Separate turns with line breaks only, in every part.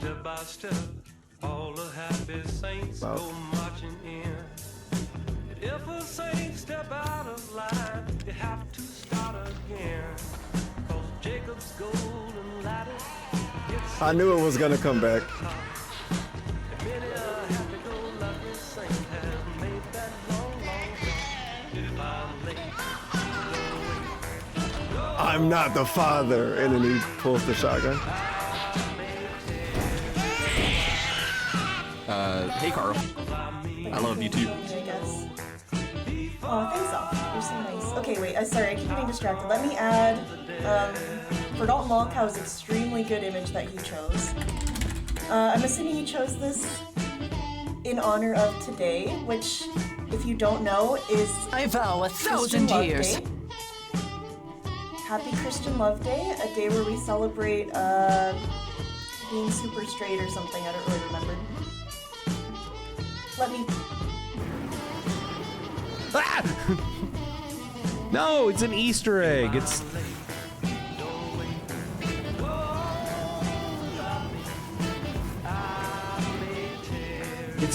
Step by step, all the happy saints go marching in. If a saint step out of line, you have to start again. Cause Jacob's golden ladder,
I knew it was gonna come back.
many a happy-go-lucky saint has made that long, long jump. If I'm late,
I'm not the father, and then he pulls the shotgun.
Hey Carl. I love you too.
I guess. Oh, thanks off. You're so nice. Okay, wait. Sorry, I keep getting distracted. Let me add Forgotten Lolcow's extremely good image that he chose. I'm assuming he chose this in honor of today, which, if you don't know, is
I vow 1,000
Christian Love
years.
Day. Happy Christian Love Day, a day where we celebrate being super straight or something. I don't really remember. Let me.
Ah! No, it's an Easter egg. It's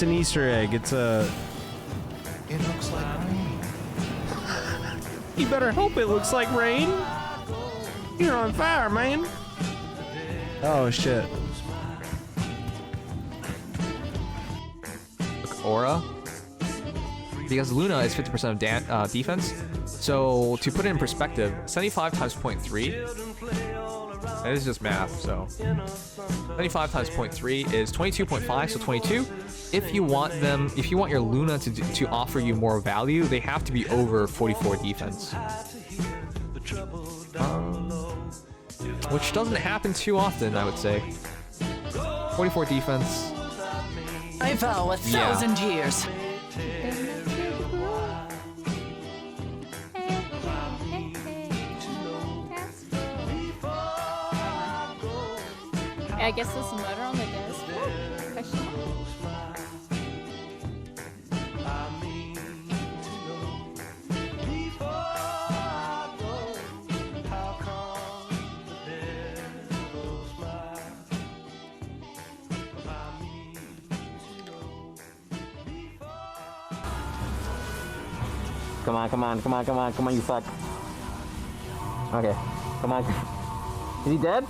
an Easter egg. It's a.
It looks like rain.
You better hope it looks like rain. You're on fire, man. Oh shit.
Aura. Because Luna is 50% of defense. So to put it in perspective, 75 times 0.3. That is just math, so 75 times 0.3 is 22.5, so 22. If you want your Luna to offer you more value, they have to be over 44 defense. Which doesn't happen too often, I would say. 44 defense.
I vow 1,000 years.
I guess there's a murder on the desk. Question mark?
Come on, come on, come on, come on, come on, you fuck. Okay, come on. Is he dead?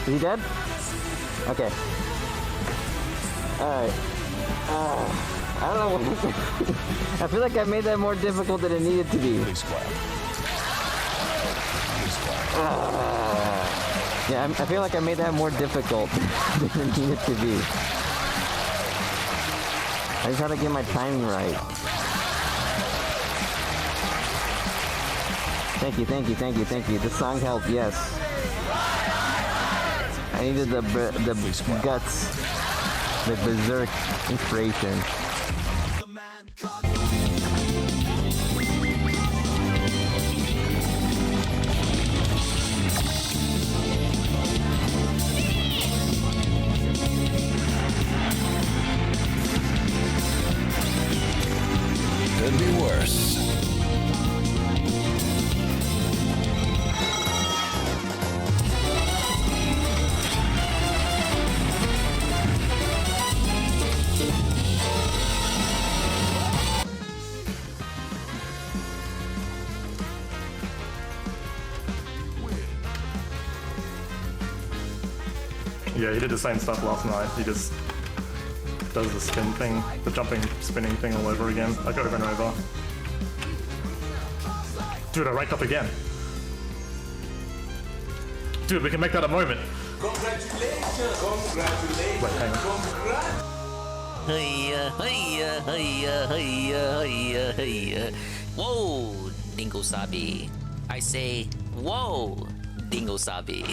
Is he dead? Okay. Alright. I don't know what I feel like I made that more difficult than it needed to be. Yeah, I feel like I made that more difficult than it needed to be. I just had to get my timing right. Thank you, thank you, thank you, thank you. The song helped, yes. I needed the guts, the berserk inspiration.
Could be worse.
Yeah, he did the same stuff last night. He just does the spin thing, the jumping, spinning thing all over again, like over and over. Dude, I ranked up again. Dude, we can make that a moment.
Congratulations! Congratulations!
Wait, hang on.
Hiya, hiya, hiya, hiya, hiya, hiya. Whoa, Dingo Sabi. I say, whoa, Dingo Sabi.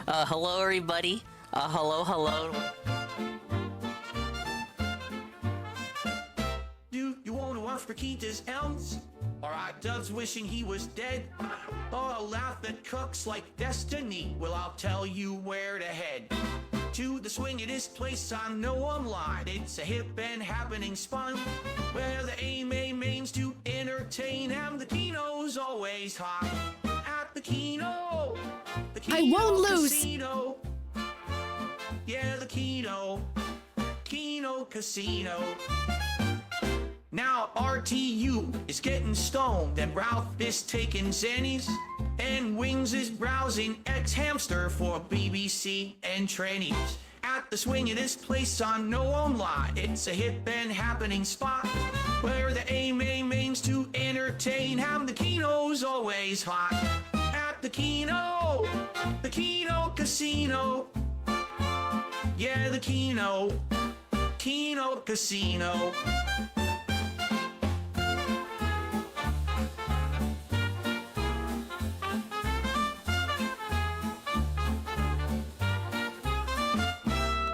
Hello, everybody. Hello, hello.
Do you want to ask for Keita's else? Alright, Dove's wishing he was dead. Oh, I'll laugh at cooks like destiny. Well, I'll tell you where to head. To the swingingest place I know online. It's a hip and happening spot where the aim aims to entertain and the Tino's always hot. At the Keno. The Keno
I won't lose.
Casino. Yeah, the Keno Casino. Now RTU is getting stoned, and Ralph is taking Zennies, and Wings is browsing X-Hamster for BBC and trannies. At the swingingest place on No Online, it's a hip and happening spot where the aim aims to entertain. Have the Keno's always hot. At the Keno Casino. Yeah, the Keno Casino.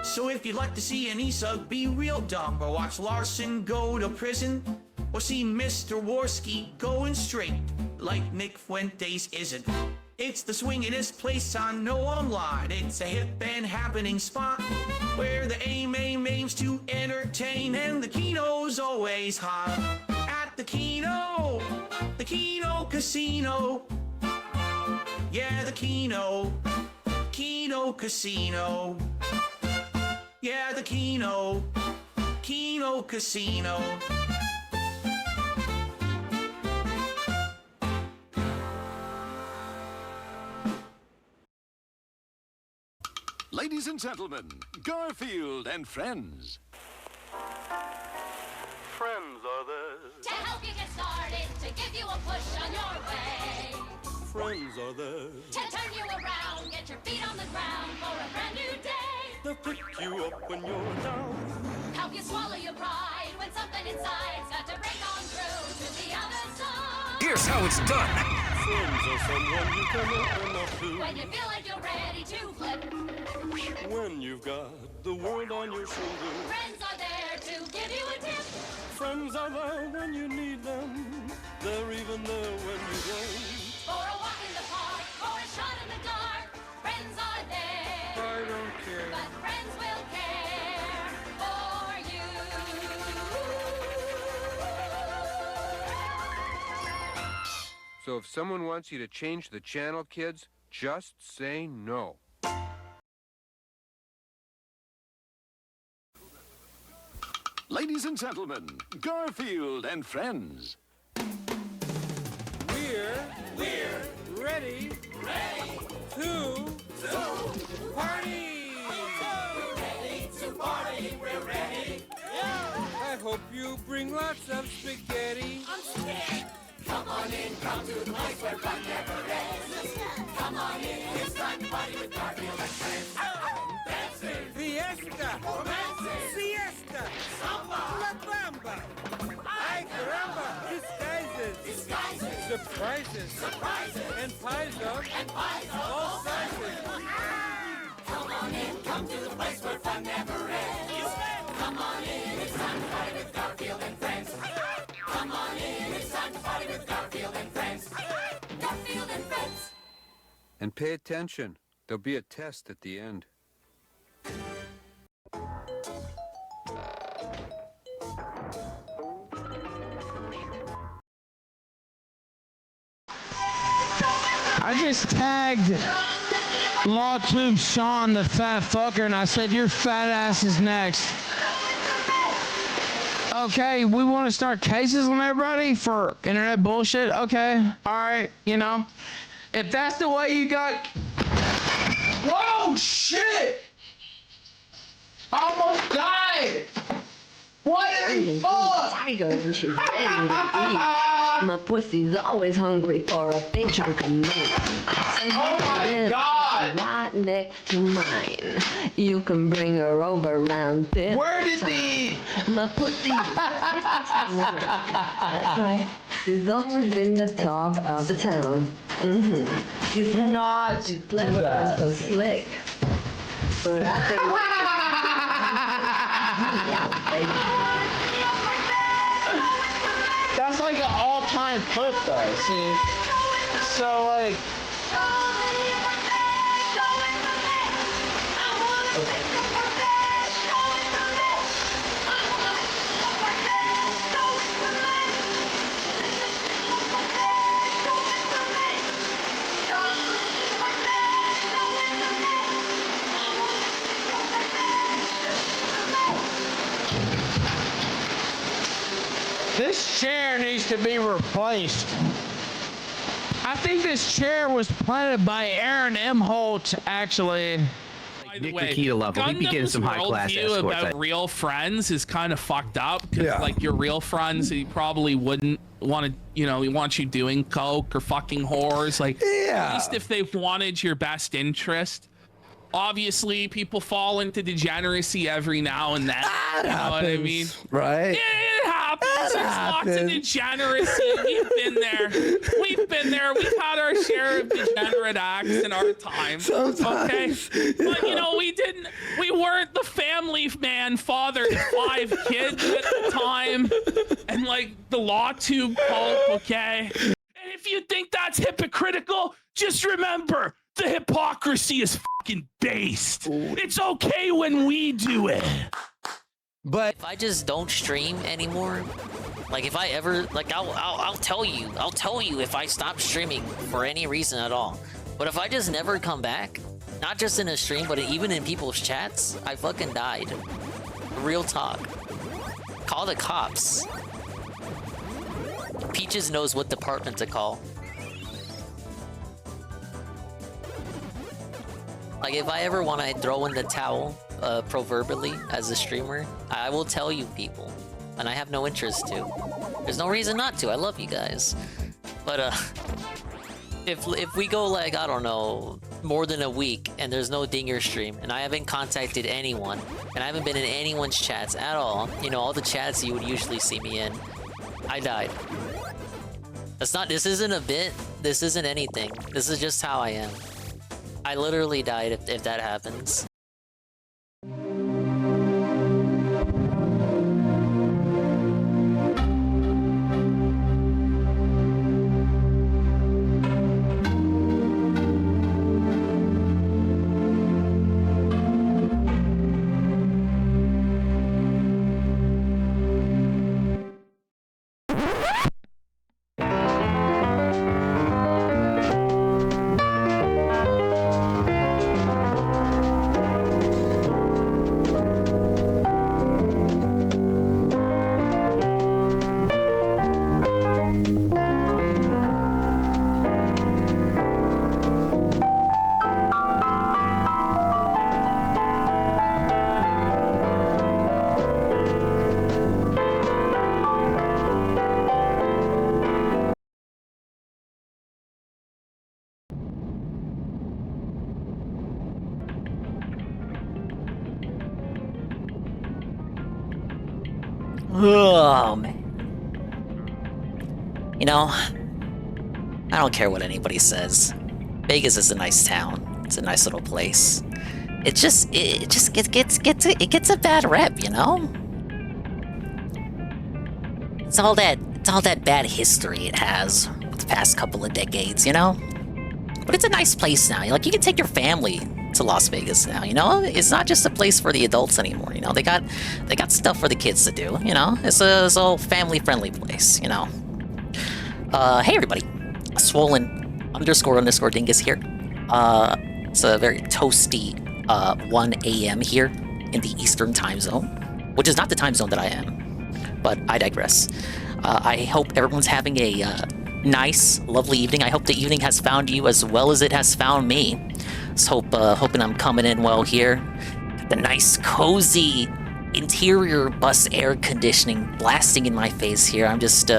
So if you'd like to see an Isug be real dumb, or watch Larson go to prison, or see Mr. Worski going straight like Nick Fuentes isn't, it's the swingin'est place on No Online. It's a hip and happening spot where the aim aims to entertain, and the Keno's always hot. At the Keno Casino. Yeah, the Keno Casino. Yeah, the Keno Casino.
Ladies and gentlemen, Garfield and friends.
Friends are there.
To help you get started, to give you a push on your way.
Friends are there.
To turn you around, get your feet on the ground for a brand new day.
They'll pick you up when you're down.
Help you swallow your pride when something inside's got to break on through to the other side.
Here's how it's done.
Friends are someone you can open up to.
When you feel like you're ready to flip.
When you've got the world on your shoulders.
Friends are there to give you a tip.
Friends are there when you need them. They're even there when you don't.
For a walk in the park, or a shot in the dark. Friends are there.
I don't care.
But friends will care for you.
So if someone wants you to change the channel, kids, just say no.
Ladies and gentlemen, Garfield and friends.
We're ready to party.
We're ready.
I hope you bring lots of spaghetti.
I'm scared. Come on in, come to the place where fun never ends. Come on in, it's time to party with Garfield and friends. Dancing,
Fiesta,
romancing,
siesta,
samba,
la bamba, ay caramba, disguises, surprises, and pies of all sizes.
Come on in, come to the place where fun never ends. Come on in, it's time to party with Garfield and friends. Come on in, it's time to party with Garfield and friends. Garfield and friends.
And pay attention. There'll be a test at the end.
I just tagged LawTube Sean, the fat fucker, and I said, your fat ass is next. Okay, we want to start cases on everybody for internet bullshit? Okay, alright, you know. If that's the way you got... Whoa, shit! I almost died! What the fuck?
My pussy's always hungry for a big chunk of meat.
Oh my God!
Right next to mine. You can bring her over round this.
Where did the...
My pussy. That's right. She's always been the talk of the town. She's not too clever and so slick. But I think...
That's like an all-time clip though, see? So like... This chair needs to be replaced. I think this chair was planted by Aaron M. Holt, actually.
Nick Nikita level. He be getting some high class escorts.
About real friends is kind of fucked up. Cause like your real friends, he probably wouldn't want to, you know, he wants you doing coke or fucking whores. Like, at least if they wanted your best interest. Obviously, people fall into degeneracy every now and then.
That
you know
happens,
what I mean?
right?
It happens.
That
There's lots of degeneracy. We've been there. We've been there. We've had our share of degenerate acts in our time.
Sometimes,
okay? But, you know, we weren't the family man father to 5 kids at the time. And, like, the law tube cult, okay? And if you think that's hypocritical, just remember, the hypocrisy is fucking based. It's okay when we do it.
But if I just don't stream anymore, like if I ever, like I'll tell you if I stop streaming for any reason at all. But if I just never come back, not just in a stream, but even in people's chats, I fucking died. Real talk. Call the cops. Peaches knows what department to call. Like, if I ever want to throw in the towel, proverbially, as a streamer, I will tell you people. And I have no interest to. There's no reason not to. I love you guys. But, if we go, like, I don't know, more than a week, and there's no Dinger stream, and I haven't contacted anyone, and I haven't been in anyone's chats at all, you know, all the chats you would usually see me in, I died. This isn't a bit, this isn't anything. This is just how I am. I literally died if that happens. Oh, man. You know, I don't care what anybody says. Vegas is a nice town. It's a nice little place. It just gets a bad rep, you know? It's all that bad history it has the past couple of decades, you know? But it's a nice place now. Like, you can take your family to Las Vegas now, you know? It's not just a place for the adults anymore, you know? They got stuff for the kids to do, you know? It's a family-friendly place, you know? Hey everybody. Swollen _ Dingus here. It's a very toasty 1 a.m. here in the Eastern time zone, which is not the time zone that I am, but I digress. I hope everyone's having a nice, lovely evening. I hope the evening has found you as well as it has found me. Just hoping I'm coming in well here. Got the nice, cozy interior bus air conditioning blasting in my face here. I'm just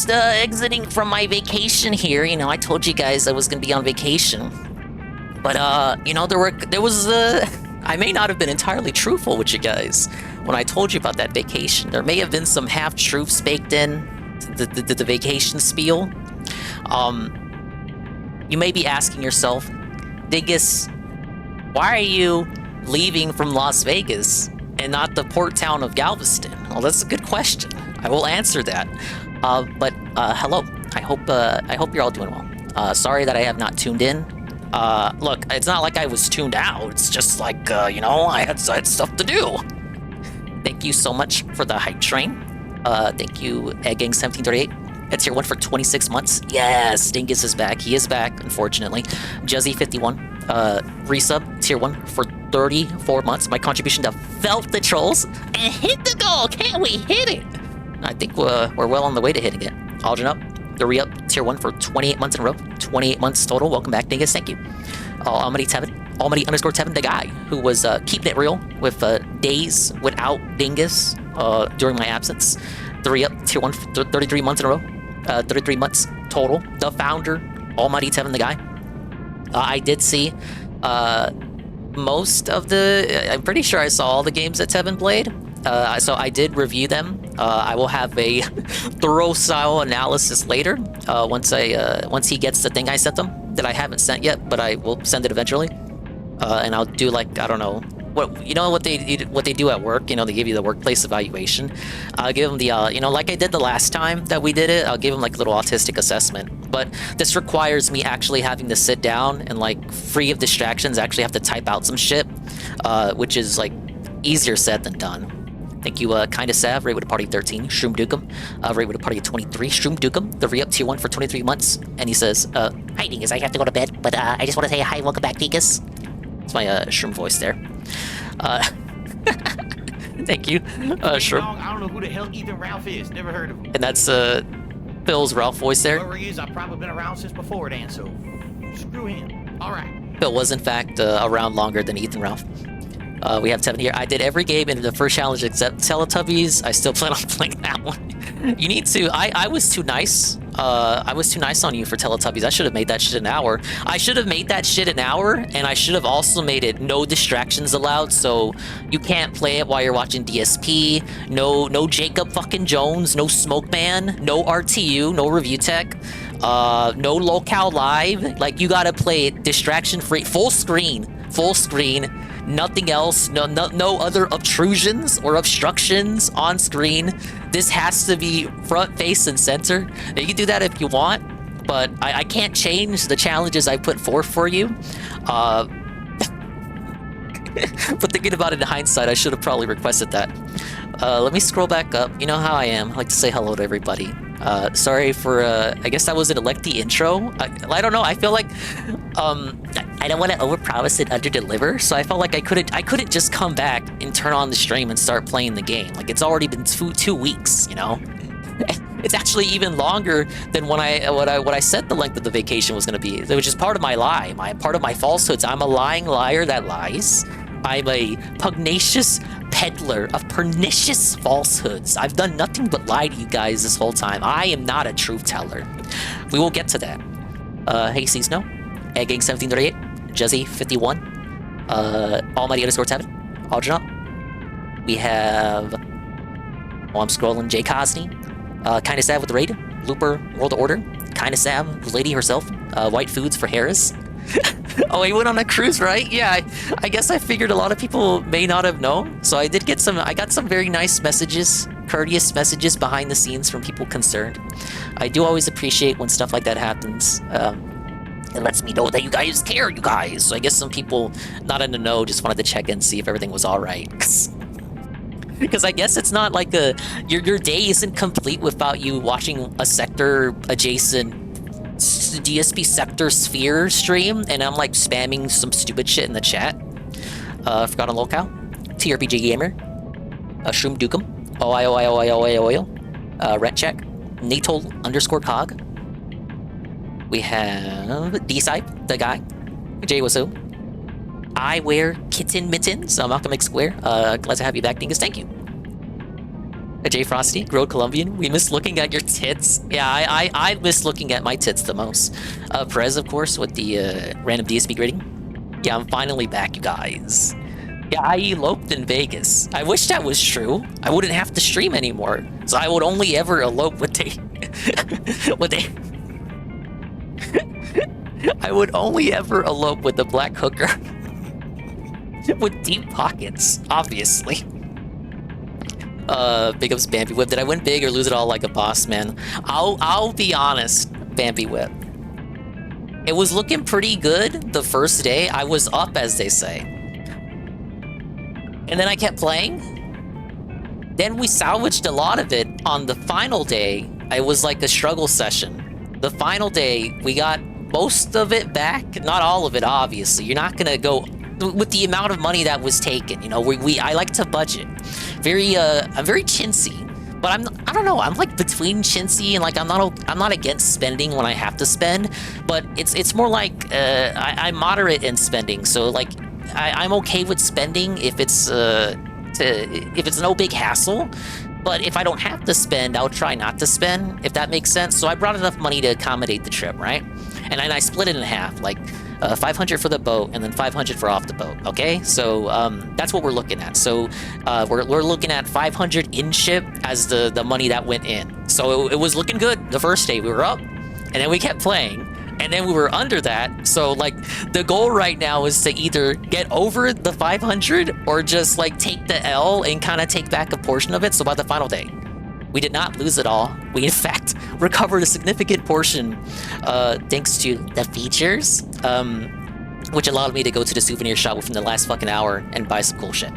exiting from my vacation here. You know, I told you guys I was gonna be on vacation, but you know, I may not have been entirely truthful with you guys when I told you about that vacation. There may have been some half-truths baked in to the vacation spiel. You may be asking yourself, Dingus, why are you leaving from Las Vegas and not the port town of Galveston? Well, that's a good question. I will answer that. But hello. I hope you're all doing well. Sorry that I have not tuned in. Look, it's not like I was tuned out. It's just like, you know, I had stuff to do. Thank you so much for the hype train. Thank you, EggGang1738. It's tier 1 for 26 months. Yes, Dingus is back. He is back, unfortunately. Juzzy51, resub, tier 1 for 34 months. My contribution to Felt the Trolls. And hit the goal! Can't we hit it? I think we're well on the way to hitting it. Aldrin up. The re-up tier 1 for 28 months in a row. 28 months total. Welcome back, Dingus. Thank you. Almighty underscore Tevin, the guy who was keeping it real with days without Dingus during my absence. The re-up tier 1 for 33 months in a row. 33 months total. The founder, Almighty Tevin, the guy. I did see most of the... I'm pretty sure I saw all the games that Tevin played. So I did review them. I will have a thorough style analysis later once he gets the thing I sent them that I haven't sent yet, but I will send it eventually. And I'll do like, I don't know, what they do at work. They give you the workplace evaluation. I'll give them the like I did the last time that we did it. I'll give them like a little autistic assessment. But this requires me actually having to sit down and like free of distractions, actually have to type out some shit, which is like easier said than done. Thank you, Kinda Sav, rate with a party of 13. Shroom Dukem, rate with a party of 23. Shroom Dukem, the re-up tier 1 for 23 months. And he says, hi, Dingus, I have to go to bed, but I just want to say hi, welcome back, Dingus. It's my Shroom voice there. Thank you, Shroom.
I don't know who the hell Ethan Ralph is. Never heard of him.
And that's Phil's Ralph voice there.
Whoever he is, I've probably been around since before then, so screw him. All right.
Phil was, in fact, around longer than Ethan Ralph. We have Tevin here. I did every game in the first challenge except Teletubbies. I still plan on playing that one. You need to. I was too nice. I was too nice on you for Teletubbies. I should have made that shit an hour. I should have made that shit an hour, and I should have also made it no distractions allowed, so you can't play it while you're watching DSP. No Jacob fucking Jones. No Smoke Man. No RTU. No Review Tech. No Locale Live. Like, you gotta play it distraction-free. Full screen. Full screen. Nothing else, no other obtrusions or obstructions on screen. This has to be front, face, and center. You can do that if you want, but I can't change the challenges I put forth for you. But thinking about it in hindsight, I should have probably requested that. Let me scroll back up. You know how I am. I like to say hello to everybody. Sorry for, I guess that was an electy intro. I don't know. I feel like, I don't want to overpromise and underdeliver, so I felt like I couldn't just come back and turn on the stream and start playing the game. Like, it's already been two weeks, It's actually even longer than what I said the length of the vacation was going to be, which is part of my lie, part of my falsehoods. I'm a lying liar that lies. I'm a pugnacious peddler of pernicious falsehoods. I've done nothing but lie to you guys this whole time. I am not a truth teller. We will get to that. Hey, Snow, Eggang 1738, Jezzy 51, Almighty underscore Tevin, Aldrin up. We have, I'm scrolling, Jay Cosney, Kinda Sad with the raid, Looper World Order, Kinda Sad, the lady herself, White Foods for Harris. Oh, he went on a cruise, right? Yeah, I guess I figured a lot of people may not have known. So I got some very nice messages, courteous messages behind the scenes from people concerned. I do always appreciate when stuff like that happens. It lets me know that you guys care, you guys. So I guess some people not in the know just wanted to check in, see if everything was all right. Because I guess it's not like your day isn't complete without you watching a sector adjacent DSP sector sphere stream, and I'm like spamming some stupid shit in the chat. Forgotten Locale, TRPG Gamer, Shroom Dukem, Rent Check, Natal underscore Cog. We have D-Sype, the guy, Jay Wasu. I wear kitten mittens, Malcolm X Square. Glad to have you back, Dingus. Thank you. Jay Frosty, Growed Colombian. We miss looking at your tits. Yeah, I miss looking at my tits the most. Perez, of course, with the random DSP grading. Yeah, I'm finally back, you guys. Yeah, I eloped in Vegas. I wish that was true. I wouldn't have to stream anymore. So I would only ever elope with I would only ever elope with the black hooker. With deep pockets, obviously. Big ups Bambi Whip. Did I win big or lose it all like a boss, man? I'll be honest, Bambi Whip. It was looking pretty good the first day. I was up, as they say. And then I kept playing. Then we salvaged a lot of it on the final day. It was like a struggle session. The final day, we got most of it back. Not all of it, obviously. You're not gonna go with the amount of money that was taken. I like to budget. I'm very chintzy, But I don't know. I'm like between chintzy and like I'm not against spending when I have to spend, but it's more like I'm moderate in spending. So like I'm okay with spending if it's no big hassle. But if I don't have to spend, I'll try not to spend, if that makes sense. So I brought enough money to accommodate the trip, right? And then I split it in half, like 500 for the boat and then 500 for off the boat, okay? So that's what we're looking at. So we're looking at 500 in ship as the money that went in. So it was looking good the first day. We were up, and then we kept playing. And then we were under that, so like the goal right now is to either get over the 500 or just like take the L and kind of take back a portion of it. So by the final day, we did not lose it all. We in fact recovered a significant portion thanks to the features, which allowed me to go to the souvenir shop within the last fucking hour and buy some cool shit.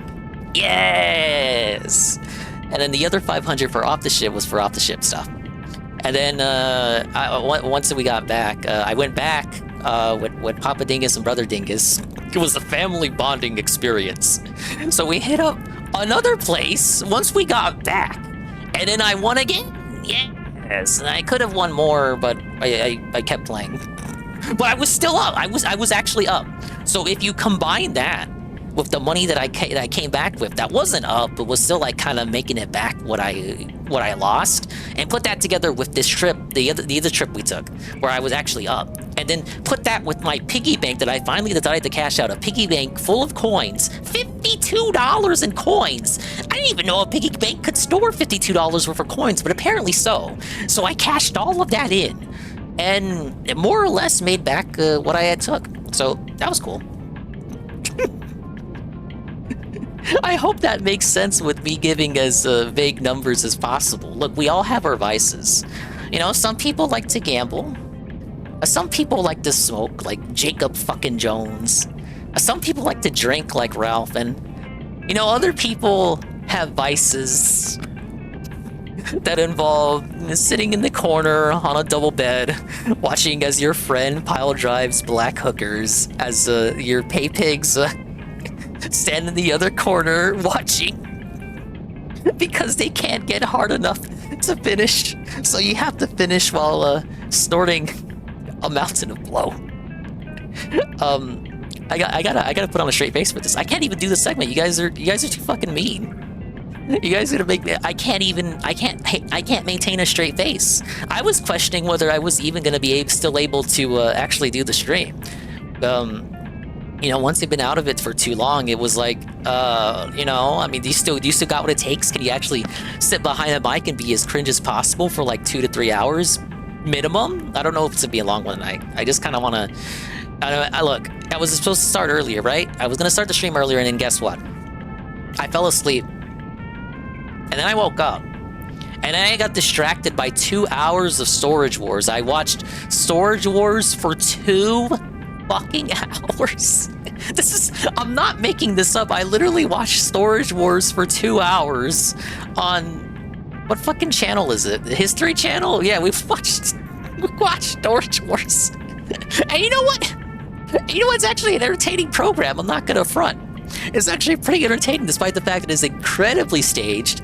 Yes! And then the other 500 for off the ship was for off the ship stuff. And then once we got back, I went back with Papa Dingus and Brother Dingus. It was a family bonding experience. So we hit up another place once we got back. And then I won again. Yes. And I could have won more, but I kept playing. But I was still up. I was actually up. So if you combine that with the money that I came back with, that wasn't up, but was still like kind of making it back what I lost, and put that together with this trip, the other trip we took, where I was actually up, and then put that with my piggy bank that I finally decided to cash out, a piggy bank full of coins, $52 in coins. I didn't even know a piggy bank could store $52 worth of coins, but apparently so. So I cashed all of that in, and it more or less made back what I had took. So that was cool. I hope that makes sense with me giving as vague numbers as possible. Look, we all have our vices. You know, some people like to gamble. Some people like to smoke, like Jacob fucking Jones. Some people like to drink, like Ralph. And, you know, other people have vices that involve sitting in the corner on a double bed, watching as your friend pile drives black hookers, as your pay pigs stand in the other corner watching because they can't get hard enough to finish. So you have to finish while snorting a mountain of blow. I gotta put on a straight face for this. I can't even do the segment. You guys are too fucking mean. You guys are gonna make me. I can't maintain a straight face. I was questioning whether I was even gonna be still able to actually do the stream. You know, once you've been out of it for too long, it was like, you know, I mean, do you still got what it takes? Can you actually sit behind a mic and be as cringe as possible for like 2 to 3 hours minimum? I don't know if it's gonna be a long one. I just kind of want to. Look, I was supposed to start earlier, right? I was gonna start the stream earlier, and then guess what? I fell asleep, and then I woke up, and then I got distracted by 2 hours of Storage Wars. I watched Storage Wars for 2 fucking hours. I'm not making this up. I literally watched Storage Wars for 2 hours on, what fucking channel is it? The History Channel? Yeah, we watched Storage Wars. And you know what? You know what's actually an entertaining program? I'm not gonna front. It's actually pretty entertaining despite the fact that it's incredibly staged.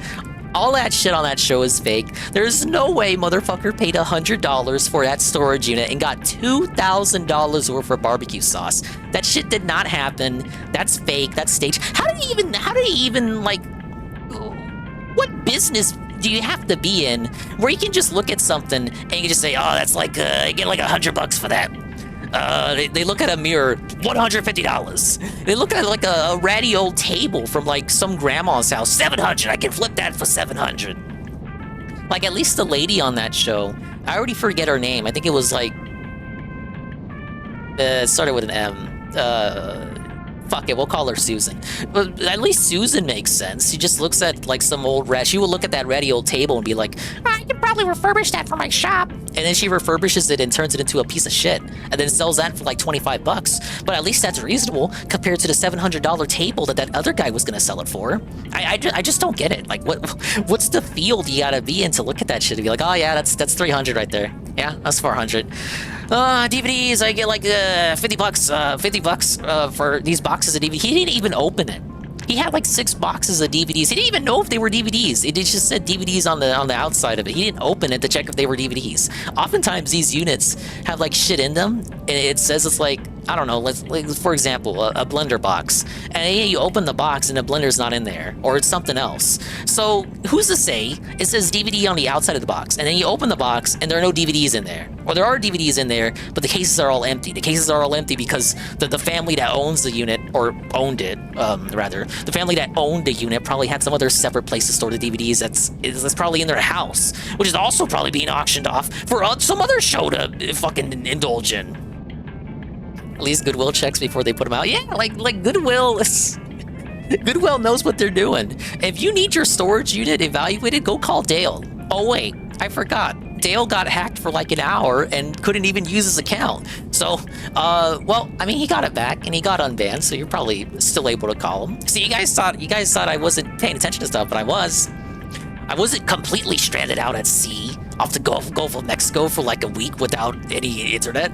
All that shit on that show is fake. There's no way motherfucker paid $100 for that storage unit and got $2,000 worth of barbecue sauce. That shit did not happen. That's fake. That's staged. How do you even like, what business do you have to be in where you can just look at something and you can just say, oh, that's like, you get like $100 for that. They look at a mirror, $150. They look at like a ratty old table from like some grandma's house, $700. I can flip that for $700. Like, at least the lady on that show, I already forget her name. I think it was like, it started with an M. Fuck it, we'll call her Susan. But at least Susan makes sense. She just looks at like some old she would look at that ratty old table and be like, I could probably refurbish that for my shop. And then she refurbishes it and turns it into a piece of shit. And then sells that for like $25. But at least that's reasonable compared to the $700 table that other guy was gonna sell it for. I just don't get it. Like, what's the field you gotta be in to look at that shit and be like, oh yeah, that's $300 right there. Yeah, that's $400. DVDs, I get like $50 for these boxes of DVD. He didn't even open it. He had like 6 boxes of DVDs. He didn't even know if they were DVDs. It just said DVDs on the outside of it. He didn't open it to check if they were DVDs. Oftentimes these units have like shit in them, and it says it's like, I don't know, like for example, a blender box, and you open the box and the blender's not in there, or it's something else. So who's to say it says DVD on the outside of the box, and then you open the box and there are no DVDs in there, or there are DVDs in there, but the cases are all empty. The cases are all empty because the family that owns the unit, or owned it, rather, the family that owned the unit probably had some other separate place to store the DVDs that's probably in their house, which is also probably being auctioned off for some other show to fucking indulge in. At least Goodwill checks before they put them out. Yeah, like Goodwill Goodwill knows what they're doing. If you need your storage unit evaluated, go call Dale. Oh wait, I forgot. Dale got hacked for like an hour and couldn't even use his account. So, well, I mean, he got it back and he got unbanned, so you're probably still able to call him. See, you guys thought I wasn't paying attention to stuff, but I was. I wasn't completely stranded out at sea off the Gulf of Mexico for like a week without any internet.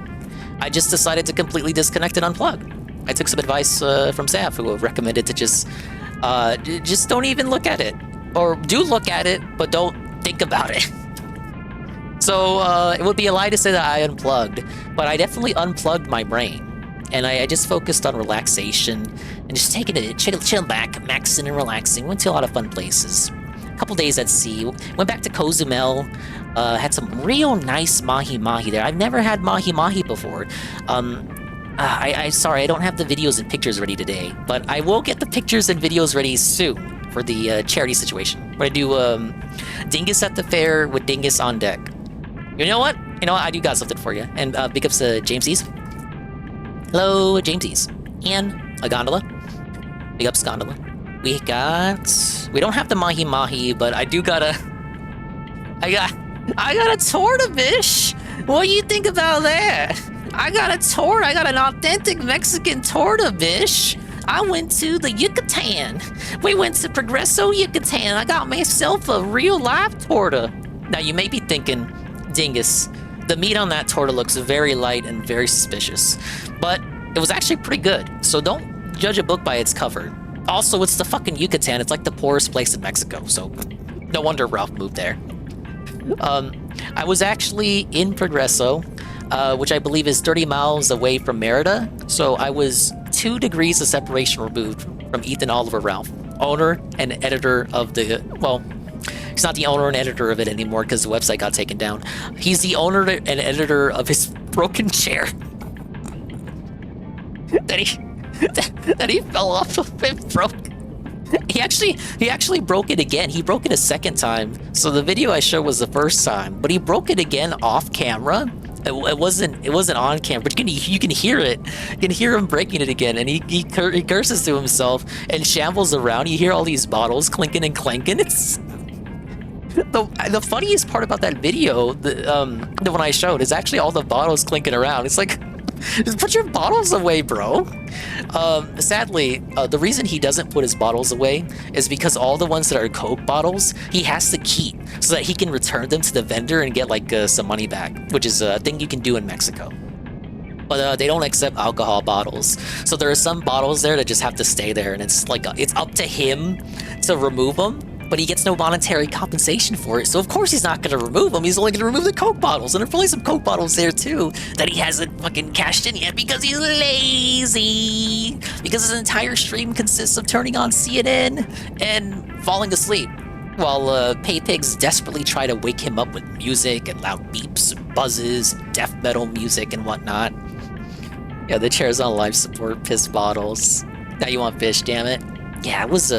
I just decided to completely disconnect and unplug. I took some advice from Sav, who recommended to just don't even look at it. Or do look at it, but don't think about it. So it would be a lie to say that I unplugged, but I definitely unplugged my brain. And I just focused on relaxation and just taking it, chill back, maxing and relaxing. Went to a lot of fun places. A couple days at sea. Went back to Cozumel. Had some real nice mahi-mahi there. I've never had mahi-mahi before. Sorry, I don't have the videos and pictures ready today, but I will get the pictures and videos ready soon for the charity situation. We're gonna do Dingus at the fair with Dingus on deck. You know what? I do got something for you. And big ups to Jamesies. Hello, Jamesies. And a gondola. Big ups, gondola. We don't have the mahi-mahi, but I got a tortofish. What do you think about that? I got an authentic Mexican tortofish. I went to the Yucatan. We went to Progreso, Yucatan. I got myself a real live torta. Now you may be thinking, Dingus, the meat on that torta looks very light and very suspicious, but it was actually pretty good. So don't judge a book by its cover. Also, it's the fucking Yucatan. It's like the poorest place in Mexico, so no wonder Ralph moved there. I was actually in Progreso, which I believe is 30 miles away from Merida, so I was 2 degrees of separation removed from Ethan Oliver Ralph, owner and editor of well, he's not the owner and editor of it anymore because the website got taken down. He's the owner and editor of his broken chair. that he fell off of and broke. He actually broke it again. He broke it a second time. So the video I showed was the first time, but he broke it again off camera. It wasn't on camera, but you can hear it. You can hear him breaking it again, and he curses to himself and shambles around. You hear all these bottles clinking and clanking. It's the funniest part about that video, the one I showed, is actually all the bottles clinking around. It's like, just put your bottles away, bro. Sadly, the reason he doesn't put his bottles away is because all the ones that are Coke bottles, he has to keep so that he can return them to the vendor and get like some money back, which is a thing you can do in Mexico. But they don't accept alcohol bottles. So there are some bottles there that just have to stay there, and it's like it's up to him to remove them. But he gets no monetary compensation for it, so of course he's not going to remove them. He's only going to remove the Coke bottles, and there are probably some Coke bottles there too that he hasn't fucking cashed in yet because he's lazy. Because his entire stream consists of turning on CNN and falling asleep, while Pay Pigs desperately try to wake him up with music and loud beeps and buzzes, death metal music and whatnot. Yeah, the chair's on life support, piss bottles. Now you want fish, damn it. Yeah, it was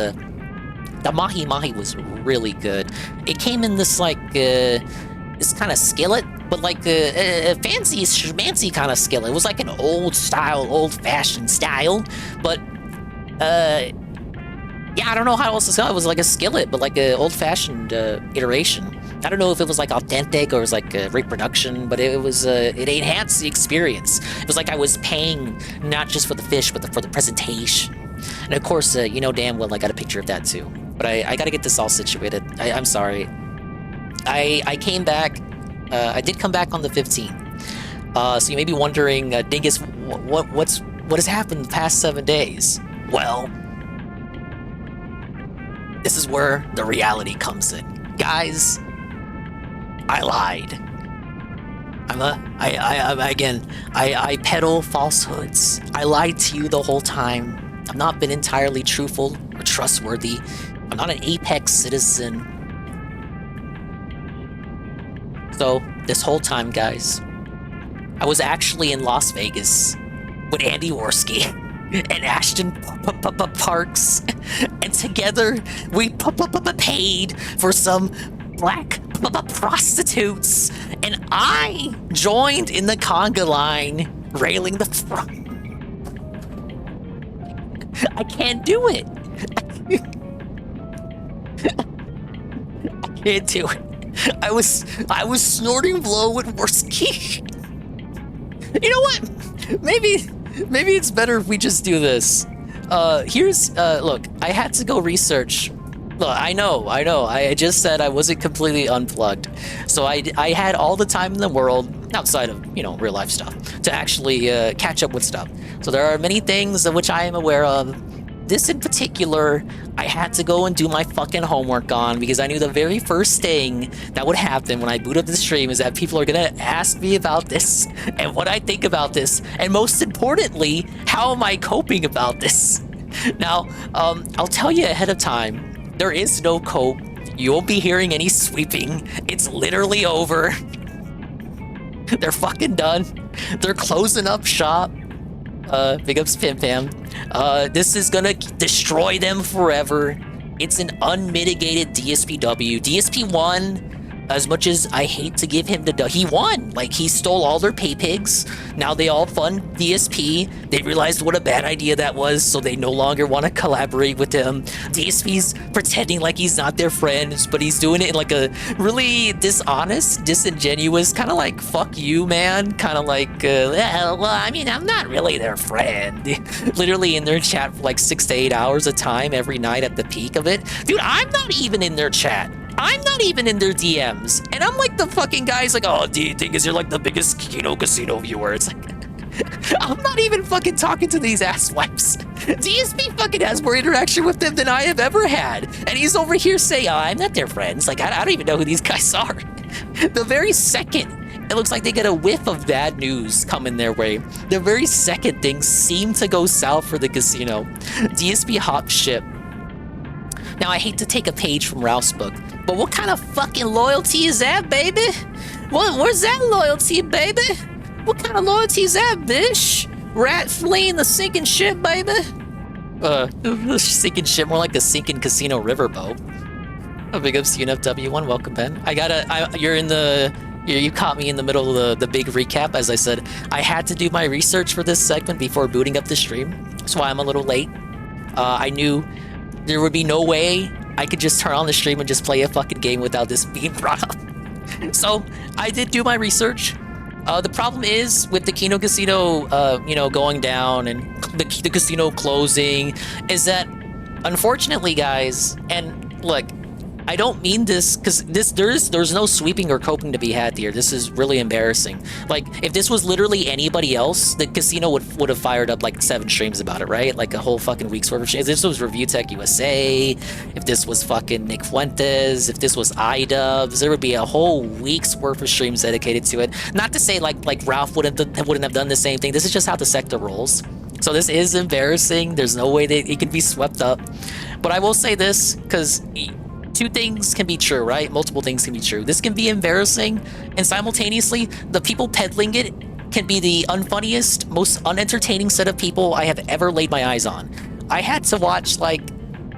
the mahi-mahi was really good. It came in this like this kind of skillet, but like a fancy schmancy kind of skillet. It was like an old-fashioned style, but yeah, I don't know how else to say it. It was like a skillet, but like an old-fashioned iteration. I don't know if it was like authentic or it was like a reproduction, but it enhanced the experience. It was like I was paying not just for the fish, but for the presentation. And of course, you know damn well I got a picture of that too. But I gotta get this all situated. I'm sorry. I came back. I did come back on the 15th. So you may be wondering, Dingus, what has happened the past 7 days? Well, this is where the reality comes in. Guys, I lied. I peddle falsehoods. I lied to you the whole time. I've not been entirely truthful or trustworthy. I'm not an apex citizen. So, this whole time, guys, I was actually in Las Vegas with Andy Worski and Ashton Parks, and together we paid for some black prostitutes, and I joined in the conga line, railing the front. I can't do it. I can't do it. I was snorting blow with Worski. You know what? Maybe it's better if we just do this. Look, I had to go research. Look, I know. I just said I wasn't completely unplugged. So I had all the time in the world, outside of, real life stuff, to actually catch up with stuff. So there are many things of which I am aware of. This in particular, I had to go and do my fucking homework on, because I knew the very first thing that would happen when I boot up the stream is that people are gonna ask me about this and what I think about this, and most importantly, how am I coping about this? Now, I'll tell you ahead of time, there is no cope. You won't be hearing any sweeping. It's literally over. They're fucking done. They're closing up shop. Big ups Pim Pam. This is gonna destroy them forever. It's an unmitigated DSPW. DSP won, as much as I hate to give him he won. Like, he stole all their pay pigs. Now they all fund DSP. They realized what a bad idea that was, so they no longer want to collaborate with him. DSP's pretending like he's not their friends, but he's doing it in like a really dishonest, disingenuous, kind of like, fuck you, man. Kind of like, well, I mean, I'm not really their friend. Literally in their chat for like 6 to 8 hours a time every night at the peak of it. Dude, I'm not even in their chat. I'm not even in their DMs. And I'm like the fucking guy's like, oh, do you think you're like the biggest Kino Casino viewer? It's like, I'm not even fucking talking to these asswipes. DSP fucking has more interaction with them than I have ever had. And he's over here saying, oh, I'm not their friends. Like, I don't even know who these guys are. The very second it looks like they get a whiff of bad news coming their way, the very second things seem to go south for the casino, DSP hops ship. Now, I hate to take a page from Ralph's book, but what kind of fucking loyalty is that, baby? Where's that loyalty, baby? What kind of loyalty is that, bitch? Rat fleeing the sinking ship, baby? Sinking ship, more like the sinking casino riverboat. Oh, big ups to UNFW1, welcome, Ben. You caught me in the middle of the big recap. As I said, I had to do my research for this segment before booting up the stream. That's why I'm a little late. I knew there would be no way I could just turn on the stream and just play a fucking game without this being brought up. So I did do my research. The problem is with the Kino Casino, going down and the casino closing, is that unfortunately, guys, and look, I don't mean this because there's no sweeping or coping to be had here. This is really embarrassing. Like, if this was literally anybody else, the casino would have fired up like 7 streams about it, right? Like a whole fucking week's worth of streams. If this was Review Tech USA, if this was fucking Nick Fuentes, if this was iDubbbz, there would be a whole week's worth of streams dedicated to it. Not to say like Ralph wouldn't have done the same thing. This is just how the sector rolls. So this is embarrassing. There's no way that it can be swept up. But I will say this, because 2 things can be true, right? Multiple things can be true. This can be embarrassing, and simultaneously, the people peddling it can be the unfunniest, most unentertaining set of people I have ever laid my eyes on. I had to watch like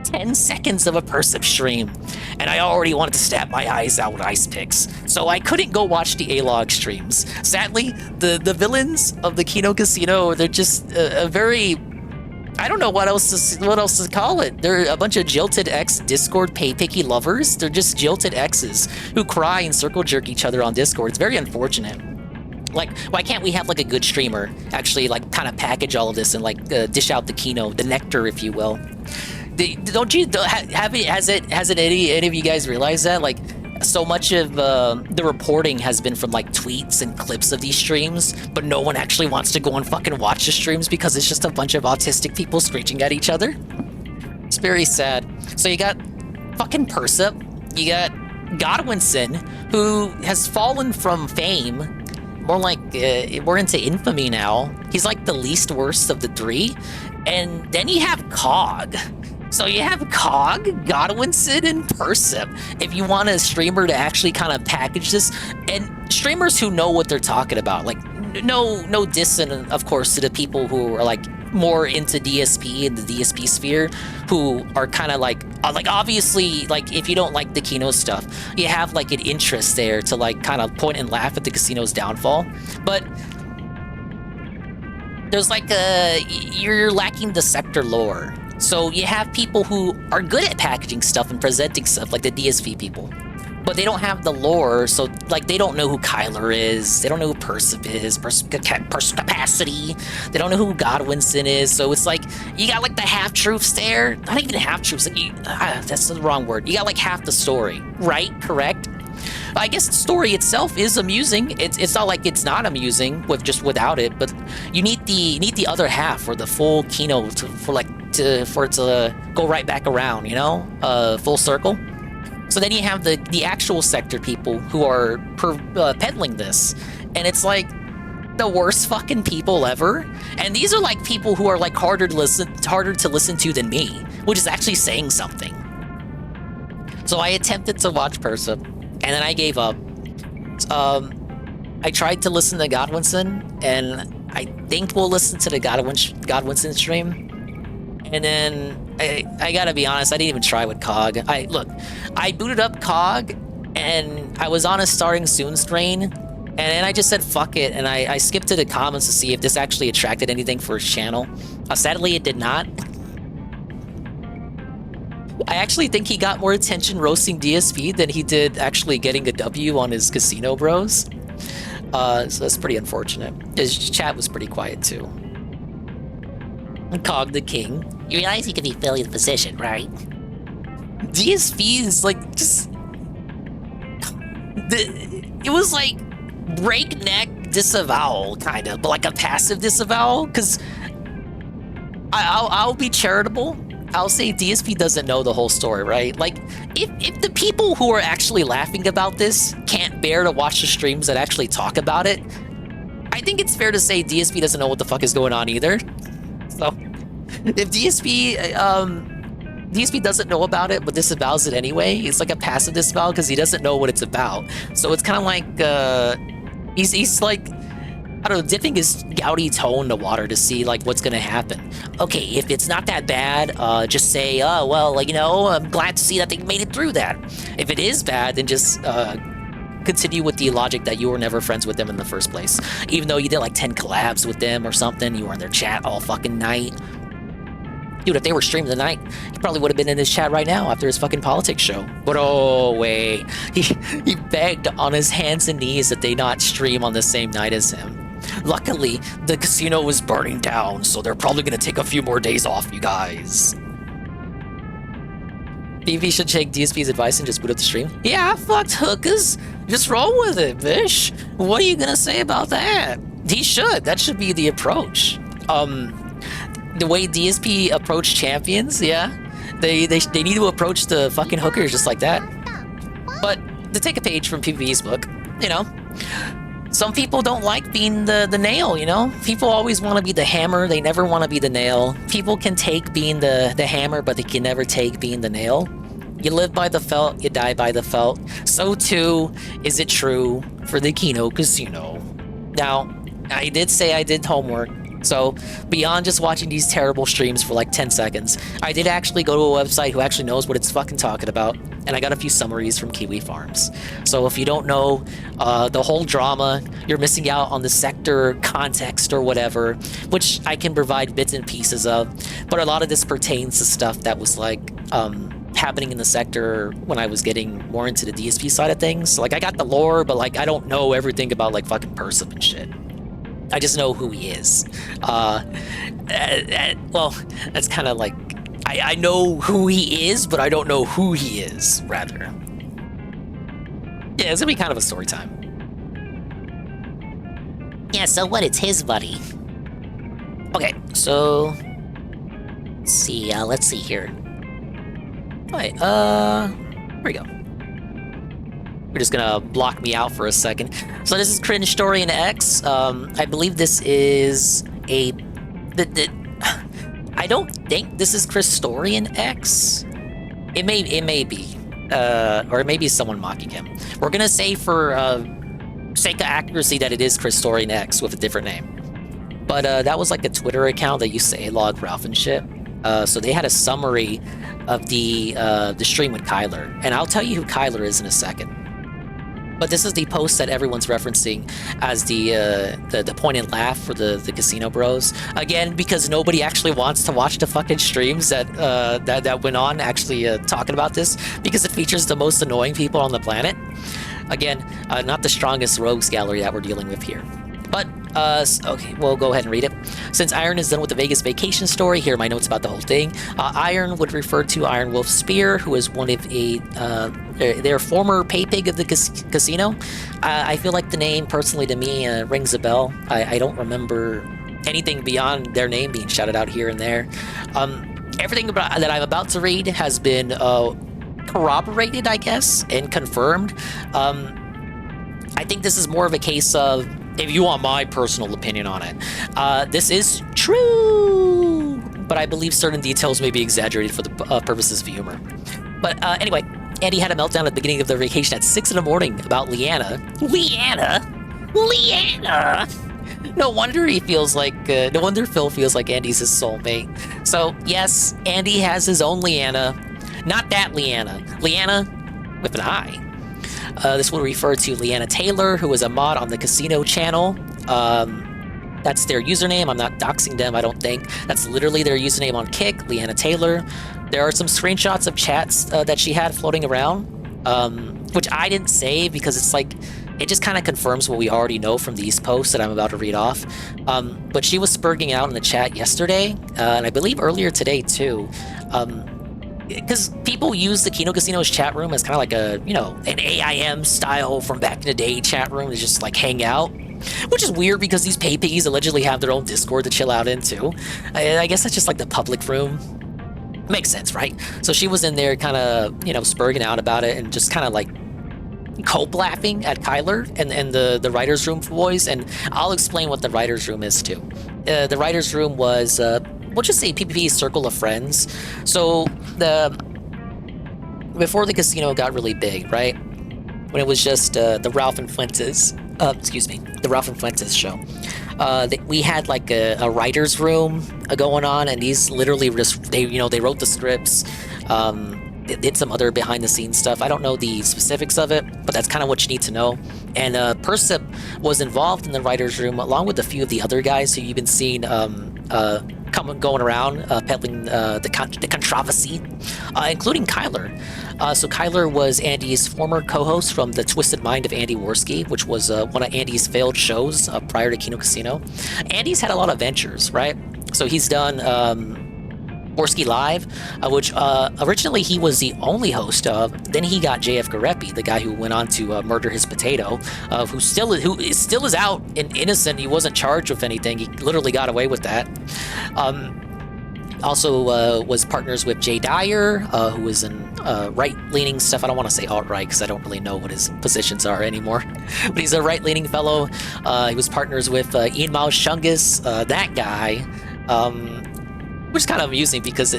10 seconds of a Persip stream, and I already wanted to stab my eyes out with ice picks. So I couldn't go watch the A-Log streams. Sadly, the villains of the Kino Casino, they're just a very... I don't know what else to call it. They're a bunch of jilted ex-Discord pay-picky lovers. They're just jilted exes who cry and circle jerk each other on Discord. It's very unfortunate. Like, why can't we have like a good streamer actually like kind of package all of this and like dish out the Kino, the nectar, if you will? Hasn't any of you guys realized that? Like, so much of the reporting has been from like tweets and clips of these streams, but no one actually wants to go and fucking watch the streams because it's just a bunch of autistic people screeching at each other. It's very sad. So you got fucking Persip. You got Godwinson, who has fallen from fame. More like, we're into infamy now. He's like the least worst of the three. And then you have Cog. So you have Cog, Godwinson, and Persip. If you want a streamer to actually kind of package this, and streamers who know what they're talking about, like no dissing, of course, to the people who are like more into DSP and the DSP sphere, who are kind of like obviously, like if you don't like the Kino stuff, you have like an interest there to like kind of point and laugh at the casino's downfall. But there's like you're lacking the sector lore. So you have people who are good at packaging stuff and presenting stuff, like the DSP people, but they don't have the lore. So like they don't know who Kyler is, they don't know who Persip is, Capacity, they don't know who Godwinson is. So it's like you got like the half truths there, not even half truths. Like that's the wrong word. You got like half the story, right? Correct. I guess the story itself is amusing. It's not like it's not amusing without it, but you need the other half or the full Kino for it to go right back around, you know, full circle. So then you have the actual sector people who are peddling this, and it's like the worst fucking people ever. And these are like people who are like harder to listen to than me, which is actually saying something. So I attempted to watch Persip, and then I gave up. I tried to listen to Godwinson, and I think we'll listen to the Godwinson stream. And then I gotta be honest, I didn't even try with Cog. I booted up Cog, and I was on a starting soon screen, and then I just said fuck it, and I skipped to the comments to see if this actually attracted anything for his channel. Sadly, it did not. I actually think he got more attention roasting DSP than he did actually getting a W on his Casino Bros. So that's pretty unfortunate. His chat was pretty quiet too. Cog the King.
You realize you could be filling the position, right?
DSP is like just... It was like breakneck disavowal, kind of, but like a passive disavowal, because I'll be charitable. I'll say DSP doesn't know the whole story, right? Like, if the people who are actually laughing about this can't bear to watch the streams that actually talk about it, I think it's fair to say DSP doesn't know what the fuck is going on either. So, if DSP doesn't know about it, but disavows it anyway, it's like a passive disavow because he doesn't know what it's about. So it's kind of like, he's like, I don't know, dipping his gouty toe in the water to see like what's gonna happen. Okay, if it's not that bad, just say, oh, well, like, you know, I'm glad to see that they made it through that. If it is bad, then just continue with the logic that you were never friends with them in the first place. Even though you did like 10 collabs with them or something, you were in their chat all fucking night. Dude, if they were streaming tonight, he probably would have been in his chat right now after his fucking politics show. But oh, wait. He begged on his hands and knees that they not stream on the same night as him. Luckily, the casino was burning down, so they're probably gonna take a few more days off, you guys. P-P should take DSP's advice and just boot up the stream. Yeah, I fucked hookers. Just roll with it, bish. What are you gonna say about that? He should. That should be the approach. The way DSP approach champions, yeah. They need to approach the fucking hookers just like that. But to take a page from PP's book, you know, some people don't like being the nail, you know? People always want to be the hammer, they never want to be the nail. People can take being the hammer, but they can never take being the nail. You live by the felt, you die by the felt. So too is it true for the Kino Casino. Now, I did say I did homework. So, beyond just watching these terrible streams for like 10 seconds, I did actually go to a website who actually knows what it's fucking talking about, and I got a few summaries from Kiwi Farms. So if you don't know the whole drama, you're missing out on the sector context or whatever, which I can provide bits and pieces of, but a lot of this pertains to stuff that was like happening in the sector when I was getting more into the DSP side of things. So, like, I got the lore, but like I don't know everything about like fucking Persip and shit. I just know who he is. Well, that's kind of like, I know who he is, but I don't know who he is, rather. Yeah, it's gonna be kind of a story time.
Yeah, so what? It's his buddy.
Okay, so...
Let's see here.
Wait, here we go. We're just gonna block me out for a second. So this is Cringe Story in X. I believe this is a... I don't think this is Chris Story in X. It may be. Or it may be someone mocking him. We're gonna say for sake of accuracy that it is Chris Story in X with a different name. But that was like a Twitter account that used to A-log Ralph and shit. So they had a summary of the stream with Kyler. And I'll tell you who Kyler is in a second. But this is the post that everyone's referencing as the point and laugh for the casino bros. Again, because nobody actually wants to watch the fucking streams that went on actually talking about this, because it features the most annoying people on the planet. Again, not the strongest rogues gallery that we're dealing with here. But, okay, we'll go ahead and read it. Since Iron is done with the Vegas vacation story, here are my notes about the whole thing. Iron would refer to Iron Wolf Spear, who is one of their former pay pig of the casino. I feel like the name, personally to me, rings a bell. I don't remember anything beyond their name being shouted out here and there. Everything that I'm about to read has been corroborated, I guess, and confirmed. I think this is more of a case of, if you want my personal opinion on it, this is true, but I believe certain details may be exaggerated for the purposes of humor. But anyway, Andy had a meltdown at the beginning of their vacation at 6 in the morning about Leanna. Leanna? No wonder he feels like, no wonder Phil feels like Andy's his soulmate. So yes, Andy has his own Leanna. Not that Leanna. Leanna with an I. This will refer to Leanna Taylor, who is a mod on the casino channel. That's their username. I'm not doxing them, I don't think. That's literally their username on Kick, Leanna Taylor. There are some screenshots of chats that she had floating around, which I didn't save because it's like, it just kind of confirms what we already know from these posts that I'm about to read off. But she was spurging out in the chat yesterday, and I believe earlier today too. Because people use the Kino Casino's chat room as kind of like a, you know, an AIM style from back in the day chat room to just like hang out. Which is weird because these pay piggies allegedly have their own Discord to chill out into. I guess that's just like the public room. Makes sense, right? So she was in there kind of, you know, spurging out about it and just kind of like cope laughing at Kyler and the writer's room boys. And I'll explain what the writer's room is too. The writer's room was... we'll just say PPP's circle of friends. So before the casino got really big, right? When it was just the Ralph and Fuentes, the Ralph and Fuentes show. We had like a writer's room going on, and these literally just they wrote the scripts. They did some other behind the scenes stuff. I don't know the specifics of it, but that's kind of what you need to know. And Persip was involved in the writer's room along with a few of the other guys who you've been seeing going around peddling the controversy, including Kyler. So Kyler was Andy's former co-host from The Twisted Mind of Andy Worski, which was one of Andy's failed shows prior to Kino Casino. Andy's had a lot of ventures, right? So he's done Worski Live, which originally he was the only host of. Then he got JF Garepi, the guy who went on to murder his potato, who still is out and innocent. He wasn't charged with anything. He literally got away with that. Also was partners with Jay Dyer, who was in right-leaning stuff. I don't want to say alt-right because I don't really know what his positions are anymore. But he's a right-leaning fellow. He was partners with Ian Miles Chungus, that guy. Which is kind of amusing because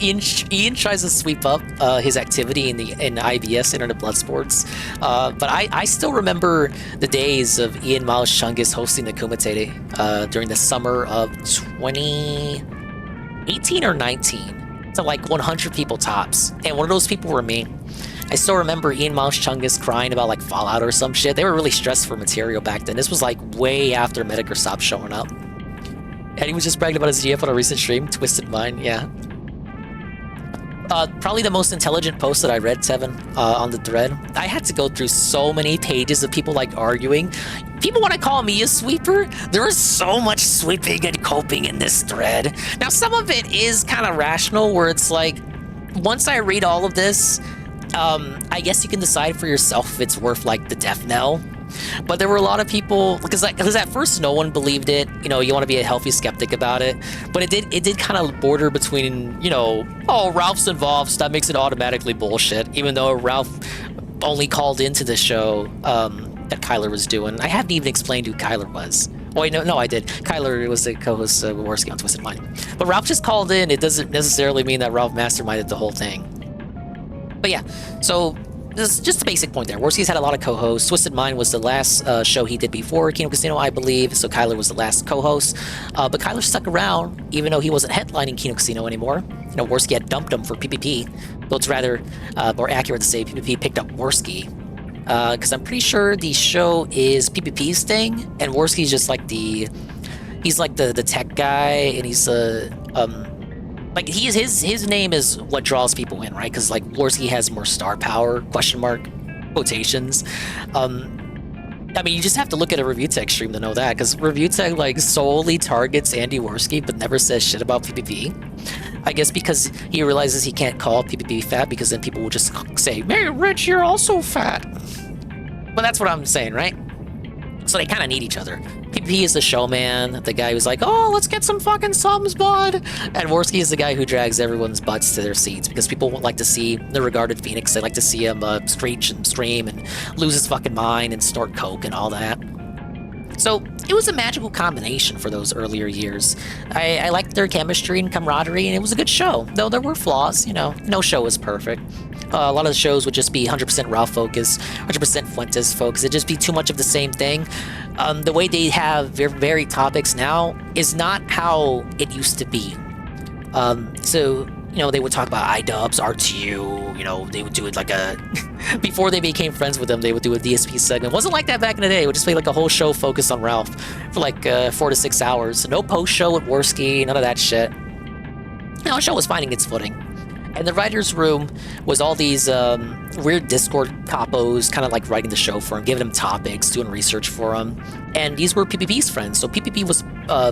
Ian tries to sweep up his activity in IBS, Internet Blood Sports. But I still remember the days of Ian Miles Chungus hosting the Kumite during the summer of 2018 or 19 to like 100 people tops. And one of those people were me. I still remember Ian Miles Chungus crying about like Fallout or some shit. They were really stressed for material back then. This was like way after Medicare stopped showing up. And he was just bragging about his GF on a recent stream. Twisted Mind, yeah. Probably the most intelligent post that I read, Tevin, on the thread. I had to go through so many pages of people like arguing. People want to call me a sweeper. There is so much sweeping and coping in this thread. Now, some of it is kind of rational, where it's like, once I read all of this, I guess you can decide for yourself if it's worth like the death knell. But there were a lot of people, because at first no one believed it. You know, you want to be a healthy skeptic about it. But it did kind of border between, you know, oh, Ralph's involved, so that makes it automatically bullshit. Even though Ralph only called into the show that Kyler was doing. I hadn't even explained who Kyler was. Oh, wait, no, I did. Kyler was the co-host of Worski on Twisted Mind. But Ralph just called in. It doesn't necessarily mean that Ralph masterminded the whole thing. But yeah, so this is just a basic point there. Worski's had a lot of co-hosts. Twisted Mind was the last show he did before Kino Casino, I believe. So Kyler was the last co-host. But Kyler stuck around, even though he wasn't headlining Kino Casino anymore. You know, Worski had dumped him for PPP. Though it's rather more accurate to say PPP picked up Worski. Because I'm pretty sure the show is PPP's thing, and Worski's just like he's like the tech guy, and he's like his name is what draws people in, right? Because like Worski has more star power, question mark, quotations. I mean, you just have to look at a Review Tech stream to know that, because Review Tech like solely targets Andy Worski, but never says shit about PPP. I guess because he realizes he can't call PPP fat, because then people will just say, "Hey, Rich, you're also fat." But that's what I'm saying, right? So they kind of need each other. PPP is the showman, the guy who's like, "Oh, let's get some fucking sums, bud." And Worski is the guy who drags everyone's butts to their seats, because people won't like to see the regarded Phoenix. They like to see him screech and scream and lose his fucking mind and snort coke and all that. So it was a magical combination for those earlier years. I liked their chemistry and camaraderie, and it was a good show. Though there were flaws, you know, no show was perfect. A lot of the shows would just be 100% Ralph focus, 100% Fuentes focus. It'd just be too much of the same thing. The way they have varied topics now is not how it used to be. So, you know, they would talk about iDubbbz, RTU, you know, they would do it like a... Before they became friends with them, they would do a DSP segment. It wasn't like that back in the day. It would just be like a whole show focused on Ralph for like 4 to 6 hours. No post-show with Worski, none of that shit. You know, the show was finding its footing. And the writer's room was all these weird Discord capos, kind of like writing the show for him, giving him topics, doing research for him. And these were PPP's friends. So PPP was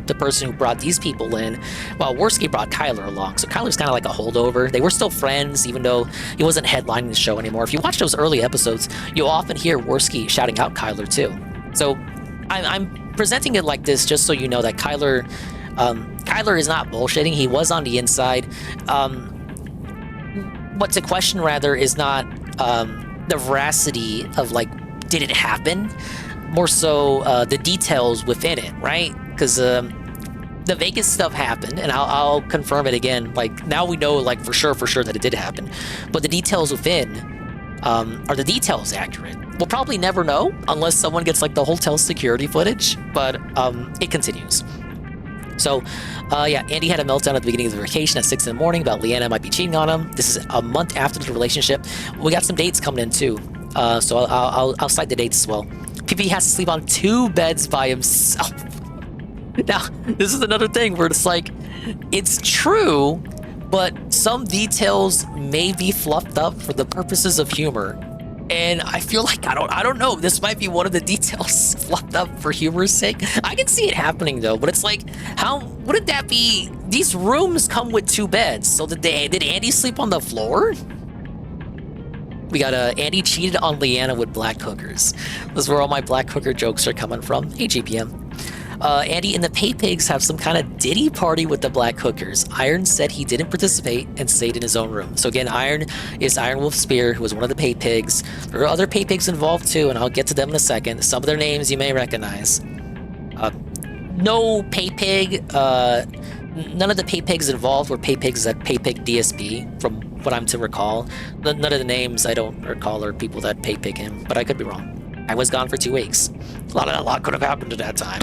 the person who brought these people in, while Worski brought Kyler along. So Kyler's kind of like a holdover. They were still friends, even though he wasn't headlining the show anymore. If you watch those early episodes, you'll often hear Worski shouting out Kyler too. So I'm presenting it like this just so you know that Kyler is not bullshitting. He was on the inside. What to question rather is not the veracity of like, did it happen? More so the details within it, right? Because the Vegas stuff happened, and I'll confirm it again. Like, now we know like for sure that it did happen. But the details within, are the details accurate? We'll probably never know unless someone gets like the hotel security footage, but it continues. So, yeah, Andy had a meltdown at the beginning of the vacation at 6 in the morning about Leanna might be cheating on him. This is a month after the relationship. We got some dates coming in too, so I'll cite the dates as well. PP has to sleep on 2 beds by himself. Now, this is another thing where it's like, it's true, but some details may be fluffed up for the purposes of humor. And I feel like, I don't know, this might be one of the details fluffed up for humor's sake. I can see it happening though, but it's like, how wouldn't that be? These rooms come with 2 beds. So did Andy sleep on the floor? We got Andy cheated on Leanna with black hookers. This is where all my black hooker jokes are coming from. Hey, GPM. Andy and the Pay Pigs have some kind of ditty party with the black hookers. Iron said he didn't participate and stayed in his own room. So again, Iron is Iron Wolf Spear, who was one of the Pay Pigs. There are other Pay Pigs involved too, and I'll get to them in a second. Some of their names you may recognize. No Pay Pig, none of the Pay Pigs involved were Pay Pigs at Pay Pig DSP, from what I'm to recall. None of the names I don't recall are people that Pay Pig him, but I could be wrong. I was gone for 2 weeks. A lot could have happened at that time.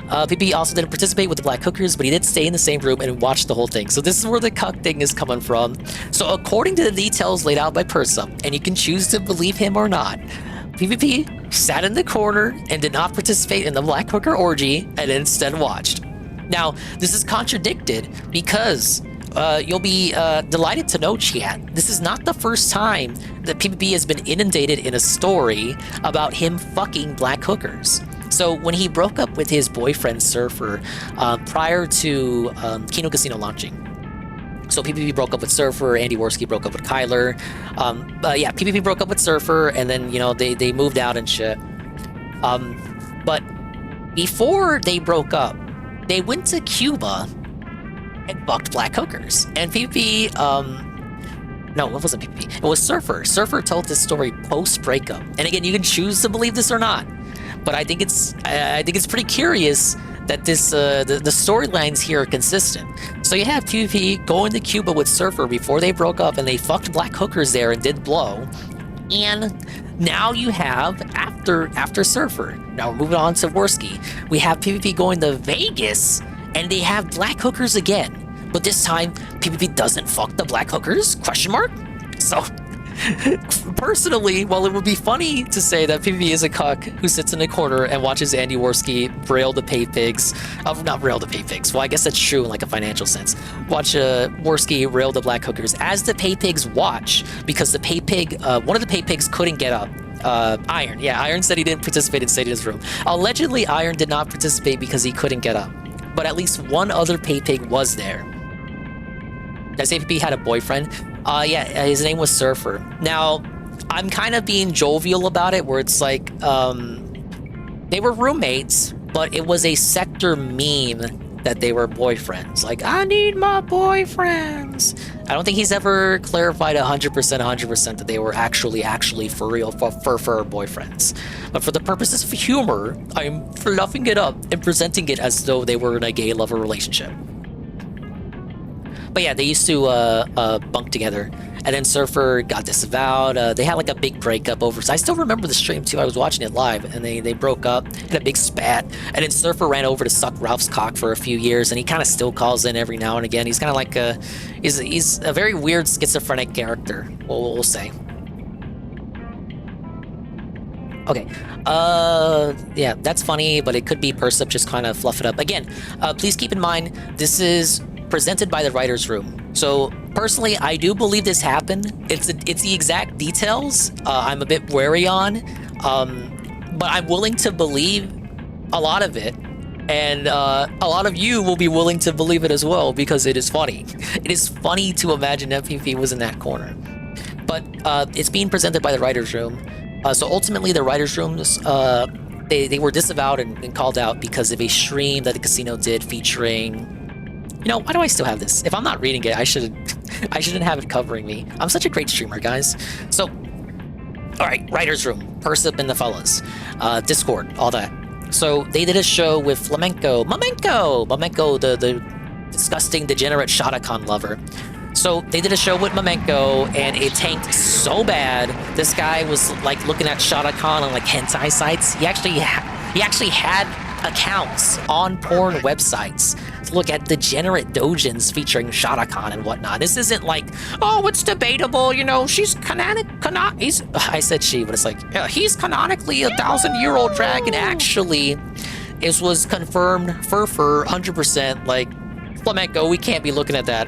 PP also didn't participate with the black hookers, but he did stay in the same room and watch the whole thing. So this is where the cuck thing is coming from. So according to the details laid out by Persa, and you can choose to believe him or not, PvP sat in the corner and did not participate in the black hooker orgy and instead watched. Now, this is contradicted because you'll be delighted to know, chat, this is not the first time that PPP has been inundated in a story about him fucking black hookers. So when he broke up with his boyfriend Surfer prior to Kino Casino launching, so PPP broke up with Surfer, Andy Worski broke up with Kyler. Yeah, PPP broke up with Surfer, and then, you know, they moved out and shit. But before they broke up, they went to Cuba and fucked black hookers. And P-P, no, it wasn't P-P. It was Surfer. Surfer told this story post-breakup. And again, you can choose to believe this or not. But I think it's pretty curious that this the storylines here are consistent. So you have P-P going to Cuba with Surfer before they broke up, and they fucked black hookers there and did blow. And now you have after Surfer. Now we're moving on to Worski. We have P-P going to Vegas, and they have black hookers again. But this time, P-P doesn't fuck the black hookers? Question mark? So, personally, while it would be funny to say that P-P is a cuck who sits in a corner and watches Andy Worski rail the pay pigs, not rail the pay pigs, well, I guess that's true in like a financial sense. Watch Worski rail the black hookers as the pay pigs watch, because the pay pig, one of the pay pigs couldn't get up. Iron. Yeah, Iron said he didn't participate in Satan's room. Allegedly, Iron did not participate because he couldn't get up. But at least one other pay pig was there. Does P-P had a boyfriend? Yeah, his name was Surfer. Now, I'm kind of being jovial about it, where it's like, they were roommates, but it was a sector meme that they were boyfriends. Like, I need my boyfriends. I don't think he's ever clarified 100% that they were actually for real for boyfriends. But for the purposes of humor, I'm fluffing it up and presenting it as though they were in a gay lover relationship. But yeah, they used to bunk together, and then Surfer got disavowed. They had like a big breakup over. So I still remember the stream too. I was watching it live, and they broke up, had a big spat, and then Surfer ran over to suck Ralph's cock for a few years, and he kind of still calls in every now and again. He's kind of like he's a very weird schizophrenic character. We'll say. Okay. Yeah, that's funny, but it could be Persip just kind of fluff it up. Again, please keep in mind this is presented by the writer's room. So personally, I do believe this happened. It's the exact details I'm a bit wary on, but I'm willing to believe a lot of it, and a lot of you will be willing to believe it as well, because it is funny. It is funny to imagine FPP was in that corner. But it's being presented by the writer's room. So ultimately, the writer's rooms, they were disavowed and called out because of a stream that the casino did featuring... You know, why do I still have this? If I'm not reading it, I shouldn't have it covering me. I'm such a great streamer, guys. So, all right, writer's room, Persip and the fellas, Discord, all that. So they did a show with Flamenco, the disgusting, degenerate Shotacon lover. So they did a show with Momenko, and it tanked so bad. This guy was like looking at Shotacon on like hentai sites. He actually had accounts on porn websites to look at degenerate dojins featuring Shotacon and whatnot. This isn't like, oh, it's debatable, you know, she's I said she, but it's like, yeah, he's canonically a 1,000-year-old dragon. Actually, it was confirmed for 100%, like, Flamenco, we can't be looking at that.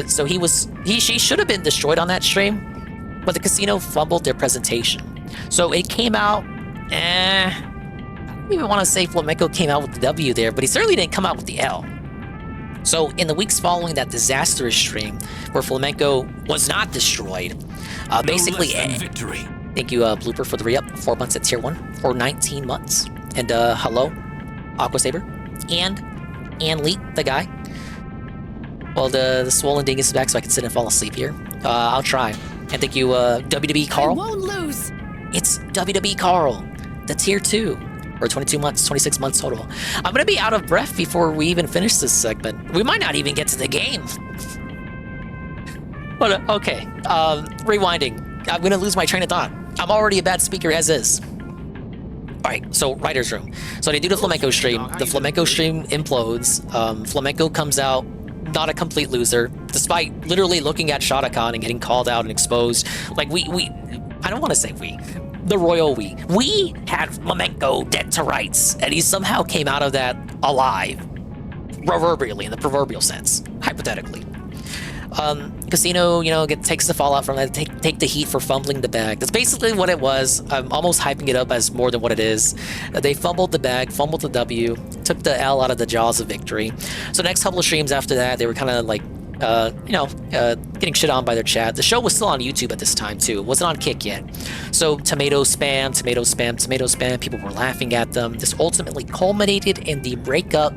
So she should have been destroyed on that stream, but the casino fumbled their presentation. So it came out, I don't even want to say Flamenco came out with the W there, but he certainly didn't come out with the L. So in the weeks following that disastrous stream, where Flamenco was not destroyed, basically,
victory.
Thank you, Blooper, for the re-up. 4 months at tier 1 for 19 months. And hello, Aqua Saber, and Lee, the guy. Well, the swollen dingus is back, so I can sit and fall asleep here. I'll try. And thank you, WWE Carl.
I won't lose.
It's WWE Carl, the tier 2. For 22 months, 26 months total. I'm gonna be out of breath before we even finish this segment. We might not even get to the game. But, okay, rewinding. I'm gonna lose my train of thought. I'm already a bad speaker as is. Alright, so writer's room. So they do the Flamenco stream. The Flamenco stream implodes. Flamenco comes out not a complete loser, despite literally looking at Shotacon and getting called out and exposed. Like, I don't want to say we. The royal we. We had Flamenco dead to rights, and he somehow came out of that alive. Proverbially, in the proverbial sense. Hypothetically. Casino, you know, takes the fallout from that, take the heat for fumbling the bag. That's basically what it was. I'm almost hyping it up as more than what it is. They fumbled the bag, fumbled the W, took the L out of the jaws of victory. So next couple of streams after that, they were kind of like, getting shit on by their chat. The show was still on YouTube at this time too. It wasn't on Kick yet. So tomato spam, tomato spam, tomato spam. People were laughing at them. This ultimately culminated in the breakup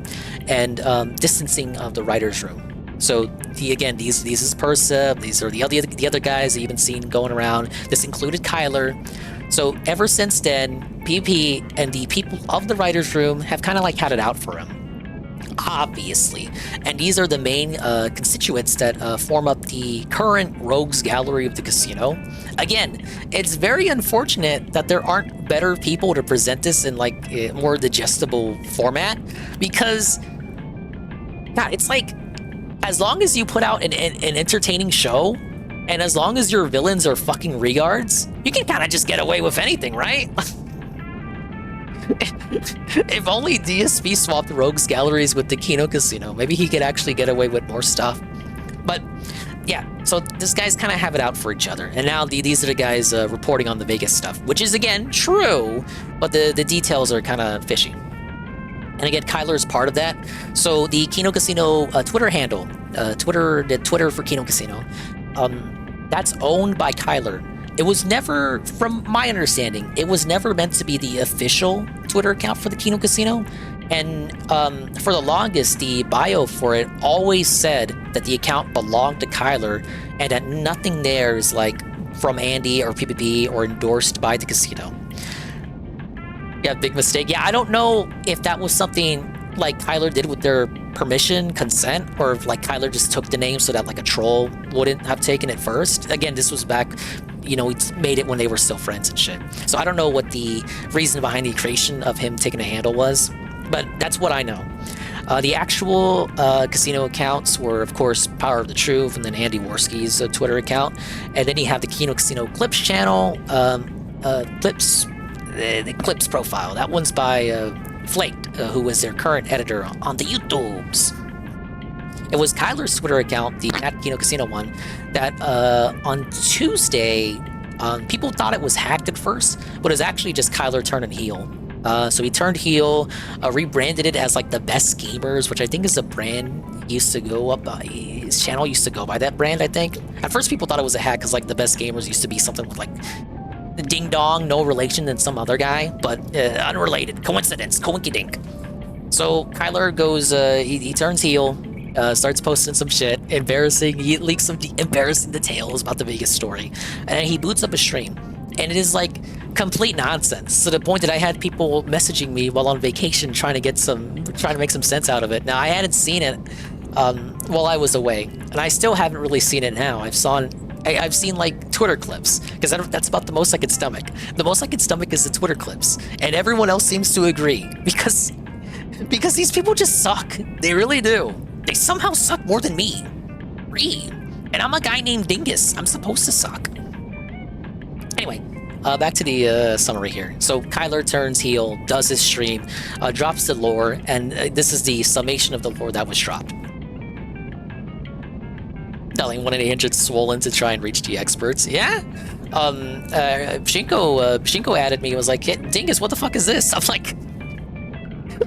and distancing of the writers' room. So these is Persa. These are the other guys that you've been seeing going around. This included Kyler. So ever since then, PP and the people of the writers' room have kind of like had it out for him. Obviously. And these are the main constituents that form up the current rogues gallery of the casino. Again, it's very unfortunate that there aren't better people to present this in like a more digestible format, because God, it's like, as long as you put out an entertaining show, and as long as your villains are fucking regards, you can kind of just get away with anything, right? If only DSP swapped the rogues galleries with the Kino Casino, maybe he could actually get away with more stuff. But yeah, so these guys kind of have it out for each other, and now these are the guys reporting on the Vegas stuff, which is again true, but the details are kind of fishy. And again, Kyler is part of that. So the Kino Casino Twitter handle, the Twitter for Kino Casino, that's owned by Kyler. It was never, from my understanding, it was never meant to be the official Twitter account for the Kino Casino. And for the longest, the bio for it always said that the account belonged to Kyler and that nothing there is like from Andy or PPP or endorsed by the casino. Yeah, big mistake. Yeah, I don't know if that was something like Kyler did with their permission, consent, or if like Kyler just took the name so that like a troll wouldn't have taken it first. Again, this was back, you know, he made it when they were still friends and shit. So I don't know what the reason behind the creation of him taking a handle was, but that's what I know. The actual casino accounts were, of course, Power of the Truth and then Andy Worski's Twitter account. And then you have the Kino Casino Clips channel, the Clips profile. That one's by Flaked, who is their current editor on the YouTubes. It was Kyler's Twitter account, the @Kino Casino one, that on Tuesday, people thought it was hacked at first, but it was actually just Kyler turning heel. So he turned heel, rebranded it as like the Best Gamers, which I think is a brand he used to go up by. His channel used to go by that brand, I think. At first, people thought it was a hack because like the Best Gamers used to be something with like Ding Dong, no relation than some other guy, but unrelated. Coincidence, coinkydink. So Kyler goes, he turns heel, starts posting some shit, embarrassing. He leaks some embarrassing details about the Vegas story, and he boots up a stream, and it is like complete nonsense to the point that I had people messaging me while on vacation trying to make some sense out of it. Now I hadn't seen it while I was away, and I still haven't really seen it now. I've seen like Twitter clips, because that's about the most I could stomach. The most I could stomach is the Twitter clips, and everyone else seems to agree, because these people just suck. They really do. They somehow suck more than me. And I'm a guy named Dingus. I'm supposed to suck. Anyway, back to the summary here. So Kyler turns heel, does his stream, drops the lore, and this is the summation of the lore that was dropped. Telling 1-800 swollen to try and reach the experts. Yeah. Shinko added me and was like, hey, Dingus, what the fuck is this? I'm like,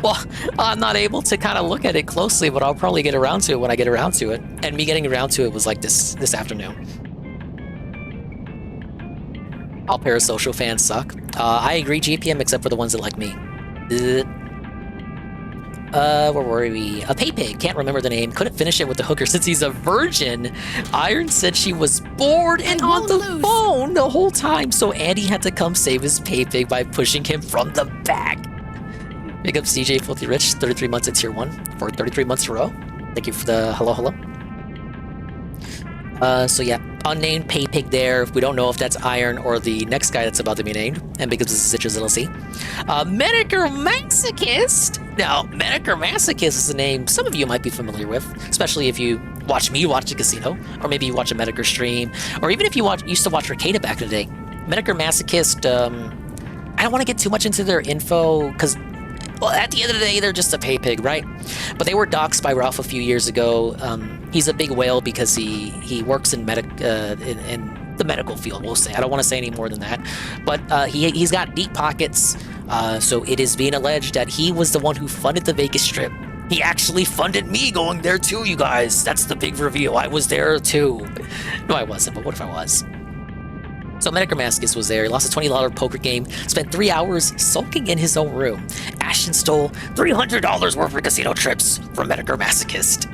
well, I'm not able to kind of look at it closely, but I'll probably get around to it when I get around to it. And me getting around to it was like this afternoon. All parasocial fans suck. I agree, GPM, except for the ones that like me. Where were we? A Pay-Pig, can't remember the name, couldn't finish it with the hooker since he's a virgin. Iron said she was bored and on the phone the whole time, so Andy had to come save his Pay-Pig by pushing him from the back. Big up CJ Filthy Rich, 33 months at tier 1 for 33 months in a row. Thank you for the hello. So yeah, unnamed Pay-Pig there. We don't know if that's Iron or the next guy that's about to be named. And because this is Citrus LLC. Medicare Masochist. Now, Medicare Masochist is a name some of you might be familiar with, especially if you watch me watch the casino, or maybe you watch a Medicare stream, or even if you used to watch Arcada back in the day. Medicare Masochist, I don't want to get too much into their info, because, well, at the end of the day, they're just a Pay-Pig, right? But they were doxxed by Ralph a few years ago. He's a big whale because he works in the medical field, we'll say. I don't want to say any more than that. But he's got deep pockets, so it is being alleged that he was the one who funded the Vegas Strip. He actually funded me going there too, you guys. That's the big reveal. I was there too. No, I wasn't, but what if I was? So Metagramascus was there. He lost a $20 poker game, spent 3 hours sulking in his own room. Ashton stole $300 worth of casino trips from Metagramascus.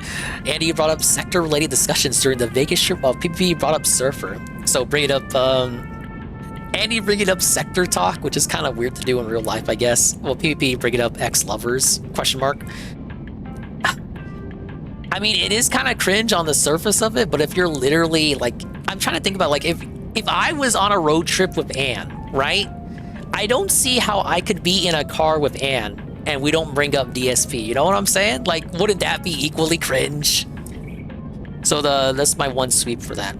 Andy brought up sector-related discussions during the Vegas trip while PPP brought up Surfer. So bringing up, Andy bringing up sector talk, which is kind of weird to do in real life, I guess. Well, PPP bringing up ex-lovers, question mark. I mean, it is kind of cringe on the surface of it, but if you're literally, like, I'm trying to think about, like, if I was on a road trip with Anne, right? I don't see how I could be in a car with Anne and we don't bring up DSP. You know what I'm saying? Like, wouldn't that be equally cringe? So that's my one sweep for that.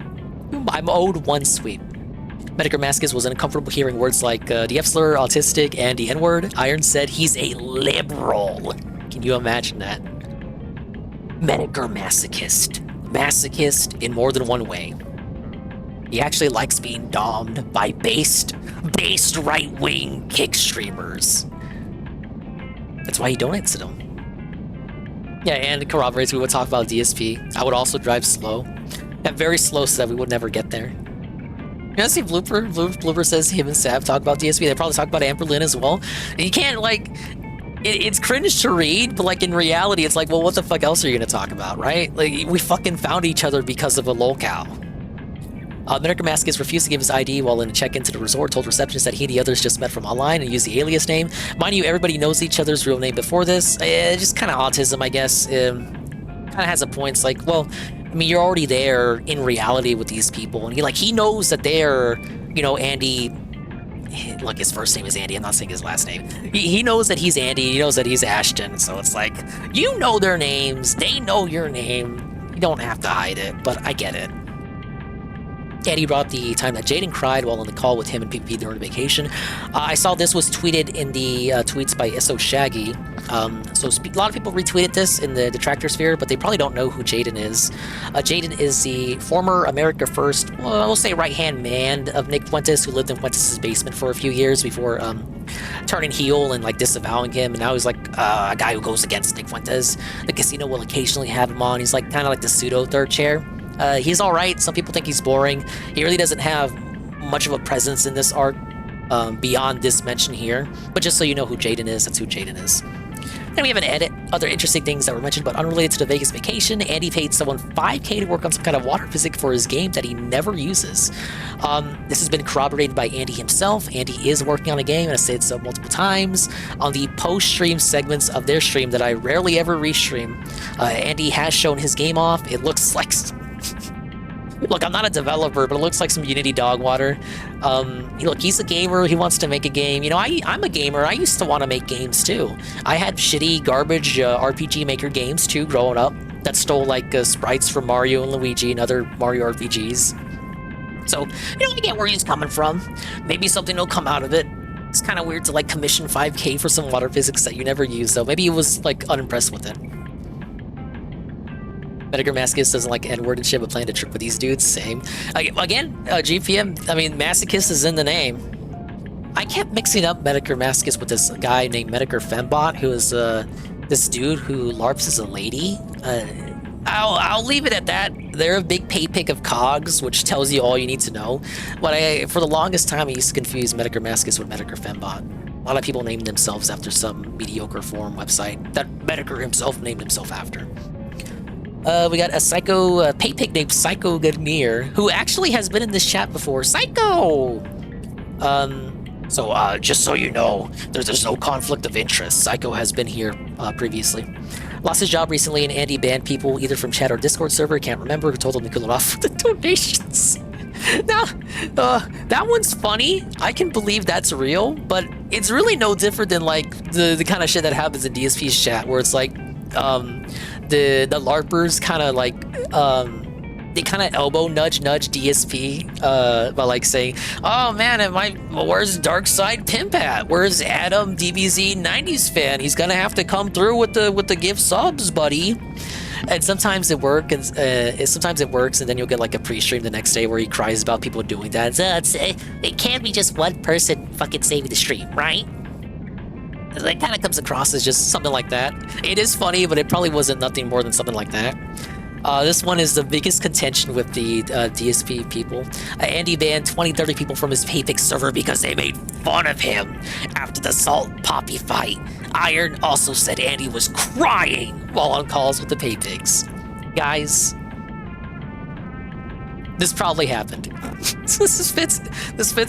I'm owed one sweep. Metagramascus was uncomfortable hearing words like DF slur, autistic, and the N-word. Iron said he's a liberal. Can you imagine that? Metagramascus. Masochist in more than one way. He actually likes being domed by based right-wing kick streamers. That's why he donates to them. Yeah, and it corroborates we would talk about DSP. I would also drive slow. Yeah, very slow so that we would never get there. You know, see Blooper says him and Sav talk about DSP. They probably talk about Amberlin as well. And you can't, like... It's cringe to read, but like in reality, it's like, well, what the fuck else are you gonna talk about, right? Like, we fucking found each other because of a lolcow. Metagramascus refused to give his ID while in a check-in to the resort, told receptionist that he and the others just met from online and used the alias name. Mind you, everybody knows each other's real name before this. Just kind of autism, I guess. Kind of has a point. It's like, well, I mean, you're already there in reality with these people, and he knows that they're, you know, Andy. Look, his first name is Andy. I'm not saying his last name. He knows that he's Andy. He knows that he's Ashton. So it's like, you know their names. They know your name. You don't have to hide it, but I get it. Andy brought up the time that Jaden cried while on the call with him and PPP during vacation. I saw this was tweeted in the tweets by SO Shaggy. So a lot of people retweeted this in the detractor sphere, but they probably don't know who Jaden is. Jaden is the former America First, well, we'll say right-hand man of Nick Fuentes, who lived in Fuentes' basement for a few years before turning heel and like disavowing him. And now he's like a guy who goes against Nick Fuentes. The casino will occasionally have him on. He's like kind of like the pseudo third chair. He's all right. Some people think he's boring. He really doesn't have much of a presence in this arc beyond this mention here. But just so you know who Jaden is, that's who Jaden is. Then we have an edit. Other interesting things that were mentioned but unrelated to the Vegas vacation. Andy paid someone $5K to work on some kind of water physics for his game that he never uses. This has been corroborated by Andy himself. Andy is working on a game, and I said so multiple times. On the post-stream segments of their stream that I rarely ever restream, Andy has shown his game off. It looks like... Look, I'm not a developer, but it looks like some Unity dog water. Look, he's a gamer. He wants to make a game. You know, I'm a gamer. I used to want to make games, too. I had shitty, garbage RPG Maker games, too, growing up that stole, like, sprites from Mario and Luigi and other Mario RPGs. So, you know, I get where he's coming from. Maybe something will come out of it. It's kind of weird to, like, commission $5K for some water physics that you never use, though. Maybe he was, like, unimpressed with it. Metagramascus doesn't like N-word and shit, but planning to trip with these dudes, same. Again, GPM, I mean, masochist is in the name. I kept mixing up Metagramascus with this guy named Medicare Fembot, who is this dude who LARPs as a lady. I'll leave it at that. They're a big pay pick of cogs, which tells you all you need to know. But for the longest time, I used to confuse Metagramascus with Medicare Fembot. A lot of people named themselves after some mediocre forum website that Medicare himself named himself after. We got a psycho pay pig named Psycho Gadmir, who actually has been in this chat before. Psycho! So just so you know, there's no conflict of interest. Psycho has been here previously. Lost his job recently, and Andy banned people either from chat or Discord server, can't remember, who told him to kill it off with the donations. Now, that one's funny. I can believe that's real, but it's really no different than like the kind of shit that happens in DSP's chat, where it's like, the LARPers kind of like they kind of elbow nudge DSP by like saying, oh man, where's Dark Side Pimp at? Where's Adam DBZ 90s fan? He's gonna have to come through with the gift subs, buddy. And sometimes it works, and then you'll get like a pre-stream the next day where he cries about people doing that.
It can't be just one person fucking saving the stream, right?
It kind of comes across as just something like that. It is funny, but it probably wasn't nothing more than something like that. This one is the biggest contention with the DSP people. Andy banned 20-30 people from his PayPix server because they made fun of him after the Salt Poppy fight. Iron also said Andy was crying while on calls with the PayPix. Guys, this probably happened. This fits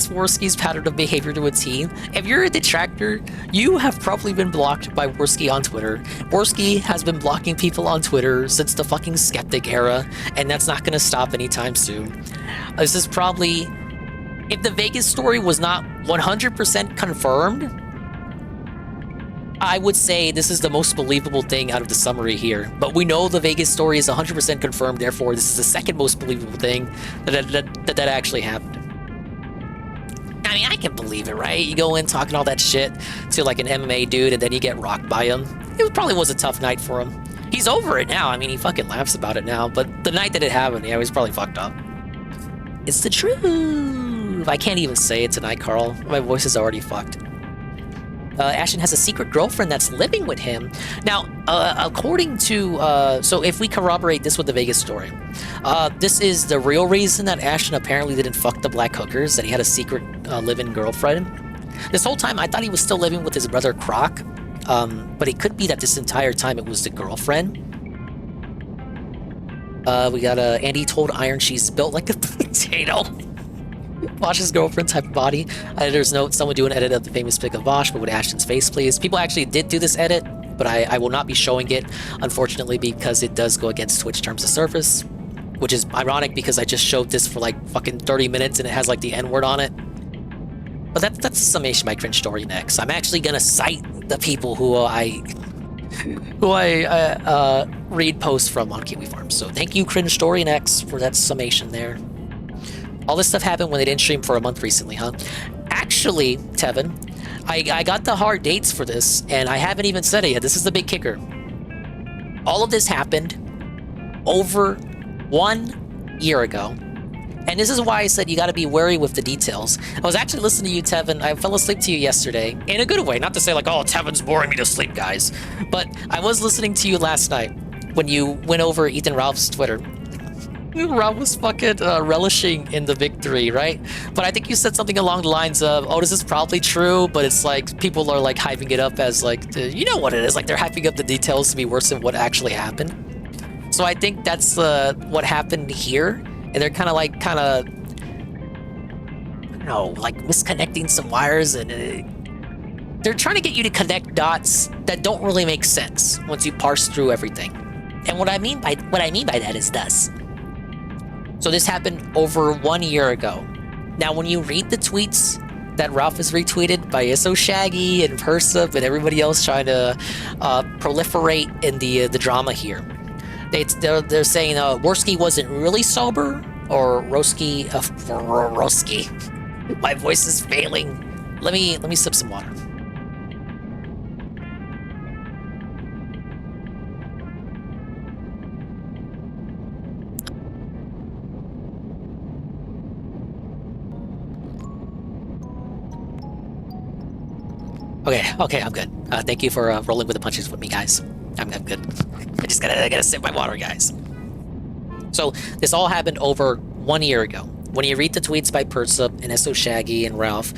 Worski's pattern of behavior to a T. If you're a detractor, you have probably been blocked by Worski on Twitter. Worski has been blocking people on Twitter since the fucking skeptic era, and that's not gonna stop anytime soon. This is probably, if the Vegas story was not 100% confirmed, I would say this is the most believable thing out of the summary here. But we know the Vegas story is 100% confirmed, therefore this is the second most believable thing that actually happened. I mean, I can believe it, right? You go in talking all that shit to like an MMA dude and then you get rocked by him. It probably was a tough night for him. He's over it now. I mean, he fucking laughs about it now. But the night that it happened, yeah, he was probably fucked up. It's the truth. I can't even say it tonight, Carl. My voice is already fucked. Ashton has a secret girlfriend that's living with him. Now, according to... so if we corroborate this with the Vegas story, this is the real reason that Ashton apparently didn't fuck the black hookers, that he had a secret live-in girlfriend. This whole time, I thought he was still living with his brother Croc, but it could be that this entire time it was the girlfriend. We got Andy told Iron she's built like a potato. Bosch's girlfriend type of body. Editor's note, someone do an edit of the famous pic of Bosch, but with Ashton's face, please. People actually did do this edit, but I will not be showing it, unfortunately, because it does go against Twitch terms of service, which is ironic because I just showed this for like fucking 30 minutes and it has like the N-word on it. But that's a summation of my cringe story next. I'm actually gonna cite the people who I read posts from on Kiwi Farms. So thank you, Cringe Story Next, for that summation there. All this stuff happened when they didn't stream for a month recently, huh? Actually, Tevin, I got the hard dates for this, and I haven't even said it yet. This is the big kicker. All of this happened over 1 year ago. And this is why I said you gotta be wary with the details. I was actually listening to you, Tevin. I fell asleep to you yesterday. In a good way, not to say like, oh, Tevin's boring me to sleep, guys. But I was listening to you last night when you went over Ethan Ralph's Twitter. Rob was fucking relishing in the victory, right? But I think you said something along the lines of, oh, this is probably true, but it's like people are like hyping it up as like, you know what it is, like they're hyping up the details to be worse than what actually happened. So I think that's what happened here, and they're kind of, I don't know, like misconnecting some wires, and they're trying to get you to connect dots that don't really make sense once you parse through everything. And what I mean by that is this. So this happened over 1 year ago. Now, when you read the tweets that Ralph has retweeted by Isso Shaggy and Persup and everybody else trying to proliferate in the drama here, they're saying Worski wasn't really sober, or Roski. My voice is failing. Let me sip some water. Okay, I'm good. Thank you for rolling with the punches with me, guys. I'm good. I gotta sip my water, guys. So this all happened over 1 year ago. When you read the tweets by Persup and Eso Shaggy and Ralph,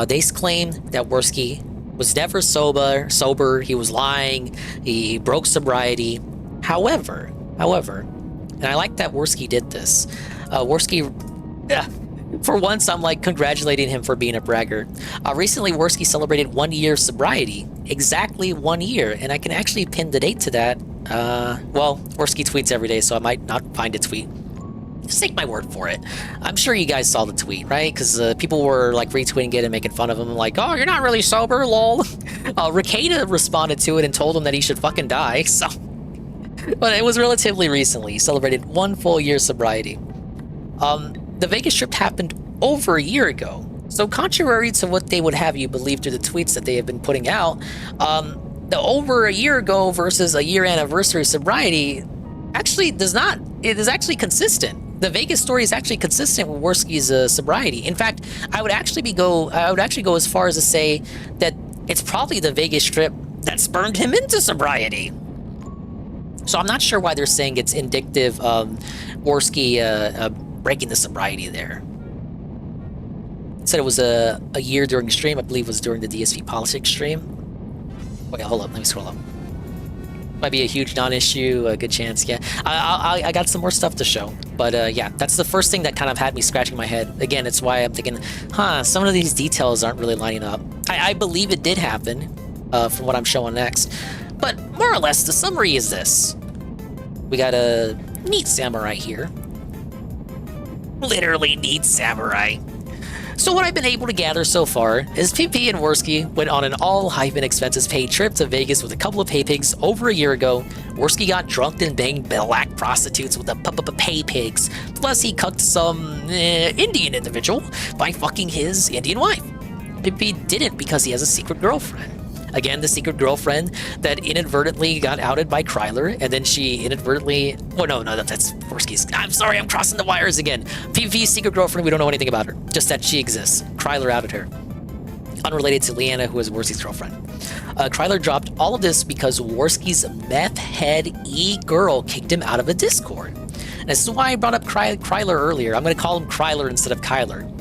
they claim that Worski was never sober. He was lying. He broke sobriety. However, and I like that Worski did this. For once, I'm like congratulating him for being a braggart. Recently, Worski celebrated 1 year sobriety, exactly 1 year, and I can actually pin the date to that. Well, Worski tweets every day, so I might not find a tweet. Just take my word for it. I'm sure you guys saw the tweet, right? Because people were like retweeting it and making fun of him, like, oh, you're not really sober, lol. Ricada responded to it and told him that he should fucking die, so... But it was relatively recently. He celebrated 1 full year sobriety. The Vegas trip happened over a year ago. So contrary to what they would have you believe through the tweets that they have been putting out, the over a year ago versus a year anniversary sobriety actually it is actually consistent. The Vegas story is actually consistent with Worski's sobriety. In fact, I would actually go as far as to say that it's probably the Vegas trip that spurned him into sobriety. So I'm not sure why they're saying it's indicative of Worski breaking the sobriety there. It said it was a year during stream. I believe it was during the DSV politics stream. Wait, hold up. Let me scroll up. Might be a huge non-issue, a good chance, yeah. I got some more stuff to show. But yeah, that's the first thing that kind of had me scratching my head. Again, it's why I'm thinking, some of these details aren't really lining up. I believe it did happen, from what I'm showing next. But more or less, the summary is this. We got a neat samurai here. Literally neat samurai. So what I've been able to gather so far is P-P and Worski went on an all-hyphen expenses paid trip to Vegas with a couple of pay pigs over a year ago. Worski got drunk and banged black prostitutes with the pay pigs. Plus he cucked some Indian individual by fucking his Indian wife. P-P didn't because he has a secret girlfriend. Again, the secret girlfriend that inadvertently got outed by Kryler, and then she inadvertently... Oh, no, that's Worski's. I'm sorry, I'm crossing the wires again. PvP's secret girlfriend, we don't know anything about her. Just that she exists. Kryler outed her. Unrelated to Leanna, who is Worski's girlfriend. Kryler dropped all of this because Worski's meth head e-girl kicked him out of a Discord. And this is why I brought up Kryler earlier. I'm going to call him Kryler instead of Kyler.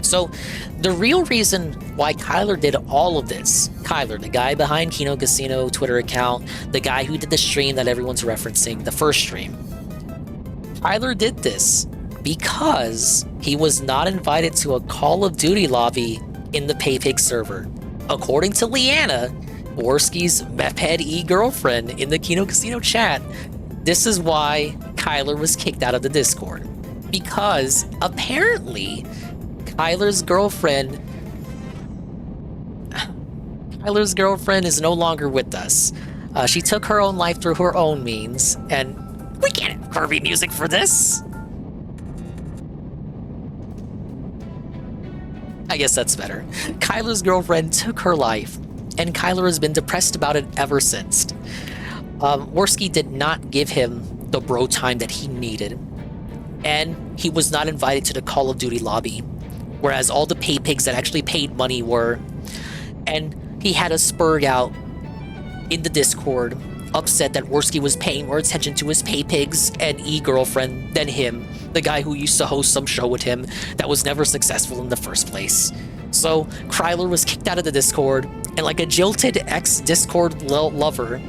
So, the real reason why Kyler did all of this, Kyler, the guy behind Kino Casino Twitter account, the guy who did the stream that everyone's referencing, the first stream, Kyler did this because he was not invited to a Call of Duty lobby in the PayPig server. According to Leanna, Worski's meth-head e-girlfriend in the Kino Casino chat, this is why Kyler was kicked out of the Discord. Because, apparently, Kyler's girlfriend is no longer with us. She took her own life through her own means, and we can't have Kirby music for this. I guess that's better. Kyler's girlfriend took her life, and Kyler has been depressed about it ever since. Worski did not give him the bro time that he needed, and he was not invited to the Call of Duty lobby, whereas all the pay pigs that actually paid money were. And he had a spurg out in the Discord, upset that Worski was paying more attention to his pay pigs and e-girlfriend than him, the guy who used to host some show with him that was never successful in the first place. So Kryler was kicked out of the Discord, and like a jilted ex-Discord lover,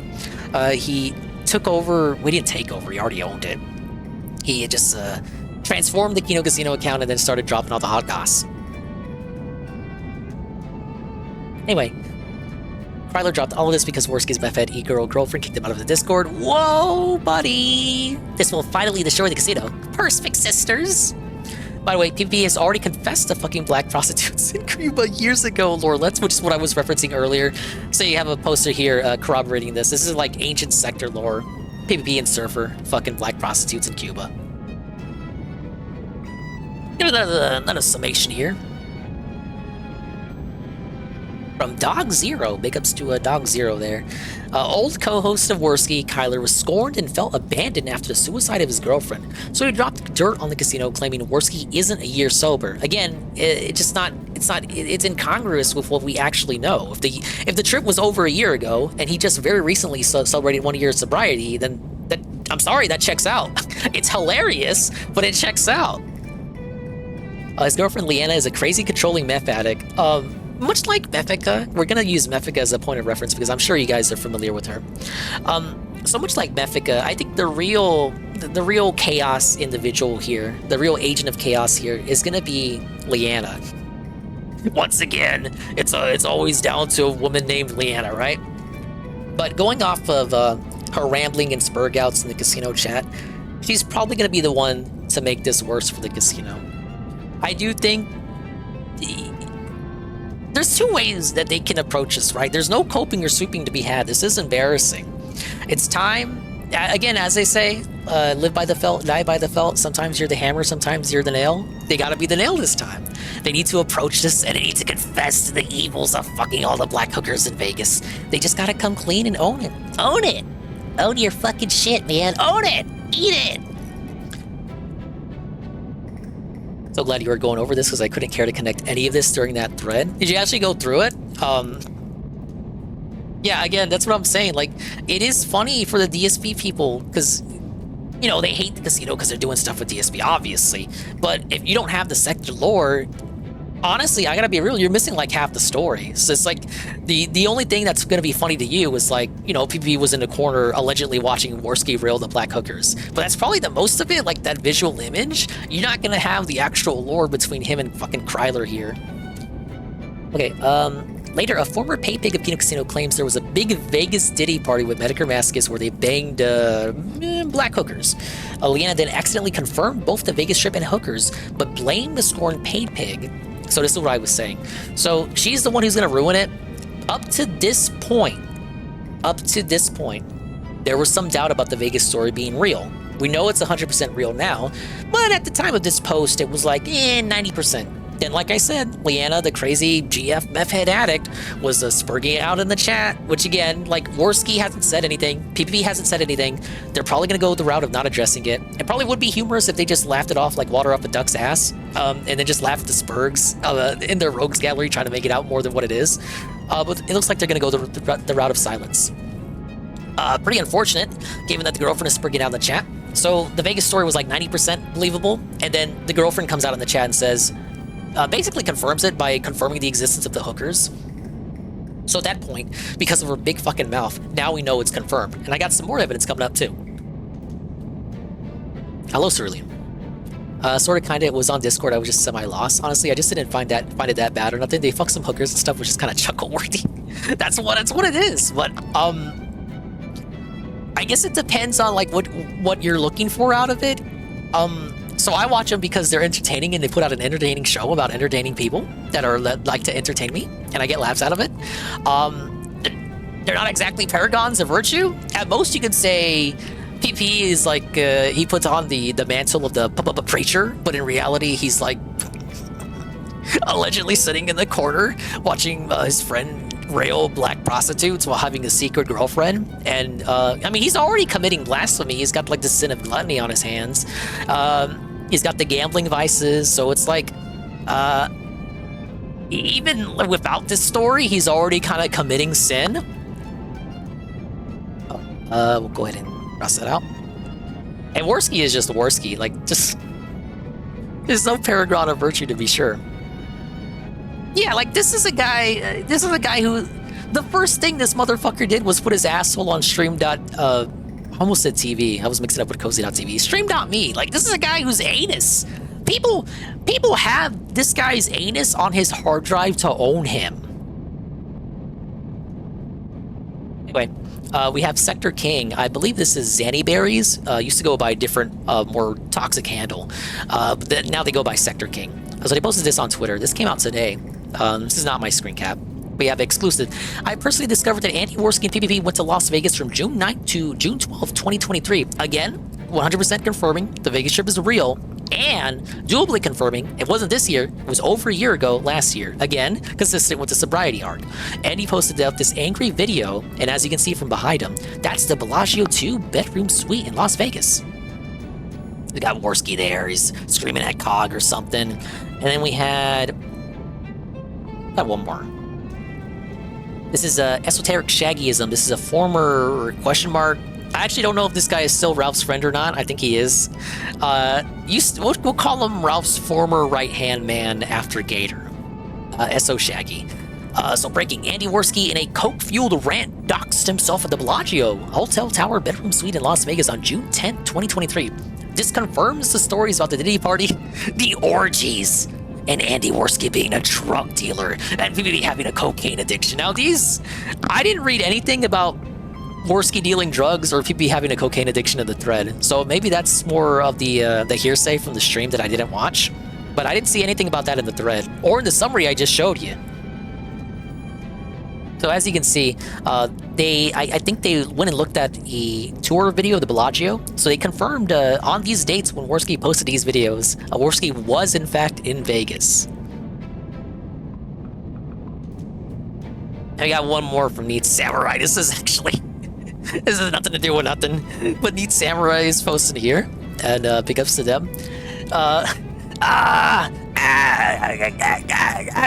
he took over. We didn't take over, he already owned it. He just transformed the Kino Casino account and then started dropping all the hot goss. Anyway, Kryler dropped all of this because Worski's meth-head girlfriend kicked him out of the Discord. Whoa, buddy! This will finally destroy the casino. Perfect, sisters! By the way, PvP has already confessed to fucking black prostitutes in Cuba years ago, Lorelets, which is what I was referencing earlier. So you have a poster here corroborating this. This is like ancient sector lore. PvP and Surfer, fucking black prostitutes in Cuba. Another summation here. From Dog Zero, big ups to Dog Zero there. Old co-host of Worski, Kyler, was scorned and felt abandoned after the suicide of his girlfriend. So he dropped dirt on the casino, claiming Worski isn't a year sober. Again, it's incongruous with what we actually know. If the trip was over a year ago and he just very recently celebrated 1 year of sobriety, then I'm sorry, that checks out. It's hilarious, but it checks out. His girlfriend Leanna is a crazy controlling meth addict. Much like Mefika, we're gonna use Mefika as a point of reference because I'm sure you guys are familiar with her. So much like Mefika, I think the real chaos individual here, the real agent of chaos here, is gonna be Leanna. Once again, it's always down to a woman named Leanna, right? But going off of her rambling and spurg outs in the casino chat, she's probably gonna be the one to make this worse for the casino. I do think there's two ways that they can approach this, right? There's no coping or sweeping to be had. This is embarrassing. It's time, again, as they say, live by the felt, die by the felt. Sometimes you're the hammer, sometimes you're the nail. They gotta be the nail this time. They need to approach this and they need to confess to the evils of fucking all the black hookers in Vegas. They just gotta come clean and own it. Own it! Own your fucking shit, man. Own it! Eat it! So glad you were going over this because I couldn't care to connect any of this during that thread. Did you actually go through it? Yeah, Yeah, again, that's what I'm saying. Like, it is funny for the DSP people because, you know, they hate the casino because they're doing stuff with DSP, obviously. But if you don't have the sector lore, honestly, I gotta be real, you're missing like half the story. So it's like the only thing that's gonna be funny to you is like, you know, PP was in the corner allegedly watching Worski rail the black hookers. But that's probably the most of it, like that visual image. You're not gonna have the actual lore between him and fucking Kryler here. Okay, later, a former pay pig of Kino Casino claims there was a big Vegas Diddy party with Medicare Mascus where they banged black hookers. Leanna then accidentally confirmed both the Vegas Strip and hookers, but blamed the scorned paid pig. So this is what I was saying. So she's the one who's gonna ruin it. Up to this point, there was some doubt about the Vegas story being real. We know it's 100% real now, but at the time of this post, it was like 90%. And like I said, Leanna, the crazy GF meth head addict, was spurging out in the chat, which again, like, Worski hasn't said anything, PPP hasn't said anything. They're probably gonna go the route of not addressing it. It probably would be humorous if they just laughed it off like water up a duck's ass, and then just laughed at the spurgs in their rogues gallery trying to make it out more than what it is. But it looks like they're gonna go the route of silence. Pretty unfortunate, given that the girlfriend is spurging out in the chat. So the Vegas story was like 90% believable, and then the girlfriend comes out in the chat and says, basically confirms it by confirming the existence of the hookers. So at that point, because of her big fucking mouth, now we know it's confirmed. And I got some more evidence coming up too. Hello, Cerulean. Sort of, kind of, it was on Discord. I was just semi-lost. Honestly, I just didn't find it that bad or nothing. They fucked some hookers and stuff, which is kind of chuckle-worthy. That's what it is. But I guess it depends on like what you're looking for out of it. So I watch them because they're entertaining and they put out an entertaining show about entertaining people that are like to entertain me, and I get laughs out of it. They're not exactly paragons of virtue. At most, you could say PP is like he puts on the mantle of the preacher, but in reality, he's like allegedly sitting in the corner watching his friend rail black prostitutes while having a secret girlfriend. And I mean, he's already committing blasphemy. He's got like the sin of gluttony on his hands. He's got the gambling vices, so it's like even without this story, he's already kind of committing sin. We'll go ahead and cross that out. And Worski is just Worski, like, just there's no paragon of virtue, to be sure. Yeah, like, this is a guy who, the first thing this motherfucker did was put his asshole on stream. I almost said TV. I was mixing up with cozy.tv. Stream.me. Like, this is a guy who's anus. People have this guy's anus on his hard drive to own him. Anyway, we have Sector King. I believe this is Zanny Berries. Used to go by a different, more toxic handle. But now they go by Sector King. So they posted this on Twitter. This came out today. This is not my screen cap. We have exclusive. I personally discovered that Andy Worski and PPP went to Las Vegas from June 9th to June 12th, 2023. Again, 100% confirming the Vegas trip is real, and doubly confirming it wasn't this year, it was over a year ago, last year. Again, consistent with the sobriety arc. Andy posted out this angry video, and as you can see from behind him, that's the Bellagio 2 bedroom suite in Las Vegas. We got Worski there, he's screaming at Cog or something. And then we got one more. This is Esoteric Shaggyism. This is a former question mark. I actually don't know if this guy is still Ralph's friend or not. I think he is. We'll call him Ralph's former right-hand man after Gator. SO Shaggy. So breaking, Andy Worski in a coke-fueled rant doxed himself at the Bellagio Hotel Tower bedroom suite in Las Vegas on June 10th, 2023. This confirms the stories about the Diddy party, the orgies, and Andy Worski being a drug dealer, and PPP having a cocaine addiction. Now these, I didn't read anything about Worski dealing drugs or PPP having a cocaine addiction in the thread, so maybe that's more of the hearsay from the stream that I didn't watch, but I didn't see anything about that in the thread, or in the summary I just showed you. So as you can see, I think they went and looked at a tour video of the Bellagio. So they confirmed on these dates when Worski posted these videos, Worski was in fact in Vegas. I got one more from Neat Samurai. This is nothing to do with nothing, but Neat Samurai is posted here, and big ups to them.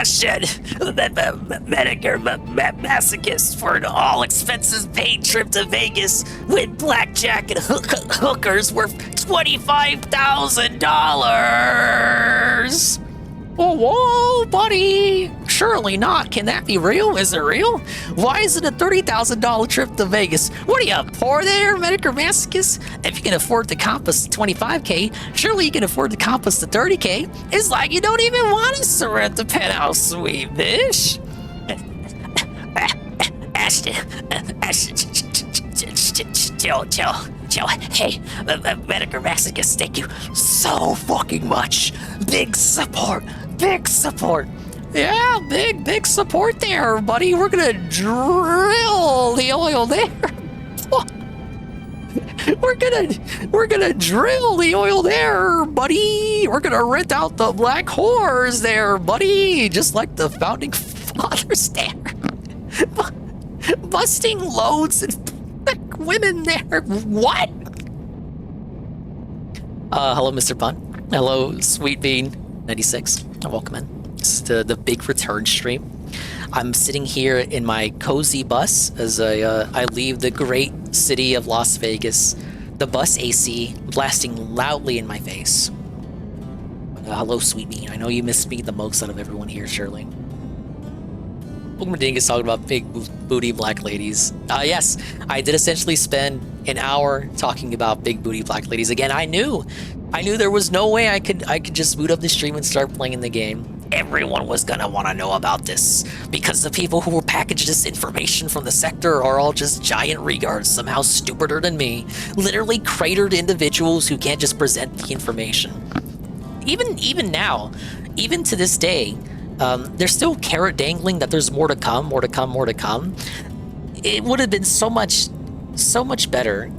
should Medicare masochist for an all expenses paid trip to Vegas with blackjack and hookers worth $25,000. Oh, whoa, buddy! Surely not. Can that be real? Is it real? Why is it a $30,000 trip to Vegas? What are you, poor there, Medicare masochist? If you can afford to compass 25K, surely you can afford to compass the 30K. It's like you don't even want to rent the penthouse suite, bitch. Ashton, chill. Hey, Medicare masochist, thank you so fucking much. Big support. Yeah, big support there, buddy. We're gonna drill the oil there. We're gonna drill the oil there, buddy. We're gonna rent out the black whores there, buddy. Just like the founding fathers there. Busting loads and women there. What? Hello, Mr. Pun. Hello, Sweet Bean 96. Welcome in. This is the big return stream. I'm sitting here in my cozy bus as I leave the great city of Las Vegas. The bus AC blasting loudly in my face. Hello, Sweet Bean. I know you miss me the most out of everyone here, surely. Ding is talking about big booty black ladies. Yes, I did essentially spend an hour talking about big booty black ladies. Again, I knew there was no way I could just boot up the stream and start playing the game. Everyone was gonna want to know about this because the people who will package this information from the sector are all just giant regards, somehow stupider than me, literally cratered individuals who can't just present the information. Even now, even to this day, there's still carrot dangling that there's more to come. It would have been so much better,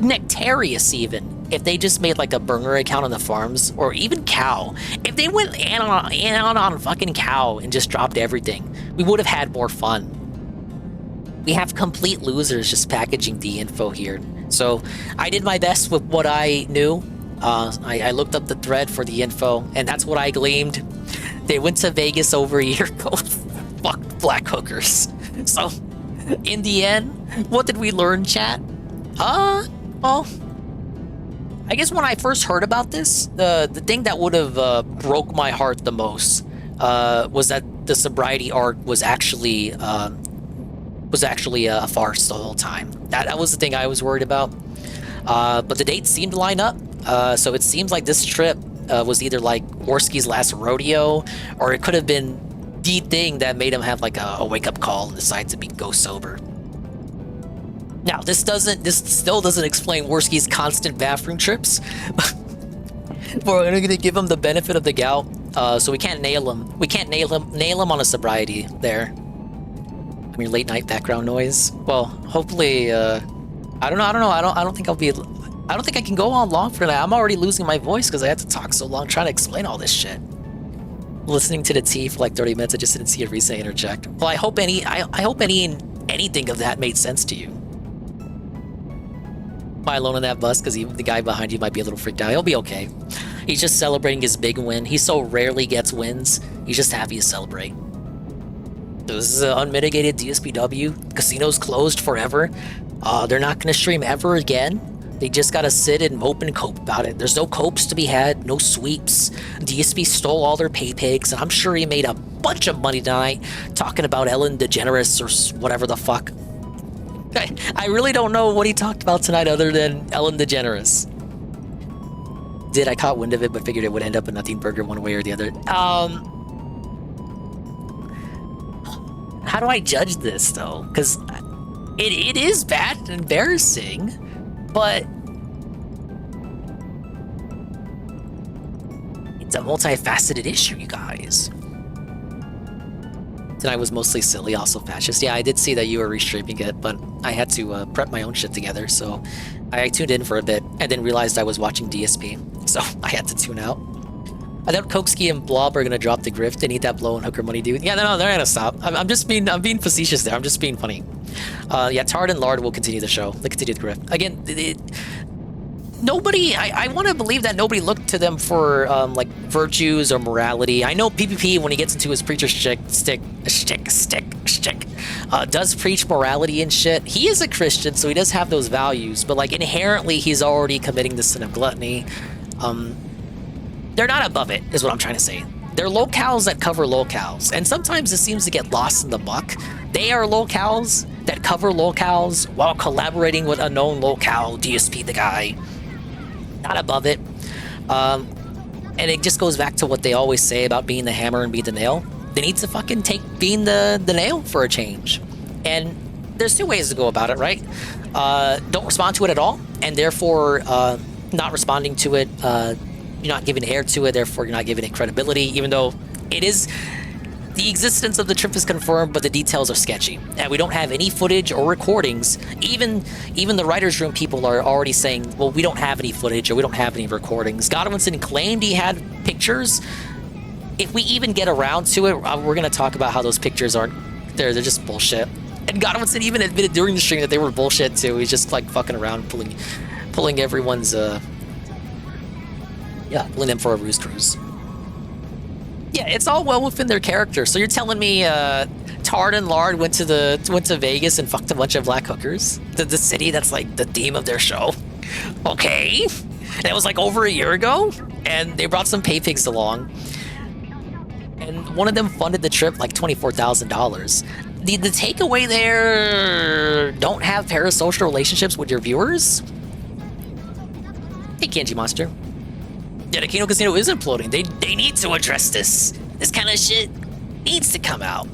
nectarious even, if they just made like a burner account on the farms, or even Cow. If they went in on fucking Cow and just dropped everything, we would have had more fun. We have complete losers just packaging the info here. So I did my best with what I knew. I looked up the thread for the info, and that's what I gleaned. They went to Vegas over a year ago. Fuck black hookers. So, in the end, what did we learn, chat? Well, I guess when I first heard about this, the thing that would have broke my heart the most was that the sobriety arc was actually a farce the whole time. That was the thing I was worried about. But the dates seemed to line up. So it seems like this trip was either like Worski's last rodeo, or it could have been the thing that made him have like a wake-up call and decide to go sober. Now, this still doesn't explain Worski's constant bathroom trips. We're gonna give him the benefit of the gout, so we can't nail him. We can't nail him on a sobriety there. I mean, late night background noise. Well, hopefully, I don't know. I don't think I can go on long for that. I'm already losing my voice because I had to talk so long trying to explain all this shit. Listening to the tea for like 30 minutes, I just didn't see a recent interject. Well, I hope anything of that made sense to you. Am I alone on that bus? Because the guy behind you might be a little freaked out. He'll be okay. He's just celebrating his big win. He so rarely gets wins. He's just happy to celebrate. This is an unmitigated DSPW. Casino's closed forever. They're not going to stream ever again. They just gotta sit and mope and cope about it. There's no copes to be had, no sweeps. DSP stole all their pay pigs, and I'm sure he made a bunch of money tonight talking about Ellen DeGeneres or whatever the fuck. I really don't know what he talked about tonight other than Ellen DeGeneres. I caught wind of it, but figured it would end up a nothing burger one way or the other. How do I judge this, though? Because it is bad and embarrassing. But it's a multifaceted issue, you guys. Tonight was mostly silly, also fascist. Yeah, I did see that you were restreaming it, but I had to prep my own shit together, so I tuned in for a bit and then realized I was watching DSP, so I had to tune out. I thought Koksky and Blob are gonna drop the grift and eat that blow and hooker money, dude. Yeah, no, they're gonna stop. I'm being facetious there. I'm just being funny. Yeah, Tard and Lard will continue the show. They continue the grift. Again, nobody, I want to believe that nobody looked to them for like virtues or morality. I know PPP, when he gets into his preacher stick, does preach morality and shit. He is a Christian, so he does have those values, but like inherently he's already committing the sin of gluttony. They're not above it, is what I'm trying to say. They're locales that cover locales, and sometimes it seems to get lost in the muck. They are locales that cover locales while collaborating with unknown locale DSP the guy. Not above it. And it just goes back to what they always say about being the hammer and be the nail. They need to fucking take being the nail for a change. And there's two ways to go about it, right? Don't respond to it at all, and therefore not responding to it, you're not giving air to it, therefore you're not giving it credibility, even though it is, the existence of the trip is confirmed, but the details are sketchy. And we don't have any footage or recordings. Even the writer's room people are already saying, well, we don't have any footage or we don't have any recordings. Godwinson claimed he had pictures. If we even get around to it, we're going to talk about how those pictures aren't, they're just bullshit. And Godwinson even admitted during the stream that they were bullshit too. He's just like fucking around, pulling everyone's, pulling them for a ruse cruise. Yeah, it's all well within their character. So you're telling me Tard and Lard went to Vegas and fucked a bunch of black hookers? The city that's like the theme of their show. Okay. That was like over a year ago, and they brought some pay pigs along. And one of them funded the trip like $24,000. The takeaway there, don't have parasocial relationships with your viewers? Hey, Kanji Monster. Yeah, the Kino Casino is imploding. They need to address this. This kind of shit needs to come out.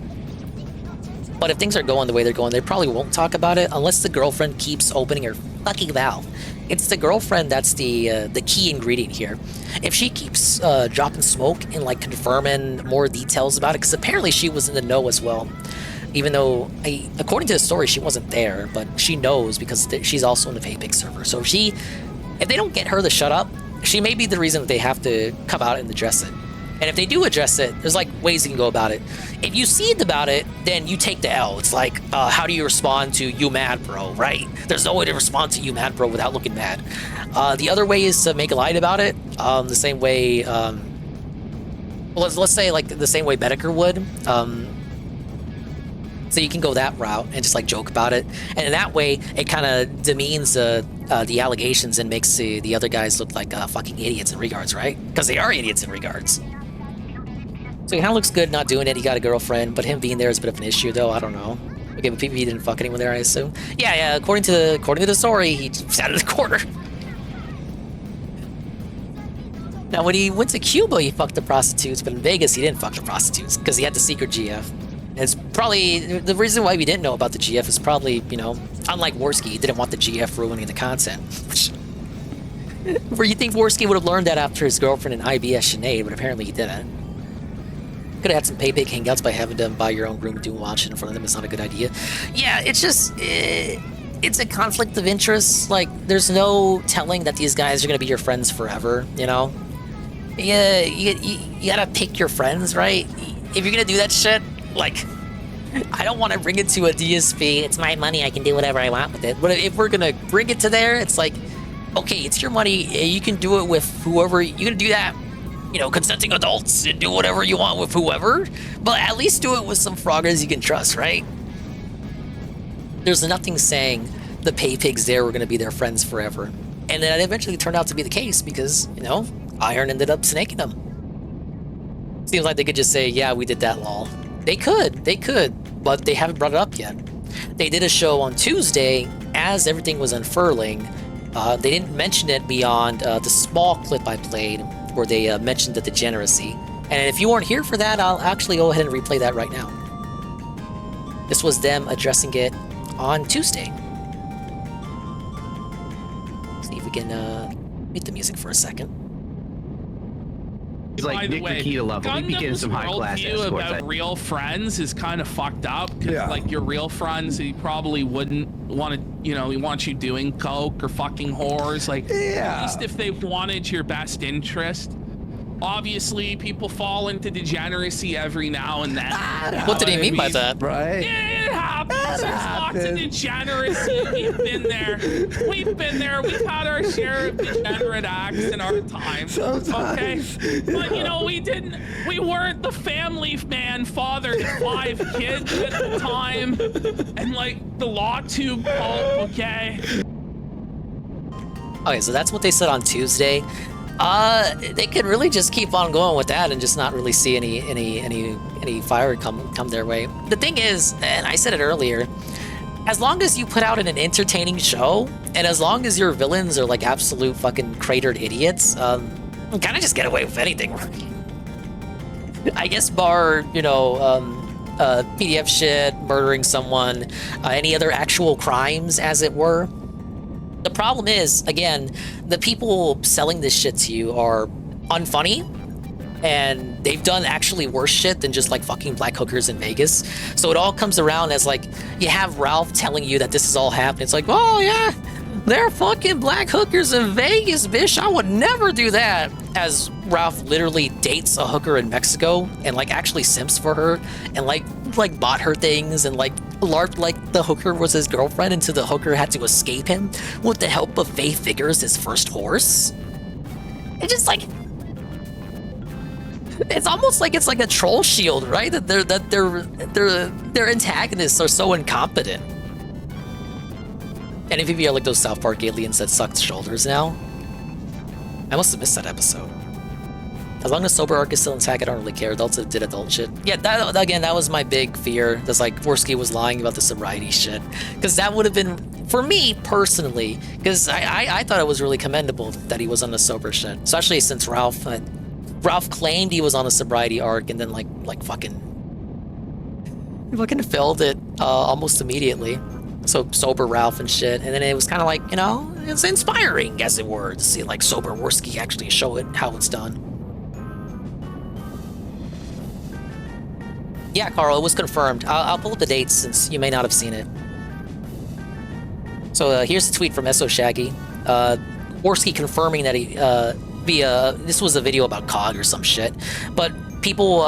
But if things are going the way they're going, they probably won't talk about it unless the girlfriend keeps opening her fucking mouth. It's the girlfriend that's the key ingredient here. If she keeps dropping smoke and like confirming more details about it, because apparently she was in the know as well. Even though, according to the story, she wasn't there, but she knows because she's also in the Paypig server. So if they don't get her to shut up, she may be the reason that they have to come out and address it. And if they do address it, there's like ways you can go about it. If you seethe about it, then you take the L. It's like, how do you respond to "you mad, bro," right? There's no way to respond to "you mad, bro" without looking mad. The other way is to make a light about it, the same way, let's say like the same way Bedecker would. So you can go that route and just like joke about it. And in that way, it kind of demeans the allegations and makes the other guys look like fucking idiots in regards, right? Because they are idiots in regards. So it kind of looks good not doing it. He got a girlfriend, but him being there is a bit of an issue, though. I don't know. Okay, but he didn't fuck anyone there, I assume. Yeah. According to the story, he sat in the corner. Now, when he went to Cuba, he fucked the prostitutes, but in Vegas, he didn't fuck the prostitutes because he had the secret GF. And it's probably the reason why we didn't know about the GF is probably, unlike Worski, he didn't want the GF ruining the content. Where you think Worski would have learned that after his girlfriend in IBS Sinead, but apparently he didn't. Could have had some pay-pig hangouts by having them buy your own room and do watch in front of them. It's not a good idea. Yeah, it's just, it's a conflict of interest. Like, there's no telling that these guys are going to be your friends forever, Yeah, you gotta pick your friends, right? If you're going to do that shit, like, I don't want to bring it to a DSP. It's my money. I can do whatever I want with it. But if we're going to bring it to there, it's like, okay, it's your money. You can do it with whoever. You can do that, consenting adults and do whatever you want with whoever. But at least do it with some froggers you can trust, right? There's nothing saying the pay pigs there were going to be their friends forever. And then it eventually turned out to be the case because, Iron ended up snaking them. Seems like they could just say, yeah, we did that, lol. They could, but they haven't brought it up yet. They did a show on Tuesday as everything was unfurling. They didn't mention it beyond the small clip I played where they mentioned the degeneracy. And if you weren't here for that, I'll actually go ahead and replay that right now. This was them addressing it on Tuesday. See if we can mute the music for a second.
He's like Nick Nikita level. He'd be getting some high class escorts.
About real friends is kind of fucked up. Yeah. Like your real friends, he probably wouldn't want to. He wants you doing coke or fucking whores. Like, at least if they wanted your best interest. Obviously, people fall into degeneracy every now and then.
What did he mean by that?
Right.
Yeah, it happens. There's lots of degeneracy. We've been there. We've been there. We've had our share of degenerate acts in our time. Okay? But you know, we weren't the family man father to 5 kids at the time. And like the law tube cult, okay?
Okay, so that's what they said on Tuesday. They could really just keep on going with that and just not really see any fire come their way. The thing is, and I said it earlier, as long as you put out an entertaining show, and as long as your villains are like absolute fucking cratered idiots, you kind of just get away with anything. I guess bar, you know, PDF shit, murdering someone, any other actual crimes, as it were. The problem is, again, the people selling this shit to you are unfunny, and they've done actually worse shit than just like fucking black hookers in Vegas. So it all comes around as like, you have Ralph telling you that this is all happening. It's like, oh yeah, they're fucking black hookers in Vegas, bitch. I would never do that. As Ralph literally dates a hooker in Mexico and like actually simps for her and like bought her things and like LARPed like the hooker was his girlfriend until the hooker had to escape him with the help of Faye Figures, his first horse. It's just like, it's almost like it's like a troll shield, right? That their antagonists are so incompetent. And if you are like those South Park aliens that sucked shoulders now, I must have missed that episode. As long as sober arc is still intact, I don't really care. Adults that did adult shit. Yeah, that was my big fear. That's like Worski was lying about the sobriety shit. Because that would have been, for me personally, because I thought it was really commendable that he was on the sober shit. Especially since Ralph claimed he was on a sobriety arc and then like fucking failed it almost immediately. So sober Ralph and shit. And then it was kind of like, you know, it's inspiring, as it were, to see like sober Worski actually show it how it's done. Yeah, Carl, it was confirmed. I'll pull up the dates since you may not have seen it. So here's a tweet from SO Shaggy. Worski confirming that he, this was a video about COG or some shit, but people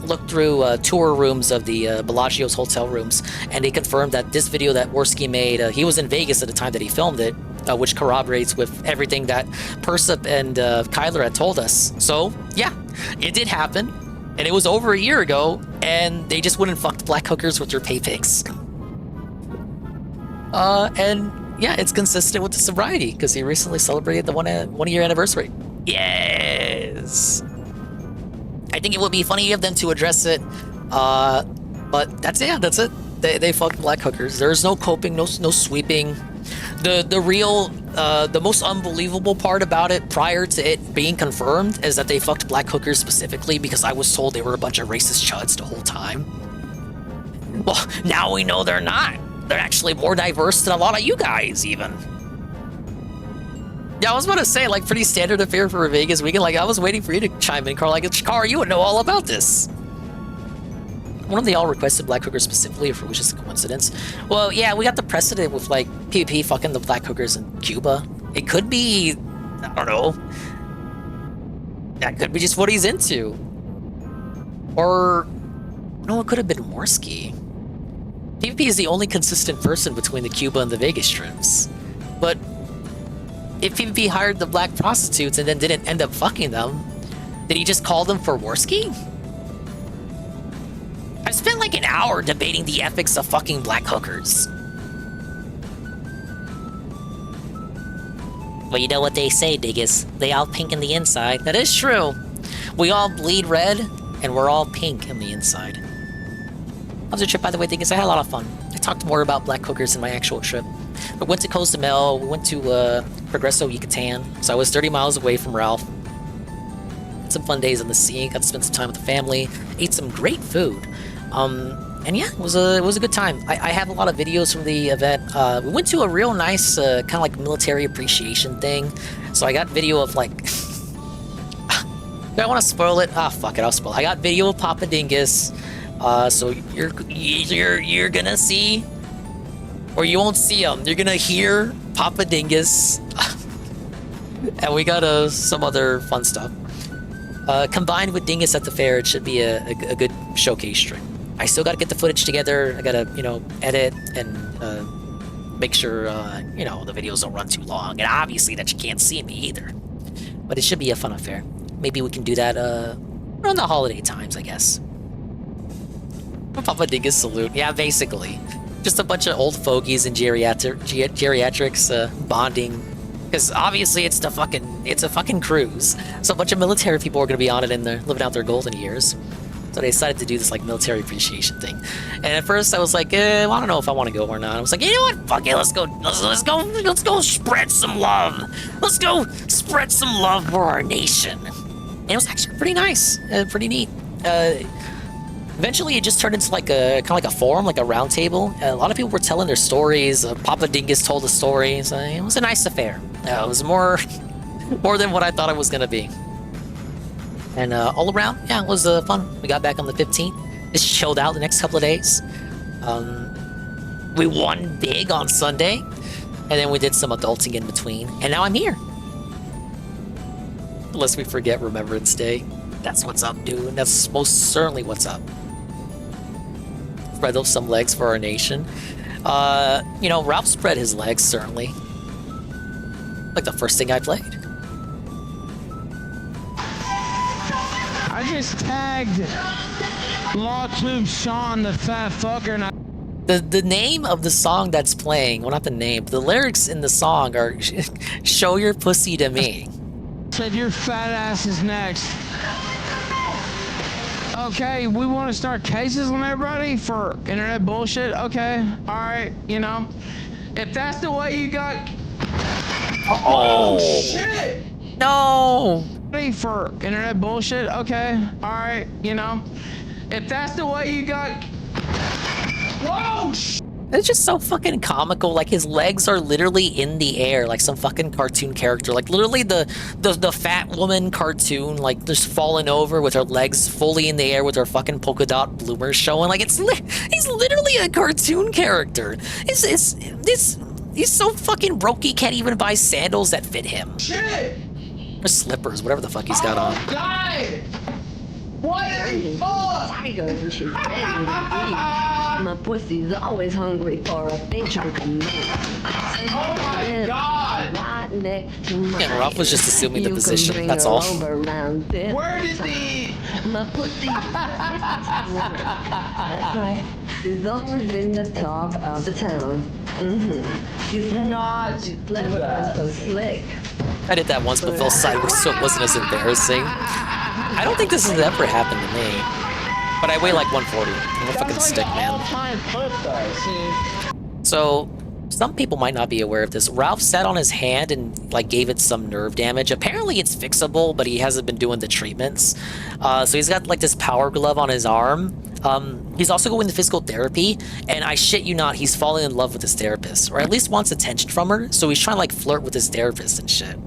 looked through tour rooms of the Bellagio's hotel rooms, and they confirmed that this video that Worski made, he was in Vegas at the time that he filmed it, which corroborates with everything that Persup and Kyler had told us. So, yeah, it did happen. And it was over a year ago, and they just wouldn't fuck the black hookers with their pay pigs. And yeah, it's consistent with the sobriety, because he recently celebrated the one year anniversary. Yes! I think it would be funny of them to address it, but that's it. They fucked black hookers. There's no coping, no sweeping. The real, the most unbelievable part about it prior to it being confirmed is that they fucked black hookers specifically because I was told they were a bunch of racist chuds the whole time. Well, now we know they're not. They're actually more diverse than a lot of you guys, even. Yeah, I was about to say, like, pretty standard affair for a Vegas weekend. Like, I was waiting for you to chime in, Carl. Like, Carl, you would know all about this. One of they all requested black hookers specifically, if it was just a coincidence. Well, yeah, we got the precedent with, like, P.P. fucking the black hookers in Cuba. It could be, I don't know. That could be just what he's into. Or, no, it could have been Worski. P.P. is the only consistent person between the Cuba and the Vegas trips. But if P.P. hired the black prostitutes and then didn't end up fucking them, did he just call them for Worski? I spent like an hour debating the ethics of fucking black hookers. Well, you know what they say, Diggus. They all pink in the inside. That is true. We all bleed red, and we're all pink in the inside. How was your trip, by the way, Diggus? I had a lot of fun. I talked more about black hookers in my actual trip. We went to Cozumel, we went to Progreso, Yucatan, so I was 30 miles away from Ralph. Had some fun days on the sea, got to spend some time with the family, ate some great food. And yeah, it was a good time. I have a lot of videos from the event. We went to a real nice kind of like military appreciation thing. So I got video of like, do I want to spoil it? Ah, fuck it, I'll spoil it. I got video of Papa Dingus. So you're gonna see, or you won't see him. You're gonna hear Papa Dingus, and we got some other fun stuff. Combined with Dingus at the fair, it should be a good showcase stream.
I still gotta get the footage together. I gotta, you know, edit and make sure, you know, the videos don't run too long. And obviously that you can't see me either. But it should be a fun affair. Maybe we can do that around the holiday times, I guess. Papa Dingus salute. Yeah, basically. Just a bunch of old fogies and geriatrics bonding. Because obviously it's a fucking cruise. So a bunch of military people are gonna be on it and they're living out their golden years. So they decided to do this like military appreciation thing. And at first I was like, I don't know if I want to go or not. I was like, you know what? Fuck it, let's go spread some love. Let's go spread some love for our nation. And it was actually pretty nice, pretty neat. Eventually, it just turned into like a kind of like a forum, like a round table. A lot of people were telling their stories. Papa Dingus told a story. So it was a nice affair. It was more than what I thought it was gonna be. And all around, yeah, it was fun. We got back on the 15th. Just chilled out the next couple of days. We won big on Sunday, and then we did some adulting in between. And now I'm here. Unless we forget Remembrance Day. That's what's up, dude. That's most certainly what's up. Spread up some legs for our nation. You know, Ralph spread his legs, certainly. Like the first thing I played.
I just tagged LawTube Sean the fat fucker and I...
The name of the song that's playing, well not the name, the lyrics in the song are show your pussy to me.
Said your fat ass is next. Okay, we want to start cases on everybody for internet bullshit. Okay, alright, you know. If that's the way you got...
Oh,
shit!
No!
For internet bullshit. Okay, alright, you know. If that's the way you got... Whoa!
It's just so fucking comical. Like his legs are literally in the air, like some fucking cartoon character. Like literally the fat woman cartoon, like just falling over with her legs fully in the air with her fucking polka dot bloomers showing. Like he's literally a cartoon character. He's so fucking broke he can't even buy sandals that fit him.
Shit!
Or slippers, whatever the fuck he's got on.
God! What the fuck?
My pussy's always hungry for a big chunk of meat.
Oh my God!
Right next to my
Yeah, Ralph was just assuming the position, that's all.
Where did the...
My pussy... That's right. She's always been the talk of the town. She's not too clever and so slick.
I did that once, but fell sideways, so it wasn't as embarrassing. I don't think this has ever happened to me. But I weigh like 140. I'm a fucking stick, man. So, some people might not be aware of this. Ralph sat on his hand and like gave it some nerve damage. Apparently it's fixable, but he hasn't been doing the treatments. So he's got like this power glove on his arm. He's also going to physical therapy, and I shit you not, he's falling in love with his therapist, or at least wants attention from her, so he's trying to like flirt with his therapist and shit.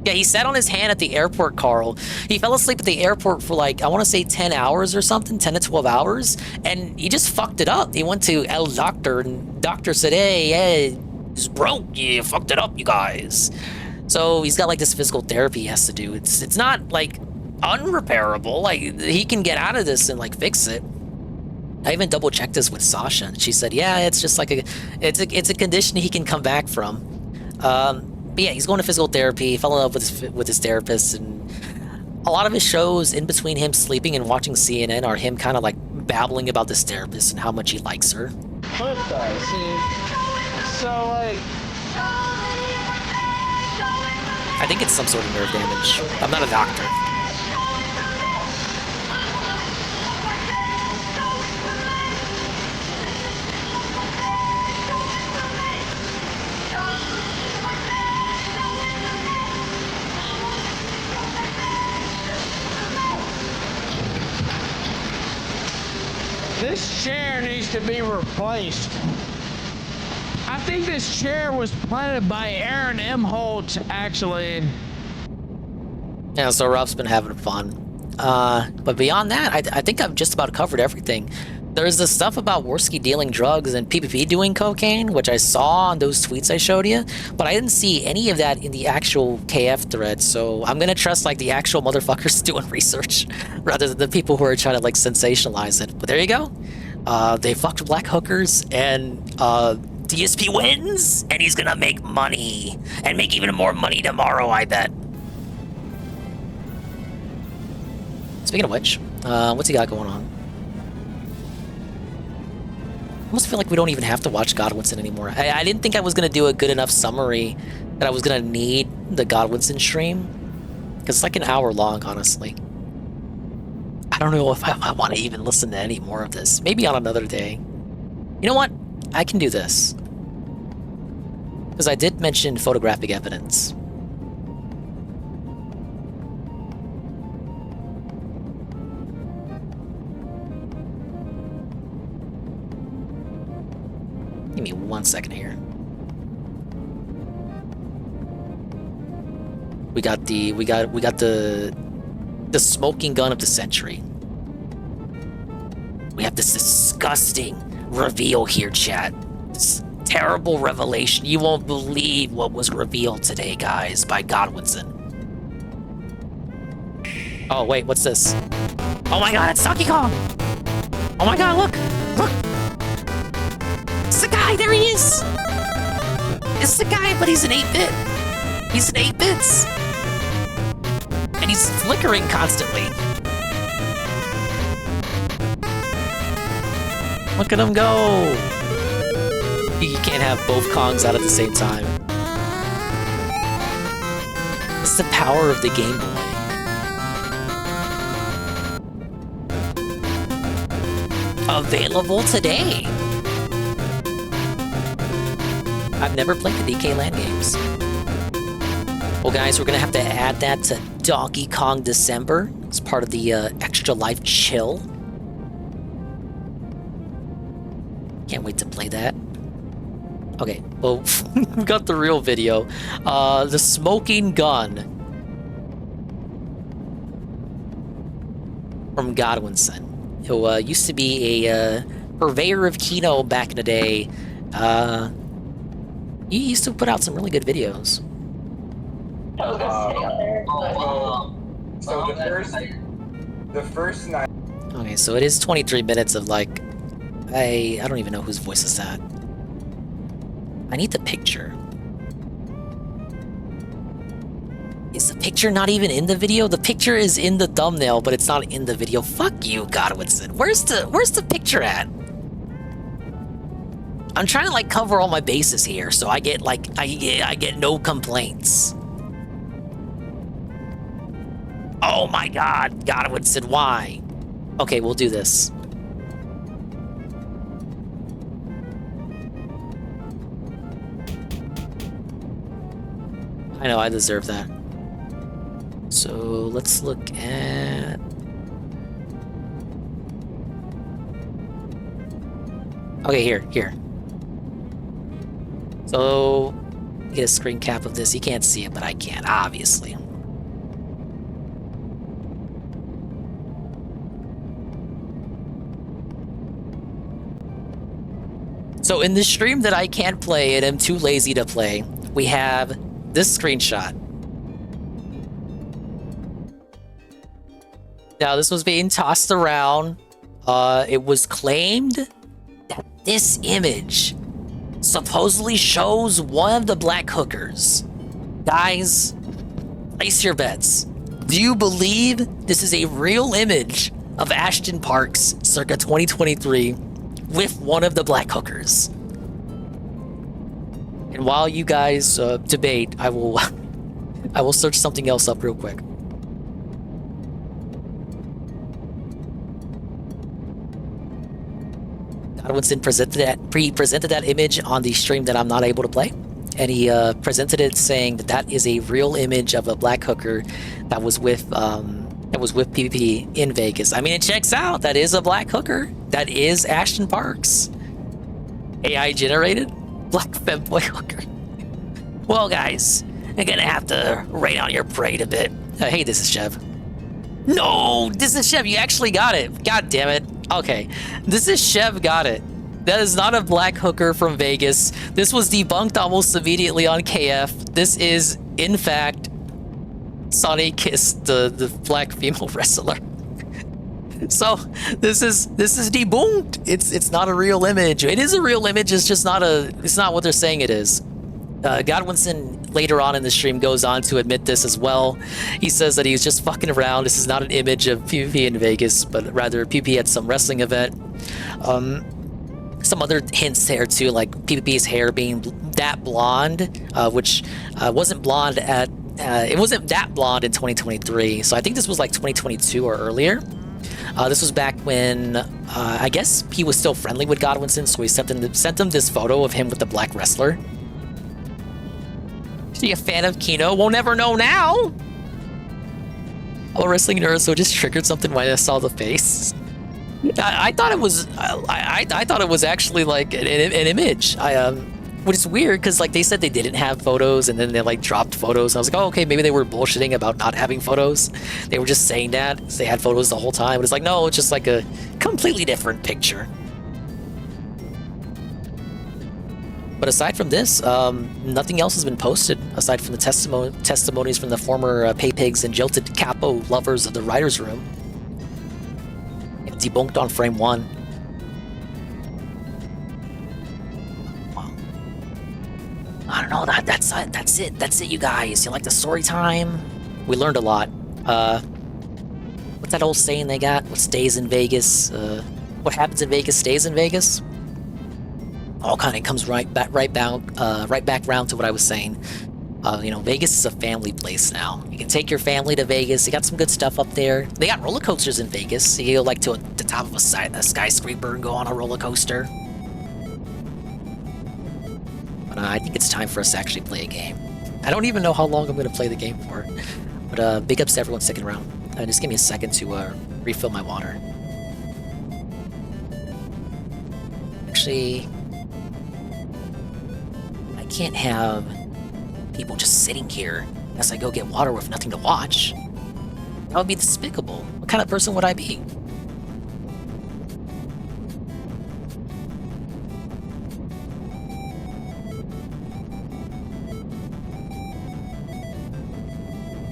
Yeah, he sat on his hand at the airport, Carl. He fell asleep at the airport for like, I want to say 10 hours or something, 10 to 12 hours, and he just fucked it up. He went to El Doctor, and doctor said, hey, it's broke, you fucked it up, you guys. So he's got like this physical therapy he has to do. It's not like unrepairable, like he can get out of this and like fix it. I even double checked this with Sasha, and she said, yeah, it's just like it's a condition he can come back from. But yeah, he's going to physical therapy. He fell in love with his therapist, and a lot of his shows in between him sleeping and watching CNN are him kind of like babbling about this therapist and how much he likes her.
Flip though, see. So like,
I think it's some sort of nerve damage. I'm not a doctor.
this chair needs to be replaced. I think this chair was planted by Aaron M. Holt, actually.
Yeah, so Ralph's been having fun. But beyond that, I think I've just about covered everything.
There's the stuff about Worski dealing drugs and PPP doing cocaine, which I saw on those tweets I showed you, but I didn't see any of that in the actual KF thread, so I'm gonna trust like the actual motherfuckers doing research rather than the people who are trying to like sensationalize it. But there you go. They fucked black hookers and DSP wins, and he's gonna make money and make even more money tomorrow, I bet. Speaking of which, what's he got going on? I almost feel like we don't even have to watch Godwinson anymore. I didn't think I was going to do a good enough summary that I was going to need the Godwinson stream. Because it's like an hour long, honestly. I don't know if I want to even listen to any more of this. Maybe on another day. You know what? I can do this. Because I did mention photographic evidence. Give me 1 second here. We got the smoking gun of the century. We have this disgusting reveal here, chat. This terrible revelation. You won't believe what was revealed today, guys, by Godwinson. Oh wait, what's this? Oh my god, it's Donkey Kong! Oh my god, look! Look! It's the guy, there he is! It's the guy, but he's an 8-bit. He's an 8-bits. And he's flickering constantly. Look at him go! You can't have both Kongs out at the same time. It's the power of the Game Boy. Available today. I've never played the DK LAN games. Well, guys, we're gonna have to add that to Donkey Kong December. It's part of the Extra Life Chill. Can't wait to play that. Okay, well, we got the real video. The smoking gun from Godwinson, who used to be a purveyor of Kino back in the day. He used to put out some really good videos.
So the first night.
Okay, so it is 23 minutes of like, I don't even know whose voice is that. I need the picture. Is the picture not even in the video? The picture is in the thumbnail, but it's not in the video. Fuck you, Godwinson. Where's the picture at? I'm trying to like cover all my bases here, so I get like I get no complaints. Oh my god, Godwinson, why? Okay, we'll do this. I know, I deserve that. So let's look at... Okay, here. So, get a screen cap of this. You can't see it, but I can, obviously. So in the stream that I can't play and am too lazy to play, we have this screenshot. Now this was being tossed around. It was claimed that this image supposedly shows one of the black hookers. Guys, place your bets. Do you believe this is a real image of Ashton Parks circa 2023 with one of the black hookers? And while you guys debate, I will search something else up real quick. Godwinson presented that image on the stream that I'm not able to play, and he presented it saying that that is a real image of a black hooker that was with PPP in Vegas. I mean, it checks out. That is a black hooker. That is Ashton Parks. AI generated black femboy hooker. Well, guys, I'm gonna have to rain on your parade a bit. Hey, this is Chev. No, this is Chev. You actually got it. God damn it. Okay, this is Chev got it. That is not a black hooker from Vegas. This was debunked almost immediately on KF. This is, in fact, Sonny Kiss, the black female wrestler. So this is debunked. It's not a real image. It is a real image. It's just not it's not what they're saying it is. Godwinson later on in the stream goes on to admit this as well. He says that he was just fucking around. This is not an image of PvP in Vegas, but rather PvP at some wrestling event. Some other hints there too, like PvP's hair being that blonde, which wasn't blonde at it wasn't that blonde in 2023. So I think this was like 2022 or earlier. This was back when I guess he was still friendly with Godwinson, so he sent him this photo of him with the black wrestler. Is he a fan of Kino? We'll never know now. I'm a wrestling nerd, so it just triggered something when I saw the face. I thought it was I thought it was actually like an image. Which is weird because like they said they didn't have photos and then they like dropped photos. I was like, oh, okay, maybe they were bullshitting about not having photos. They were just saying that they had photos the whole time. But it's like, no, it's just like a completely different picture. But aside from this, nothing else has been posted aside from the testimonies from the former Pay Pigs and Jilted Capo lovers of the Writers' Room. It's debunked on frame 1. I don't know, that's it, you guys. You like the story time? We learned a lot. What's that old saying they got? What stays in Vegas? What happens in Vegas stays in Vegas? All kind of comes right back around to what I was saying. You know, Vegas is a family place now. You can take your family to Vegas. They got some good stuff up there. They got roller coasters in Vegas. So you go like to the top of a skyscraper and go on a roller coaster. But I think it's time for us to actually play a game. I don't even know how long I'm going to play the game for. But big ups to everyone sticking around. Just give me a second to refill my water. Actually, I can't have people just sitting here as I go get water with nothing to watch. That would be despicable. What kind of person would I be?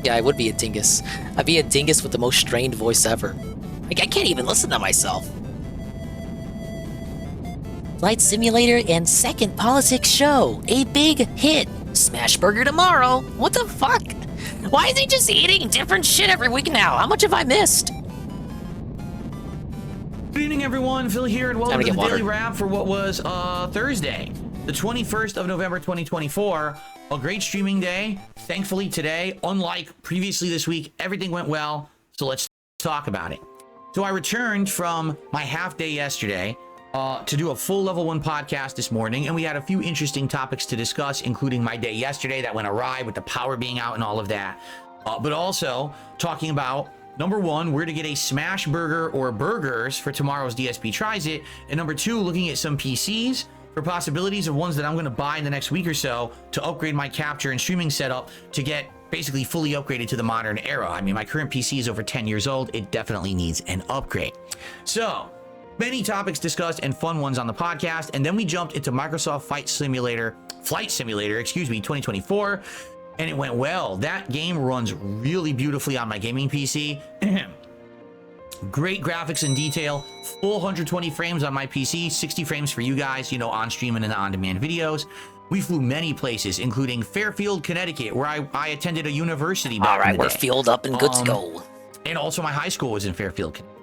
Yeah, I would be a dingus. I'd be a dingus with the most strained voice ever. Like, I can't even listen to myself. Flight Simulator and Second Politics Show. A big hit. Smash Burger tomorrow. What the fuck? Why is he just eating different shit every week now? How much have I missed?
Good evening, everyone. Phil here, and welcome to the Daily Wrap for what was Thursday, the 21st of November, 2024. A great streaming day. Thankfully today, unlike previously this week, everything went well. So let's talk about it. So I returned from my half day yesterday to do a full level 1 podcast this morning, and we had a few interesting topics to discuss, including my day yesterday that went awry with the power being out and all of that. But also talking about, number 1, where to get a smash burger or burgers for tomorrow's DSP Tries It, and number 2, looking at some PCs for possibilities of ones that I'm going to buy in the next week or so to upgrade my capture and streaming setup to get basically fully upgraded to the modern era. I mean, my current PC is over 10 years old. It definitely needs an upgrade. So many topics discussed and fun ones on the podcast. And then we jumped into Microsoft Flight Simulator, 2024. And it went well. That game runs really beautifully on my gaming PC. Great graphics and detail, full 120 frames on my PC, 60 frames for you guys, you know, on stream and in the on-demand videos. We flew many places, including Fairfield, Connecticut, where I attended a university back in the day.
All right, we're filled up and good to go.
And also my high school was in Fairfield, Connecticut.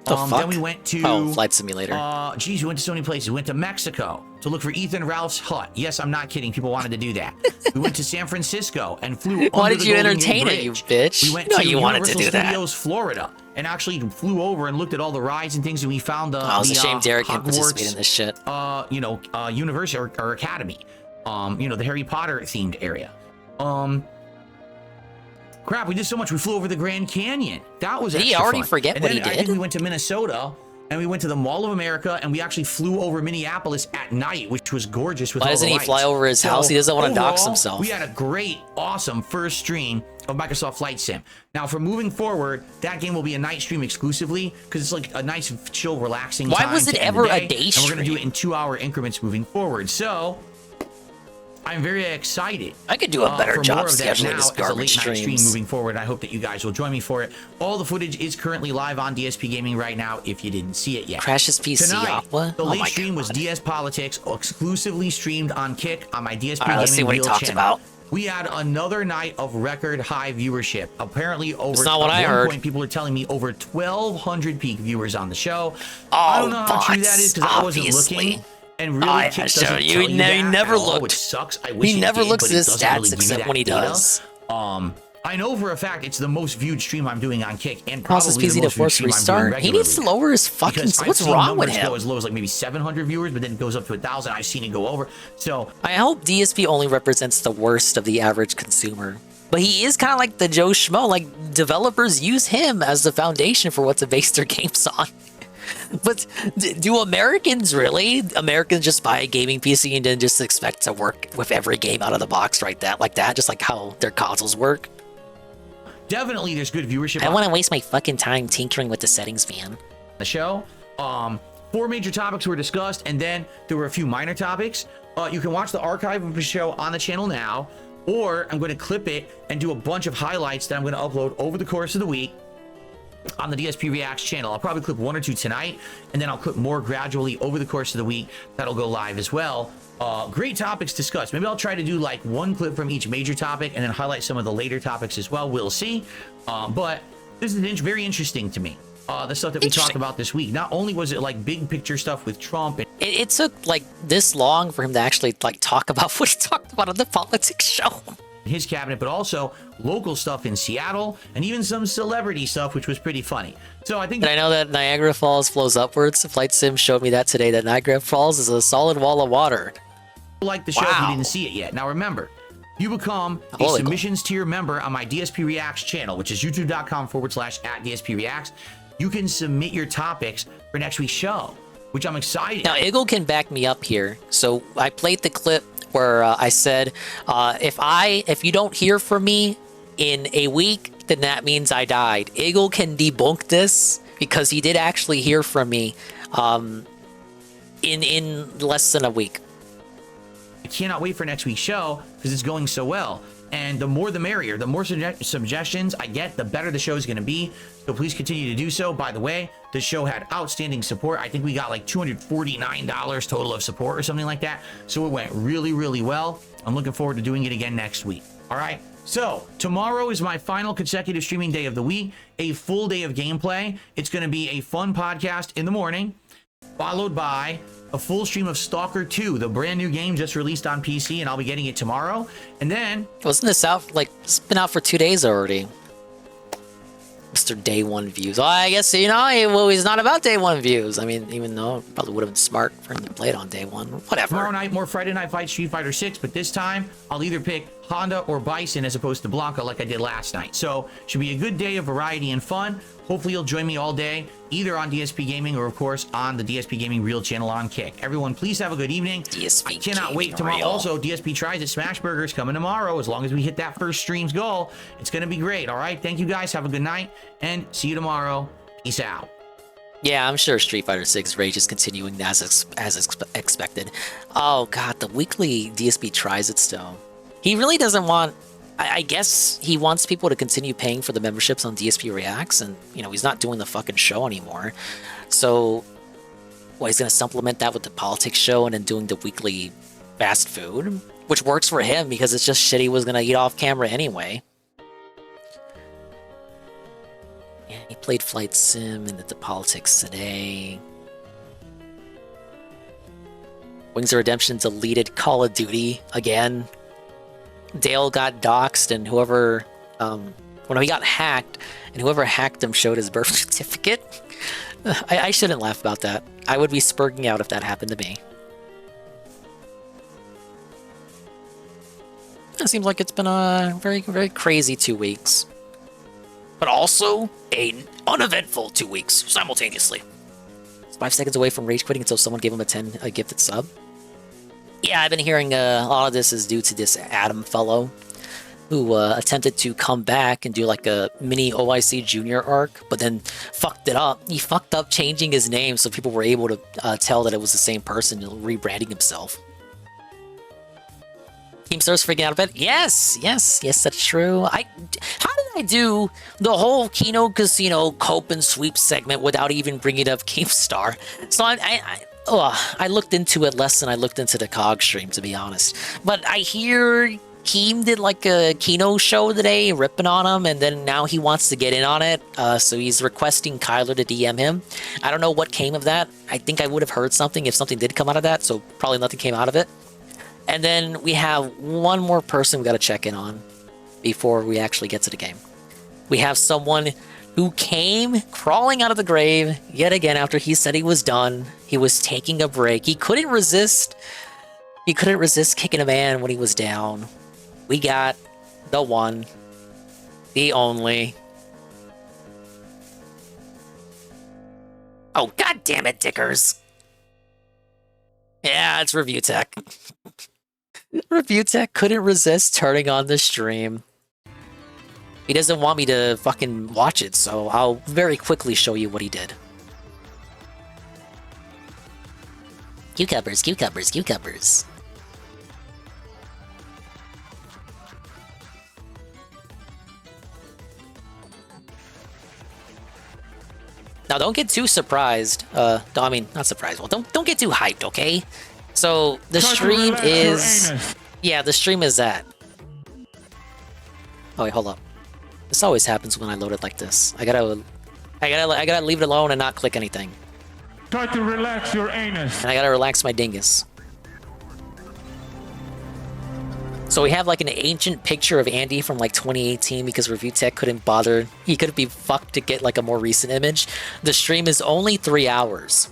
Then
we went to
Flight Simulator.
Geez, we went to so many places. We went to Mexico to look for Ethan Ralph's hut. Yes, I'm not kidding. People wanted to do that. We went to San Francisco and flew.
Why did you entertain it, you bitch?
We went
no,
to
you wanted
Universal
to do
Studios,
that.
Florida, and actually flew over and looked at all the rides and things. And we found the
it's a shame Derek can't participate in this shit.
University or academy. The Harry Potter themed area. Crap, we did so much. We flew over the Grand Canyon. That was extra
Did he already
fun.
forget
and
what
then
he did?
I think we went to Minnesota
and we went to the Mall of America, and we actually flew over Minneapolis at night, which was gorgeous. With
Why
all
doesn't
the
he
lights.
fly over his house? He doesn't want to dox
overall,
himself.
We had a great, awesome first stream of Microsoft Flight Sim. Now, for moving forward, that game will be a night stream exclusively because it's like a nice, chill, relaxing
Why
time
was it
to end
ever
the
a
day,
day
and we're going to do
stream?
it in 2-hour increments moving forward. So, I'm very excited.
I could do a better
for
job
more of that
scheduling
now
this
as a
garbage
late night stream
streams.
moving forward. I hope that you guys will join me for it. All the footage is currently live on DSP Gaming right now if you didn't see it yet.
Crash's PC.
Tonight,
What?
the
Oh
late
my
stream was DS Politics, exclusively streamed on Kick on my DSP
All right, let's see
Gaming
what he
Real
talked
channel.
about.
We had another night of record high viewership. Apparently, over
It's not what I
at one
heard.
point, people are telling me over 1,200 peak viewers on the show.
Oh,
I don't know how true
bots,
that is because I wasn't
obviously.
looking. And really,
I
Kick
show
doesn't
you,
tell you that
he never
at all,
looked.
which sucks. I wish
He never
did,
looks
but
at
it
his
doesn't
stats
really give you
except
that
when he
data.
does.
I know for a fact it's the most viewed stream I'm doing on Kick, and
Causes
probably the
PC to
most viewed
force
stream I'm
restart.
doing
He needs to
regularly.
lower his fucking.
Because I've
What's
seen
wrong with
numbers
him?
go as low as like maybe 700 viewers, but then it goes up to 1,000. I've seen it go over. So
I hope DSP only represents the worst of the average consumer. But he is kind of like the Joe Schmo. Like, developers use him as the foundation for what to base their games on. But do Americans really? Americans just buy a gaming PC and then just expect to work with every game out of the box like that, just like how their consoles work?
definitely there's good viewership.
I want to waste my fucking time tinkering with the settings, man.
The show. 4 major topics were discussed, and then there were a few minor topics. You can watch the archive of the show on the channel now, or I'm going to clip it and do a bunch of highlights that I'm going to upload over the course of the week on the DSP Reacts channel. I'll probably clip 1 or 2 tonight, and then I'll clip more gradually over the course of the week. That'll go live as well. Great topics discussed. Maybe I'll try to do like 1 clip from each major topic and then highlight some of the later topics as well. We'll see. But this is very interesting to me. The stuff that we talked about this week. Not only was it like big picture stuff with Trump. And
It took like this long for him to actually like talk about what he talked about on the politics show.
His cabinet, but also local stuff in Seattle and even some celebrity stuff, which was pretty funny. So I think
And I know that Niagara Falls flows upwards. Flight Sim showed me that today, that Niagara Falls is a solid wall of water.
Like the show if you didn't see it yet. Now remember, you become a submissions tier member on my DSP Reacts channel, which is youtube.com/@DSP Reacts. You can submit your topics for next week's show, which I'm excited.
Now, Eagle can back me up here. So I played the clip where I said, if you don't hear from me in a week, then that means I died. Eagle can debunk this because he did actually hear from me in less than a week.
I cannot wait for next week's show because it's going so well. And the more the merrier. The more suggestions I get, the better the show is going to be. So please continue to do so. By the way, the show had outstanding support. I think we got like $249 total of support or something like that. So it went really, really well. I'm looking forward to doing it again next week. All right. So tomorrow is my final consecutive streaming day of the week, a full day of gameplay. It's going to be a fun podcast in the morning, followed by a full stream of Stalker 2, the brand new game just released on PC, and I'll be getting it tomorrow. And then...
Wasn't this out, like, it's been out for 2 days already. Mr. Day 1 views. Well, I guess, you know, he's not about Day 1 views. I mean, even though it probably would have been smart for him to play it on Day 1. Whatever.
Tomorrow night, more Friday Night Fight Street Fighter 6, but this time, I'll either pick Honda or Bison as opposed to Blanca like I did last night. So, should be a good day of variety and fun. Hopefully, you'll join me all day, either on DSP Gaming or, of course, on the DSP Gaming Real channel on Kick. Everyone, please have a good evening. I cannot wait tomorrow.
Real.
Also, DSP Tries at Smashburgers coming tomorrow. As long as we hit that first stream's goal, it's going to be great. All right? Thank you, guys. Have a good night, and see you tomorrow. Peace out.
Yeah, I'm sure Street Fighter 6 Rage is continuing as expected. Oh, God, the weekly DSP Tries it still. He really doesn't want... I guess he wants people to continue paying for the memberships on DSP Reacts, and, you know, he's not doing the fucking show anymore. So, well, he's going to supplement that with the politics show and then doing the weekly fast food, which works for him because it's just shit he was going to eat off camera anyway. Yeah, he played Flight Sim and did the politics today. Wings of Redemption deleted Call of Duty again. Dale got doxxed, and whoever, when he got hacked, and whoever hacked him showed his birth certificate. I shouldn't laugh about that. I would be spurging out if that happened to me. It seems like it's been a very, very crazy 2 weeks. But also, an uneventful 2 weeks simultaneously.
5 seconds away from rage quitting until someone gave him a gifted sub. Yeah, I've been hearing a lot of this is due to this Adam fellow who attempted to come back and do like a mini OIC junior arc, but then fucked it up. He fucked up changing his name so people were able to tell that it was the same person, rebranding himself. Keemstar's freaking out a bit. Yes, that's true. How did I do the whole Kino Casino cope and sweep segment without even bringing up Keemstar? So I looked into it less than I looked into the COG stream, to be honest. But I hear Keem did like a Kino show today, ripping on him, and then now he wants to get in on it. So he's requesting Kyler to DM him. I don't know what came of that. I think I would have heard something if something did come out of that, so probably nothing came out of it. And then we have one more person we got to check in on before we actually get to the game. We have someone who came crawling out of the grave yet again after he said he was done. He was taking a break. He couldn't resist. He couldn't resist kicking a man when he was down. We got the one, the only. Oh, god damn it, Dickers. Yeah, it's Review Tech. Review Tech couldn't resist turning on the stream. He doesn't want me to fucking watch it, so I'll very quickly show you what he did. Cucumbers, cucumbers, cucumbers. Now, don't get too surprised. I mean, not surprised. Well, don't get too hyped, okay? So the stream is, yeah, the stream is that. Oh wait, hold up. This always happens when I load it like this. I gotta leave it alone and not click anything.
Try to relax your anus.
And I gotta relax my dingus. So we have like an ancient picture of Andy from like 2018 because Review Tech couldn't bother. He couldn't be fucked to get like a more recent image. The stream is only 3 hours.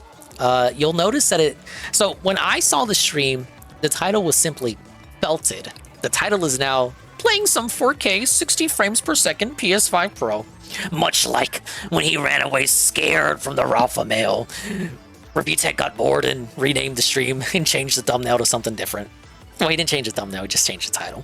You'll notice that so when I saw the stream, the title was simply belted. The title is now playing some 4K 60 frames per second PS5 Pro. Much like when he ran away scared from the alpha male. Review Tech got bored and renamed the stream and changed the thumbnail to something different. No, he didn't change the thumbnail, he just changed the title.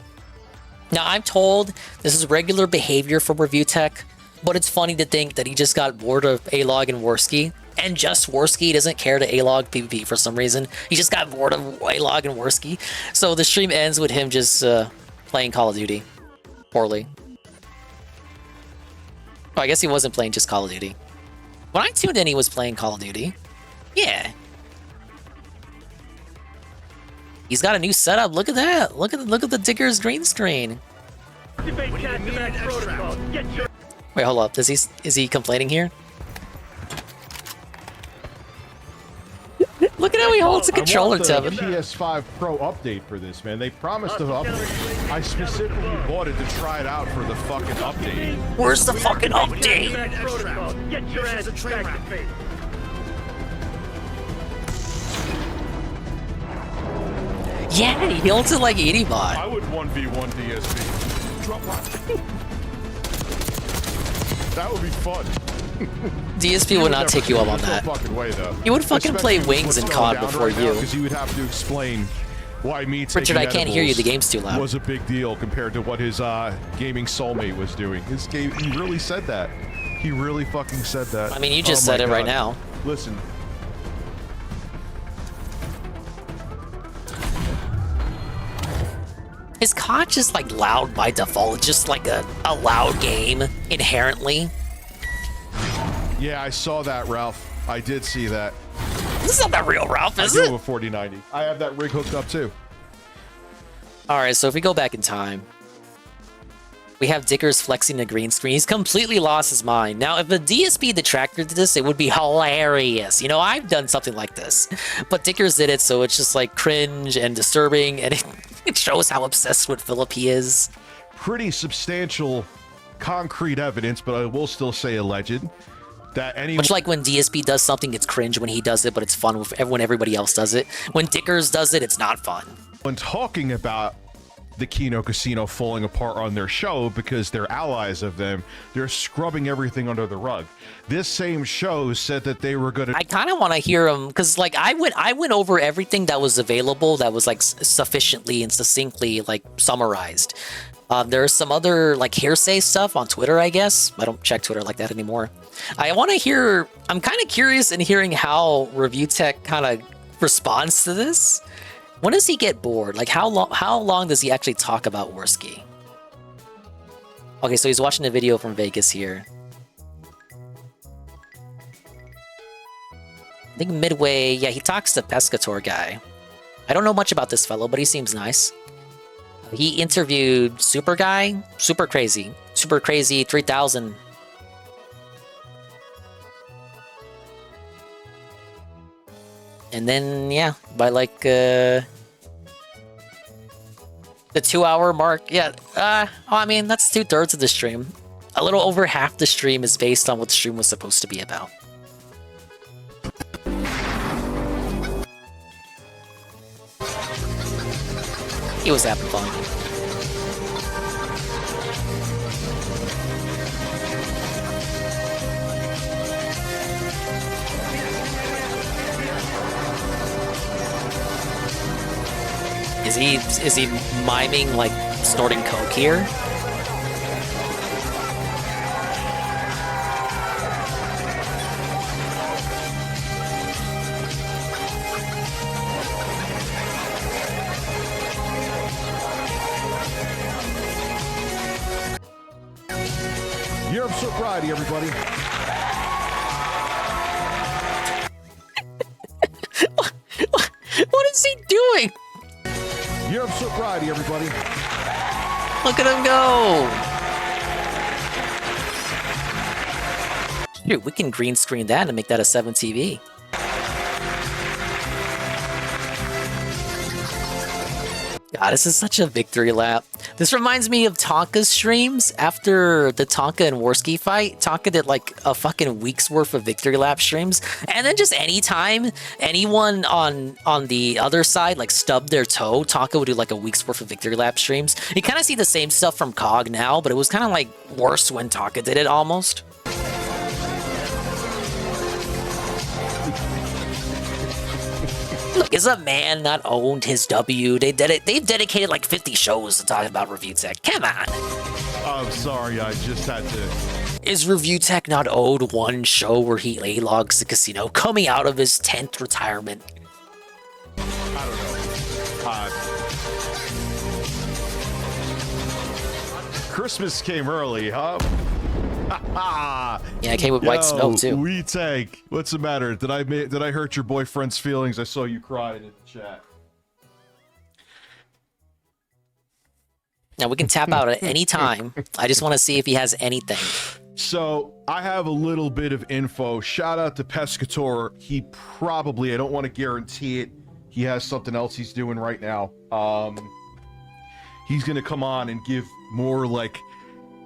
Now, I'm told this is regular behavior from Review Tech, but it's funny to think that he just got bored of A-Log and Worski, and just Worski doesn't care to A-Log PvP for some reason. He just got bored of A-Log and Worski. So the stream ends with him just playing Call of Duty. Poorly. Oh, I guess he wasn't playing just Call of Duty. When I tuned in, he was playing Call of Duty. Yeah. He's got a new setup. Look at that. Look at the Digger's green screen. Wait, hold up. Is he complaining here? Look at how he holds the controller, Tevin.
PS5 Pro update for this, man. They promised an update. I specifically bought it to try it out for the fucking update.
Where's the fucking update?
Get your ass back to face.
Yeah, he holds it like 80 bot.
I would 1v1 DSP. Drop one. That would be fun.
DSP would not take you up on that.
Way, though.
He would fucking play Wings and COD before you.
Because you would have to explain why me taking
Richard, I can't hear you. The game's too loud.
Was a big deal compared to what his gaming soulmate was doing. His game, he really said that. He really fucking said that.
I mean, you just said it right now.
Listen.
Is COD just like loud by default? It's just like a loud game inherently?
Yeah, I saw that, Ralph. I did see that.
This is not that real, Ralph, is it?
I do have a 4090. I have that rig hooked up too.
Alright, so if we go back in time, we have Dickers flexing the green screen. He's completely lost his mind. Now, if a DSP detractor did this, it would be hilarious. You know, I've done something like this. But Dickers did it, so it's just like cringe and disturbing, and it shows how obsessed with Philip he is.
Pretty substantial concrete evidence, but I will still say alleged, that anyone...
Much like when DSP does something, it's cringe when he does it, but it's fun when everybody else does it. When Dickers does it, it's not fun.
When talking about the Kino Casino falling apart on their show because they're allies of them. They're scrubbing everything under the rug. This same show said that they were going to...
I kind of want to hear them because, like, I went over everything that was available that was like sufficiently and succinctly like summarized. There's some other like hearsay stuff on Twitter, I guess. I don't check Twitter like that anymore. I want to hear. I'm kind of curious in hearing how Review Tech kind of responds to this. When does he get bored? Like, how long does he actually talk about Worski? Okay, so he's watching a video from Vegas here. I think midway, yeah, he talks to Pescator guy. I don't know much about this fellow, but he seems nice. He interviewed Super Guy, Super Crazy 3000. And then, yeah, by like the 2-hour mark, yeah. I mean, that's 2/3 of the stream. A little over half the stream is based on what the stream was supposed to be about. He was having fun. Is he miming like snorting coke here?
Europe sobriety, everybody.
What is he doing?
Europe sobriety, everybody.
Look at him go! Dude, we can green screen that and make that a 7 TV. God, this is such a victory lap. This reminds me of Tonka's streams after the Tonka and Worski fight. Tonka did like a fucking week's worth of victory lap streams. And then just anytime anyone on the other side like stubbed their toe, Tonka would do like a week's worth of victory lap streams. You kind of see the same stuff from COG now, but it was kind of like worse when Tonka did it almost. Look, is a man not owned his W? They've dedicated like 50 shows to talk about Review Tech. Come on.
I'm sorry, I just had to.
Is Review Tech not owed one show where he A-logs the casino coming out of his 10th retirement?
I don't know. Christmas came early, huh?
Yeah, it came with white snow too.
We take. What's the matter? Did I hurt your boyfriend's feelings? I saw you crying in the chat.
Now we can tap out at any time. I just want to see if he has anything.
So I have a little bit of info. Shout out to Pescator. He probably, I don't want to guarantee it, he has something else he's doing right now. He's gonna come on and give more like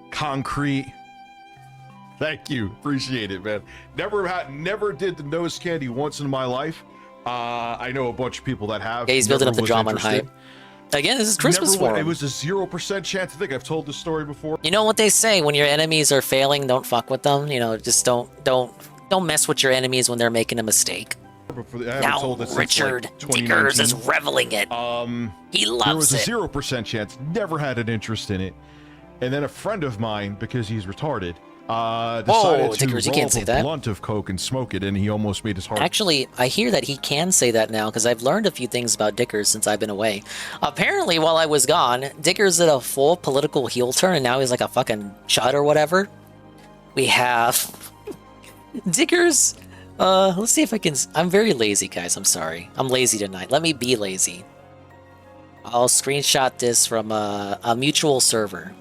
concrete. Thank you, appreciate it, man. Never did the nose candy once in my life. I know a bunch of people that have.
Yeah, he's building up the drama and hype. Again, this is Christmas for him.
It was a 0% chance. I think I've told this story before.
You know what they say: when your enemies are failing, don't fuck with them. You know, just don't mess with your enemies when they're making a mistake. Now Richard Dickers is reveling it. He loves it.
There was a 0% chance. Never had an interest in it. And then a friend of mine, because he's retarded, decided to
Dickers, you can't say
roll
that.
a blunt of coke and smoke it, and he almost made his heart.
Actually, I hear that he can say that now because I've learned a few things about Dickers since I've been away. Apparently, while I was gone, Dickers did a full political heel turn, and now he's like a fucking chud or whatever. We have Dickers. Let's see if I can. I'm very lazy, guys. I'm sorry. I'm lazy tonight. Let me be lazy. I'll screenshot this from a mutual server.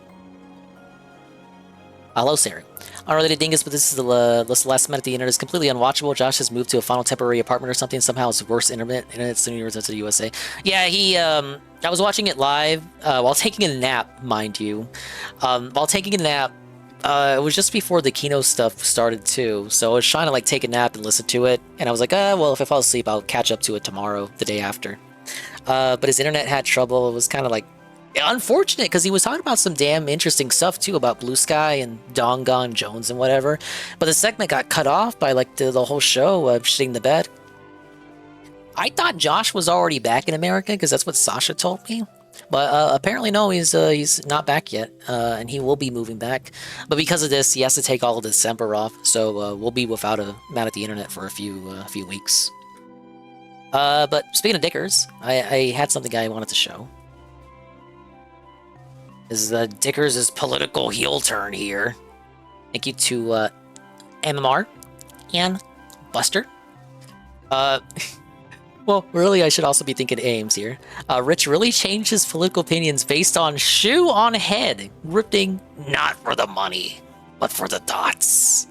Hello, Sarah. Unrelated dingus, but this is the last minute. The internet is completely unwatchable. Josh has moved to a final temporary apartment or something. Somehow it's worse internet soon he returns to the USA. Yeah, he. I was watching it live while taking a nap, mind you. While taking a nap, it was just before the Kino stuff started too. So I was trying to like take a nap and listen to it, and I was like, well, if I fall asleep, I'll catch up to it tomorrow, the day after. But his internet had trouble. It was kind of like
Unfortunate, because he was talking about some damn interesting stuff too about Blue Sky and Dong Gong Jones and whatever. But the segment got cut off by like the whole show shitting the bed. I thought Josh was already back in America because that's what Sasha told me. But apparently no, he's not back yet, and he will be moving back. But because of this, he has to take all of December off, so we'll be without a man at the internet for a few weeks. But speaking of Dickers, I had something I wanted to show. Is Dickers' political heel turn here. Thank you to MMR and Buster. Well, really, I should also be thinking Ames here. Rich really changed his political opinions based on shoe on head, ripping not for the money, but for the dots.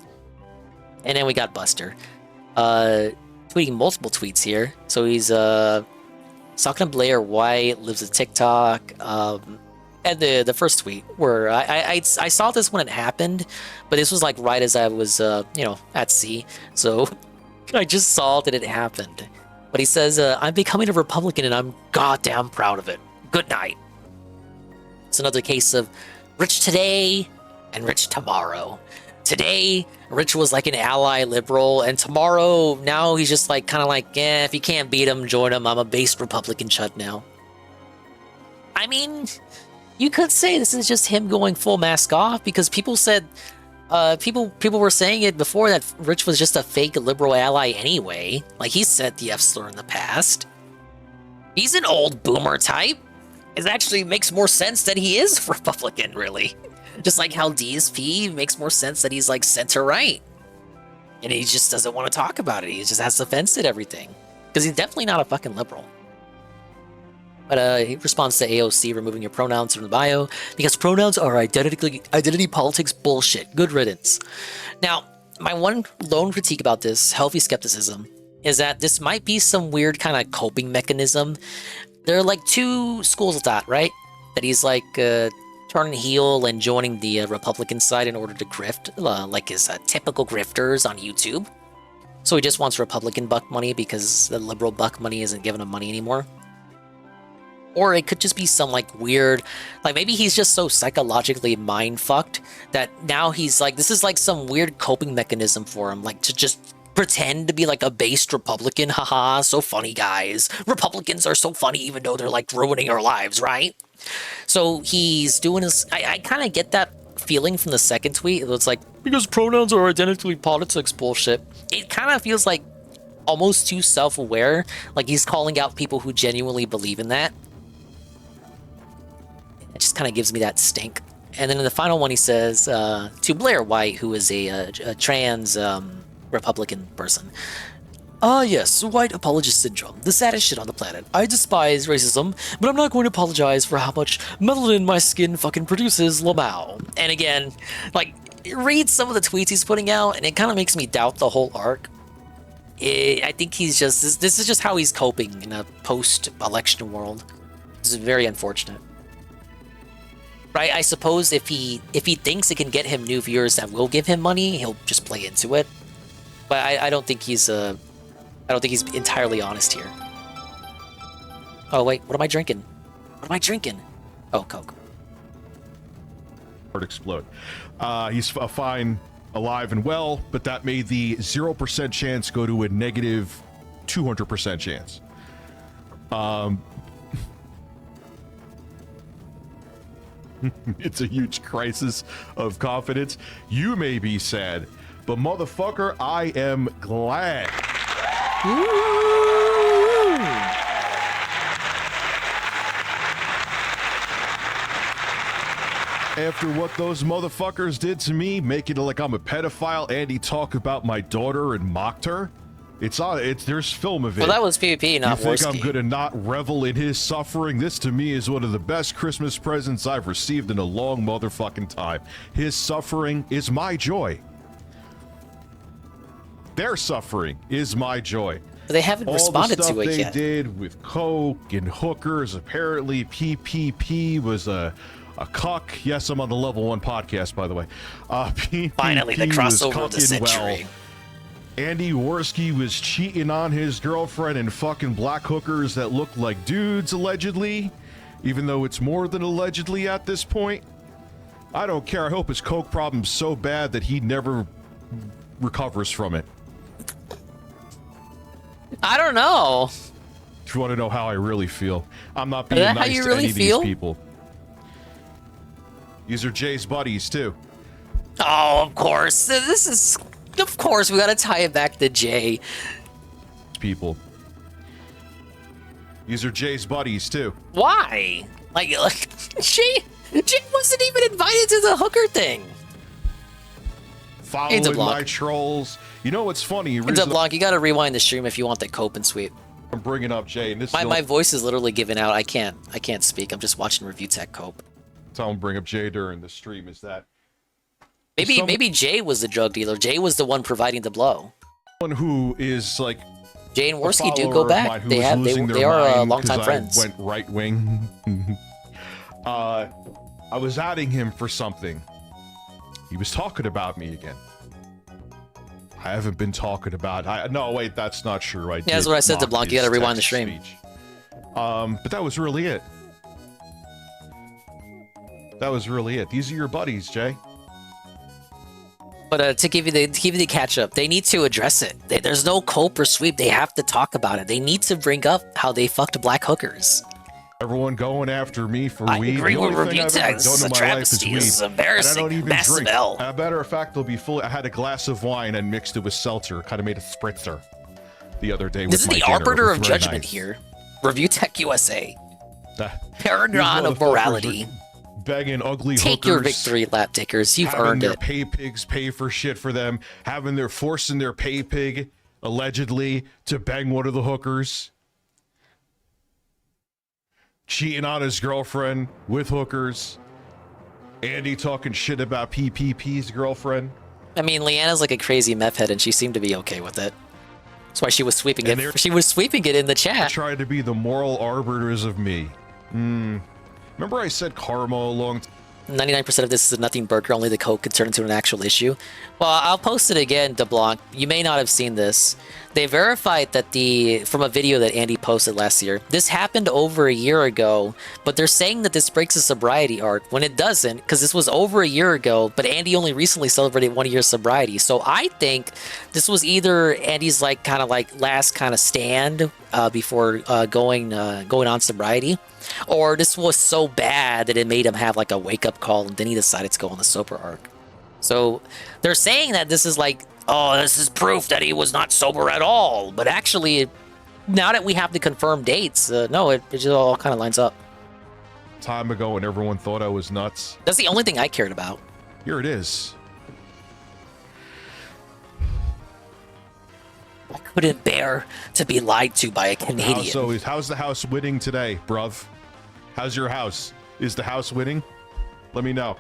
And then we got Buster, tweeting multiple tweets here. So he's talking to Blair White, lives at TikTok, and the first tweet where I saw this when it happened, but this was like right as I was at sea, so I just saw that it happened. But he says, I'm becoming a Republican and I'm goddamn proud of it. Good night. It's another case of Rich today and Rich tomorrow. Today, Rich was like an ally liberal, and tomorrow, now he's just like kind of like, if you can't beat him, join him. I'm a based Republican chud now. I mean, you could say this is just him going full mask off, because people said, people were saying it before that Rich was just a fake liberal ally anyway. Like, he said the F slur in the past. He's an old boomer type. It actually makes more sense that he is Republican, really. Just like how DSP makes more sense that he's like center-right. And he just doesn't want to talk about it. He just has offense at everything. Because he's definitely not a fucking liberal. But he responds to AOC removing your pronouns from the bio because pronouns are identity politics bullshit. Good riddance. Now, my one lone critique about this, healthy skepticism, is that this might be some weird kind of coping mechanism. There are like two schools of thought, right? That he's like turning heel and joining the Republican side in order to grift, like his typical grifters on YouTube. So he just wants Republican buck money because the liberal buck money isn't giving him money anymore. Or it could just be some like weird, like maybe he's just so psychologically mind fucked that now he's like, this is like some weird coping mechanism for him, like to just pretend to be like a based Republican. Haha, so funny, guys. Republicans are so funny even though they're like ruining our lives, right? So he's doing his, I kind of get that feeling from the second tweet. It's like, because pronouns are identity politics bullshit. It kind of feels like almost too self-aware, like he's calling out people who genuinely believe in that. It just kind of gives me that stink. And then in the final one, he says to Blair White, who is a trans Republican person. Yes, white apologist syndrome, the saddest shit on the planet. I despise racism, but I'm not going to apologize for how much melanin my skin fucking produces, Lamau. And again, like, read some of the tweets he's putting out, and it kind of makes me doubt the whole arc. I think he's just, this is just how he's coping in a post-election world. This is very unfortunate. Right, I suppose if he thinks it can get him new viewers that will give him money, he'll just play into it. But I don't think he's entirely honest here. Oh wait, what am I drinking? What am I drinking? Oh, Coke.
Explode. He's fine, alive and well, but that made the 0% chance go to a negative 200% chance. It's a huge crisis of confidence. You may be sad, but motherfucker, I am glad. After what those motherfuckers did to me, making it like I'm a pedophile, and he talked about my daughter and mocked her. There's film of it.
Well, that was PvP, not
You think
Warski.
I'm gonna not revel in his suffering? This to me is one of the best Christmas presents I've received in a long motherfucking time. His suffering is my joy. Their suffering is my joy.
But they haven't responded to it yet.
All the stuff they did with coke and hookers. Apparently, P-P-P was a cuck. Yes, I'm on the Level 1 podcast, by the way. P-P-P
Finally, the crossover of the
was cucking
century.
Andy Worski was cheating on his girlfriend and fucking black hookers that looked like dudes, allegedly. Even though it's more than allegedly at this point. I don't care. I hope his coke problem's so bad that he never recovers from it.
I don't know.
If you want to know how I really feel, I'm not being
Is that
nice
how you
to
really
any
feel?
of these people. These are Jay's buddies too.
Oh, of course. This is... Of course, we gotta tie it back to Jay.
People. These are Jay's buddies too.
Why? Like Jay wasn't even invited to the hooker thing.
Following my trolls. You know what's funny?
It's a block. You gotta rewind the stream if you want the cope and sweep.
I'm bringing up Jay, and this
My voice is literally giving out. I can't speak. I'm just watching Review Tech cope.
That's how I'm bring up Jay during the stream. Is that
maybe Jay was the drug dealer. Jay was the one providing the blow.
Someone who is like
Jay and Worski do go back. They are longtime friends.
Went right wing. I was adding him for something. He was talking about me again. I haven't been talking about. No, wait, that's not true.
Yeah, that's what I said to Blanc. You gotta rewind the stream.
But that was really it. That was really it. These are your buddies, Jay.
But to give you the catch up, they need to address it. There's no cope or sweep. They have to talk about it. They need to bring up how they fucked black hookers.
Everyone going after me for
I
weed.
agree
The
with
only thing
Review
I've
Tech.
ever
This is
done
a
in my life is
travesty.
weed.
This is
And
embarrassing.
I don't even
Massive
drink.
L.
As a matter of fact, they'll be full. I had a glass of wine and mixed it with seltzer. Kind of made a spritzer the other day.
This is
with
the
my dinner.
arbiter
It was
of
very
judgment
nice.
here. Review Tech USA.
These
Paragon of
motherfuckers
morality.
are Begging ugly
Take your
hookers,
victory lap, Dickers. You've
having
earned
their
it.
pay pigs pay for shit for them, forcing their pay pig allegedly to bang one of the hookers, cheating on his girlfriend with hookers. Andy talking shit about PPP's girlfriend.
I mean, Leanna's like a crazy meth head, and she seemed to be okay with it. That's why she was sweeping it. She was sweeping it in the chat.
Trying to be the moral arbiters of me. Remember I said karma a long time?
99% of this is a nothing burger. Only the coke could turn into an actual issue. Well, I'll post it again, DeBlanc. You may not have seen this. They verified that from a video that Andy posted last year, this happened over a year ago, but they're saying that this breaks a sobriety arc when it doesn't, because this was over a year ago, but Andy only recently celebrated 1 year sobriety. So I think this was either Andy's last kind of stand before going on sobriety, or this was so bad that it made him have like a wake-up call, and then he decided to go on the sober arc. So they're saying that this is like, oh, this is proof that he was not sober at all. But actually, now that we have the confirmed dates, no, it just all kind of lines up.
Time ago when everyone thought I was nuts.
That's the only thing I cared about.
Here it is.
I couldn't bear to be lied to by a Canadian.
How's the house winning today, bruv? How's your house? Is the house winning? Let me know.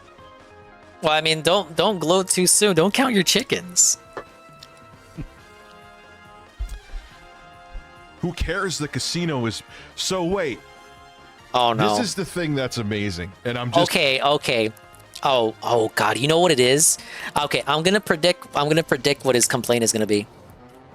Well, I mean, don't gloat too soon. Don't count your chickens.
Who cares? The casino is... So wait.
Oh no.
This is the thing that's amazing, and I'm just...
Okay. Oh God. You know what it is? Okay, I'm gonna predict what his complaint is gonna be.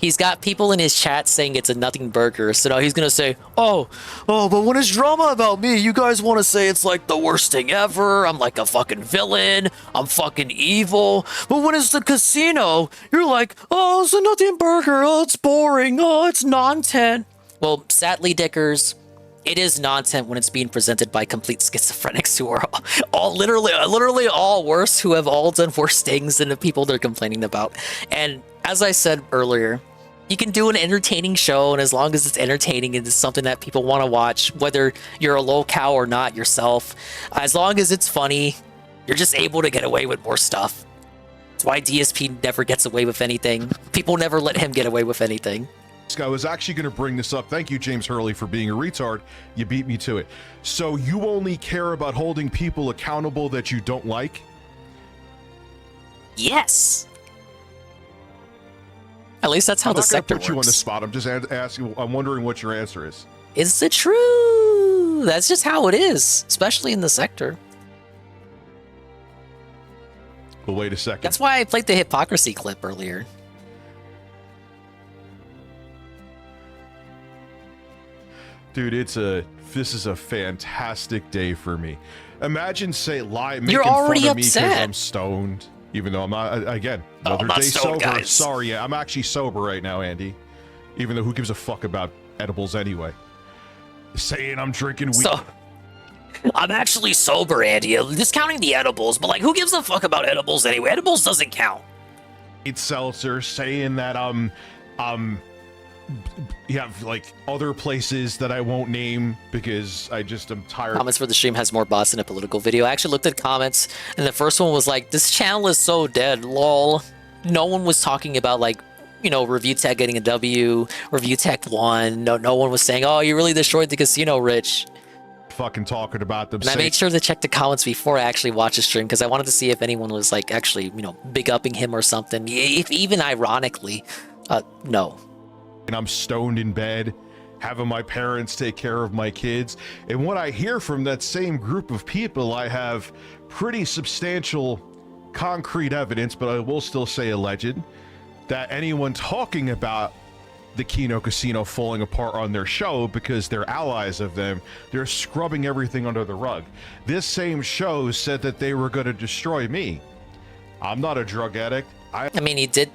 He's got people in his chat saying it's a nothing burger, so now he's gonna say, oh, but when it's drama about me, you guys want to say it's like the worst thing ever. I'm like a fucking villain. I'm fucking evil. But when it's the casino, you're like, oh, it's a nothing burger. Oh, it's boring. Oh, it's non-tent. Well, sadly, Dickers, it is non-tent when it's being presented by complete schizophrenics who are all literally all worse, who have all done worse things than the people they're complaining about. And as I said earlier, you can do an entertaining show, and as long as it's entertaining and it's something that people want to watch, whether you're a locale or not yourself, as long as it's funny, you're just able to get away with more stuff. That's why DSP never gets away with anything. People never let him get away with anything.
I was actually going to bring this up. Thank you, James Hurley, for being a retard. You beat me to it. So you only care about holding people accountable that you don't like?
Yes. At least that's how the sector works.
I'm not going to put you on the spot. I'm just asking. I'm wondering what your answer is.
Is it true? That's just how it is, especially in the sector.
Well, wait a second.
That's why I played the hypocrisy clip earlier.
Dude, this is a fantastic day for me. Imagine making
You're already
fun of me because
upset.
I'm stoned, even though I'm not. Again, another
I'm not
day
stoned,
sober.
guys.
Sorry, I'm actually sober right now, Andy. Even though who gives a fuck about edibles anyway? Saying I'm drinking weed.
So, I'm actually sober, Andy. Discounting the edibles, but like, who gives a fuck about edibles anyway? Edibles doesn't count.
It's seltzer, saying that you have like other places that I won't name because I just am tired.
Comments for the stream has more bots than a political video. I actually looked at comments, and the first one was like, "This channel is so dead, lol." No one was talking about like, you know, Review Tech getting a W, Review Tech won. No one was saying, "Oh, you really destroyed the casino, Rich."
Fucking talking about them.
And I made sure to check the comments before I actually watched the stream because I wanted to see if anyone was like actually, you know, big upping him or something. If even ironically, no.
And I'm stoned in bed, having my parents take care of my kids. And what I hear from that same group of people, I have pretty substantial concrete evidence, but I will still say alleged, that anyone talking about the Kino Casino falling apart on their show because they're allies of them, they're scrubbing everything under the rug. This same show said that they were going to destroy me. I'm not a drug addict.
I mean, he did.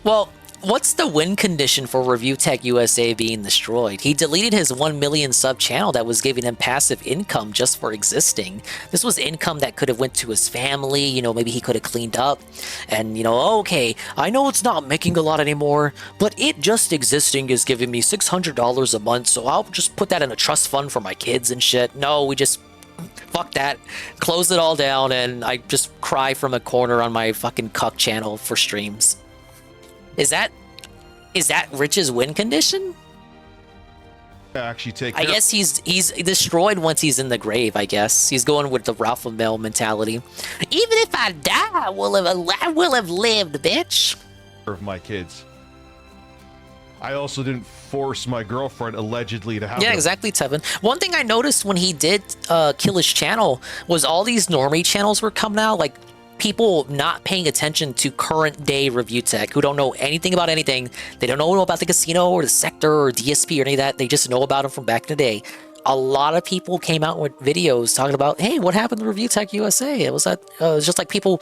Well, what's the win condition for Review Tech USA being destroyed? He deleted his 1 million sub channel that was giving him passive income just for existing. This was income that could have went to his family, you know, maybe he could have cleaned up. And, you know, okay, I know it's not making a lot anymore, but it just existing is giving me $600 a month, so I'll just put that in a trust fund for my kids and shit. No, we just... fuck that. Close it all down, and I just cry from a corner on my fucking cuck channel for streams. Is that Rich's win condition?
Actually take
I guess he's destroyed once he's in the grave, I guess. He's going with the Ralph Mill mentality. Even if I die, I will have lived, bitch.
Of my kids. I also didn't force my girlfriend allegedly to have
Yeah,
them.
exactly, Tevin. One thing I noticed when he did kill his channel was all these normie channels were coming out, like people not paying attention to current day Review Tech, who don't know anything about anything. They don't know about the casino or the sector or DSP or any of that. They just know about them from back in the day. A lot of people came out with videos talking about, hey, what happened to Review Tech USA? It was just like people,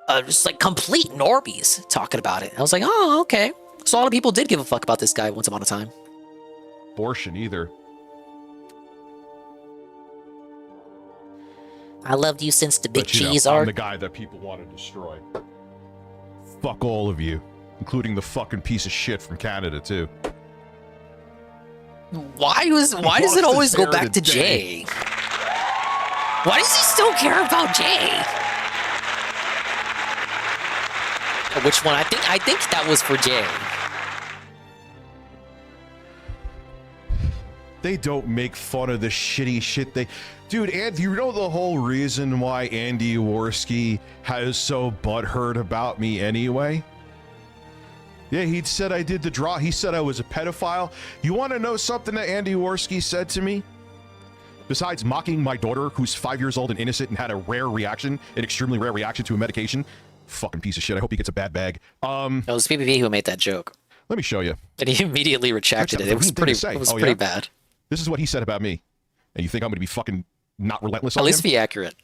just like complete normies talking about it. I was like, oh, okay. So a lot of people did give a fuck about this guy once upon a time.
Abortion either.
I loved you since the big
But, you know,
cheese
I'm
art.
the guy that people want to destroy. Fuck all of you, including the fucking piece of shit from Canada too.
Why does it always go back to Jay? Why does he still care about Jay? Which one? I think that was for Jay.
They don't make fun of the shitty shit they... Dude, Andy, you know the whole reason why Andy Worski has so butthurt about me anyway? Yeah, he said I did the draw. He said I was a pedophile. You want to know something that Andy Worski said to me? Besides mocking my daughter, who's 5 years old and innocent and had a rare reaction, an extremely rare reaction to a medication. Fucking piece of shit. I hope he gets a bad bag.
It was P-P-P who made that joke.
Let me show you.
And he immediately retracted it. It was pretty bad.
This is what he said about me. And you think I'm going to be fucking not relentless on
At least
him?
be accurate.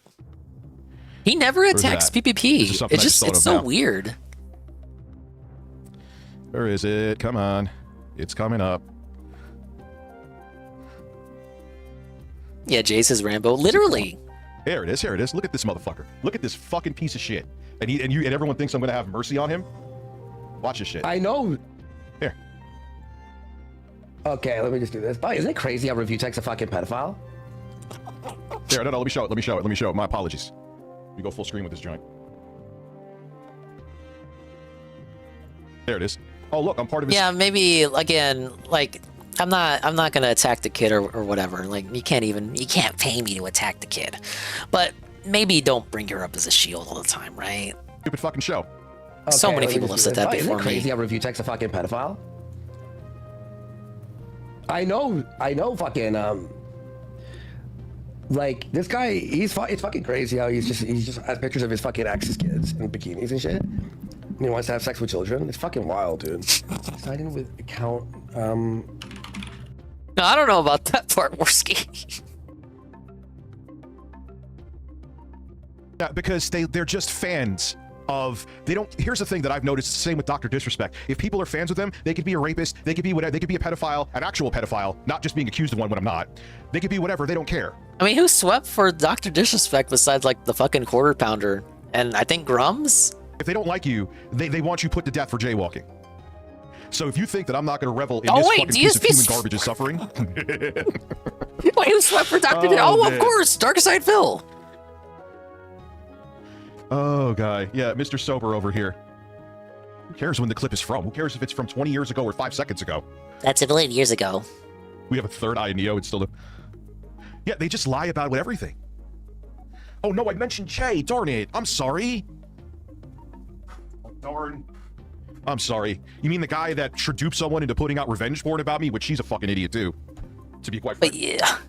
He never attacks P-P-P. It's so weird.
Where is it? Come on. It's coming up.
Yeah, Jay says Rambo. Literally.
Here it is. Here it is. Look at this motherfucker. Look at this fucking piece of shit. And everyone thinks I'm going to have mercy on him. Watch this shit.
I know.
Here.
Okay, let me just do this. But isn't it crazy how Review Tech's a fucking pedophile?
There, no, let me show it. Let me show it. Let me show it. My apologies. Let me go full screen with this joint. There it is. Oh, look, I'm part of his...
Yeah, maybe, again, like, I'm not gonna attack the kid or whatever. Like, you can't pay me to attack the kid. But maybe don't bring her up as a shield all the time, right?
Stupid fucking show.
So many people have said that before me.
Isn't it crazy how Review Tech's a fucking pedophile? I know, fucking, like, this guy, it's fucking crazy how he just has pictures of his fucking ex's kids in bikinis and shit. And he wants to have sex with children. It's fucking wild, dude. Sign in with account,
I don't know about that part, Worski.
Yeah, because they're just fans of, they don't, here's the thing that I've noticed, same with Dr. Disrespect. If people are fans of them, they could be a rapist, they could be whatever, they could be a pedophile, an actual pedophile, not just being accused of one when I'm not. They could be whatever, they don't care.
I mean, who swept for Dr. Disrespect besides like the fucking quarter pounder? And I think Grums?
If they don't like you, they want you put to death for jaywalking. So if you think that I'm not going to revel in
Oh,
this
wait,
fucking piece of human garbage's suffering.
Wait, who swept for Dr. Oh, of course, Darkside Phil.
Oh, guy. Yeah, Mr. Sober over here. Who cares when the clip is from? Who cares if it's from 20 years ago or 5 seconds ago?
That's a million years ago.
We have a third eye in Neo. It's still a... Yeah, they just lie about everything. Oh, no, I mentioned Jay. Darn it. I'm sorry. Oh, darn. I'm sorry. You mean the guy that duped someone into putting out revenge porn about me? Which she's a fucking idiot, too. To be quite frank.
But yeah.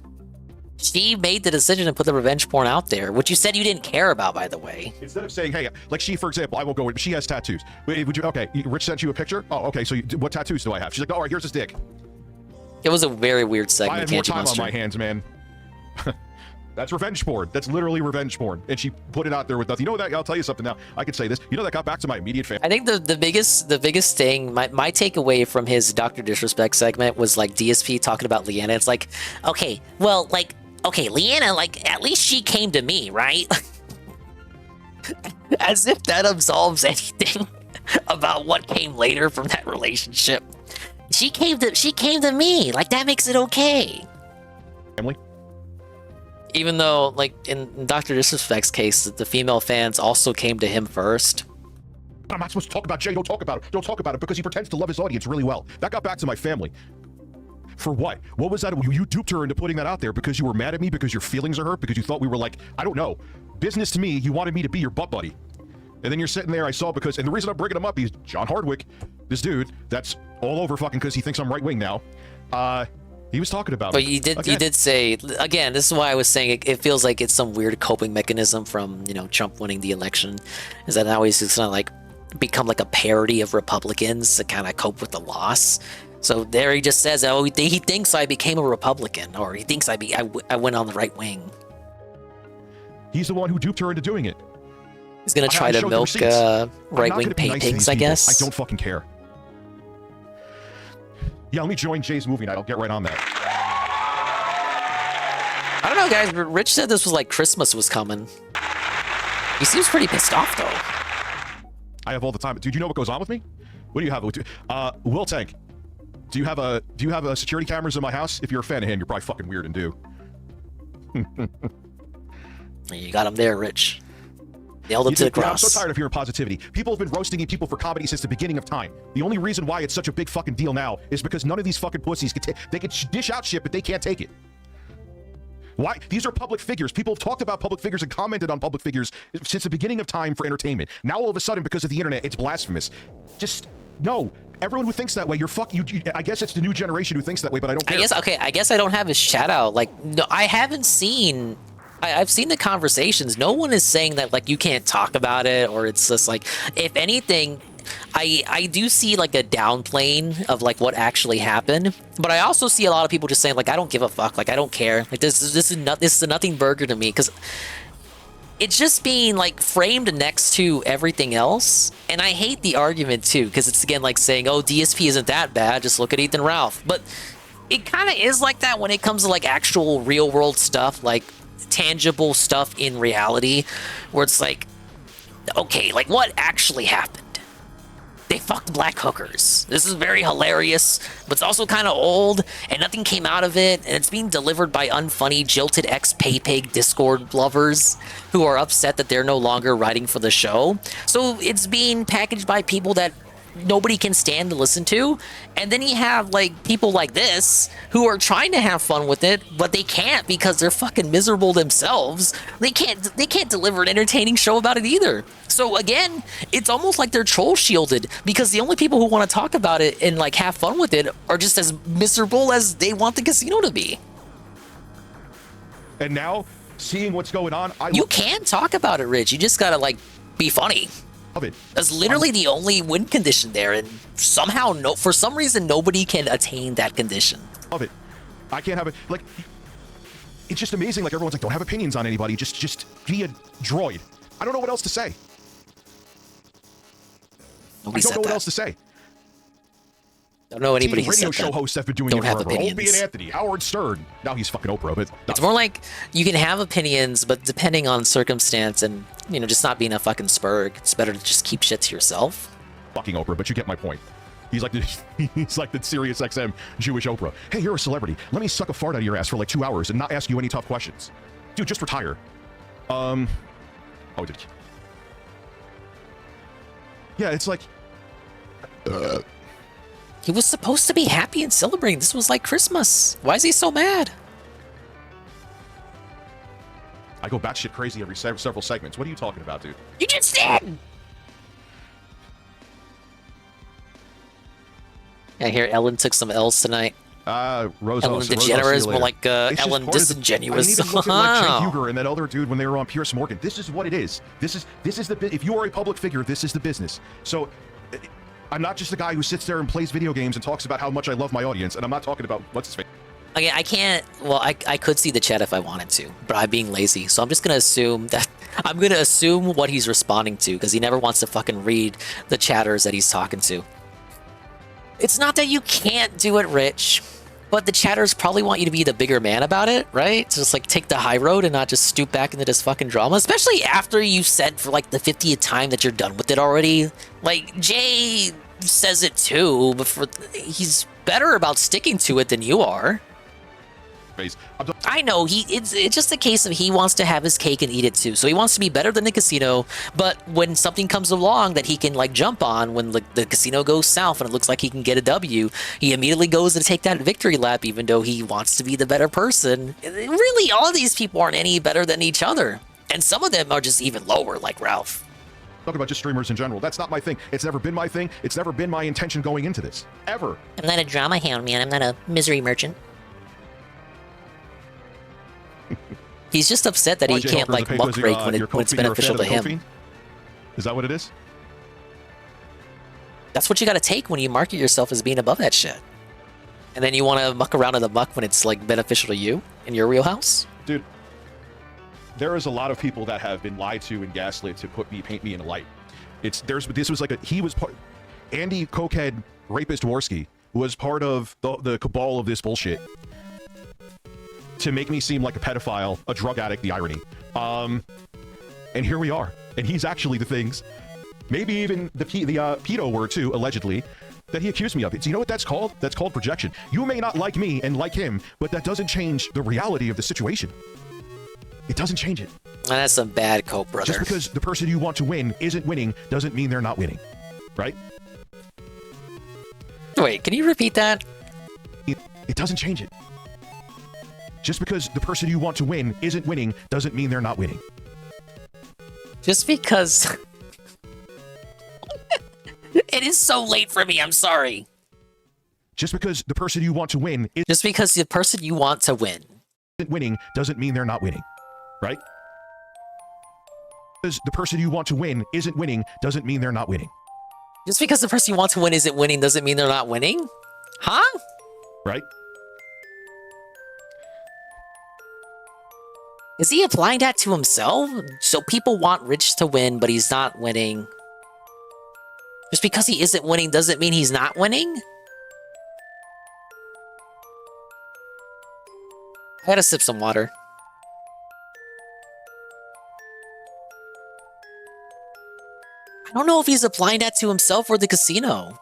She made the decision to put the revenge porn out there, which you said you didn't care about, by the way.
Instead of saying, hey, like she, for example, I won't go, she has tattoos. Would you, okay, Rich sent you a picture? Oh, okay, so what tattoos do I have? She's like, all right, here's his dick.
It was a very weird segment.
I had more time on my hands, man. That's revenge porn. That's literally revenge porn. And she put it out there with nothing. You know that? I'll tell you something now. I can say this. You know that got back to my immediate family.
I think the biggest thing, my takeaway from his Dr. Disrespect segment was like DSP talking about Leanna. It's like, okay, well, like, okay, Leanna, like, at least she came to me, right? As if that absolves anything about what came later from that relationship. She came to me. Like, that makes it okay.
Family?
Even though, like, in Dr. Disrespect's case, the female fans also came to him first.
I'm not supposed to talk about Jay. Don't talk about it. Don't talk about it because he pretends to love his audience really well. That got back to my family. For what? What was that? You duped her into putting that out there because you were mad at me, because your feelings are hurt, because you thought we were like, I don't know, business to me. You wanted me to be your butt buddy. And then you're sitting there, I saw, because, and the reason I'm bringing him up, he's John Hardwick, this dude that's all over fucking because he thinks I'm right wing now. He was talking about
But
it.
you did say, again, this is why I was saying it feels like it's some weird coping mechanism from, you know, Trump winning the election, is that now he's just gonna like become like a parody of Republicans to kind of cope with the loss. So there he just says, oh, he thinks I became a Republican, or he thinks I went on the right wing.
He's the one who duped her into doing it.
He's gonna try to milk right-wing pay pigs, I guess.
I don't fucking care. Yeah, let me join Jay's movie night. I'll get right on that.
I don't know, guys. Rich said this was like Christmas was coming. He seems pretty pissed off, though.
I have all the time. Dude, you know what goes on with me? What do you have? Will Tank, do you have a security cameras in my house? If you're a fan of him, you're probably fucking weird and do.
You got him there, Rich. Nailed him to the cross.
I'm so tired of hearing positivity. People have been roasting people for comedy since the beginning of time. The only reason why it's such a big fucking deal now is because none of these fucking pussies they can dish out shit, but they can't take it. Why? These are public figures. People have talked about public figures and commented on public figures since the beginning of time for entertainment. Now all of a sudden, because of the internet, it's blasphemous. Just no. Everyone who thinks that way, I guess it's the new generation who thinks that way, but I don't care.
I guess I don't have his shout out. Like, no, I haven't seen. I've seen the conversations. No one is saying that like you can't talk about it, or it's just like, if anything, I do see like a downplaying of like what actually happened. But I also see a lot of people just saying like, I don't give a fuck, like I don't care, like this is a nothing burger to me, because it's just being like framed next to everything else. And I hate the argument too, because it's again like saying, oh, DSP isn't that bad, just look at Ethan Ralph. But it kind of is like that when it comes to like actual real world stuff, like tangible stuff in reality, where it's like, okay, like what actually happened? They fucked black hookers. This is very hilarious, but it's also kind of old, and nothing came out of it, and it's being delivered by unfunny, jilted ex-pay-pig Discord lovers who are upset that they're no longer writing for the show. So it's being packaged by people that nobody can stand to listen to, and then you have like people like this who are trying to have fun with it, but they can't because they're fucking miserable themselves. They can't deliver an entertaining show about it either. So again, it's almost like they're troll shielded, because the only people who want to talk about it and like have fun with it are just as miserable as they want the casino to be.
And now, seeing what's going on,
you can talk about it, Rich. You just gotta like be funny.
Of it.
That's literally the only win condition there, and somehow, for some reason, nobody can attain that condition.
Of it. I can't have it. Like, it's just amazing. Like, everyone's like, don't have opinions on anybody. Just be a droid. I don't know what else to say.
Nobody
I don't know what
that.
else to say.
Don't know anybody who
radio
said
show
that.
hosts have been doing
Don't
it
have
forever.
opinions.
Opie and Anthony, Howard Stern. Now he's fucking Oprah. But
It's more like you can have opinions, but depending on circumstance and, you know, just not being a fucking spurg, it's better to just keep shit to yourself.
Fucking Oprah, but you get my point. He's like the Sirius XM Jewish Oprah. Hey, you're a celebrity. Let me suck a fart out of your ass for like 2 hours and not ask you any tough questions. Dude, just retire. Oh, did you? Yeah, it's like.
He was supposed to be happy and celebrating. This was like Christmas. Why is he so mad?
I go batshit crazy every several segments. What are you talking about, dude?
You just did! I hear Ellen took some L's tonight.
Rose
Ellen DeGeneres, more like Ellen Disingenuous.
I need to look at like Cenk Uygur and that other dude when they were on Piers Morgan. This is what it is. This is the if you are a public figure, this is the business. So I'm not just a guy who sits there and plays video games and talks about how much I love my audience, and I'm not talking about what's his face.
Okay, I can't. Well, I could see the chat if I wanted to, but I'm being lazy, so I'm just gonna assume that I'm gonna assume what he's responding to because he never wants to fucking read the chatters that he's talking to. It's not that you can't do it, Rich, but the chatters probably want you to be the bigger man about it, right? Just like take the high road and not just stoop back into this fucking drama, especially after you said for like the 50th time that you're done with it already. Like Jay says it too, but he's better about sticking to it than you are. I know it's just a case of he wants to have his cake and eat it too. So he wants to be better than the casino, but when something comes along that he can like jump on, when like the casino goes south and it looks like he can get a W, he immediately goes to take that victory lap, even though he wants to be the better person. Really, all of these people aren't any better than each other, and some of them are just even lower, like Ralph.
Talking about just streamers in general. That's not my thing. It's never been my thing. It's never been my intention going into this, ever.
I'm not a drama hound, man. I'm not a misery merchant. He's just upset that he can't like muck rake when it's beneficial to him.
Is that what it is?
That's what you got to take when you market yourself as being above that shit. And then you want to muck around in the muck when it's like beneficial to you in your wheelhouse?
Dude, there is a lot of people that have been lied to and gaslit to paint me in a light. This was like he was part. Andy Cokehead Rapist Worski was part of the cabal of this bullshit to make me seem like a pedophile, a drug addict, the irony. And here we are. And he's actually the things, maybe even the pedo word too, allegedly, that he accused me of. Do you know what that's called? That's called projection. You may not like me and like him, but that doesn't change the reality of the situation. It doesn't change it.
That's some bad cope, brother.
Just because the person you want to win isn't winning doesn't mean they're not winning, right?
Wait, can you repeat that?
It doesn't change it. Just because the person you want to win isn't winning doesn't mean they're not winning.
Just because... It is so late for me, I'm sorry.
Just because the person you want to win is...
Just because the person you want to win
isn't winning doesn't mean they're not winning, right? Because the person you want to win isn't winning doesn't mean they're not winning.
Just because the person you want to win isn't winning doesn't mean they're not winning? Huh?
Right?
Is he applying that to himself? So people want Rich to win, but he's not winning. Just because he isn't winning doesn't mean he's not winning? I gotta sip some water. I don't know if he's applying that to himself or the casino.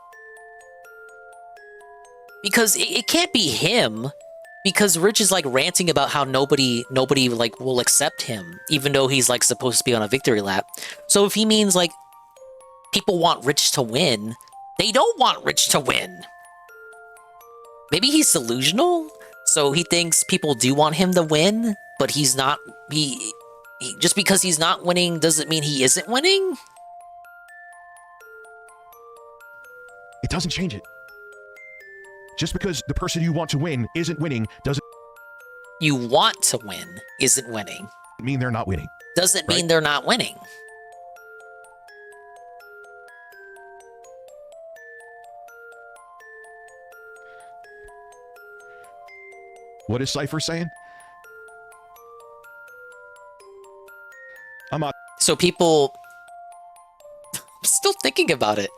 Because it can't be him. Because Rich is like ranting about how nobody like will accept him, even though he's like supposed to be on a victory lap. So if he means like people want Rich to win, they don't want Rich to win. Maybe he's delusional, so he thinks people do want him to win, but he's not. He just because he's not winning doesn't mean he isn't winning.
It doesn't change it. Just because the person you want to win isn't winning doesn't...
You want to win isn't winning.
Mean they're not winning.
Doesn't mean they're not winning.
What is Cypher saying? I'm not
So people... I'm still thinking about it.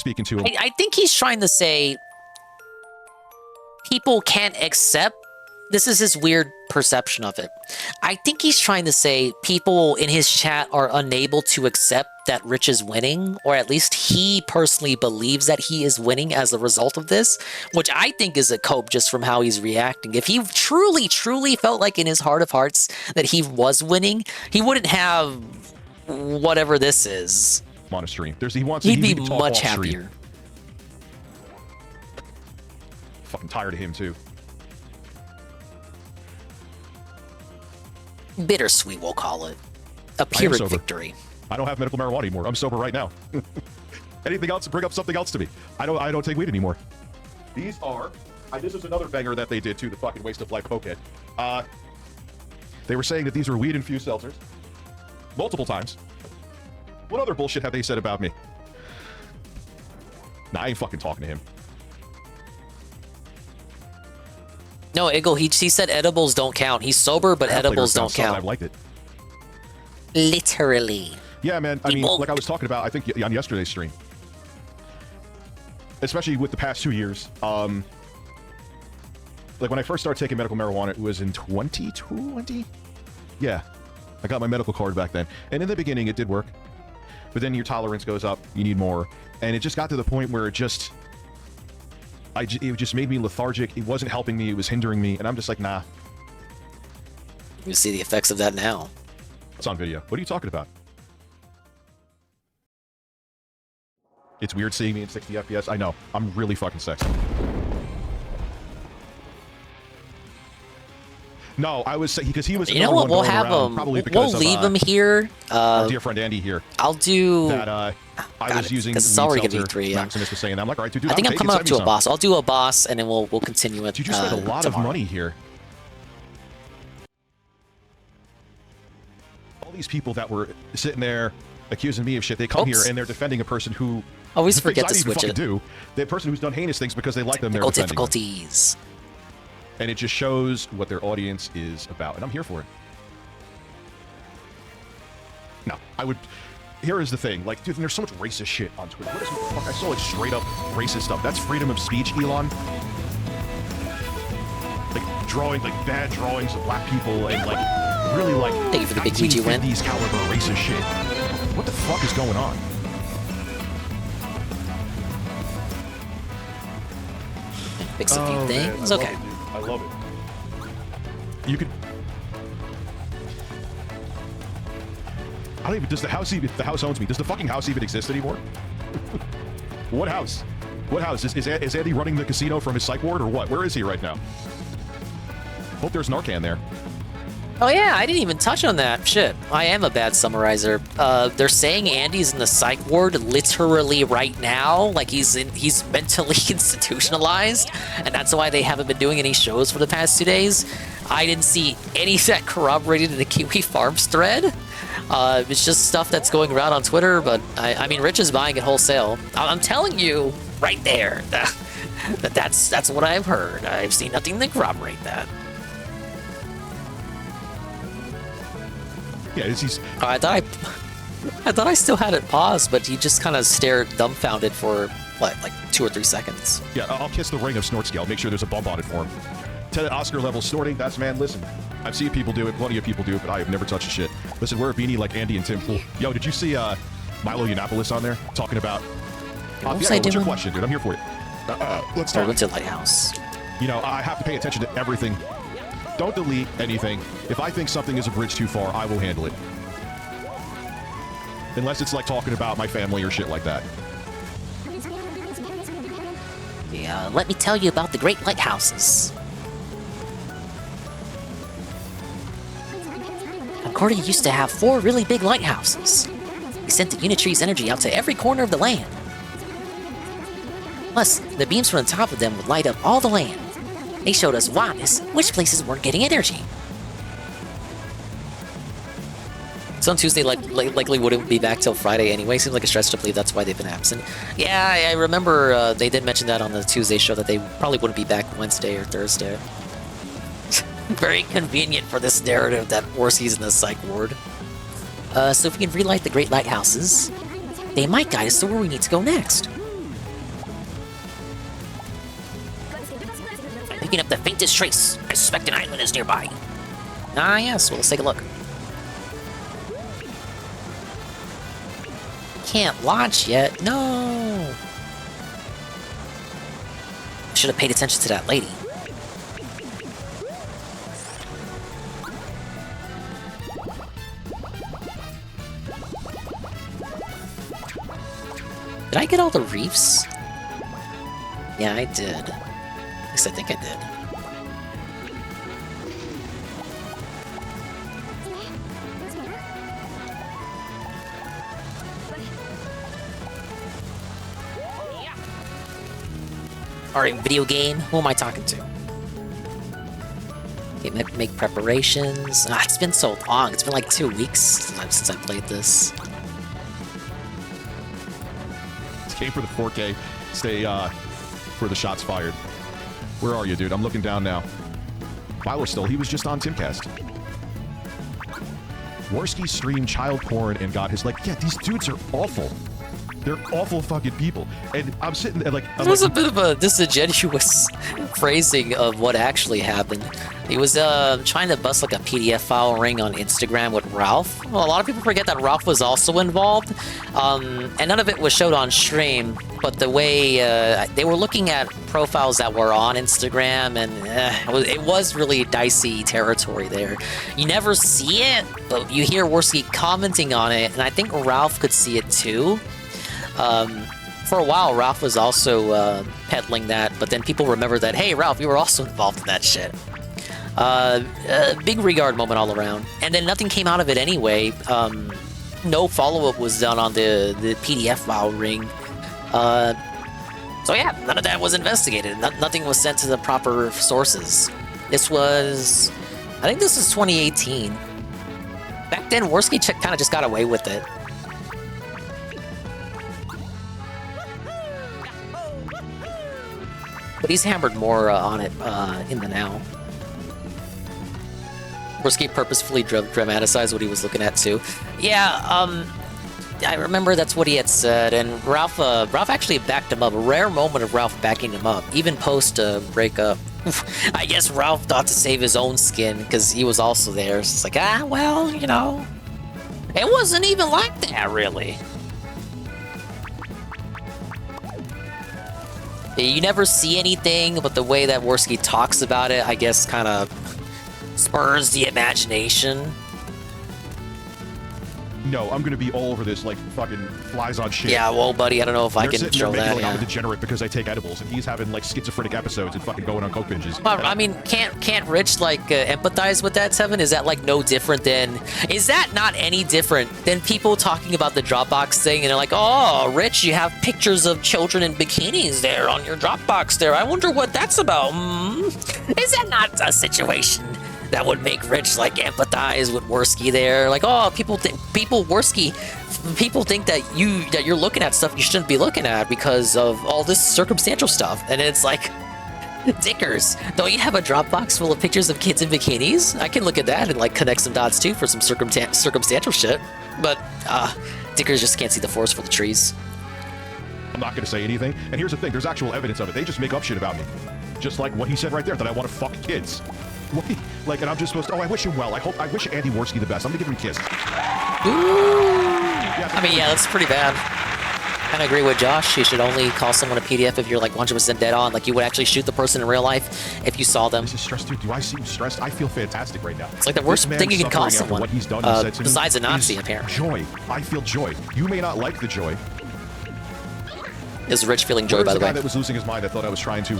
speaking to him.
I think he's trying to say people can't accept. This is his weird perception of it. I think he's trying to say people in his chat are unable to accept that Rich is winning, or at least he personally believes that he is winning as a result of this, which I think is a cope just from how he's reacting. If he truly, truly felt like in his heart of hearts that he was winning, he wouldn't have whatever this is.
On a stream.
He'd be much happier.
Fucking tired of him too.
Bittersweet, we'll call it. A Pyrrhic victory.
I don't have medical marijuana anymore. I'm sober right now. Anything else? Bring up something else to me. I don't take weed anymore. These are. This is another banger that they did too. The fucking waste of life pokehead. They were saying that these are weed infused seltzers. Multiple times. What other bullshit have they said about me? Nah, I ain't fucking talking to him.
No, Iggle, he said edibles don't count. He's sober, but edibles don't count.
I liked it.
Literally.
Yeah, man. I mean, like I was talking about, I think on yesterday's stream, especially with the past 2 years. Like when I first started taking medical marijuana, it was in 2020. Yeah, I got my medical card back then, and in the beginning, it did work. But then your tolerance goes up, you need more, and it just got to the point where it just made me lethargic. It wasn't helping me, it was hindering me, and I'm just like, nah.
You see the effects of that now.
It's on video. What are you talking about? It's weird seeing me in 60 FPS. I know. I'm really fucking sexy. No, I was because he was.
You know what? We'll have him. We'll leave him here.
Our dear friend Andy here.
I'll do.
That I was using.
Because it's already gonna be 3. Yeah.
Maximus was saying. I'm like, all right, dude.
I think I'm coming up to a boss. I'll do a boss, and then we'll continue it.
You just spent a lot of money here. All these people that were sitting there accusing me of shit, they come here and they're defending a person who
always forget to switch it.
The person who's done heinous things because they like them. They're
defending difficulties.
Them. And it just shows what their audience is about, and I'm here for it. No, I would. Here is the thing, like, dude, there's so much racist shit on Twitter. What is fuck? I saw like straight up racist stuff. That's freedom of speech, Elon. Like drawing like bad drawings of black people and like really like.
Thank you for the big Luigi win.
These caliber racist shit. What the fuck is going on?
Fix a few things. Okay.
I love it. You could. I don't even. Does the house even? If the house owns me, does the fucking house even exist anymore? What house? What house? Is Andy running the casino from his psych ward or what? Where is he right now? Hope there's Narcan there.
Oh yeah, I didn't even touch on that. Shit, I am a bad summarizer. They're saying Andy's in the psych ward literally right now, like he's mentally institutionalized, and that's why they haven't been doing any shows for the past 2 days. I didn't see any of that corroborated in the Kiwi Farms thread. It's just stuff that's going around on Twitter, but I mean, Rich is buying it wholesale. I'm telling you right there that's what I've heard. I've seen nothing to corroborate that.
Yeah, he's.
I thought I still had it paused, but he just kind of stared dumbfounded for what, like 2 or 3 seconds.
Yeah, I'll kiss the ring of snort scale. Make sure there's a bump on it for him. To Oscar level snorting, that's man. Listen, I've seen people do it. Plenty of people do it, but I have never touched a shit. Listen, we're a beanie like Andy and Tim Pool. Yo, did you see Milo Yiannopoulos on there talking about?
What was I doing?
What's your question, dude? I'm here for it. Let's start.
I went to Lighthouse.
You know, I have to pay attention to everything. Don't delete anything. If I think something is a bridge too far, I will handle it. Unless it's like talking about my family or shit like that.
Yeah, let me tell you about the Great Lighthouses. Concordia used to have 4 really big lighthouses. We sent the Unitree's energy out to every corner of the land. Plus, the beams from the top of them would light up all the land. They showed us which places weren't getting energy. So on Tuesday, likely wouldn't be back till Friday anyway. Seems like a stretch to believe that's why they've been absent. Yeah, I remember they did mention that on the Tuesday show that they probably wouldn't be back Wednesday or Thursday. Very convenient for this narrative that Worski's in the psych ward. So if we can relight the great lighthouses, they might guide us to where we need to go next. I'm picking up the faintest trace. I suspect an island is nearby. Ah, yes, well, let's take a look. Can't launch yet. No! Should have paid attention to that lady. Did I get all the reefs? Yeah, I did. At least I think I did. Alright, video game. Who am I talking to? Okay, make preparations. Ah, it's been so long. It's been like 2 weeks since I played this.
Aim for the 4K. Stay for the shots fired. Where are you, dude? I'm looking down now. Milo still. He was just on Timcast. Worski streamed child porn and got his yeah. These dudes are awful. They're awful fucking people. And I'm sitting there like...
There was a bit of a disingenuous phrasing of what actually happened. He was trying to bust like a PDF file ring on Instagram with Ralph. Well, a lot of people forget that Ralph was also involved. And none of it was showed on stream. But the way they were looking at profiles that were on Instagram, and it was really dicey territory there. You never see it, but you hear Worski commenting on it. And I think Ralph could see it too. For a while, Ralph was also peddling that, but then people remember that, hey, Ralph, you were also involved in that shit. Big regard moment all around. And then nothing came out of it anyway. No follow-up was done on the PDF file ring. So yeah, none of that was investigated. Nothing was sent to the proper sources. This was... I think this is 2018. Back then, Worski kind of just got away with it. But he's hammered more on it in the now. Worski purposefully dramatized what he was looking at too. Yeah, I remember that's what he had said, and Ralph actually backed him up. A rare moment of Ralph backing him up, even post breakup. I guess Ralph thought to save his own skin because he was also there. So it's like, well, you know, it wasn't even like that really. You never see anything, but the way that Worski talks about it, I guess, kind of spurs the imagination.
No, I'm gonna be all over this like fucking flies on shit.
Yeah, well, buddy, I don't know if I can show that.
I'm a degenerate because I take edibles, and he's having like schizophrenic episodes and fucking going on coke binges.
Well, I mean, can't Rich like empathize with that, Tevin? Is that like no different than? Is that not any different than people talking about the Dropbox thing and they're like, oh, Rich, you have pictures of children in bikinis there on your Dropbox there. I wonder what that's about. Is that not a situation that would make Rich like empathize with Worski there? Like, oh, people think that you're looking at stuff you shouldn't be looking at because of all this circumstantial stuff. And it's like, Dickers, don't you have a Dropbox full of pictures of kids in bikinis? I can look at that and like connect some dots too for some circumstantial shit. But Dickers just can't see the forest for the trees.
I'm not gonna say anything. And here's the thing, there's actual evidence of it. They just make up shit about me. Just like what he said right there, that I want to fuck kids. Like, and I'm just supposed to, I wish him well. I wish Andy Worski the best. I'm gonna give him a kiss.
I mean, yeah, that's pretty bad. I kind of agree with Josh. You should only call someone a PDF if you're like 100% dead on. Like, you would actually shoot the person in real life if you saw them.
This is stressed, dude. Do I seem stressed? I feel fantastic right now.
It's like the worst thing you can call someone.
What he's done,
besides a Nazi, apparently.
Joy. I feel joy. You may not like the joy.
Is Rich feeling joy, by the way?
The guy that was losing his mind, I thought I was trying to,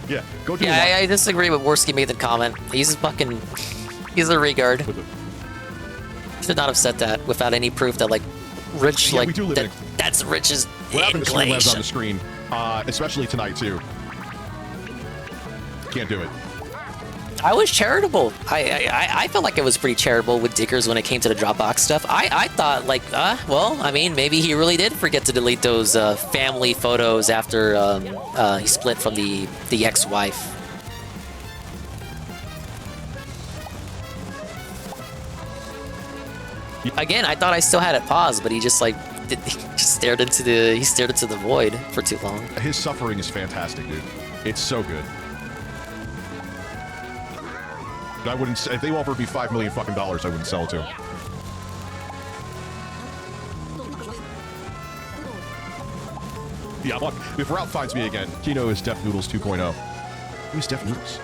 yeah, go do
I disagree with Worski made the comment. He's a regard. Should not have said that without any proof that like Rich that's Rich's inclination.
On the screen, especially tonight too. Can't do it.
I was charitable. I felt like I was pretty charitable with Dickers when it came to the Dropbox stuff. I thought like, well, I mean, maybe he really did forget to delete those family photos after he split from the ex-wife. Again, I thought I still had it paused, but he just like he stared into the void for too long.
His suffering is fantastic, dude. It's so good. I wouldn't. If they offered me $5 million fucking dollars, I wouldn't sell it to him. Yeah, look. If Ralph finds me again, Kino is Def Noodles 2.0. Who's Def Noodles?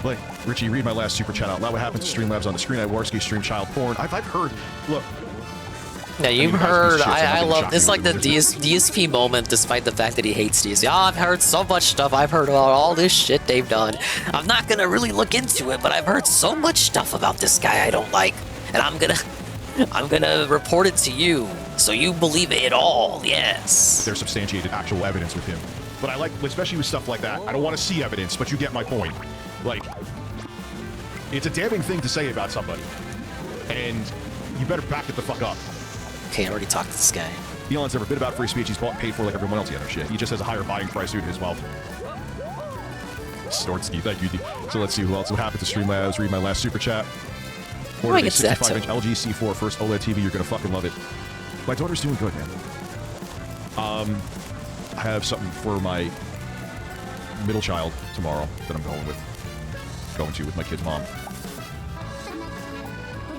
Like, Richie, read my last super chat out loud. What happens to Streamlabs on the screen? I Warski stream child porn. I've heard. Look.
Yeah, you've heard. I love this. Like the DSP moment, despite the fact that he hates DSP. Oh, I've heard so much stuff. I've heard about all this shit they've done. I'm not gonna really look into it, but I've heard so much stuff about this guy I don't like, and I'm gonna report it to you so you believe it all. Yes.
There's substantiated actual evidence with him, but I like, especially with stuff like that. I don't want to see evidence, but you get my point. Like, it's a damning thing to say about somebody, and you better back it the fuck up.
Okay, I already talked to this guy.
Elon's never been about free speech. He's bought and paid for like everyone else. Yeah, no shit. He just has a higher buying price due to his wealth. Snortsky, thank you. So let's see who else. What happened to Streamlabs? Read my last super chat. Ordered a 65-inch LG C4 first OLED TV. You're gonna fucking love it. My daughter's doing good, man. I have something for my middle child tomorrow that I'm going to with my kid's mom.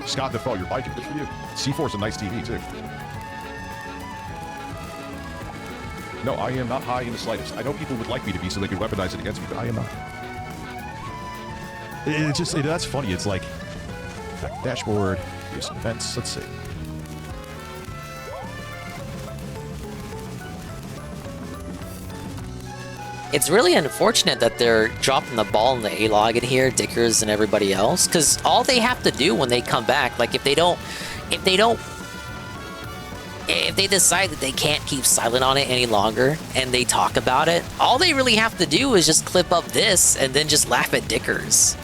Scott, the you're biking. Good for you. C4's a nice TV too. No, I am not high in the slightest. I know people would like me to be so they could weaponize it against me, but I am not. That's funny. It's like, dashboard, here's some events. Let's see.
It's really unfortunate that they're dropping the ball in the A-log in here, Dickers and everybody else, because all they have to do when they come back, like if they decide that they can't keep silent on it any longer and they talk about it, all they really have to do is just clip up this and then just laugh at Dickers.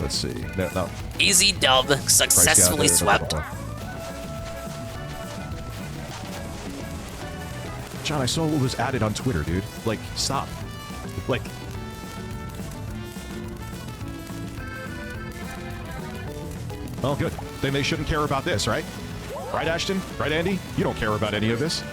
Let's see. No.
Easy dub, successfully swept.
John, I saw what was added on Twitter, dude. Like, stop. Like... Oh, good. Then they shouldn't care about this, right? Right, Ashton? Right, Andy? You don't care about any of this.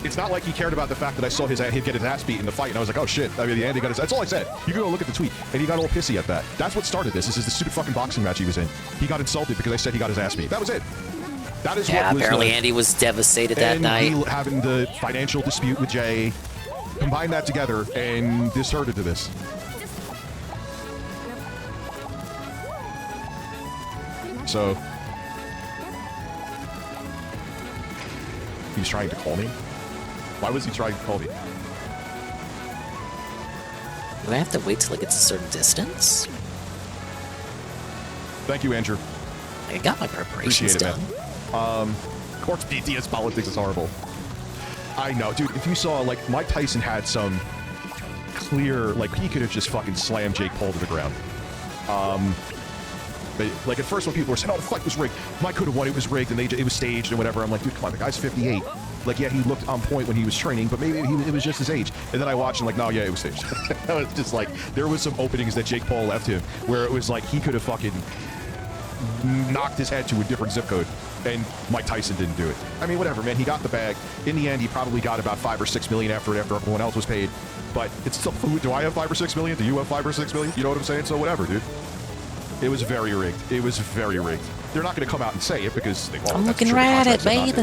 It's not like he cared about the fact that I saw he'd get his ass beat in the fight, and I was like, oh shit. I mean, Andy got his... That's all I said. You can go look at the tweet. And he got all pissy at that. That's what started this. This is the stupid fucking boxing match he was in. He got insulted because I said he got his ass beat. That was it. That is what was
apparently Andy was devastated that night.
And having the financial dispute with Jay, combine that together, and this hurted to this. So... He's trying to call me? Why was he trying to call me?
Do I have to wait till it gets a certain distance?
Thank you, Andrew.
I got my preparations done.
Corpse BTS politics is horrible. I know, dude. If you saw, like, Mike Tyson had some clear, like, he could have just fucking slammed Jake Paul to the ground. But, like, at first when people were saying, oh, the fight was rigged, Mike could have won, it was rigged, and it was staged and whatever, I'm like, dude, come on, the guy's 58. Like, yeah, he looked on point when he was training, but maybe it was just his age. And then I watched and like, no, yeah, it was staged. It's just like, there was some openings that Jake Paul left him where it was like, he could have fucking knocked his head to a different zip code, and Mike Tyson didn't do it. I mean, whatever, man, he got the bag. In the end, he probably got about $5 or $6 million after everyone else was paid. But it's still, do I have $5 or $6 million? Do you have $5 or $6 million? You know what I'm saying? So whatever, dude. It was very rigged. It was very rigged. They're not going to come out and say it because they won't.
I'm looking right at it, babe.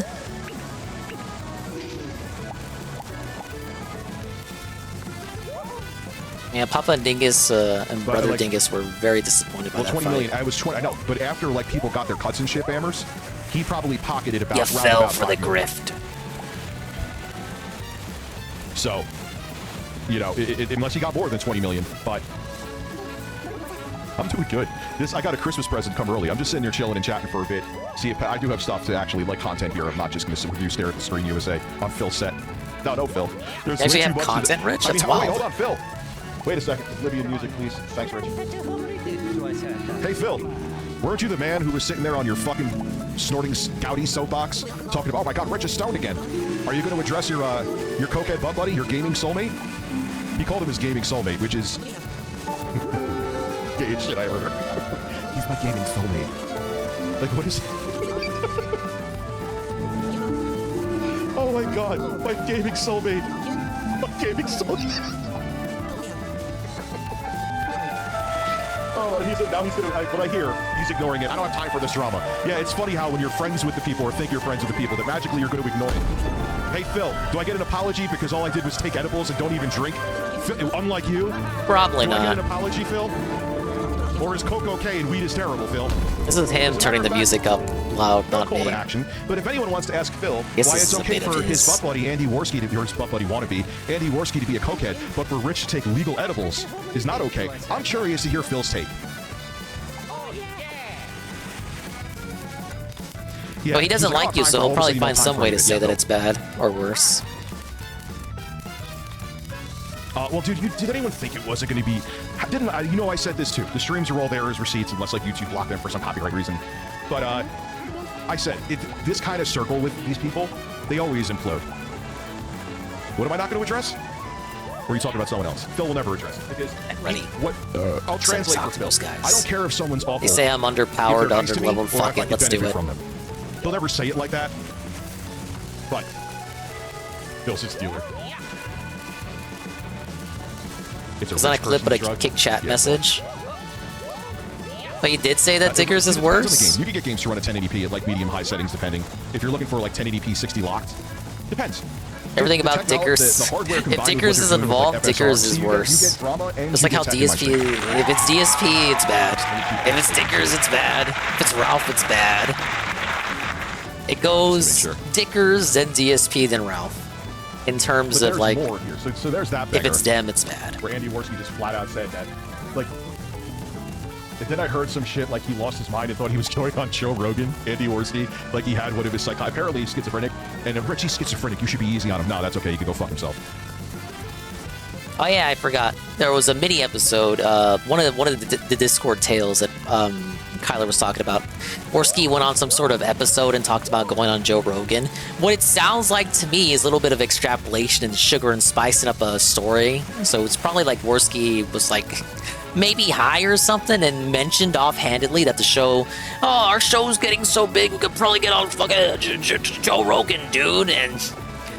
Yeah, Papa and Dingus and Brother Dingus were very disappointed by that
20
fight.
million. I was 20. I know, but after like people got their cuts and shit, Bammers, he probably pocketed about.
You fell for the grift.
So, you know, unless he got more than 20 million, but I'm doing good. I got a Christmas present come early. I'm just sitting here chilling and chatting for a bit. See if I do have stuff to actually like content here. I'm not just going to sit with you, stare at the screen, USA. I'm Phil Set. No, Phil. There's
Actually
way
have
too much
content, Rich?
I mean,
That's
wait,
wild.
hold on, Phil. Wait a second. Libyan music, please. Thanks, Rich. Hey, Phil. Weren't you the man who was sitting there on your fucking snorting scouty soapbox talking about, oh my god, Rich is stoned again? Are you going to address your cokehead butt buddy, your gaming soulmate? He called him his gaming soulmate, which is gay shit I ever heard. He's my gaming soulmate. Like, what is... Oh my god, my gaming soulmate. My gaming soulmate. Oh, and now he's gonna, what I hear, he's ignoring it. I don't have time for this drama. Yeah, it's funny how when you're friends with the people or think you're friends with the people that magically you're going to ignore it. Hey, Phil, do I get an apology because all I did was take edibles and don't even drink? Unlike you?
Probably
do I
not.
get an apology, Phil? Or is coke okay and weed is terrible, Phil?
This is him turning the music up loud, not
Call
me.
to action. But if anyone wants to ask Phil
Guess
why
this
it's
is a
okay
bit of
for his
his-
butt buddy Andy Worski to be, or his butt buddy wannabe, Andy Worski to be a cokehead, but for Rich to take legal edibles is not okay, I'm curious to hear Phil's take. Yeah,
Well, he doesn't
he's like,
like
"Oh,
you,
time
so
for
he'll
homes,
probably
so you know
find
time
some
for
way to
it."
say
Yeah,
that
no.
it's bad or worse.
Well, dude, did anyone think it wasn't going to be... Didn't I? You know, I said this too. The streams are all there as receipts unless like YouTube blocked them for some copyright reason. But I said, this kind of circle with these people, they always implode. What am I not going to address? Or are you talking about someone else? Phil will never address it. Because
Ready.
What? I'll translate for Phil.
guys.
I don't care if someone's awful.
They say I'm
if they're
underpowered,
nice to me,
underleveled.
or if
Fuck
I
it,
can
let's do
benefit
it.
from them. They'll never say it like that. But Phil's his dealer.
Was that a clip but a kick chat message? But you did say that Diggers is
It depends on the
worse?
game. You can get games to run at 1080p at like medium high settings depending. If you're looking for like 1080p 60 locked, depends.
Everything
The
about
technology-
Diggers.
the hardware
If
combined with
Diggers
what
is
you're doing with, like,
involved,
FSR,
Diggers
so
is
you
worse.
get drama and
It's
you
like how
get tech in my
DSP.
stream.
If it's DSP, it's bad. If it's Diggers, it's bad. If it's Ralph, it's bad. It goes Dickers, then DSP, then Ralph. In terms
But
of
there's
like,
more here. So there's that.
if it's
beggar,
them, it's bad.
Where Andy Worski just flat out said that, like. And then I heard some shit like he lost his mind and thought he was going on Joe Rogan, Andy Worski, like he had one of his apparently he's schizophrenic, and if Richie's schizophrenic, you should be easy on him. No, that's okay. You can go fuck himself.
Oh yeah, I forgot. There was a mini episode, one of the Discord tales that Kyler was talking about. Worski went on some sort of episode and talked about going on Joe Rogan. What it sounds like to me is a little bit of extrapolation and sugar and spicing up a story. So it's probably like Worski was like maybe high or something and mentioned offhandedly that the show, oh, our show's getting so big we could probably get on fucking Joe Rogan, dude. And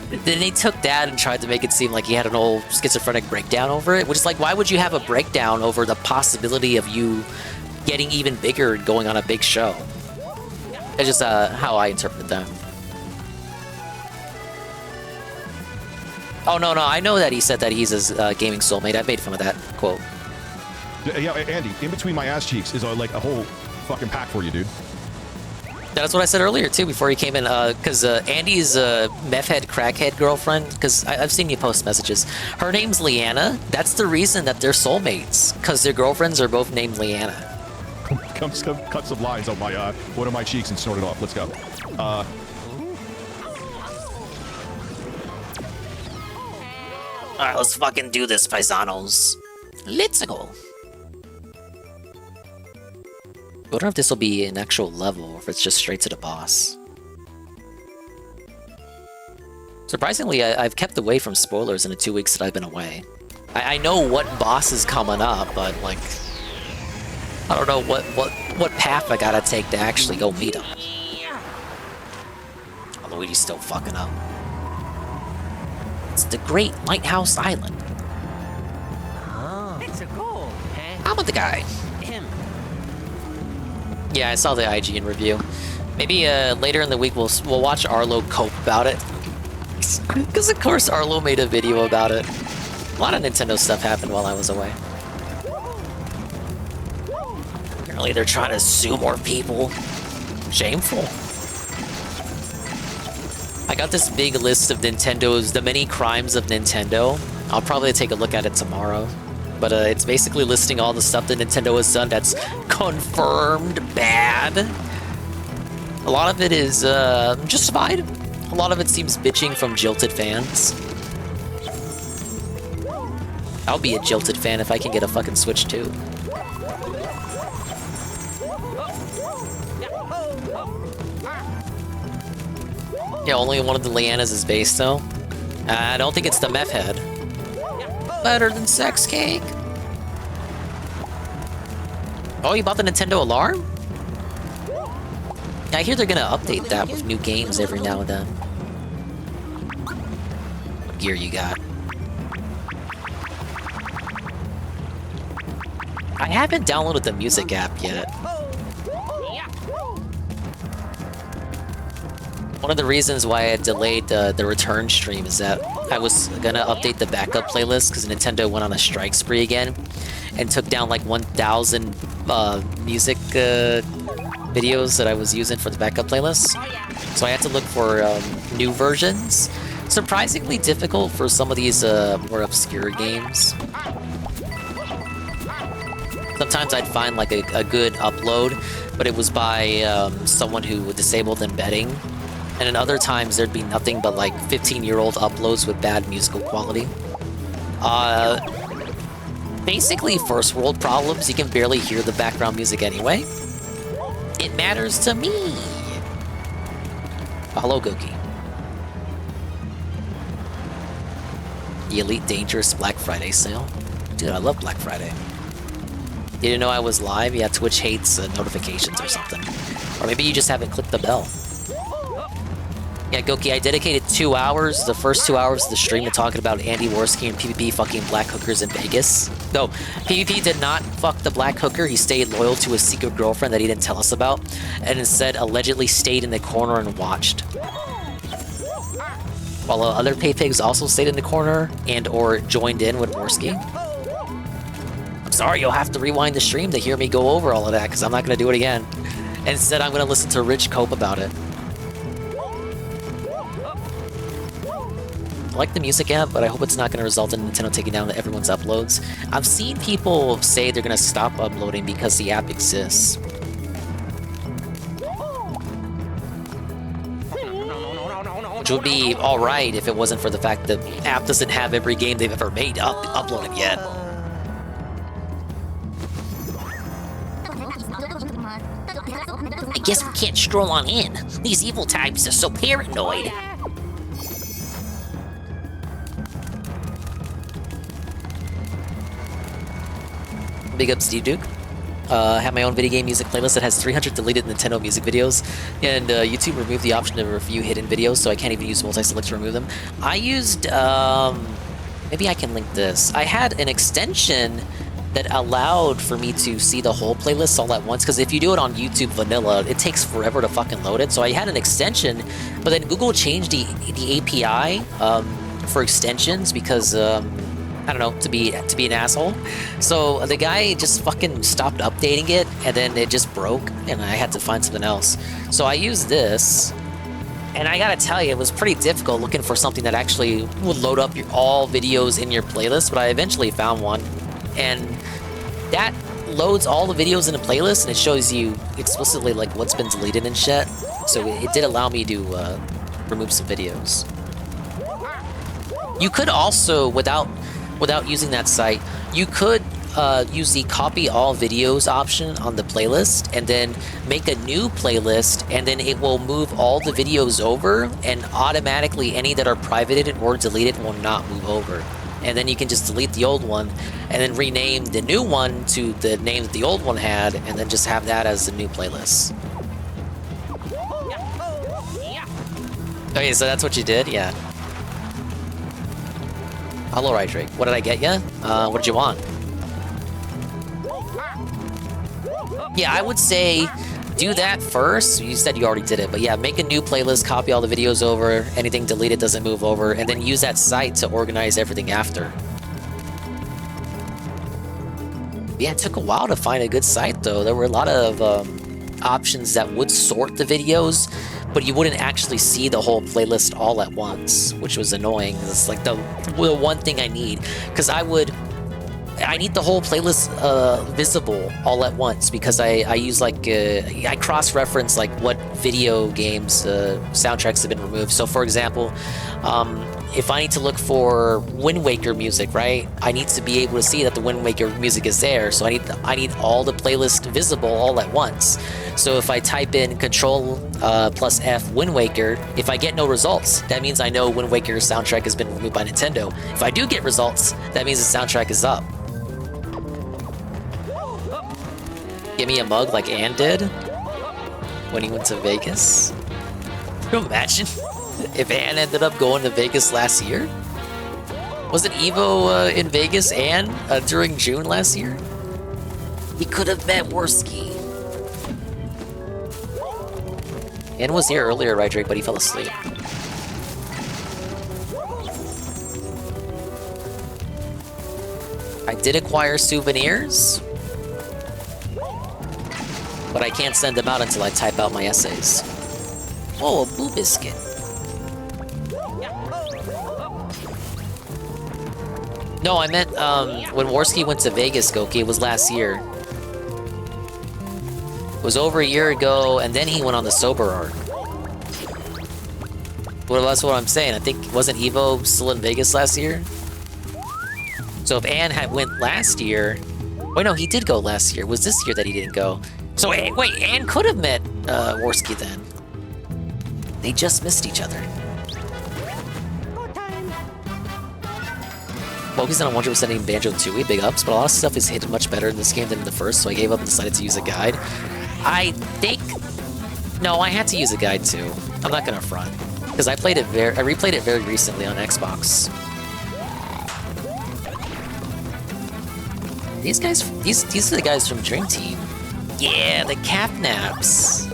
then they took that and tried to make it seem like he had an old schizophrenic breakdown over it, which is like, why would you have a breakdown over the possibility of you getting even bigger and going on a big show? It's just how I interpret that. Oh, no, I know that he said that he's his gaming soulmate. I made fun of that quote.
Yeah, Andy, in between my ass cheeks is like a whole fucking pack for you, dude.
That's what I said earlier, too, before he came in, because Andy's meth head, crackhead girlfriend, because I've seen you post messages, her name's Leanna. That's the reason that they're soulmates, because their girlfriends are both named Leanna.
Come cut some lines on my one of my cheeks and snort it off. Let's go.
Alright, let's fucking do this, paisanos. Let's go. I wonder if this will be an actual level, or if it's just straight to the boss. Surprisingly, I've kept away from spoilers in the 2 weeks that I've been away. I know what boss is coming up, but like, I don't know what path I gotta take to actually go meet him. Oh, Luigi's still fucking up. It's the Great Lighthouse Island.
Oh, it's a goal, huh?
How about the guy?
Him.
Yeah, I saw the IGN review. Maybe later in the week we'll watch Arlo cope about it. Because of course Arlo made a video about it. A lot of Nintendo stuff happened while I was away. Apparently they're trying to sue more people. Shameful. I got this big list of the many crimes of Nintendo. I'll probably take a look at it tomorrow. But it's basically listing all the stuff that Nintendo has done that's confirmed bad. A lot of it is justified. A lot of it seems bitching from jilted fans. I'll be a Jilted fan if I can get a fucking Switch too. Yeah, only one of the Leannas is based though. I don't think it's the Meth Head. Better than sex cake. Oh, you bought the Nintendo Alarm? I hear they're gonna update that with new games every now and then. What gear you got? I haven't downloaded the music app yet. One of the reasons why I delayed the return stream is that I was gonna update the backup playlist because Nintendo went on a strike spree again and took down like 1,000 music videos that I was using for the backup playlist. So I had to look for new versions. Surprisingly difficult for some of these more obscure games. Sometimes I'd find like a good upload, but it was by someone who disabled embedding. And in other times, there'd be nothing but like 15-year-old uploads with bad musical quality. Basically, first world problems, you can barely hear the background music anyway. It matters to me. Hello, Goki. The Elite Dangerous Black Friday sale. Dude, I love Black Friday. You didn't know I was live? Yeah, Twitch hates notifications or something. Or maybe you just haven't clicked the bell. Yeah, Goki, I dedicated 2 hours, the first 2 hours of the stream, to talking about Andy Worski and PvP fucking black hookers in Vegas. No, PvP did not fuck the black hooker. He stayed loyal to his secret girlfriend that he didn't tell us about, and instead allegedly stayed in the corner and watched. While other pay pigs also stayed in the corner and or joined in with Worski. I'm sorry, you'll have to rewind the stream to hear me go over all of that, because I'm not going to do it again. Instead, I'm going to listen to Rich cope about it. I like the music app, but I hope it's not going to result in Nintendo taking down everyone's uploads. I've seen people say they're going to stop uploading because the app exists. Which would be alright if it wasn't for the fact that the app doesn't have every game they've ever made uploaded yet. I guess we can't stroll on in. These evil types are so paranoid. Big up Steve Duke. I have my own video game music playlist that has 300 deleted Nintendo music videos, and YouTube removed the option to review hidden videos, so I can't even use multi-select to remove them. I used, maybe I can link this. I had an extension that allowed for me to see the whole playlist all at once, because if you do it on YouTube vanilla, it takes forever to fucking load it. So I had an extension, but then Google changed the API for extensions because I don't know, to be an asshole. So the guy just fucking stopped updating it, and then it just broke, and I had to find something else. So I used this, and I gotta tell you, it was pretty difficult looking for something that actually would load up all videos in your playlist, but I eventually found one. And that loads all the videos in a playlist, and it shows you explicitly like what's been deleted and shit. So it did allow me to remove some videos. You could also, without using that site, you could use the copy all videos option on the playlist and then make a new playlist, and then it will move all the videos over, and automatically any that are privated or deleted will not move over. And then you can just delete the old one and then rename the new one to the name that the old one had, and then just have that as the new playlist. Okay, so that's what you did? Yeah. Hello, right, Drake. What did I get you? What did you want? Yeah, I would say do that first. You said you already did it, but yeah, make a new playlist, copy all the videos over, anything deleted doesn't move over, and then use that site to organize everything after. Yeah, it took a while to find a good site, though. There were a lot of options that would sort the videos, but you wouldn't actually see the whole playlist all at once, which was annoying. It's like the one thing I need, because I need the whole playlist visible all at once, because I use like I cross-reference like what video games soundtracks have been removed. So for example, if I need to look for Wind Waker music, right? I need to be able to see that the Wind Waker music is there. So I need all the playlists visible all at once. So if I type in Control plus F Wind Waker, if I get no results, that means I know Wind Waker's soundtrack has been removed by Nintendo. If I do get results, that means the soundtrack is up. Give me a mug like Ann did when he went to Vegas. Can you imagine if Ann ended up going to Vegas last year? Wasn't Evo in Vegas and during June last year? He could have met Worski. Ann was here earlier, right, Drake? But he fell asleep. I did acquire souvenirs, but I can't send them out until I type out my essays. Oh, a Boo Biscuit. No, I meant when Worski went to Vegas, Goki, it was last year. It was over a year ago, and then he went on the sober arc. Well, that's what I'm saying. I think, wasn't Evo still in Vegas last year? So if Ann had went last year... Wait, no, he did go last year. It was this year that he didn't go. So, wait, Ann could have met Worski then. They just missed each other. Focusing on 100%ing Banjo Tooie, big ups, but a lot of stuff is hidden much better in this game than in the first, so I gave up and decided to use a guide. I think... No, I had to use a guide too. I'm not gonna front. Because I replayed it very recently on Xbox. These guys, these are the guys from Dream Team. Yeah, the Capnaps.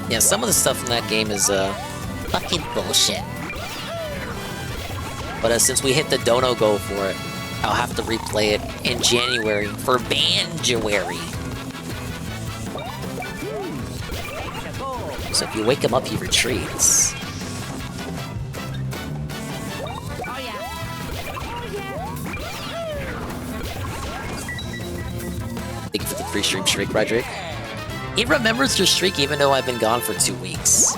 Yeah, some of the stuff in that game is fucking bullshit. But since we hit the Dono Go for it, I'll have to replay it in January for Banjuary. So if you wake him up, he retreats. Thank you for the free stream streak, Roderick. It remembers your streak even though I've been gone for 2 weeks.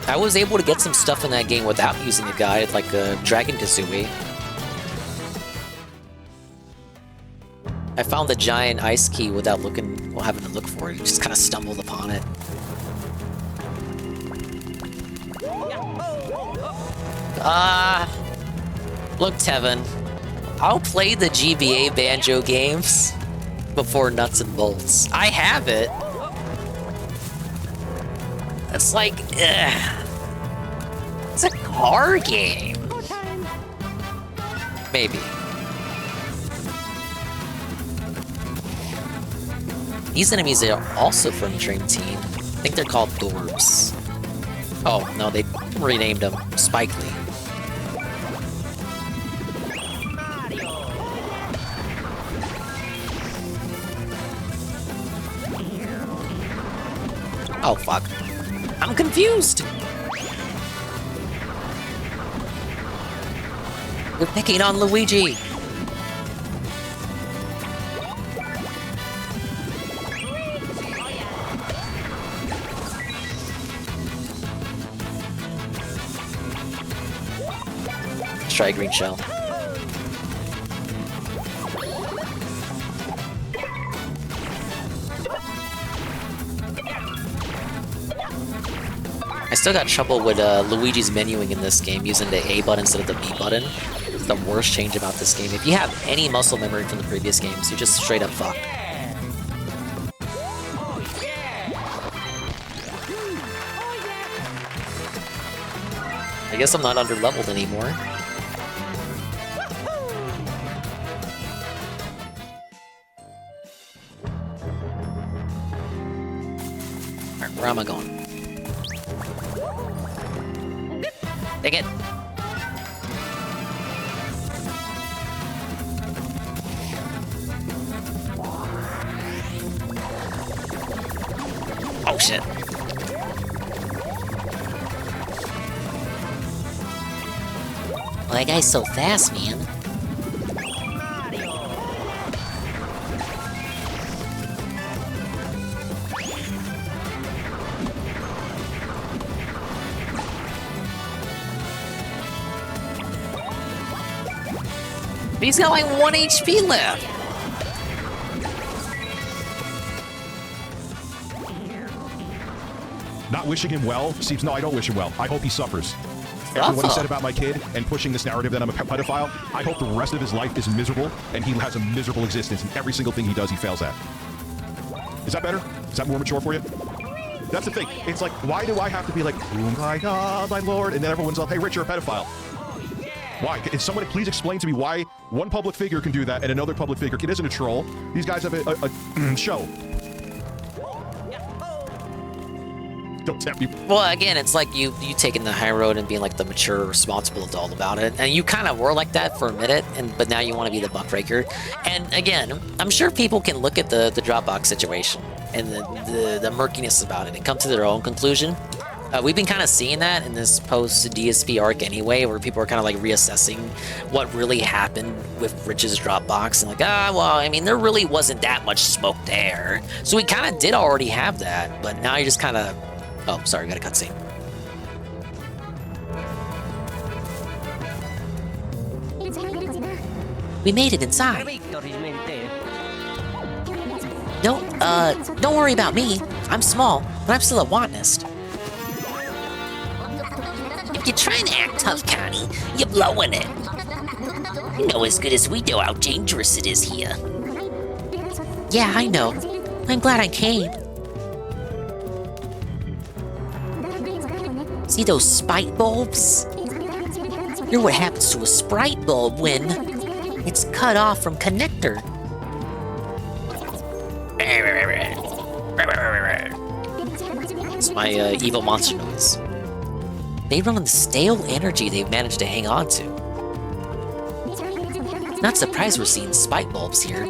I was able to get some stuff in that game without using a guide, like Dragon Kazooie. I found the giant ice key without having to look for it. Just kind of stumbled upon it. Look, Tevin. I'll play the GBA Banjo games before Nuts and Bolts. I have it. It's like, it's a car game. Maybe. These enemies are also from Dream Team. I think they're called Dorbs. Oh, no, they renamed them Spike Lee. Oh, fuck. I'm confused! We're picking on Luigi! Let's try a green shell. I still got trouble with Luigi's menuing in this game using the A button instead of the B button. It's the worst change about this game. If you have any muscle memory from the previous games, you're just straight up fucked. I guess I'm not under-leveled anymore. Alright, where am I going? Take it. Oh shit. Well, that guy's so fast, man.
But he's got like 1 HP left.
Not wishing him well? Seems no, I don't wish him well. I hope he suffers. After what he said about my kid and pushing this narrative that I'm a pedophile, I hope the rest of his life is miserable and he has a miserable existence and every single thing he does, he fails at. Is that better? Is that more mature for you? That's the thing. It's like, why do I have to be like, oh my God, my Lord, and then everyone's like, hey, Rich, you're a pedophile. Why? Can someone please explain to me why one public figure can do that and another public figure isn't a troll? These guys have a show. Don't tempt me.
Well, again, it's like you taking the high road and being like the mature, responsible adult about it, and you kind of were like that for a minute, but now you want to be the buckbreaker. And again, I'm sure people can look at the Dropbox situation and the murkiness about it and come to their own conclusion. We've been kind of seeing that in this post-DSP arc anyway, where people are kind of like reassessing what really happened with Rich's Dropbox and like, well, I mean, there really wasn't that much smoke there. So we kind of did already have that, but now you're just kind of... Oh, sorry, we got a cutscene. We made it inside. Don't worry about me. I'm small, but I'm still a botanist. If you're trying to act tough, Connie, you're blowing it. You know as good as we know how dangerous it is here. Yeah, I know. I'm glad I came. See those spite bulbs? You're what happens to a sprite bulb when it's cut off from connector. It's my evil monster noise. They run on the stale energy they've managed to hang on to. Not surprised we're seeing spite bulbs here.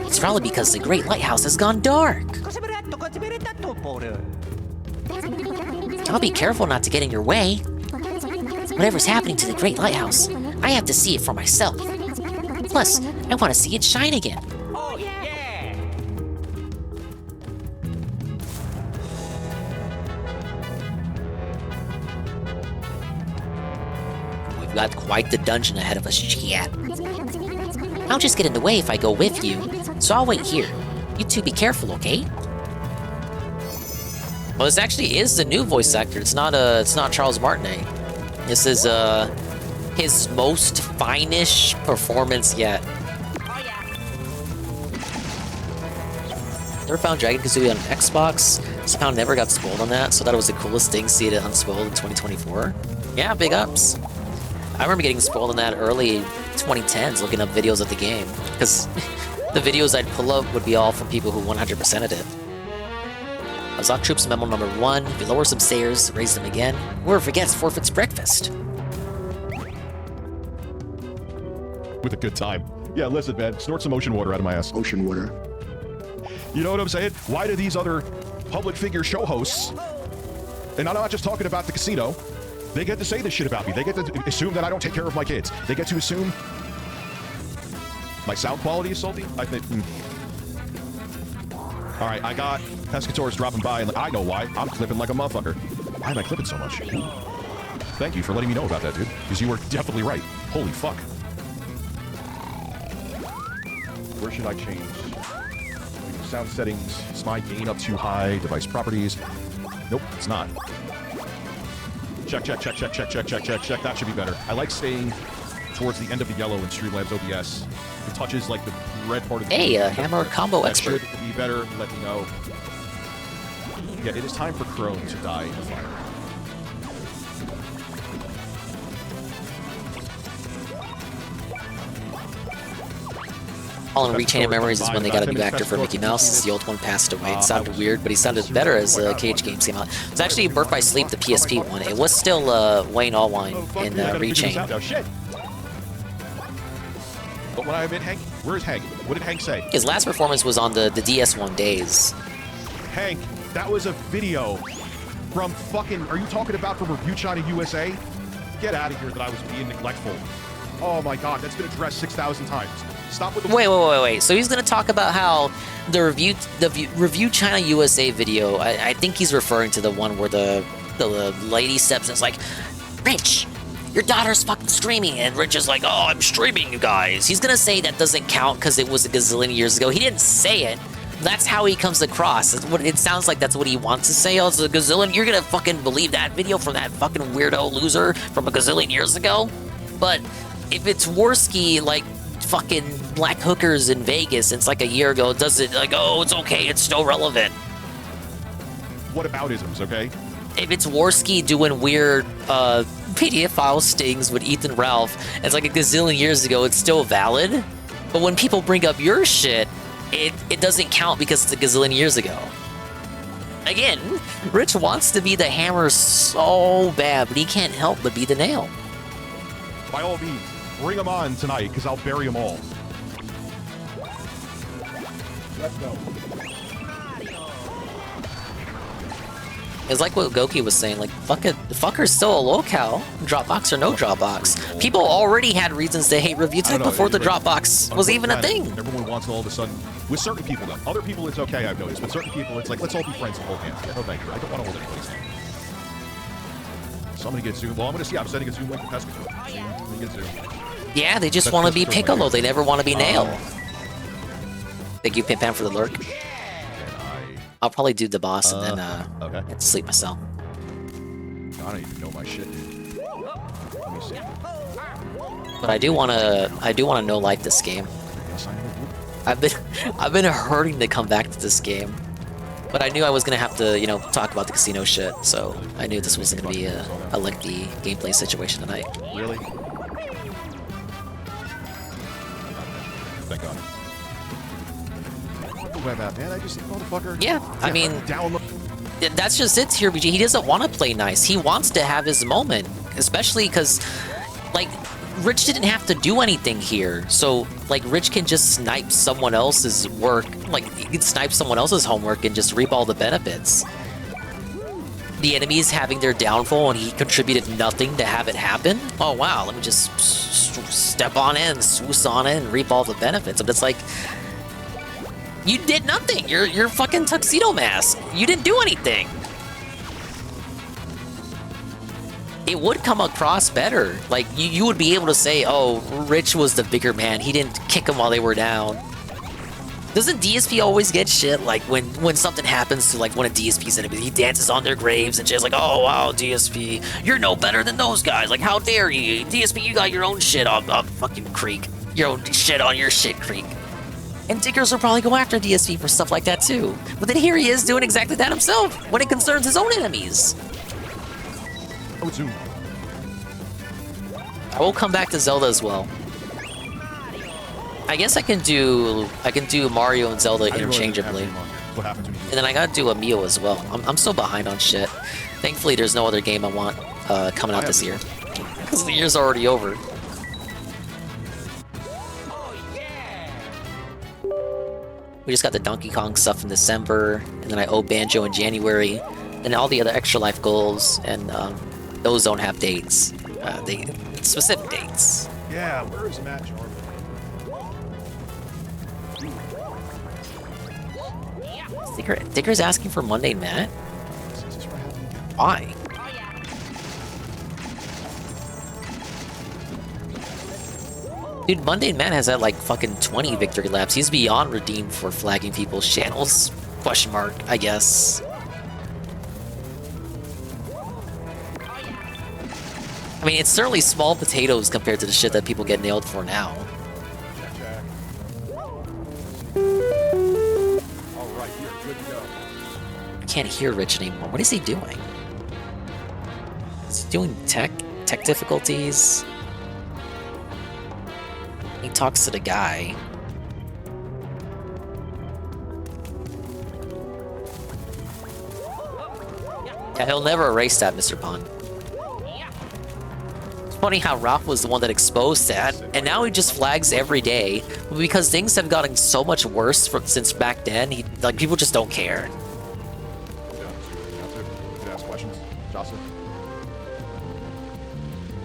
It's probably because the Great Lighthouse has gone dark. I'll be careful not to get in your way. Whatever's happening to the Great Lighthouse, I have to see it for myself. Plus, I want to see it shine again.
Oh, yeah!
We've got quite the dungeon ahead of us, chat. I'll just get in the way if I go with you, so I'll wait here. You two be careful, okay? Well, this actually is the new voice actor. It's not Charles Martinet. This is his most fine-ish performance yet. Never found Dragon Kazooie on Xbox. Somehow never got spoiled on that, so that was the coolest thing, see it unspoiled in 2024. Yeah, big ups. I remember getting spoiled on that early 2010s, looking up videos of the game, because the videos I'd pull up would be all from people who 100%ed it. Azok Troops Memo number 1, if you lower some stairs, raise them again, whoever forgets forfeits breakfast.
With a good time. Yeah, listen, man, snort some ocean water out of my ass. Ocean water. You know what I'm saying? Why do these other public figure show hosts, and I'm not just talking about the casino, they get to say this shit about me. They get to assume that I don't take care of my kids. They get to assume my sound quality is salty? I think... All right, I got Pescators dropping by, and like, I know why. I'm clipping like a motherfucker. Why am I clipping so much? Thank you for letting me know about that, dude, because you were definitely right. Holy fuck. Where should I change? Sound settings. Is my gain up too high? Device properties. Nope, it's not. Check. That should be better. I like staying towards the end of the yellow in Streamlabs OBS. It touches like the red part of the
Hey, hammer combo
that
expert.
should be better. Let me know. Yeah, it is time for Crone to die in the fire.
All in Rechain of Memories is when they got a new actor for Mickey Mouse, since the old one passed away. It sounded weird, but he sounded better as Cage Games came out. It was actually Birth by Sleep, the PSP one. It was still Wayne Allwine in Rechain.
Oh, shit. But when I met Hank, where's Hank? What did Hank say?
His last performance was on the DS1 days.
Hank, that was a video from fucking... Are you talking about from Review China USA? Get out of here that I was being neglectful. Oh my god, that's been addressed 6,000 times. Stop with the...
Wait. So he's gonna talk about how the Review China USA video, I think he's referring to the one where the lady steps and is like, Rich,
your daughter's fucking streaming. And Rich is like, oh, I'm streaming, you guys. He's gonna say that doesn't count because it was a gazillion years ago. He didn't say it. That's how he comes across. It sounds like that's what he wants to say. Oh, it's a gazillion. You're gonna fucking believe that video from that fucking weirdo loser from a gazillion years ago? But if it's Worski, like, fucking black hookers in Vegas, it's like a year ago, does it like, oh, it's okay, it's still relevant.
What about isms, okay?
If it's Worski doing weird PDF file stings with Ethan Ralph, it's like a gazillion years ago, it's still valid. But when people bring up your shit, it doesn't count because it's a gazillion years ago. Again, Rich wants to be the hammer so bad, but he can't help but be the nail.
By all means, bring them on tonight, because I'll bury them all. Let's go.
It's like what Goki was saying, like, fuck it, fucker's still a locale, Dropbox or no Dropbox. People already had reasons to hate Review Tech before the Dropbox was even a thing.
Everyone wants to all of a sudden, with certain people though. Other people it's okay, I've noticed, but certain people it's like, let's all be friends and hold hands. Yeah, no thank you, I don't want to hold anybody's hand. Somebody get Zoom, well I'm sending a Zoom link to Pesca. Somebody get Zoom.
Yeah, they just want to be Piccolo, they never want to be Nail. Thank you, Pimp Pam, for the lurk. I'll probably do the boss and then
okay.
get to sleep myself.
I don't even know my shit. Let me see.
But I do wanna no life this game. I've been hurting to come back to this game. But I knew I was gonna have to, talk about the casino shit, so I knew this was gonna be a lengthy gameplay situation tonight.
Really? Thank God. Web app, man. I just think, motherfucker.
Yeah, I mean, that's just it, TRBG. He doesn't want to play nice. He wants to have his moment, especially because, like, Rich didn't have to do anything here. So, like, Rich can just snipe someone else's work. Like, he can snipe someone else's homework and just reap all the benefits. The enemies having their downfall and he contributed nothing to have it happen. Oh, wow, let me just step on in, swoos on it, and reap all the benefits. But it's like, you did nothing. You're fucking Tuxedo Mask. You didn't do anything. It would come across better. Like, you would be able to say, oh, Rich was the bigger man. He didn't kick them while they were down. Doesn't DSP always get shit? Like, when something happens to, like, one of DSP's enemies, he dances on their graves and shit's like, oh, wow, DSP, you're no better than those guys. Like, how dare you? DSP, you got your own shit on fucking Creek. Your own shit on your shit, Creek. And Dickers will probably go after DSP for stuff like that too. But then here he is doing exactly that himself when it concerns his own enemies.
Oh, Zoom.
I will come back to Zelda as well. I guess I can do Mario and Zelda interchangeably.
What happens when you
And then I gotta do a Mio as well. I'm still behind on shit. Thankfully, there's no other game I want coming out this year. Because the year's already over. We just got the Donkey Kong stuff in December, and then I owe Banjo in January, and all the other Extra Life goals, and those don't have dates. They specific dates.
Yeah, where is Matt Jarvis?
Dicker's asking for Monday, Matt. Why? Dude, Mundane Man has had like fucking 20 victory laps. He's beyond redeemed for flagging people's channels. Question mark, I guess. I mean, it's certainly small potatoes compared to the shit that people get nailed for now.
Alright, you're good to go.
I can't hear Rich anymore. What is he doing? Is he doing tech difficulties? He talks to the guy. Yeah, he'll never erase that, Mr. Pond. It's funny how Ralph was the one that exposed that, and now he just flags every day. Because things have gotten so much worse since back then, people just don't care.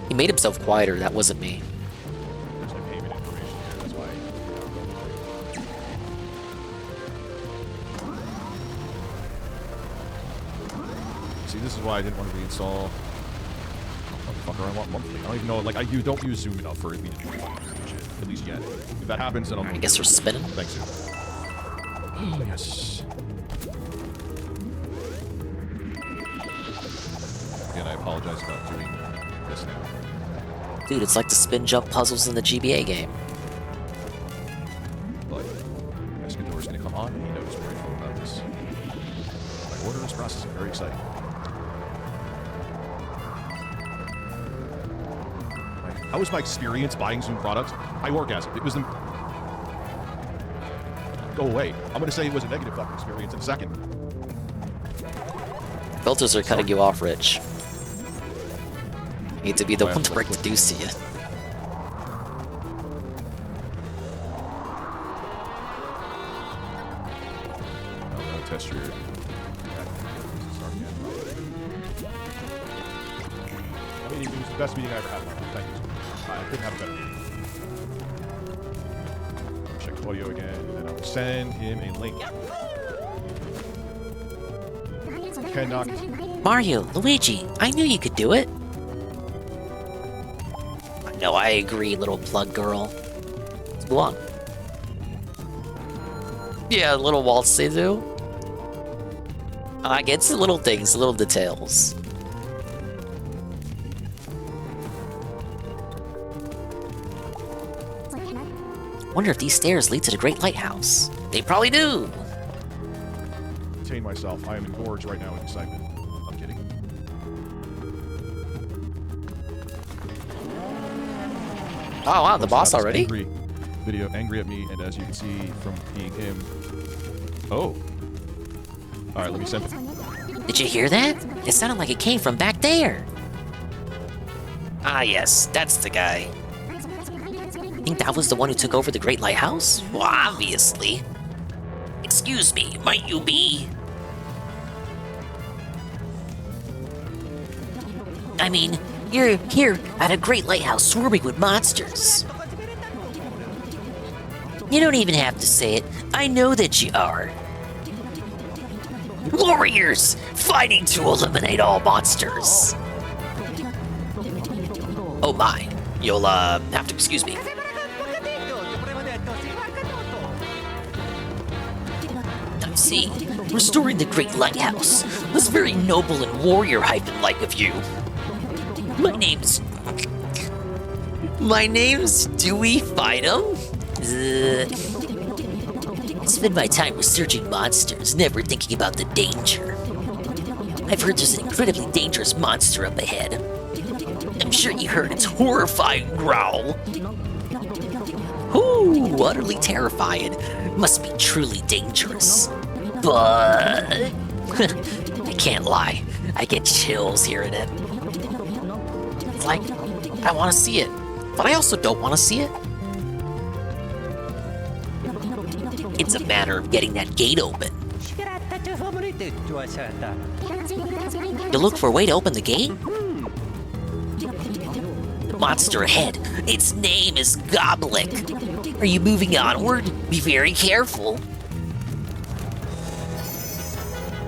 He made himself quieter, that wasn't me.
See, this is why I didn't want to reinstall. motherfucker. I want monthly. I don't even know. Like, you don't use Zoom enough for me to do shit. At least yet. If that happens, then I'll.
I guess we're spinning.
Thanks. Oh, yes. Again, I apologize about doing this now.
Dude, it's like the spin jump puzzles in the GBA game.
But Escador's gonna come on, and he knows where I feel about this. My order is processing. Very exciting. How was my experience buying Zoom products? I orgasmed. It was the... Go away. I'm gonna say it was a negative fucking experience in a second.
Filters are cutting you off, Rich. You need to be the one to break the deuce to you.
I'll test your... I mean, it was the best meeting I ever had in my life. Thank you. I couldn't have a better meeting. Check audio again, and then I'll send him a link. Cannot.
Mario, Luigi, I knew you could do it. No, I agree, little plug girl. Let's go on. Yeah, little waltz they do. I get the little things, little details. Wonder if these stairs lead to the Great Lighthouse. They probably do.
Contain myself. I am engorged right now with excitement. I'm kidding.
Oh wow, the boss already?
Angry video, angry at me, and as you can see from being him. Oh. Alright, let me send it.
Did you hear that? It sounded like it came from back there. Ah yes, that's the guy. Think that was the one who took over the Great Lighthouse? Well, obviously. Excuse me, might you be? I mean, you're here at a Great Lighthouse swarming with monsters. You don't even have to say it. I know that you are. Warriors, fighting to eliminate all monsters. Oh my, you'll have to excuse me. I see. Restoring the Great Lighthouse was very noble and warrior-like of you. My name's Dewey Fightum. I spend my time researching monsters, never thinking about the danger. I've heard there's an incredibly dangerous monster up ahead. I'm sure you heard its horrifying growl. Ooh, utterly terrifying. Must be truly dangerous. But... I can't lie. I get chills hearing it. It's like, I want to see it, but I also don't want to see it. It's a matter of getting that gate open. You look for a way to open the gate? The monster ahead. Its name is Goblick. Are you moving onward? Be very careful.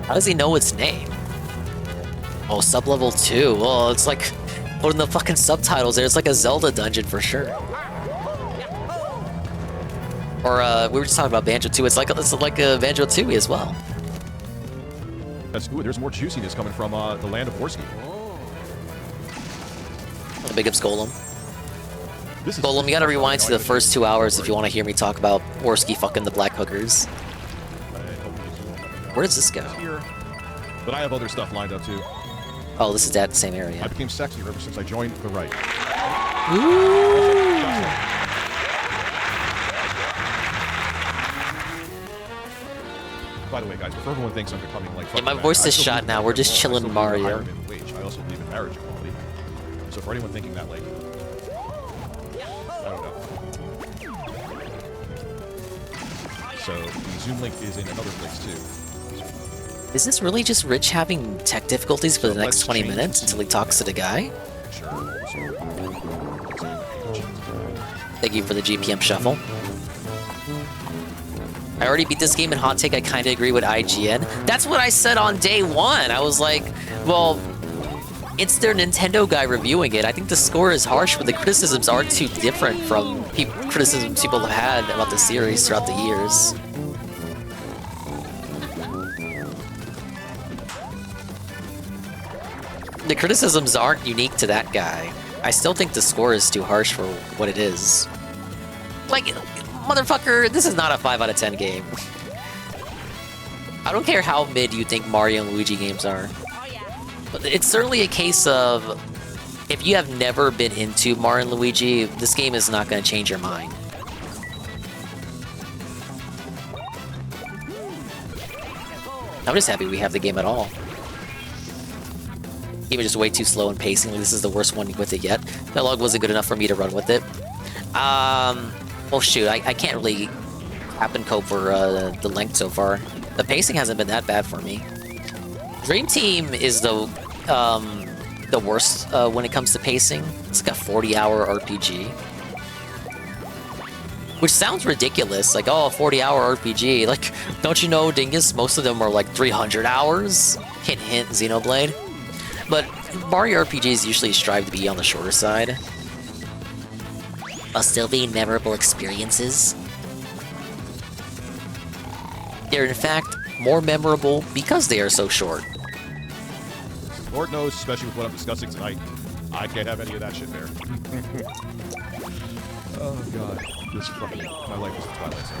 How does he know its name? Oh, sub-level 2. Well, it's like putting the fucking subtitles there. It's like a Zelda dungeon for sure. Or we were just talking about Banjo 2. It's like a Banjo 2 as well.
That's good. There's more juiciness coming from the land of Warski.
Big ups Golem. Golem, you gotta rewind to the first 2 hours if you want to hear me talk about Warski fucking the Black Hookers. Where does this go?
Here. But I have other stuff lined up too.
Oh, this is at the same area.
I became sexier ever since I joined the right.
Ooh.
By the way, guys, before everyone thinks I'm becoming like...
Yeah, my voice is shot now. We're just chilling Mario.
I also believe in marriage equality. So for anyone thinking that, like... I don't know. So the Zoom link is in another place too.
Is this really just Rich having tech difficulties for the next 20 minutes until he talks to the guy? Thank you for the GPM shuffle. I already beat this game in Hot Take. I kind of agree with IGN. That's what I said on day one. I was like, well, it's their Nintendo guy reviewing it. I think the score is harsh, but the criticisms aren't too different from criticisms people have had about the series throughout the years. The criticisms aren't unique to that guy. I still think the score is too harsh for what it is. Like, motherfucker, this is not a 5 out of 10 game. I don't care how mid you think Mario and Luigi games are. But it's certainly a case of, if you have never been into Mario and Luigi, this game is not going to change your mind. I'm just happy we have the game at all. Even just way too slow in pacing. This is the worst one with it yet. The log wasn't good enough for me to run with it. Well, shoot, I can't really cap and cope for the length so far. The pacing hasn't been that bad for me. Dream Team is the worst when it comes to pacing. It's like a 40-hour RPG. Which sounds ridiculous, like, oh, a 40-hour RPG. Like, don't you know, Dingus, most of them are like 300 hours? Hint, hint, Xenoblade. But Mario RPGs usually strive to be on the shorter side. While still being memorable experiences. They're in fact more memorable because they are so short.
Lord knows, especially with what I'm discussing tonight, I can't have any of that shit there. Oh god, this fucking my life is a Twilight Zone.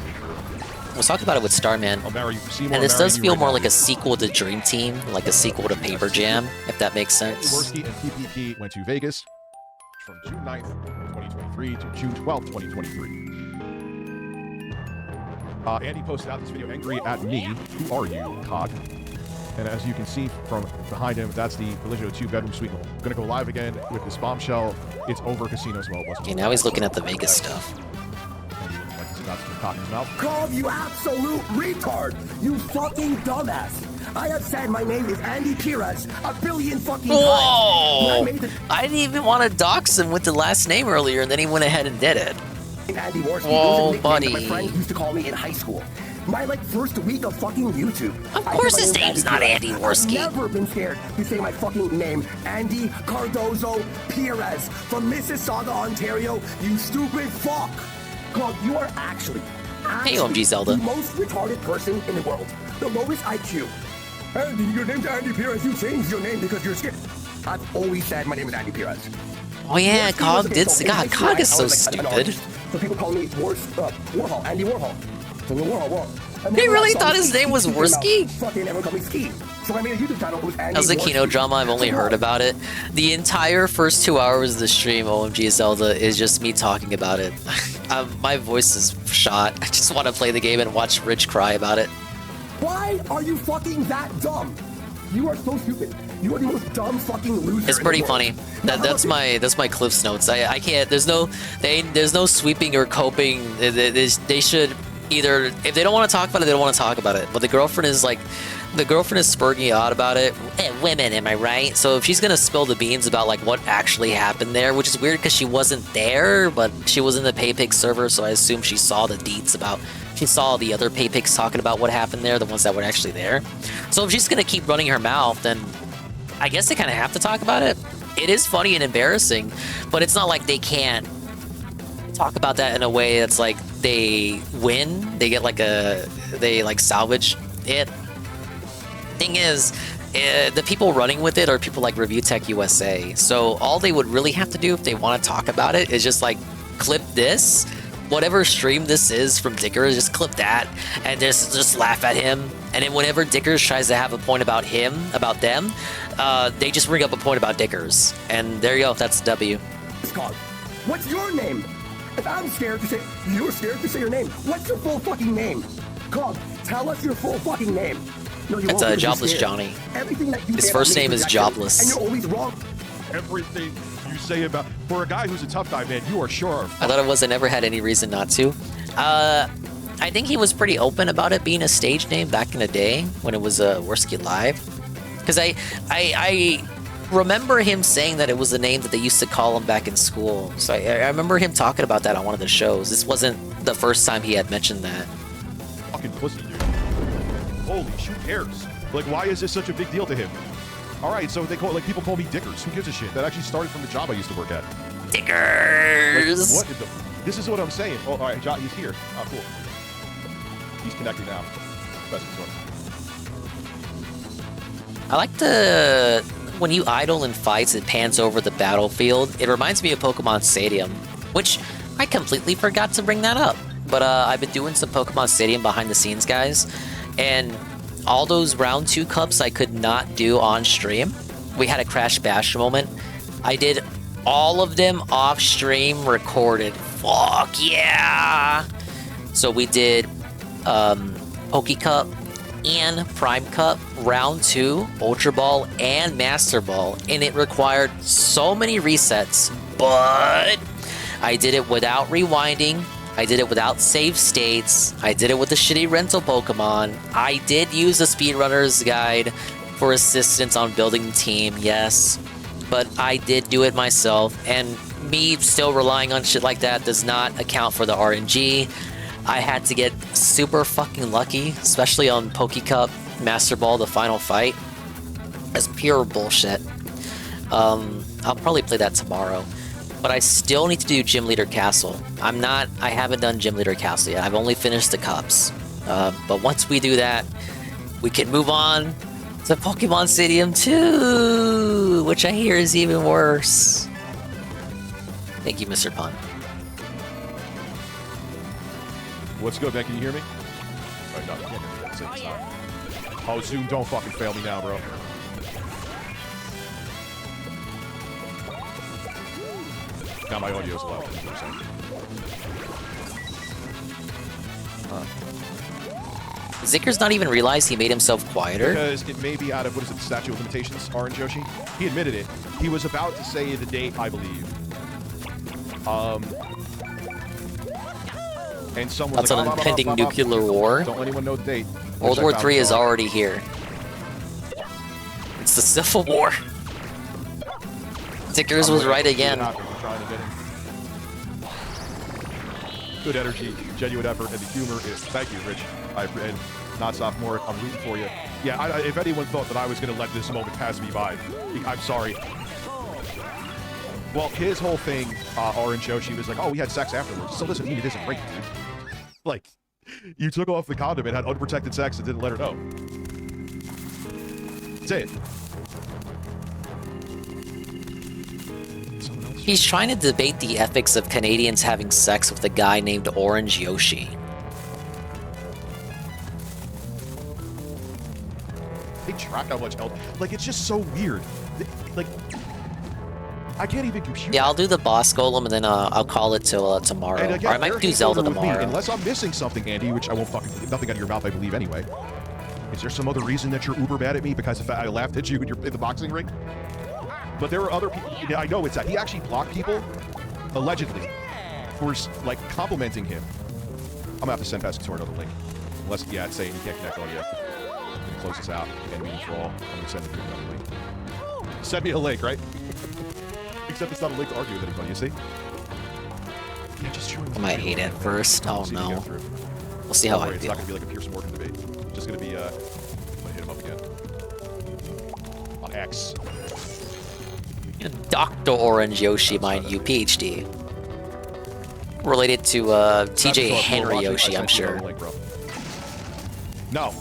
Let's talk about it with Starman. And this does feel more like a sequel to Dream Team, like a sequel to Paper Jam, if that makes sense.
Worski and P-P-P went to Vegas from June 9th, 2023 to June 12th, 2023. Andy posted out this video angry at me. Who are you, Cog? And as you can see from behind him, that's the Religio 2-bedroom suite. Gonna go live again with this bombshell. It's over casinos. Well, it wasn't.
Okay, now he's looking at the Vegas stuff.
Cog, you absolute retard! You fucking dumbass! I have said my name is Andy Perez a billion fucking times!
Whoa! I didn't even want to dox him with the last name earlier, and then he went ahead and did it.
Andy Worski,
whoa, buddy.
My friend used to call me in high school. My first week of fucking YouTube.
Of course his name's not Andy Worski.
I've never been scared to say my fucking name. Andy Cardozo Perez from Mississauga, Ontario. You stupid fuck. Cog, you are actually
hey, OMG Zelda.
The most retarded person in the world. The lowest IQ. Andy, your name's Andy Perez. You changed your name because you're scared. I've always said my name is Andy Perez.
Oh yeah, Cog did. God, Cog is so stupid.
So people call me Warhol, Andy Warhol.
He really thought his name was Worski?
Fucking everyone called me Ski. So I made a YouTube channel. It was Andy
That was the Kino drama. I've only heard about it. The entire first 2 hours of the stream, OMG Zelda, is just me talking about it. My voice is shot. I just want to play the game and watch Rich cry about it.
Why are you fucking that dumb? You are so stupid. You are the most dumb fucking loser.
It's pretty funny. That's my Cliff's notes. I can't. There's no sweeping or coping. They should either, if they don't want to talk about it, they don't want to talk about it. But the girlfriend is spurging out about it. Women, am I right? So if she's gonna spill the beans about like what actually happened there, which is weird because she wasn't there, but she was in the PayPig server, so I assume she saw the deets about. She saw the other PayPigs talking about what happened there, the ones that were actually there. So if she's gonna keep running her mouth, then I guess they kind of have to talk about it. It is funny and embarrassing, but it's not like they can't talk about that in a way that's like they win. They get like they salvage it. Thing is, the people running with it are people like Review Tech USA. So all they would really have to do if they want to talk about it is just like clip this, whatever stream this is from Dickers, just clip that and just laugh at him. And then whenever Dickers tries to have a point about them, they just bring up a point about Dickers. And there you go, that's W.
What's your name? If I'm scared to say, you're scared to say your name. What's your full fucking name? Cog, tell us your full fucking name. No, you
it's
won't,
Jobless Johnny.
Everything that you
His first name is Jobless.
And you're always wrong.
Everything you say about, for a guy who's a tough guy, man, you are sure.
I thought it was. I never had any reason not to. I think he was pretty open about it being a stage name back in the day when it was Worski Live. Because I remember him saying that it was the name that they used to call him back in school. So I remember him talking about that on one of the shows. This wasn't the first time he had mentioned that.
Fucking pussy, dude. Holy, who cares? Like, why is this such a big deal to him? All right, so they call like people call me Dickers. Who gives a shit? That actually started from the job I used to work at.
Dickers.
Like, what? This is what I'm saying. Oh, all right, he's here. Oh, cool. He's connecting now. Best resort.
I like the when you idle in fights, it pans over the battlefield. It reminds me of Pokemon Stadium, which I completely forgot to bring that up. But I've been doing some Pokemon Stadium behind the scenes, guys, and all those round 2 cups I could not do on stream. We had a Crash Bash moment. I did all of them off stream, recorded. Fuck yeah! So we did Poke Cup and Prime Cup, round 2, Ultra Ball, and Master Ball, and it required so many resets, but I did it without rewinding. I did it without save states. I did it with the shitty rental Pokemon. I did use the speedrunner's guide for assistance on building the team, yes, but I did do it myself, and me still relying on shit like that does not account for the RNG. I had to get super fucking lucky, especially on Poke Cup, Master Ball, the final fight. That's pure bullshit. I'll probably play that tomorrow. But I still need to do Gym Leader Castle. I haven't done Gym Leader Castle yet. I've only finished the cups. But once we do that, we can move on to Pokemon Stadium 2, which I hear is even worse. Thank you, Mr. Pun.
What's good, man? Can you hear me? Oh, no, you can't hear me. That's it. It's not. Oh, Zoom, don't fucking fail me now, bro. Now my audio's loud.
Zicker's not even realized he made himself quieter?
Because it may be out of, what is it, the statute of limitations, Orange Yoshi? He admitted it. He was about to say the date, I believe. And someone
That's an impending nuclear war.
Don't let anyone know the date.
World War III is already here. It's the Civil War. Zickers was right again.
Good energy, genuine effort, and the humor is. Thank you, Rich. And not sophomore. I'm rooting for you. Yeah, if anyone thought that I was going to let this moment pass me by, I'm sorry. Well, his whole thing, Orange Yoshi, was like, oh, we had sex afterwards. So listen, it isn't rape, dude. Like, you took off the condom and had unprotected sex and didn't let her know. That's it.
He's trying to debate the ethics of Canadians having sex with a guy named Orange Yoshi.
They track how much else. Like, it's just so weird. Like, I can't even compute.
Yeah, I'll do the boss golem and then I'll call it till tomorrow.
And again,
or I might do Zelda tomorrow.
Unless I'm missing something, Andy, which I won't fucking nothing out of your mouth, I believe anyway. Is there some other reason that you're uber mad at me because if I laughed at you in the boxing ring? But there are other people. I know it's that he actually blocked people, allegedly, for like complimenting him. I'm gonna have to send Pescator another link. Unless, yeah, it's saying he can't connect audio. Close this out. And means for all. I'm gonna send it to another link. Send me a link, right? Except it's not a link to argue with anybody, you see? Yeah, just
I might hate it first. Oh no. We'll see how I feel.
It's not gonna be like a Pierce Morgan debate. It's just gonna be I'm gonna hit him up again. On X.
Dr. Orange Yoshi, mind you, PhD. Related to TJ Henry Yoshi, I'm sure.
No.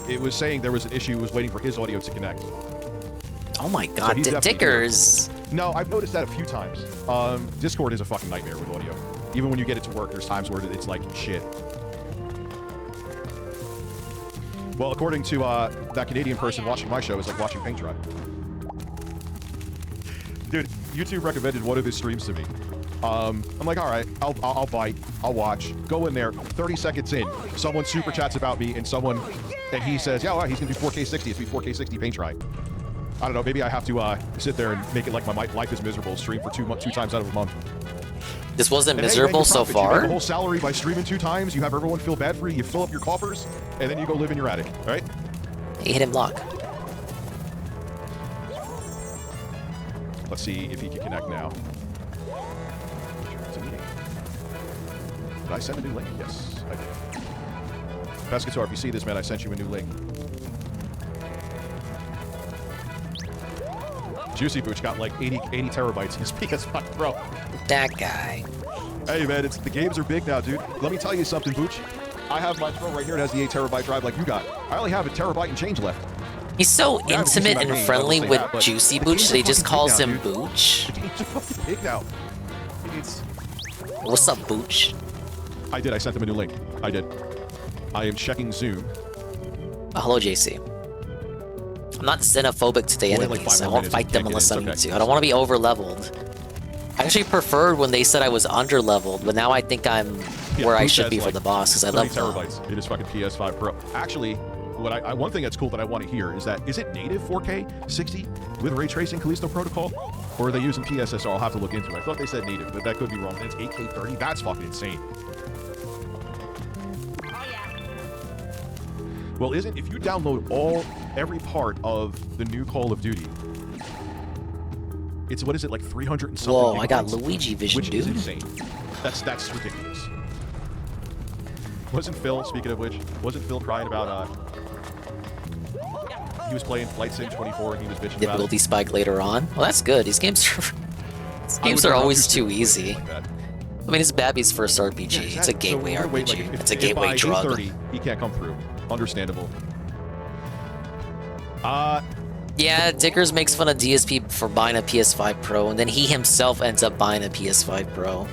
It was saying there was an issue, it was waiting for his audio to connect.
Oh my god, the Dickers.
No, I've noticed that a few times. Discord is a fucking nightmare with audio. Even when you get it to work, there's times where it's like shit. Well, according to that Canadian person watching my show, it's like watching paint dry. Dude, YouTube recommended one of his streams to me. I'm like, all right, I'll bite, I'll watch. Go in there, 30 seconds in, someone super chats about me, and he says, yeah, well, he's gonna do 4K60. It's gonna be 4K60 paint dry. I don't know, maybe I have to sit there and make it like my life is miserable, stream for two times out of a month.
This wasn't miserable so far?
You make a whole salary by streaming 2 times, you have everyone feel bad for you, you fill up your coffers, and then you go live in your attic, all right?
You hit him block.
Let's see if he can connect now. Did I send a new link? Yes, I did. Pescator, if you see this, man, I sent you a new link. Juicy Booch got like 80 terabytes in his PS5 Pro.
That guy.
Hey man, the games are big now, dude. Let me tell you something, Booch. I have my Pro right here. It has the 8 terabyte drive like you got. I only have a terabyte and change left.
He's so
Yeah,
intimate and
game,
friendly with
that, but
Juicy
the
Booch
games
that
are
he just
fucking
calls
big
him
now, dude.
Booch.
The games are fucking big now. It's...
What's up, Booch?
I did. I sent them a new link. I did. I am checking Zoom.
Hello, JC. I'm not xenophobic to the
Only like
enemies.
5
I
more
won't
minutes,
fight
you
them
can't
unless
get
I
in,
need
it's
to.
okay.
I don't want to be over-leveled. I actually preferred when they said I was under-leveled, but now I think I'm
Yeah,
where I
Booch
should
has,
be for
like,
the boss, because I
30
love them.
terabytes. It is fucking PS5 Pro. Actually, one thing that's cool that I want to hear is that, is it native 4K 60 with ray tracing Callisto Protocol? Or are they using PSSR? I'll have to look into it. I thought they said native, but that could be wrong. And it's 8K 30? That's fucking insane. Well, if you download every part of the new Call of Duty, it's, what is it, like 300 and something
Whoa, I got
gigabytes?
Luigi vision,
Which is
dude.
insane. That's ridiculous. Wasn't Phil, speaking of which, wasn't Phil crying about, he was playing Flight Sim 24 and he was bitching about
Difficulty
it?
spike later on. Well, that's good. These games are always too easy. I mean, it's Babby's first RPG.
Yeah,
It's a gateway
so we're gonna wait,
RPG.
like,
It's a
if
gateway
by
drug.
8:30 he can't come through. Understandable.
Yeah, Dickers makes fun of DSP for buying a PS5 Pro, and then he himself ends up buying a PS5 Pro.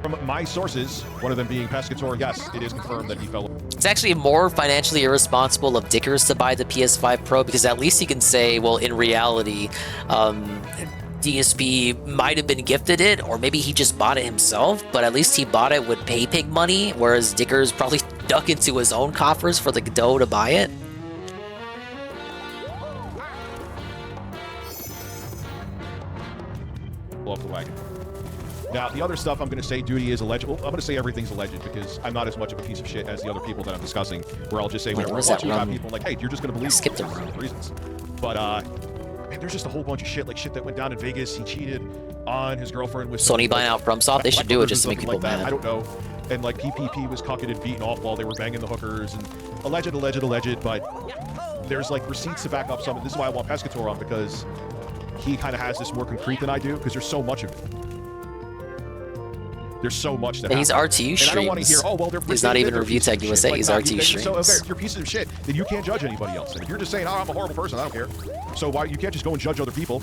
From my sources, one of them being Pescator, yes, it is confirmed that he fell.
It's actually more financially irresponsible of Dickers to buy the PS5 Pro, because at least he can say, well, in reality, DSP might have been gifted it, or maybe he just bought it himself, but at least he bought it with PayPig money, whereas Dickers probably dug into his own coffers for the dough to buy it.
Blow up the wagon. Now, the other stuff I'm going to say, duty is alleged. Well, I'm going to say everything's alleged because I'm not as much of a piece of shit as the other people that I'm discussing, where I'll just say whatever I
what is
want
that
to about
rum?
people like, hey, you're just going to believe
Skip the
me for
rum.
reasons. But, man, there's just a whole bunch of shit, like shit that went down in Vegas. He cheated on his girlfriend with
Sony buying out FromSoft, they should do it just to make
something
people
like that.
mad.
I don't know. And like PPP was cucking and beaten off while they were banging the hookers, and alleged, but there's like receipts to back up some of this. Is why I want Pescator on, because he kind of has this more concrete than I do, because there's so much of it. There's so much that
He's
happens.
RTU
And I don't want to hear,
streams.
oh, well, they're
He's not even
they're
Review
pieces of
Tech
shit.
USA,
Like,
he's
nah,
RTU
So if
streams.
you're a piece of shit, then you can't judge anybody else. And if you're just saying, oh, I'm a horrible person, I don't care. So why you can't just go and judge other people?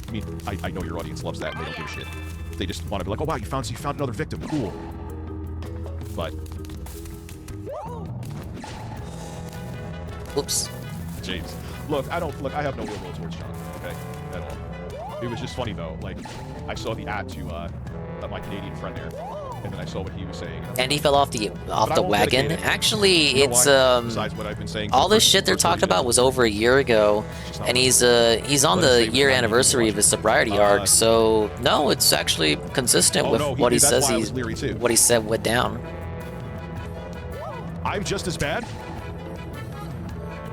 I mean, I know your audience loves that, and they don't give a shit. They just want to be like, oh, wow, you found another victim. Cool. But...
Oops.
James. Look, I have no ill will towards John, okay? At all. It was just funny, though. Like, I saw the ad to my Canadian friend there, and then I saw what he was saying.
And he fell off the
But I won't
wagon.
dedicate it.
Actually,
You know
it's
why? Besides what I've been saying
all
for
this shit they're talking about was over a year ago, and he's on the year anniversary of his sobriety arc. So no, it's actually consistent with what he says what he said went down.
I'm just as bad?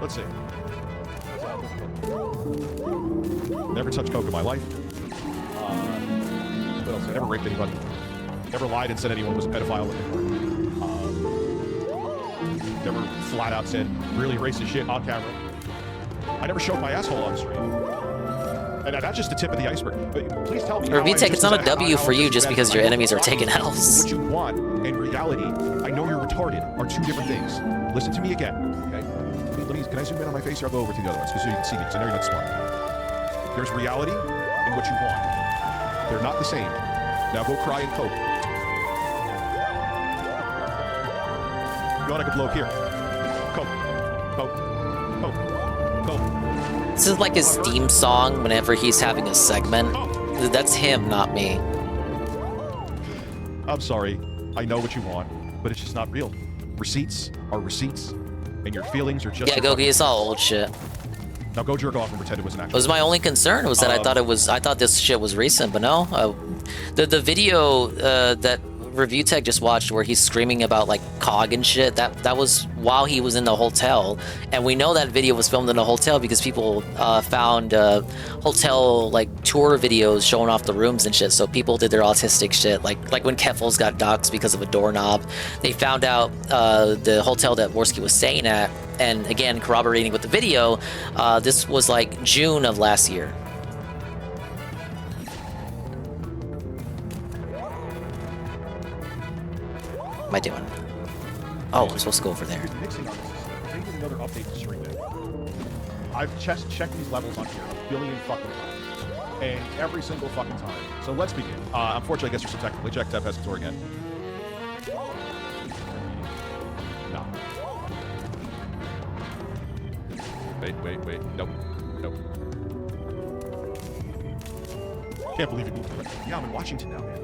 Let's see. Never touched coke in my life. What else? I never raped anybody. Never lied and said anyone was a pedophile when they weren't. Never flat out said really racist shit on camera. I never showed my asshole on the street. And that's just the tip of the iceberg. But please tell me.
Review Tech, it's not a W for you just because your enemies are taking L's.
What you want and reality, I know you're retarded, are two different things. Listen to me again, okay? Can I zoom in on my face, or I'll go over to the other ones, so you can see me, because I know you're not smart. There's reality and what you want. They're not the same. Now go cry and cope. You want I can blow here. Cope.
This is like his theme song whenever he's having a segment. That's him, not me.
I'm sorry. I know what you want, but it's just not real. Receipts are receipts, and your feelings are just...
Yeah, Gogi, it's all old shit.
Now go jerk off and pretend it was an actual...
It was my only concern was that I thought this shit was recent, but no. The video that Review Tech just watched where he's screaming about like COG and shit, that was while he was in the hotel, and we know that video was filmed in a hotel because people found hotel like tour videos showing off the rooms and shit, so people did their autistic shit, like when Keffels got doxxed because of a doorknob. They found out the hotel that Worski was staying at, and again corroborating with the video, this was like June of last year. am I doing? Oh, I'm supposed to go over there.
Mixing artists. They need another update to stream there. I've checked these levels on here a billion fucking times. And every single fucking time. So let's begin. Unfortunately, I guess there's some technical glitch. Tap has the door again. No. Wait. Nope. Can't believe it. Yeah, I'm in Washington now, man.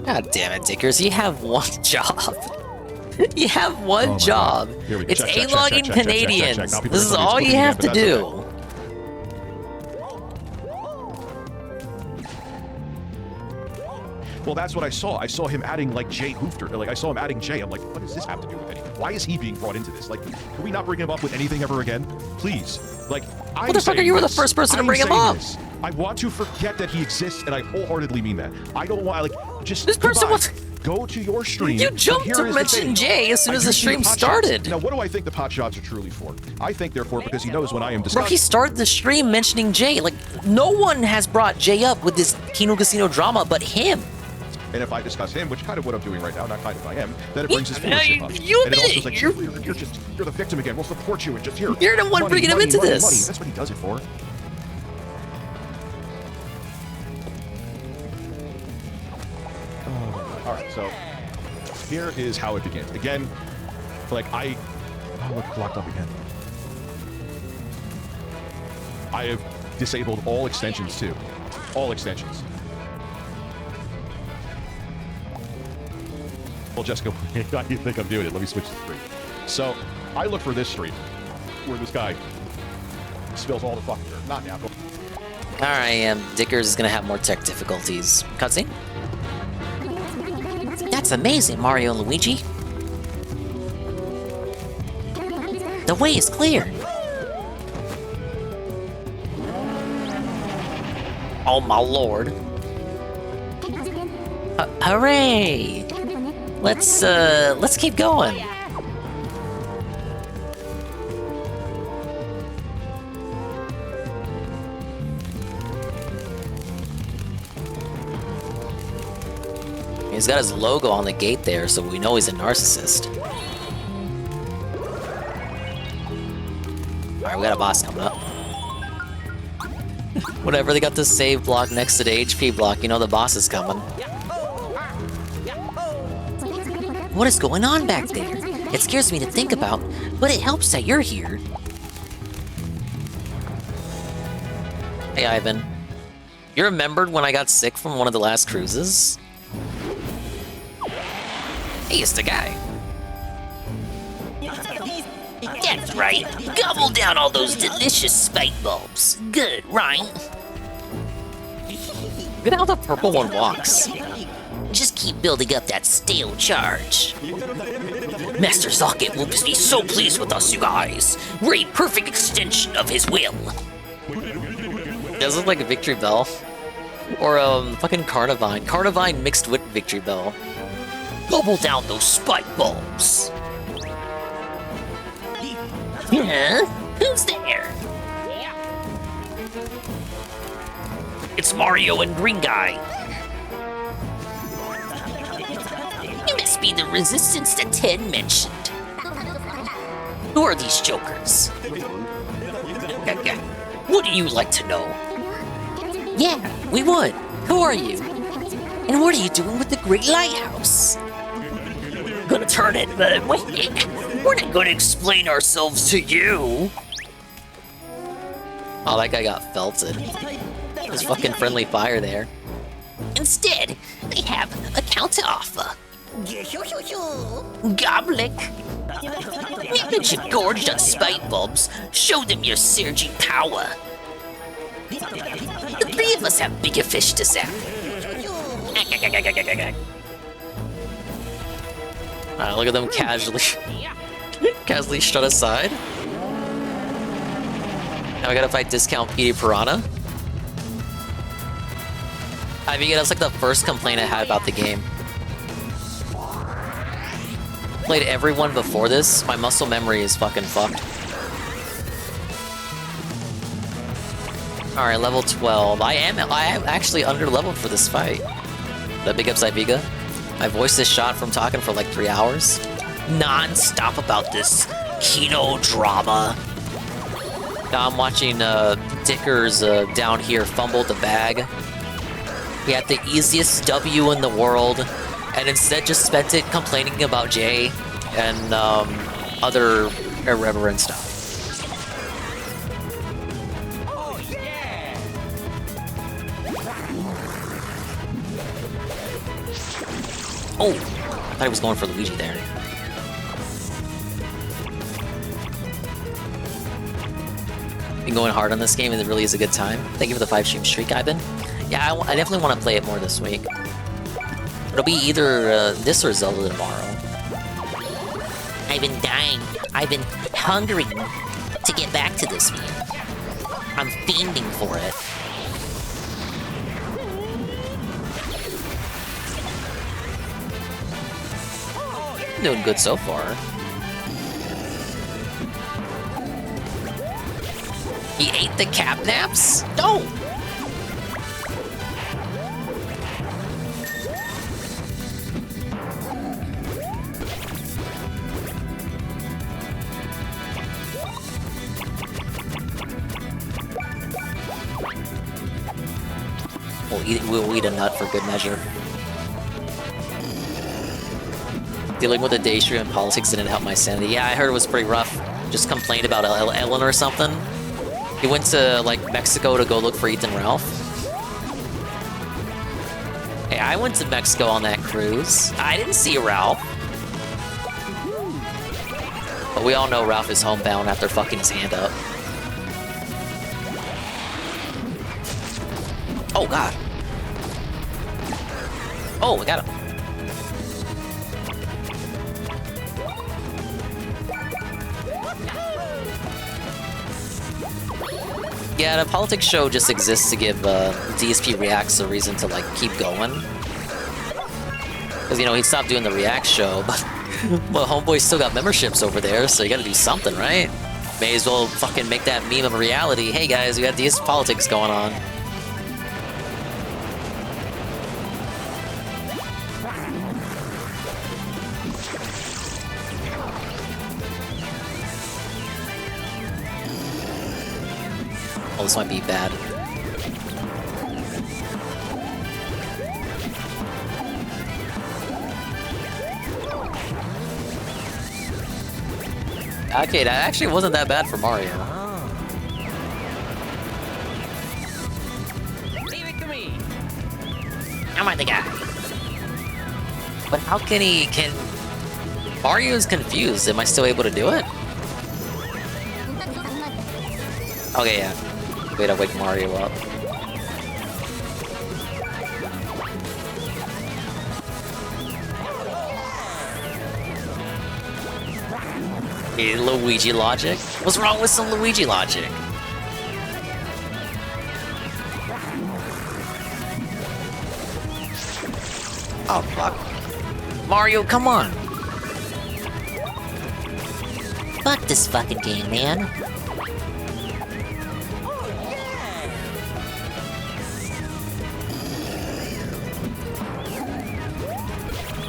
God damn it, Dickers. You have one job. You have one job.
Here we go.
It's
Check,
A-logging
check.
Canadians.
Now people
This is
are
all
looking
you
at
have
but
to
that's
do.
okay. Well, that's what I saw. I saw him adding like Jay Hoofter. Like I saw him adding Jay. I'm like, what does this have to do with anything? Why is he being brought into this? Like, can we not bring him up with anything ever again? Please. Like,
Motherfucker, you were the first person to bring him up.
I want to forget that he exists, and I wholeheartedly mean that. I don't want like just
this person
goodbye.
was.
Go to your stream.
You jumped
Here
to
is the
mention
thing.
Jay as soon
I
as the
do see
stream
pot
started.
shots. Now, what do I think the pot shots are truly for? I think they're for because he knows when I am
Bro,
discussing.
he started the stream mentioning Jay. Like, no one has brought Jay up with this Kino Casino drama but him.
And if I discuss him, which kind of what I'm doing right now, not kind of I am, then it brings his viewership up.
You
and it also is like,
you're
you're the victim again. We'll support you and just here.
You're the one bringing him into this.
Money. That's what he does it for. Oh, all right, so here is how it begins. Again, like oh, look, locked up again. I have disabled all extensions too. All extensions. Well, Jessica, how do you think I'm doing it? Let me switch the stream. So, I look for this stream, where this guy spills all the fucking dirt. Not now.
Alright, Dickers is gonna have more tech difficulties. Cutscene? That's amazing, Mario and Luigi. The way is clear. Oh my lord. Hooray! Let's keep going. He's got his logo on the gate there, so we know he's a narcissist. Alright, we got a boss coming up. Whatever, they got the save block next to the HP block, you know the boss is coming. What is going on back there? It scares me to think about, but it helps that you're here. Hey, Ivan. You remembered when I got sick from one of the last cruises? Hey, it's the guy. That's right. Gobble down all those delicious spike bulbs. Good, right? Look at how the purple one walks. Just keep building up that stale charge. Master Socket will be so pleased with us, you guys. We're a perfect extension of his will. Does it look like a Victory Bell? Or fucking Carnivine. Carnivine mixed with Victory Bell. Gobble down those spike bulbs. Huh? Who's there? It's Mario and Green Guy. You must be the resistance that Ted mentioned. Who are these jokers? Would you like to know? Yeah, we would. Who are you? And what are you doing with the Great Lighthouse? Gonna turn it, but wait. We're not gonna explain ourselves to you. Oh, that guy got felted. There's fucking friendly fire there. Instead, they have a counter-offer. Goblik. Now that you've gorged on spike bulbs, show them your surging power. The three of us have bigger fish to sap. Look at them casually strut aside. Now we gotta fight Discount PD Piranha. I mean, that's like the first complaint I had about the game. Played everyone before this, my muscle memory is fucking fucked. Alright, level 12. I am actually under-leveled for this fight. The big upside Vega. My voice is shot from talking for like 3 hours. Non-stop about this keto drama. Now I'm watching Dickers down here fumble the bag. He had the easiest W in the world, and instead just spent it complaining about Jay and other irreverent stuff. Oh, I thought he was going for Luigi there. Been going hard on this game, and it really is a good time. Thank you for the 5-stream streak, Ivan. Yeah, I definitely want to play it more this week. It'll be either this or Zelda tomorrow. I've been dying. I've been hungering to get back to this game. I'm fiending for it. Doing good so far. He ate the catnaps? No! We'll eat a nut for good measure. Dealing with a day stream and politics didn't help my sanity. Yeah, I heard it was pretty rough. Just complained about Ellen or something. He went to, like, Mexico to go look for Ethan Ralph. Hey, I went to Mexico on that cruise. I didn't see Ralph. But we all know Ralph is homebound after fucking his hand up. Oh, God. Oh, we got him. Yeah, the politics show just exists to give DSP Reacts a reason to, like, keep going. Because, you know, he stopped doing the React show, but well, Homeboy's still got memberships over there, so you gotta do something, right? May as well fucking make that meme of a reality. Hey guys, we got DS politics going on. Oh, this might be bad. Okay, that actually wasn't that bad for Mario.
Leave it to me.
I'm the guy. But how can he... Mario's confused. Am I still able to do it? Okay, yeah. Wait, I'll wake Mario up. Hey, Luigi logic? What's wrong with some Luigi logic? Oh, fuck. Mario, come on! Fuck this fucking game, man.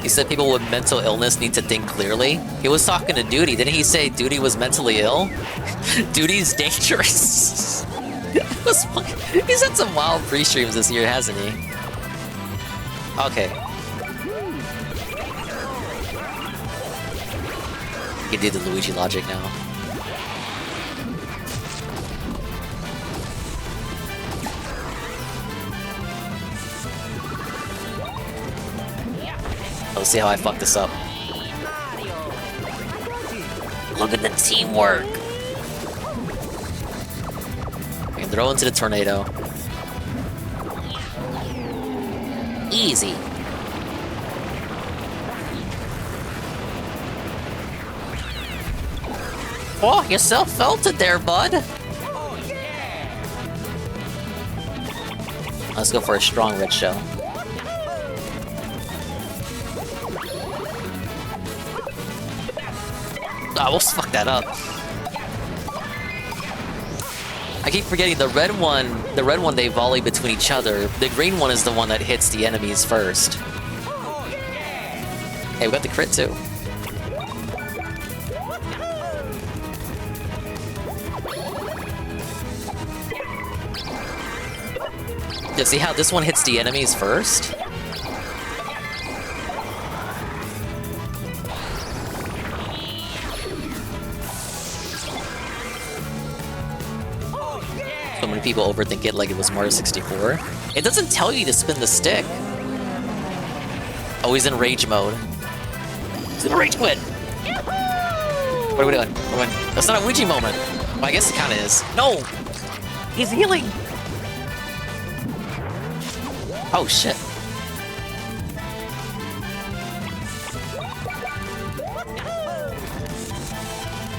He said people with mental illness need to think clearly. He was talking to Duty. Didn't he say Duty was mentally ill? Duty's dangerous. He's had some wild pre-streams this year, hasn't he? Okay. You can do the Luigi logic now. Let's see how I fuck this up. Look at the teamwork. And throw into the tornado. Easy. Oh, you self-felted there, bud. Let's go for a strong red shell. Ah, we'll fuck that up. I keep forgetting the red one. The red one they volley between each other. The green one is the one that hits the enemies first. Hey, we got the crit too. Yeah, see how this one hits the enemies first? So many people overthink it like it was Mario 64. It doesn't tell you to spin the stick. Oh, he's in rage mode. He's in a rage quit. What are we doing? That's not a Luigi moment. Well, I guess it kind of is. No! He's healing! Oh, shit.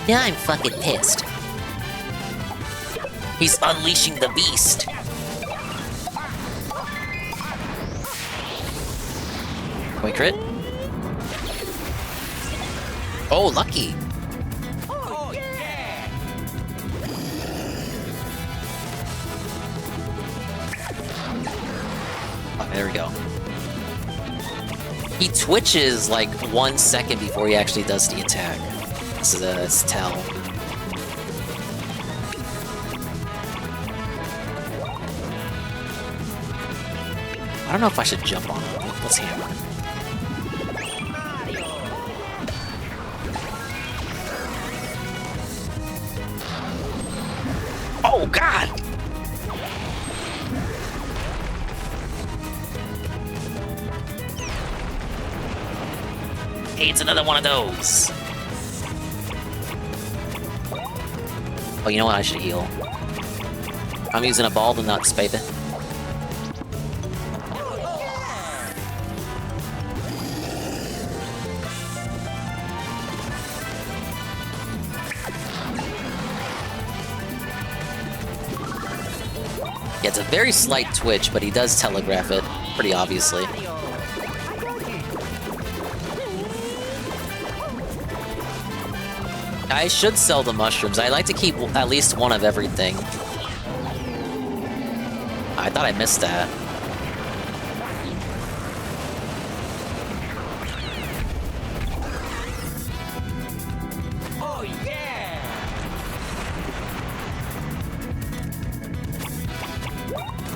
Now I'm fucking pissed. He's unleashing the beast. Can we crit? Oh, lucky. Oh, there we go. He twitches like 1 second before he actually does the attack. This is a tell. I don't know if I should jump on him. Let's hammer. Oh, God! Hey, it's another one of those. Oh, you know what? I should heal. I'm using a ball to nuts, baby. Yeah, it's a very slight twitch, but he does telegraph it pretty obviously. I should sell the mushrooms. I like to keep at least one of everything. I thought I missed that.
Oh, yeah!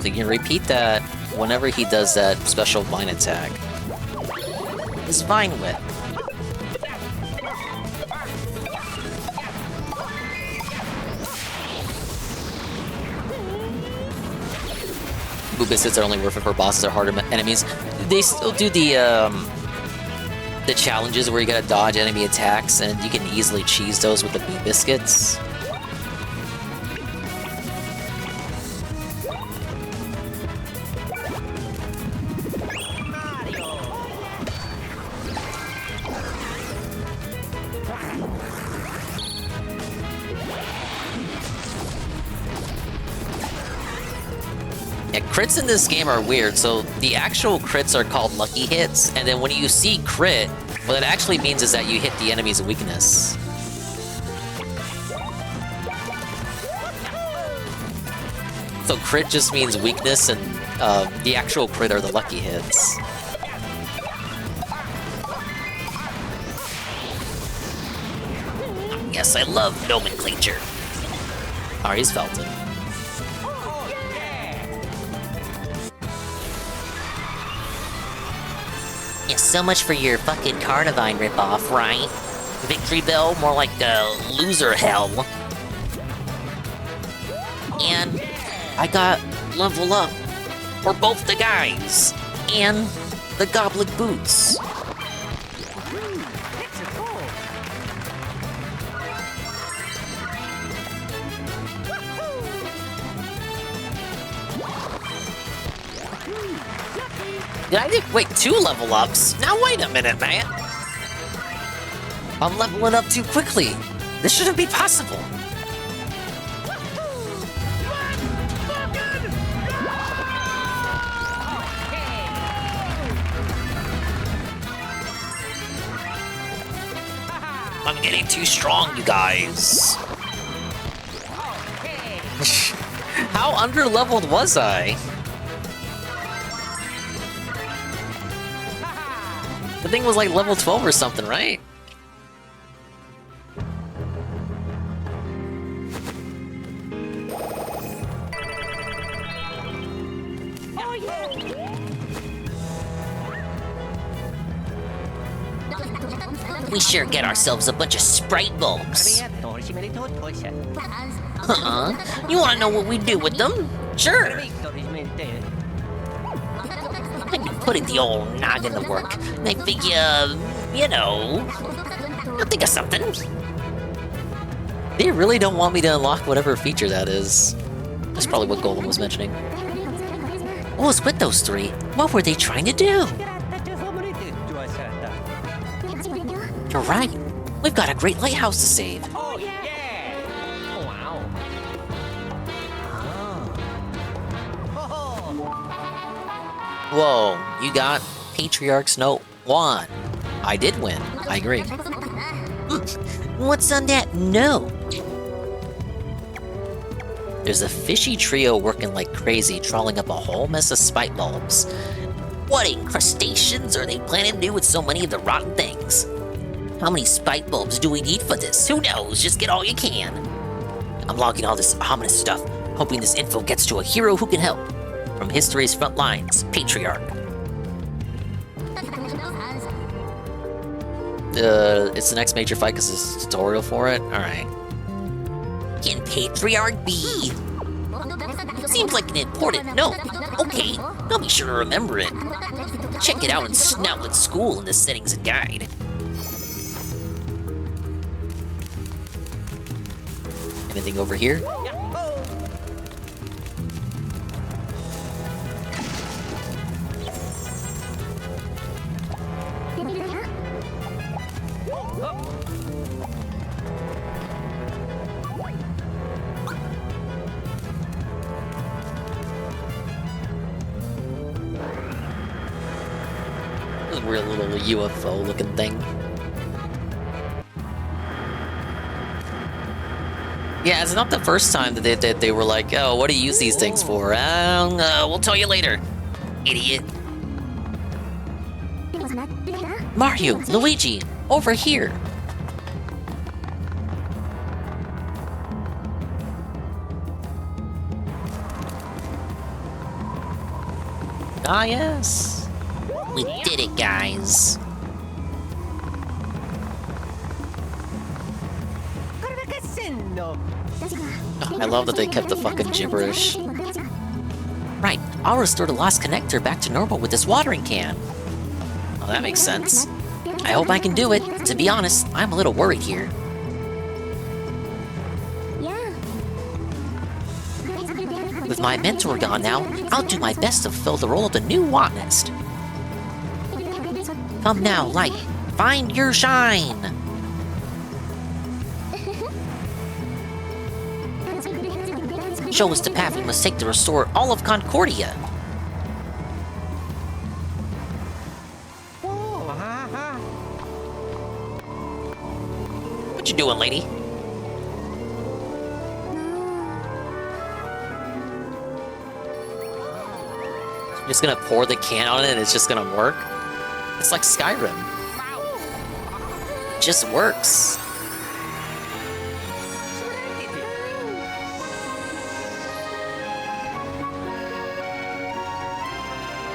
So you can repeat that whenever he does that special vine attack. His vine whip. Boo biscuits are only worth it for bosses or harder enemies. They still do the challenges where you gotta dodge enemy attacks, and you can easily cheese those with the boo biscuits. Yeah, crits in this game are weird. So the actual crits are called lucky hits, and then when you see crit, what it actually means is that you hit the enemy's weakness. So crit just means weakness, and the actual crit are the lucky hits. Yes, I love nomenclature. Oh, he's felt it. Yeah, so much for your fucking Carnivine ripoff, right? Victory Bell, more like loser hell. And I got level up for both the guys and the Goblet Boots. Did I wait 2 level ups? Now wait a minute, man. I'm leveling up too quickly. This shouldn't be possible. I'm getting too strong, you guys. How under-leveled was I? The thing was like level 12 or something, right? We sure get ourselves a bunch of Sprite bulbs. You wanna know what we do with them? Sure. I've been putting the old noggin to work. And I figure, you know, I'll think of something. They really don't want me to unlock whatever feature that is. That's probably what Golem was mentioning. What was with those three? What were they trying to do? You're right. We've got a great lighthouse to save.
Oh, yeah! Wow.
Whoa, you got Patriarch's Note 1. I did win. I agree. What's on that note? There's a fishy trio working like crazy, trawling up a whole mess of spite bulbs. What incrustations are they planning to do with so many of the rotten things? How many spite bulbs do we need for this? Who knows? Just get all you can. I'm logging all this ominous stuff, hoping this info gets to a hero who can help. From history's front lines, Patriarch. It's the next major fight because there's a tutorial for it? Alright. Can Patriarch be? Seems like an important note. Okay, I'll be sure to remember it. Check it out in Snoutlet School in the settings and guide. Anything over here? This weird little UFO looking thing. Yeah, it's not the first time that they were like, oh, what do you use these things for? We'll tell you later, idiot. Mario, Luigi, over here. Ah, yes. We did it, guys. I love that they kept the fucking gibberish. Right, I'll restore the lost connector back to normal with this watering can. Oh, that makes sense. I hope I can do it. To be honest, I'm a little worried here. With my mentor gone now, I'll do my best to fill the role of the new Watnest. Come now, light. Find your shine! Show us the path we must take to restore all of Concordia. What you doing, lady? You're just gonna pour the can on it and it's just gonna work? It's like Skyrim. It just works.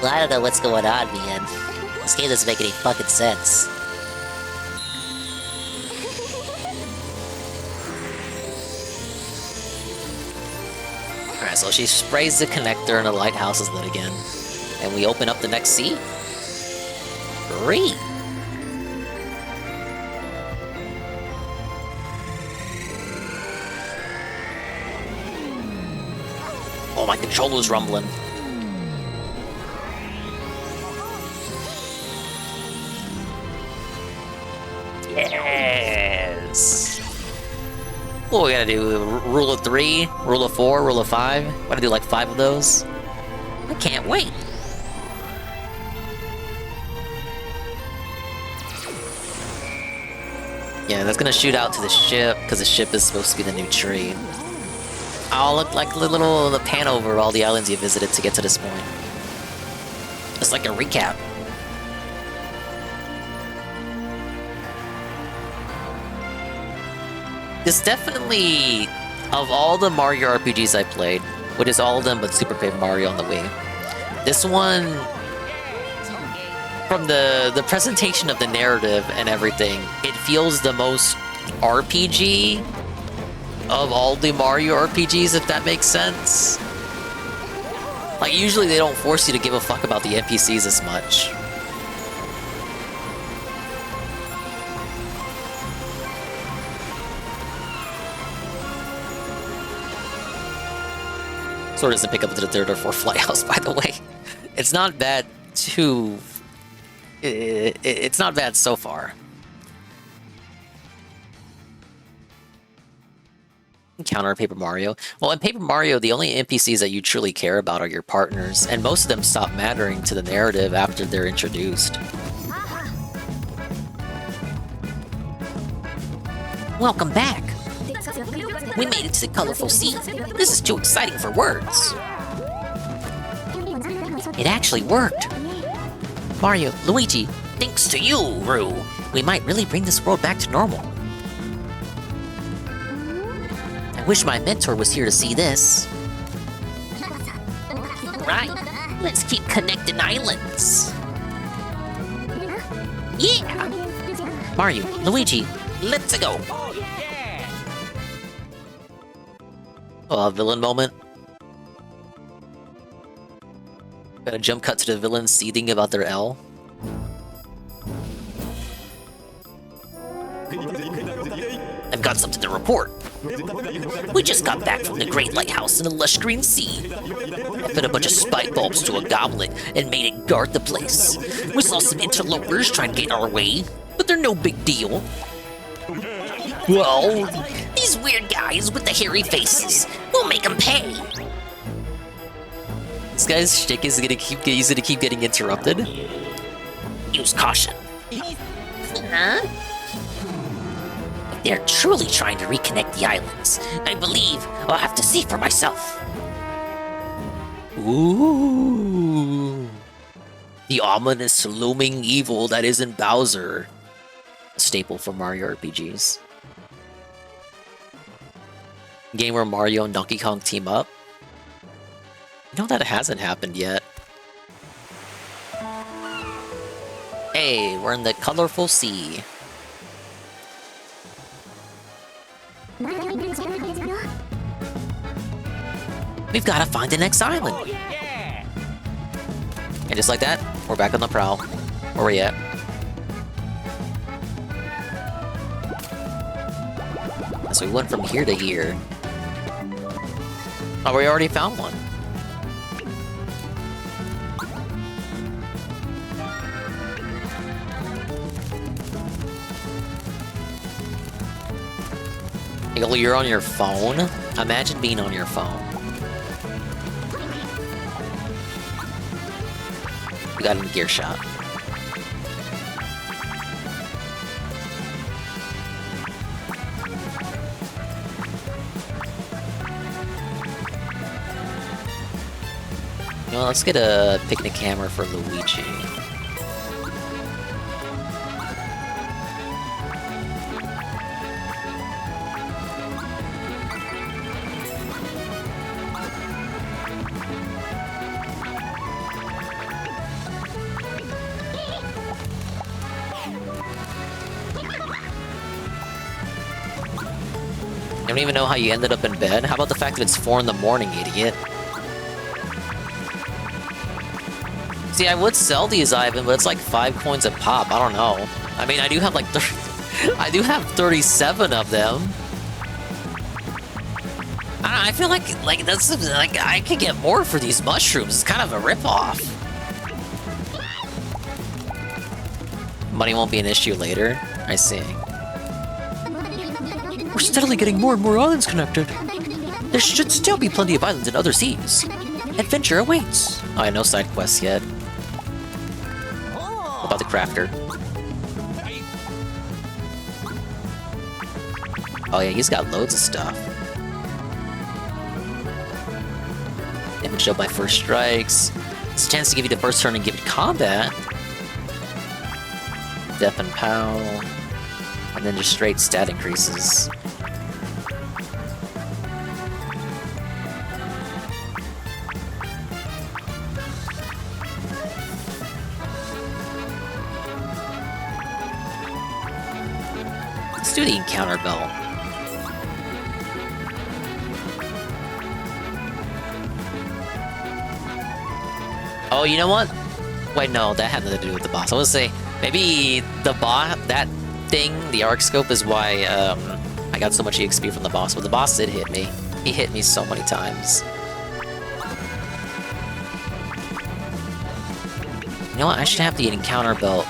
Well, I don't know what's going on, man. This game doesn't make any fucking sense. Alright, so she sprays the connector and the lighthouse is lit again. And we open up the next sea? Great! Oh, my controller's rumbling. Yes! What we gotta do? Rule of 3? Rule of 4? Rule of 5? We gotta do like 5 of those? I can't wait! Yeah, that's gonna shoot out to the ship, because the ship is supposed to be the new tree. I'll look like a little pan over all the islands you visited to get to this point. It's like a recap. This definitely, of all the Mario RPGs I played, which is all of them but Super Paper Mario on the Wii, this one, from the presentation of the narrative and everything, it feels the most RPG of all the Mario RPGs, if that makes sense. Like, usually they don't force you to give a fuck about the NPCs as much. Sort of doesn't pick up to the third or fourth Lighthouse, by the way. It's not bad too... It's not bad so far. Encounter Paper Mario. Well, in Paper Mario, the only NPCs that you truly care about are your partners, and most of them stop mattering to the narrative after they're introduced. Welcome back! We made it to the colorful sea. This is too exciting for words. It actually worked. Mario, Luigi, thanks to you, Roo, we might really bring this world back to normal. I wish my mentor was here to see this. Right, let's keep connecting islands. Yeah! Mario, Luigi, let's go! Oh, a villain moment. Got a jump cut to the villain seething about their L. I've got something to report. We just got back from the Great Lighthouse in the lush green sea. I fed a bunch of spike bulbs to a goblet and made it guard the place. We saw some interlopers trying to get our way, but they're no big deal. Well, these weird guys with the hairy faces, we'll make them pay. This guy's shtick is gonna keep getting interrupted. Use caution. Huh? If they're truly trying to reconnect the islands, I believe I'll have to see for myself. Ooh. The ominous looming evil that isn't Bowser. A staple for Mario RPGs. Game where Mario and Donkey Kong team up. You know that it hasn't happened yet. Hey, we're in the colorful sea. We've got to find the next island. Oh, yeah. And just like that, we're back on the prowl. Where we at? So we went from here to here. Oh, we already found one. You're on your phone? Imagine being on your phone. We got him in gear shot. You know, let's get a picnic camera for Luigi. I don't even know how you ended up in bed. How about the fact that it's 4 in the morning, idiot? See, I would sell these, Ivan, but it's like 5 coins a pop. I don't know. I mean, I do have like I do have 37 of them. I don't know, I feel like that's like I could get more for these mushrooms. It's kind of a ripoff. Money won't be an issue later. I see. We're steadily getting more and more islands connected. There should still be plenty of islands in other seas. Adventure awaits. Oh, I have no side quests yet. What about the crafter? Oh yeah, he's got loads of stuff. show by first strikes. It's a chance to give you the first turn and give you combat. Death and Pow. And then just straight stat increases. Let's do the encounter belt. Oh, you know what? Wait, no, that had nothing to do with the boss. I was gonna say, maybe the boss, that thing, the arc scope, is why I got so much EXP from the boss. But the boss did hit me. He hit me so many times. You know what? I should have the encounter belt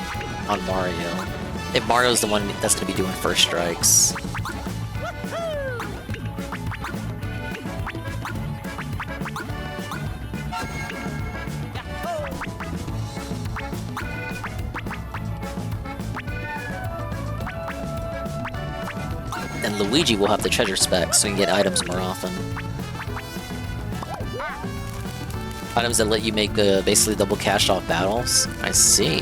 on Mario. If Mario's the one that's gonna be doing first strikes. And Luigi will have the treasure specs, so you can get items more often. Items that let you make basically double cash off battles. I see.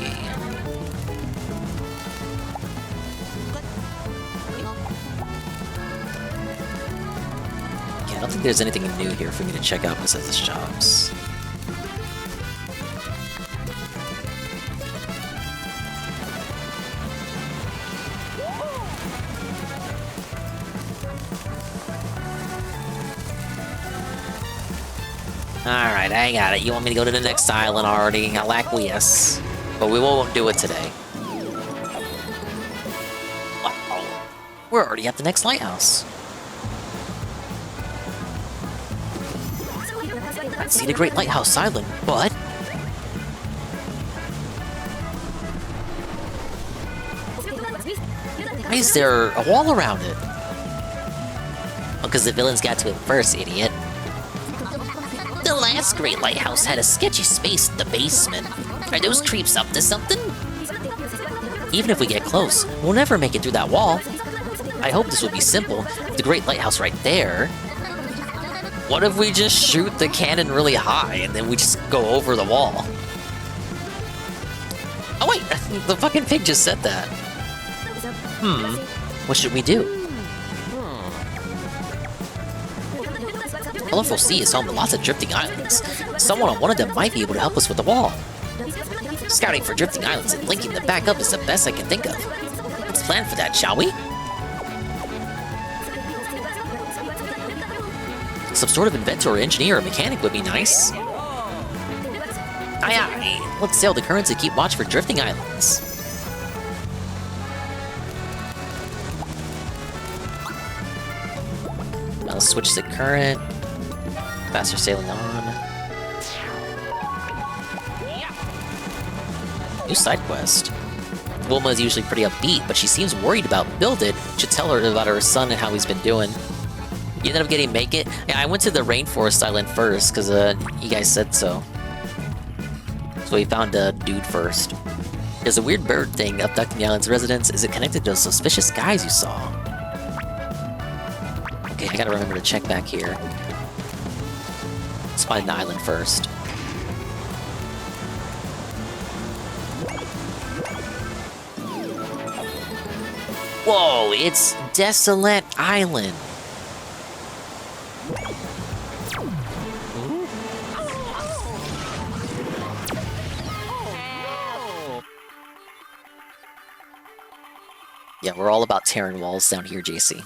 Yeah, I don't think there's anything new here for me to check out besides the shops. Alright, I got it. You want me to go to the next island already? I'll acquiesce. But we won't do it today. Uh-oh. We're already at the next lighthouse. I see the Great Lighthouse Island, but... why is there a wall around it? Well, because the villains got to it first, idiot. The last Great Lighthouse had a sketchy space in the basement. Are those creeps up to something? Even if we get close, we'll never make it through that wall. I hope this will be simple. The Great Lighthouse right there. What if we just shoot the cannon really high and then we just go over the wall? Oh wait, the fucking pig just said that. What should we do? Colorful Sea is home to lots of drifting islands. Someone on one of them might be able to help us with the wall. Scouting for drifting islands and linking them back up is the best I can think of. Let's plan for that, shall we? Some sort of inventor or engineer or mechanic would be nice. Aye aye, let's sail the currents and keep watch for drifting islands. I'll switch the current. Faster sailing on. New side quest. Wilma is usually pretty upbeat, but she seems worried about Build It. Should tell her about her son and how he's been doing. You ended up getting Make It? Yeah, I went to the Rainforest Island first, because you guys said so. So we found a dude first. There's a weird bird thing abducting the island's residents. Is it connected to those suspicious guys you saw? Okay, I gotta remember to check back here. Let's find the island first. Whoa, it's Desolate Island. Yeah, we're all about tearing walls down here, JC.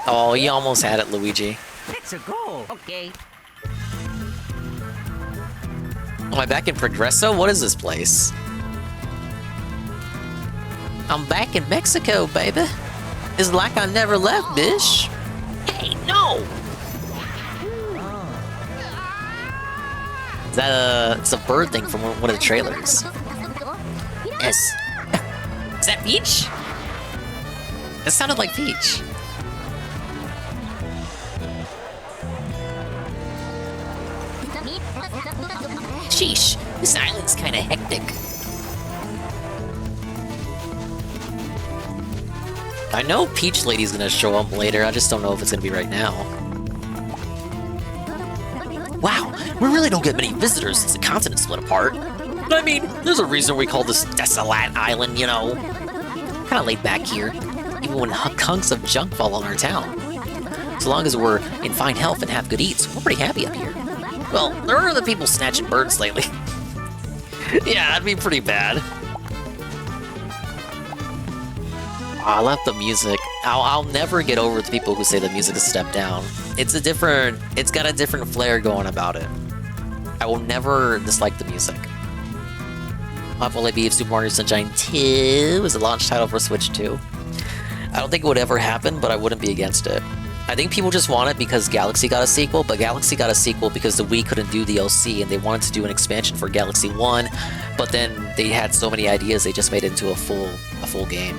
Oh, you almost had it, Luigi.
It's a goal. Okay.
Am I back in Progresso? What is this place? I'm back in Mexico, baby. It's like I never left, bish. Hey, no! Is that it's a bird thing from one of the trailers. Yes. Is that Peach? That sounded like Peach. Sheesh, this island's kinda hectic. I know Peach Lady's gonna show up later, I just don't know if it's gonna be right now. Wow, we really don't get many visitors since the continent split apart. But I mean, there's a reason we call this desolate island, you know. Kinda laid back here, even when hunks of junk fall on our town. As long as we're in fine health and have good eats, we're pretty happy up here. Well, there are other people snatching birds lately. Yeah, that'd be pretty bad. I love the music. I'll never get over the people who say the music is stepped down. It's got a different flair going about it. I will never dislike the music. How will it be if Super Mario Sunshine 2 is a launch title for Switch 2? I don't think it would ever happen, but I wouldn't be against it. I think people just want it because Galaxy got a sequel, but Galaxy got a sequel because the Wii couldn't do DLC and they wanted to do an expansion for Galaxy 1, but then they had so many ideas they just made it into a full game.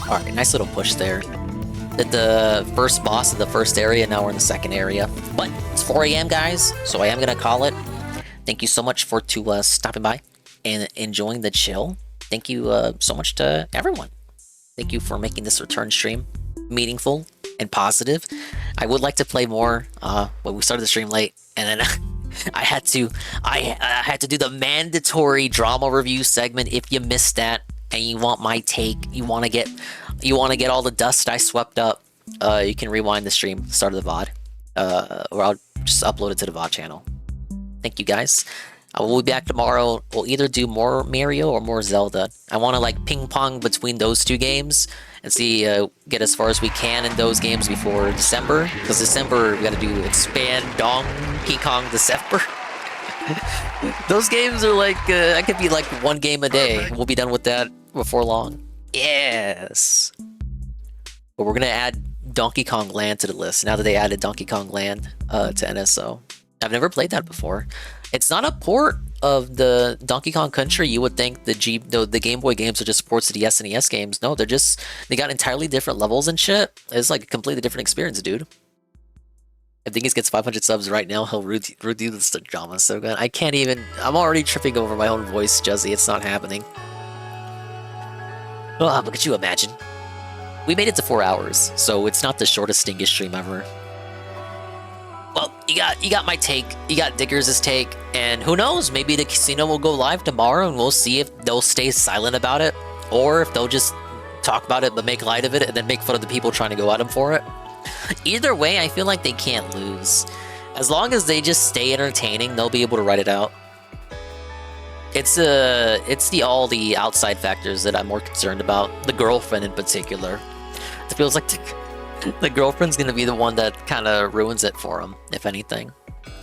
Alright, nice little push there. Did the first boss of the first area, now we're in the second area. But it's 4 AM, guys, so I am gonna call it. Thank you so much for stopping by and enjoying the chill. Thank you so much to everyone. Thank you for making this return stream meaningful and positive. I would like to play more, but we started the stream late, and then I had to do the mandatory drama review segment. If you missed that and you want my take, you want to get all the dust I swept up, you can rewind the stream, start of the VOD, or I'll just upload it to the VOD channel. Thank you guys. We'll be back tomorrow. We'll either do more Mario or more Zelda. I want to like ping pong between those two games and see get as far as we can in those games before December. Because December we got to do expand Donkey Kong December. Those games are like I could be like one game a day. We'll be done with that before long. Yes. But we're gonna add Donkey Kong Land to the list now that they added Donkey Kong Land to NSO. I've never played that before. It's not a port of the Donkey Kong Country. You would think the Game Boy games are just ports to the SNES games. No, they got entirely different levels and shit. It's like a completely different experience, dude. If Dingus gets 500 subs right now, he'll redo this drama so good. I can't even. I'm already tripping over my own voice, Juzzy. It's not happening. Oh, look at you, imagine. We made it to 4 hours, so it's not the shortest Dingus stream ever. Well, you got my take, you got Diggers' take, and who knows, maybe the casino will go live tomorrow and we'll see if they'll stay silent about it, or if they'll just talk about it but make light of it and then make fun of the people trying to go at them for it. Either way, I feel like they can't lose. As long as they just stay entertaining, they'll be able to write it out. It's all the outside factors that I'm more concerned about, the girlfriend in particular. It feels like the girlfriend's gonna be the one that kind of ruins it for him, if anything.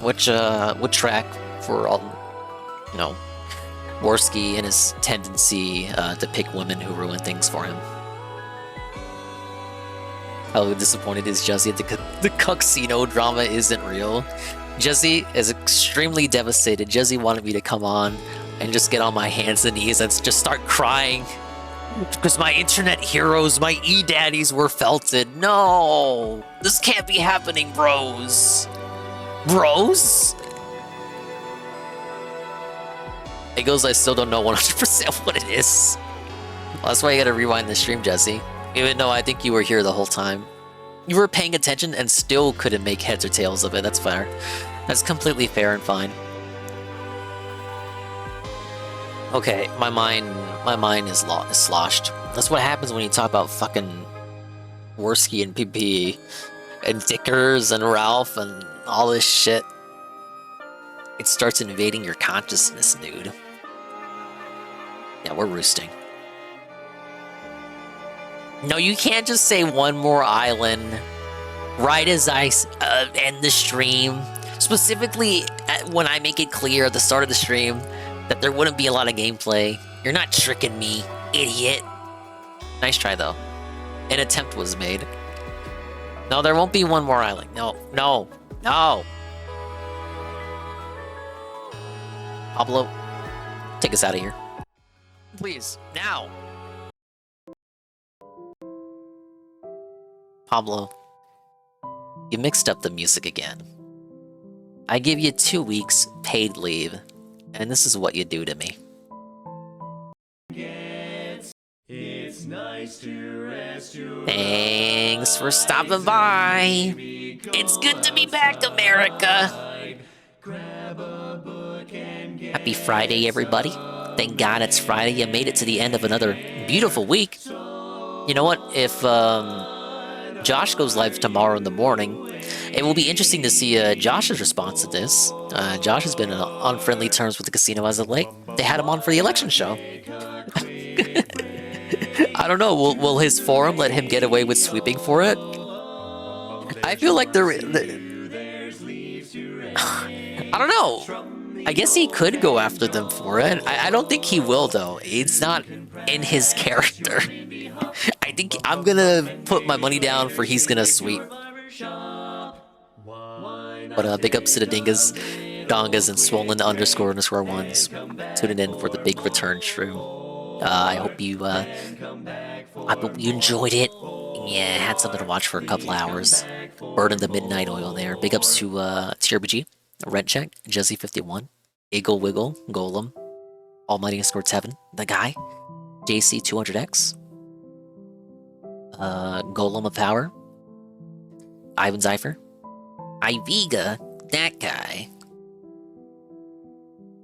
Which would track for all, you know, Worski and his tendency to pick women who ruin things for him. How disappointed is Juzzy that the casino drama isn't real? Juzzy is extremely devastated. Juzzy wanted me to come on and just get on my hands and knees and just start crying. Because my internet heroes, my e-daddies were felted. No! This can't be happening, bros! Bros? It goes, I still don't know 100% what it is. Well, that's why you gotta rewind the stream, Jesse. Even though I think you were here the whole time. You were paying attention and still couldn't make heads or tails of it. That's fair. That's completely fair and fine. Okay, my mind is sloshed. That's what happens when you talk about fucking Worski and PP and Dickers and Ralph and all this shit. It starts invading your consciousness, dude. Yeah, we're roosting. No, you can't just say one more island right as I end the stream. Specifically, when I make it clear at the start of the stream that there wouldn't be a lot of gameplay. You're not tricking me, idiot. Nice try, though. An attempt was made. No, there won't be one more island. No, no, no. Pablo, take us out of here. Please, now. Pablo, You mixed up the music again. I give you 2 weeks paid leave, and this is what you do to me.
It's nice to rest your
Thanks for stopping by. It's good to be back, America. Happy Friday, everybody. Thank God it's Friday. You made it to the end of another beautiful week. You know what? If Josh goes live tomorrow in the morning, it will be interesting to see Josh's response to this. Josh has been on friendly terms with the casino as of late. They had him on for the election show. I don't know. Will his forum let him get away with sweeping for it? I feel like I don't know. I guess he could go after them for it. I don't think he will, though. It's not in his character. I think I'm gonna put my money down for he's gonna sweep. But big ups to the Dingas, Dongas, and Swollen__ones tuning in for the big return stream. I hope you enjoyed it. Yeah, had something to watch for a couple hours. Burning the midnight oil there. Big ups to TRBG, Rent Check, Jesse51, Eagle Wiggle, Golem, Almighty_Tevin, The Guy, JC200X, Golem of Power, Ivan Zypher, Iviga, that guy,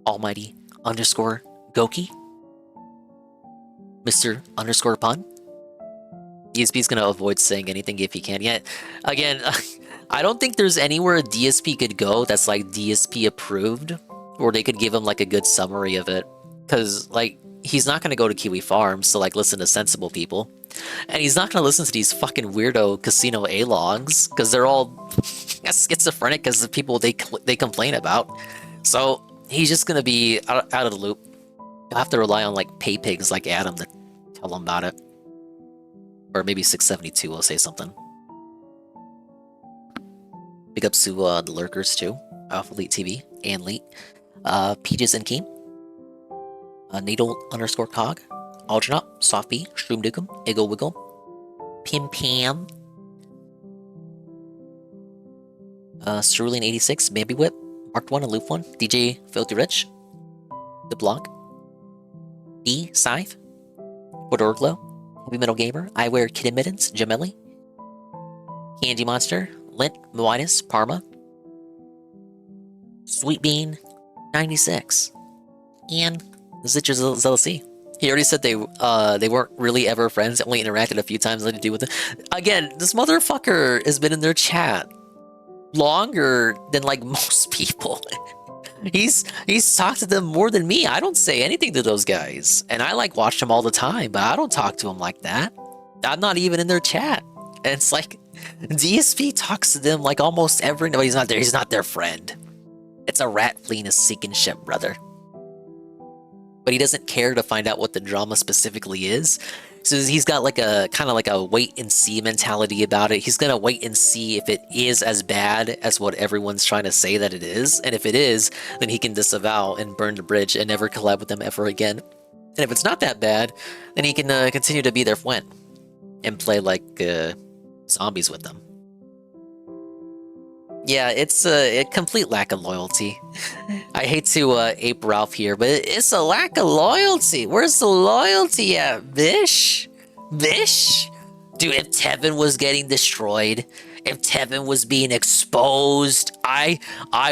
Almighty_Goki, Mr_Pun. DSP's gonna avoid saying anything if he can. Yet, again, I don't think there's anywhere a DSP could go that's like DSP approved, or they could give him like a good summary of it. Cause like, he's not gonna go to Kiwi Farms to like listen to sensible people. And he's not gonna listen to these fucking weirdo casino A-logs, cause they're all schizophrenic because the people they complain about. So he's just gonna be out of the loop. You'll have to rely on like pay pigs like Adam to tell him about it. Or maybe 672 will say something. Big ups to the lurkers too. Alpha Elite TV and Elite. Peaches and Keem. Needle_Cog. Algernaut, Soft B, Shroom Dukum, Iggle Wiggle, Pim Pam. Cerulean86, Bambi Whip, Marked 1, Aloof 1, DJ Filthy Rich, The Block, D, Scythe, Woodorglow, Heavy Metal Gamer, I Wear Kitten Mittens, Jamelli, Candy Monster, Lint, Moitis, Parma, Sweet Bean, 96, and Zitcher Zealousy. He already said they weren't really ever friends, only interacted a few times, nothing to do with it. Again, this motherfucker has been in their chat longer than like most people. He's talked to them more than me. I don't say anything to those guys. And I like watch them all the time, but I don't talk to them like that. I'm not even in their chat. And it's like DSP talks to them like almost every no, he's not there, he's not their friend. It's a rat fleeing a sinking ship, brother. But he doesn't care to find out what the drama specifically is. So he's got like a kind of like a wait and see mentality about it. He's gonna wait and see if it is as bad as what everyone's trying to say that it is. And if it is, then he can disavow and burn the bridge and never collab with them ever again. And if it's not that bad, then he can continue to be their friend and play like zombies with them. Yeah, it's a complete lack of loyalty. I hate to ape Ralph here, but it's a lack of loyalty. Where's the loyalty at, Bish? Bish? Dude, if Tevin was getting destroyed, if Tevin was being exposed, I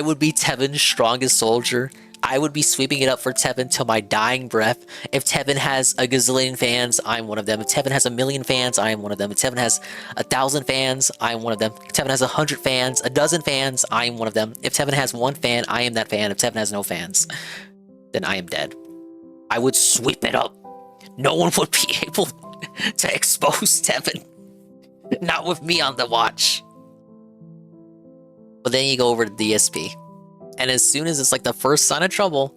would be Tevin's strongest soldier. I would be sweeping it up for Tevin till my dying breath. If Tevin has a gazillion fans, I'm one of them. If Tevin has 1,000,000 fans, I am one of them. If Tevin has 1,000 fans, I am one of them. If Tevin has 100 fans, 12 fans, I am one of them. If Tevin has 1 fan, I am that fan. If Tevin has no fans, then I am dead. I would sweep it up. No one would be able to expose Tevin. Not with me on the watch. But then you go over to DSP. And as soon as it's like the first sign of trouble,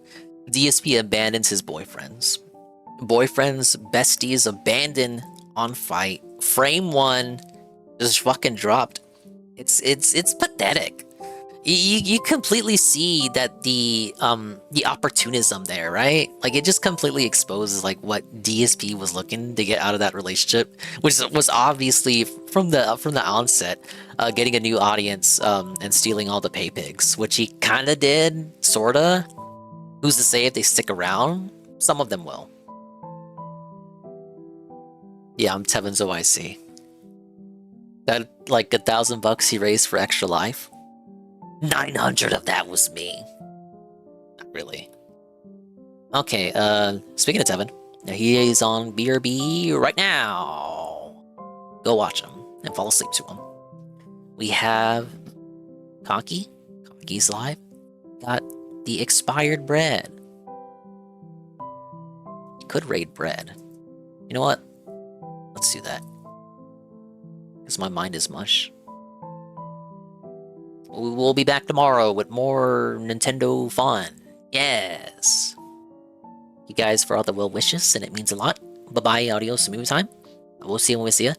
DSP abandons his boyfriends. Boyfriends, besties abandoned on fight. Frame 1 just fucking dropped. It's pathetic. You completely see that the opportunism there, right? Like it just completely exposes like what DSP was looking to get out of that relationship, which was obviously from the onset, getting a new audience and stealing all the pay pigs, which he kind of did, sorta. Who's to say if they stick around? Some of them will. Yeah, I'm Tevin's OIC. That like $1,000 he raised for Extra Life. 900 of that was me. Not really. Okay, speaking of Tevin, he is on BRB right now. Go watch him and fall asleep to him. We have Conky. Conky's live. Got the expired bread. Could raid bread. You know what? Let's do that. Because my mind is mush. We'll be back tomorrow with more Nintendo fun. Yes. You guys for all the well wishes, and it means a lot. Bye-bye, adios, movie time. We'll see you when we see you.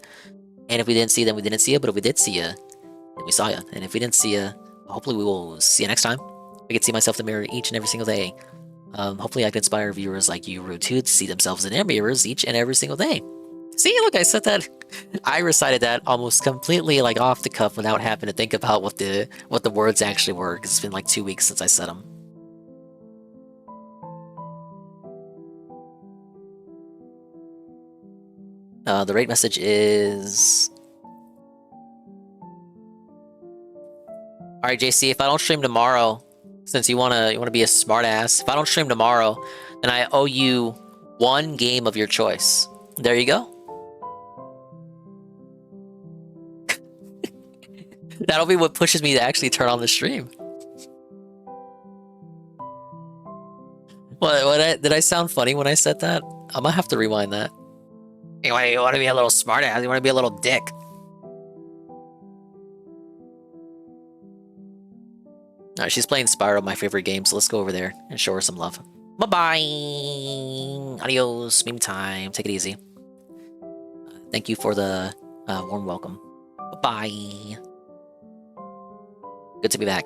And if we didn't see you, then we didn't see you. But if we did see you, then we saw you. And if we didn't see you, hopefully we will see you next time. I can see myself in the mirror each and every single day. Hopefully I can inspire viewers like you, too, to see themselves in their mirrors each and every single day. See, look, I said that. I recited that almost completely like off the cuff without having to think about what the words actually were, because it's been like 2 weeks since I said them. The rate message is... Alright, JC, if I don't stream tomorrow, since you wanna be a smartass, if I don't stream tomorrow, then I owe you 1 game of your choice. There you go. That'll be what pushes me to actually turn on the stream. What did I sound funny when I said that? I might have to rewind that. You want to be a little smartass? You want to be a little dick? Alright, she's playing Spyro, my favorite game, so let's go over there and show her some love. Bye-bye! Adios, meme time. Take it easy. Thank you for the warm welcome. Bye-bye. Good to be back.